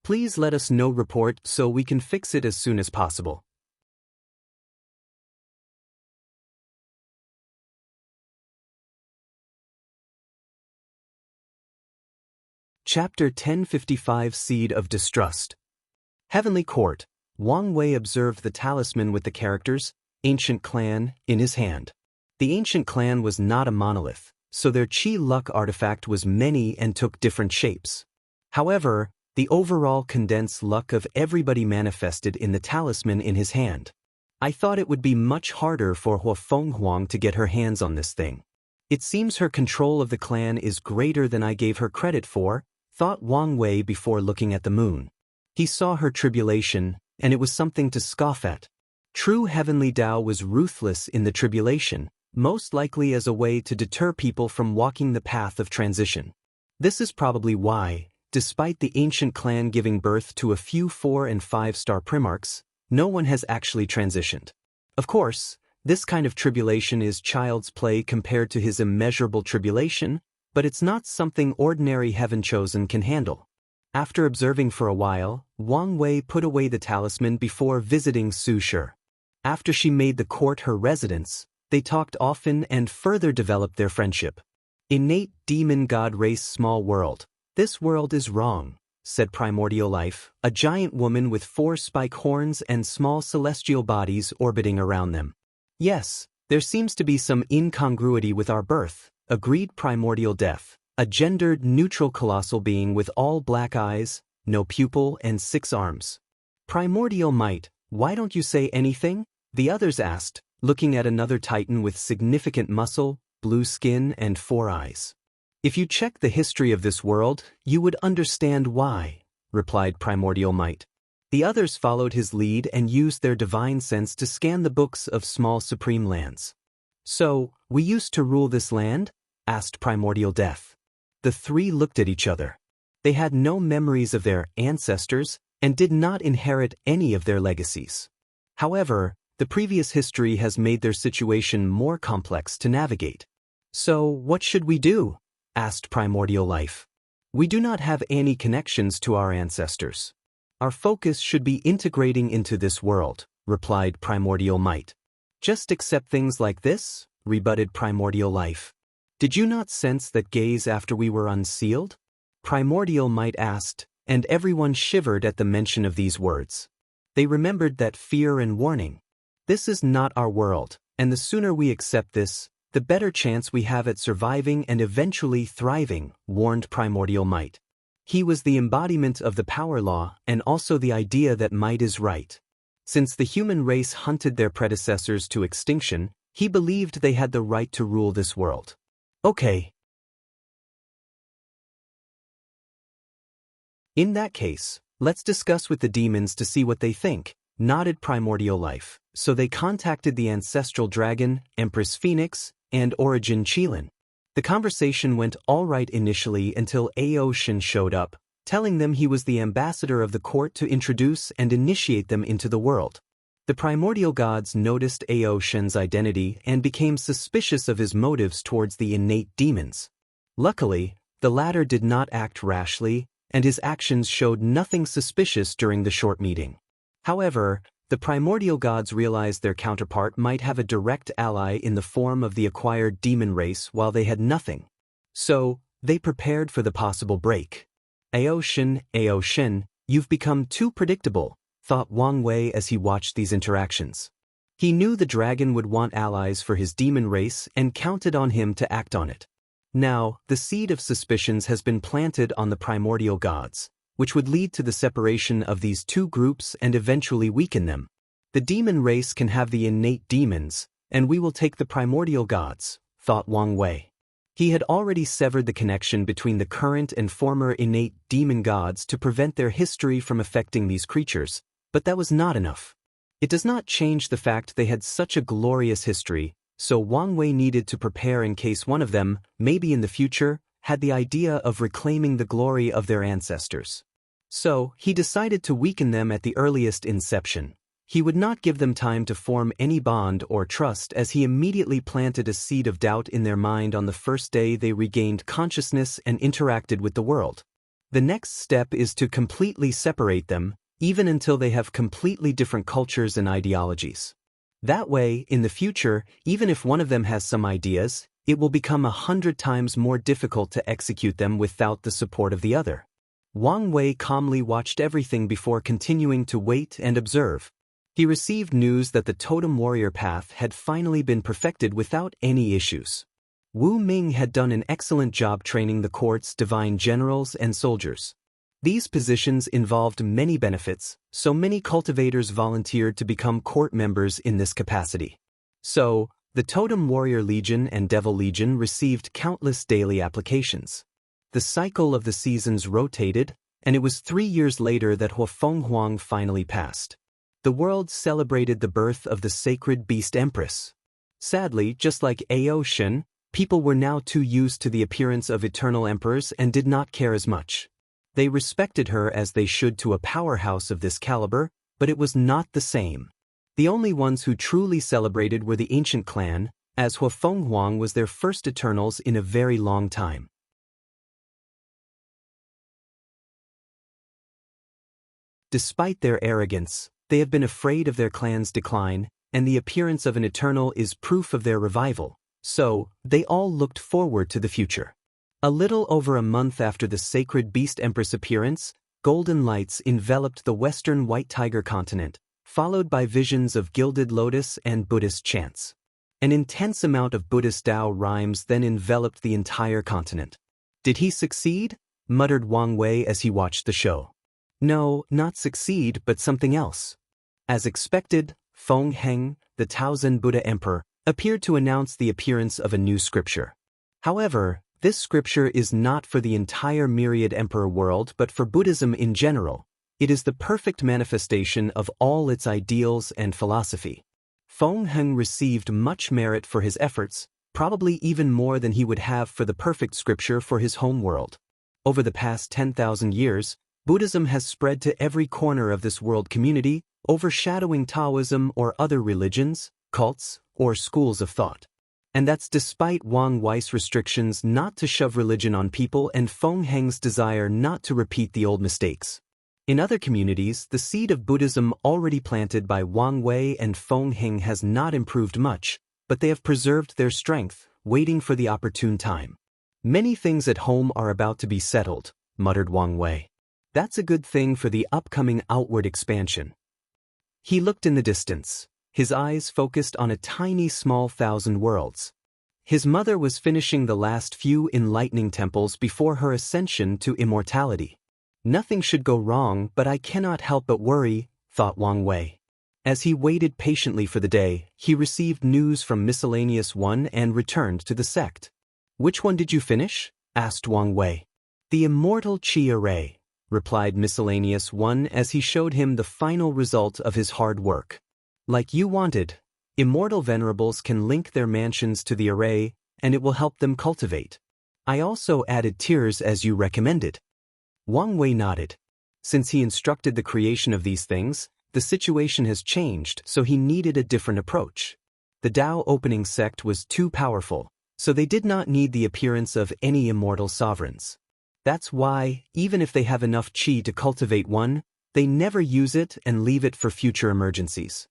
Speaker 1: please let us know report so we can fix it as soon as possible. Chapter 1055 Seed of Distrust. Heavenly Court. Wang Wei observed the talisman with the characters, Ancient Clan, in his hand. The Ancient Clan was not a monolith, so their Qi luck artifact was many and took different shapes. However, the overall condensed luck of everybody manifested in the talisman in his hand. I thought it would be much harder for Hua Fenghuang to get her hands on this thing. It seems her control of the clan is greater than I gave her credit for, thought Wang Wei before looking at the moon. He saw her tribulation, and it was something to scoff at. True heavenly Tao was ruthless in the tribulation, most likely as a way to deter people from walking the path of transition. This is probably why, despite the ancient clan giving birth to a few 4- and 5-star primarchs, no one has actually transitioned. Of course, this kind of tribulation is child's play compared to his immeasurable tribulation, but it's not something ordinary heaven-chosen can handle. After observing for a while, Wang Wei put away the talisman before visiting Su Shi. After she made the court her residence, they talked often and further developed their friendship. Innate demon god race small world. This world is wrong, said Primordial Life, a giant woman with 4 spike horns and small celestial bodies orbiting around them. Yes, there seems to be some incongruity with our birth, agreed Primordial Death, a gendered neutral colossal being with all black eyes, no pupil and 6 arms. Primordial Might, why don't you say anything? The others asked, looking at another titan with significant muscle, blue skin and 4 eyes. If you check the history of this world, you would understand why, replied Primordial Might. The others followed his lead and used their divine sense to scan the books of small supreme lands. So, we used to rule this land? Asked Primordial Death. The 3 looked at each other. They had no memories of their ancestors and did not inherit any of their legacies. However, the previous history has made their situation more complex to navigate. So, what should we do? Asked Primordial Life. We do not have any connections to our ancestors. Our focus should be integrating into this world, replied Primordial Might. Just accept things like this, rebutted Primordial Life. Did you not sense that gaze after we were unsealed? Primordial Might asked, and everyone shivered at the mention of these words. They remembered that fear and warning. This is not our world, and the sooner we accept this, the better chance we have at surviving and eventually thriving, warned Primordial Might. He was the embodiment of the power law and also the idea that might is right. Since the human race hunted their predecessors to extinction, he believed they had the right to rule this world. Okay. In that case, let's discuss with the demons to see what they think, nodded Primordial Life. So they contacted the Ancestral Dragon, Empress Phoenix, and Origin Qilin. The conversation went all right initially until Aoshin showed up, telling them he was the ambassador of the court to introduce and initiate them into the world. The primordial gods noticed Aoshin's identity and became suspicious of his motives towards the innate demons. Luckily, the latter did not act rashly, and his actions showed nothing suspicious during the short meeting. However, the primordial gods realized their counterpart might have a direct ally in the form of the acquired demon race while they had nothing. So, they prepared for the possible break. Aoshin, you've become too predictable, thought Wang Wei as he watched these interactions. He knew the dragon would want allies for his demon race and counted on him to act on it. Now, the seed of suspicions has been planted on the primordial gods, which would lead to the separation of these two groups and eventually weaken them. The demon race can have the innate demons, and we will take the primordial gods, thought Wang Wei. He had already severed the connection between the current and former innate demon gods to prevent their history from affecting these creatures, but that was not enough. It does not change the fact they had such a glorious history, so Wang Wei needed to prepare in case one of them, maybe in the future, had the idea of reclaiming the glory of their ancestors. So, he decided to weaken them at the earliest inception. He would not give them time to form any bond or trust, as he immediately planted a seed of doubt in their mind on the first day they regained consciousness and interacted with the world. The next step is to completely separate them, even until they have completely different cultures and ideologies. That way, in the future, even if one of them has some ideas, it will become 100 times more difficult to execute them without the support of the other. Wang Wei calmly watched everything before continuing to wait and observe. He received news that the totem warrior path had finally been perfected without any issues. Wu Ming had done an excellent job training the court's divine generals and soldiers. These positions involved many benefits, so many cultivators volunteered to become court members in this capacity. So, the Totem Warrior Legion and Devil Legion received countless daily applications. The cycle of the seasons rotated, and it was 3 years later that Huafeng Huang finally passed. The world celebrated the birth of the sacred beast empress. Sadly, just like Ao Shen, people were now too used to the appearance of eternal emperors and did not care as much. They respected her as they should to a powerhouse of this caliber, but it was not the same. The only ones who truly celebrated were the ancient clan, as Huafeng Huang was their first Eternals in a very long time. Despite their arrogance, they have been afraid of their clan's decline, and the appearance of an Eternal is proof of their revival, so they all looked forward to the future. A little over a month after the sacred beast empress appearance, golden lights enveloped the western White Tiger continent, followed by visions of gilded lotus and Buddhist chants. An intense amount of Buddhist Tao rhymes then enveloped the entire continent. Did he succeed? Muttered Wang Wei as he watched the show. No, not succeed, but something else. As expected, Feng Heng, the Taozen Buddha Emperor, appeared to announce the appearance of a new scripture. However, this scripture is not for the entire myriad emperor world but for Buddhism in general. It is the perfect manifestation of all its ideals and philosophy. Feng Heng received much merit for his efforts, probably even more than he would have for the perfect scripture for his home world. Over the past 10,000 years, Buddhism has spread to every corner of this world community, overshadowing Taoism or other religions, cults, or schools of thought. And that's despite Wang Wei's restrictions not to shove religion on people and Feng Heng's desire not to repeat the old mistakes. In other communities, the seed of Buddhism already planted by Wang Wei and Feng Heng has not improved much, but they have preserved their strength, waiting for the opportune time. Many things at home are about to be settled, muttered Wang Wei. That's a good thing for the upcoming outward expansion. He looked in the distance, his eyes focused on a tiny small 1,000 worlds. His mother was finishing the last few enlightening temples before her ascension to immortality. Nothing should go wrong, but I cannot help but worry, thought Wang Wei. As he waited patiently for the day, he received news from Miscellaneous One and returned to the sect. Which one did you finish? Asked Wang Wei. The Immortal Qi Array, replied Miscellaneous One as he showed him the final result of his hard work. Like you wanted, immortal venerables can link their mansions to the array, and it will help them cultivate. I also added tiers as you recommended. Wang Wei nodded. Since he instructed the creation of these things, the situation has changed, so he needed a different approach. The Tao opening sect was too powerful, so they did not need the appearance of any immortal sovereigns. That's why, even if they have enough qi to cultivate one, they never use it and leave it for future emergencies.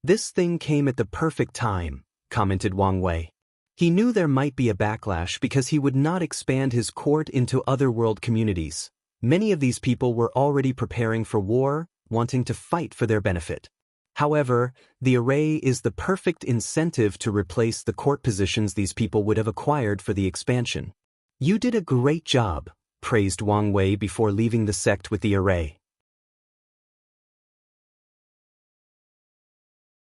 Speaker 1: This thing came at the perfect time, commented Wang Wei. He knew there might be a backlash because he would not expand his court into other world communities. Many of these people were already preparing for war, wanting to fight for their benefit. However, the array is the perfect incentive to replace the court positions these people would have acquired for the expansion. You did a great job, praised Wang Wei before leaving the sect with the array.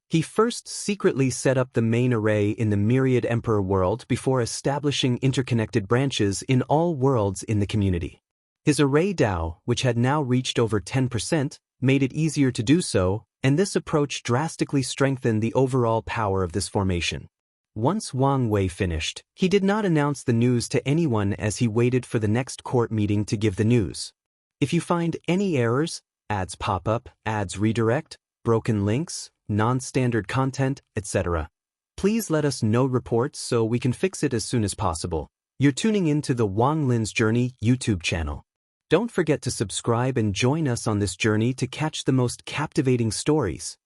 Speaker 1: He first secretly set up the main array in the Myriad Emperor world before establishing interconnected branches in all worlds in the community. His array Tao, which had now reached over 10%, made it easier to do so, and this approach drastically strengthened the overall power of this formation. Once Wang Wei finished, he did not announce the news to anyone as he waited for the next court meeting to give the news. If you find any errors, ads pop up, ads redirect, broken links, non-standard content, etc., please let us know reports so we can fix it as soon as possible. You're tuning into the Wang Lin's Journey YouTube channel. Don't forget to subscribe and join us on this journey to catch the most captivating stories.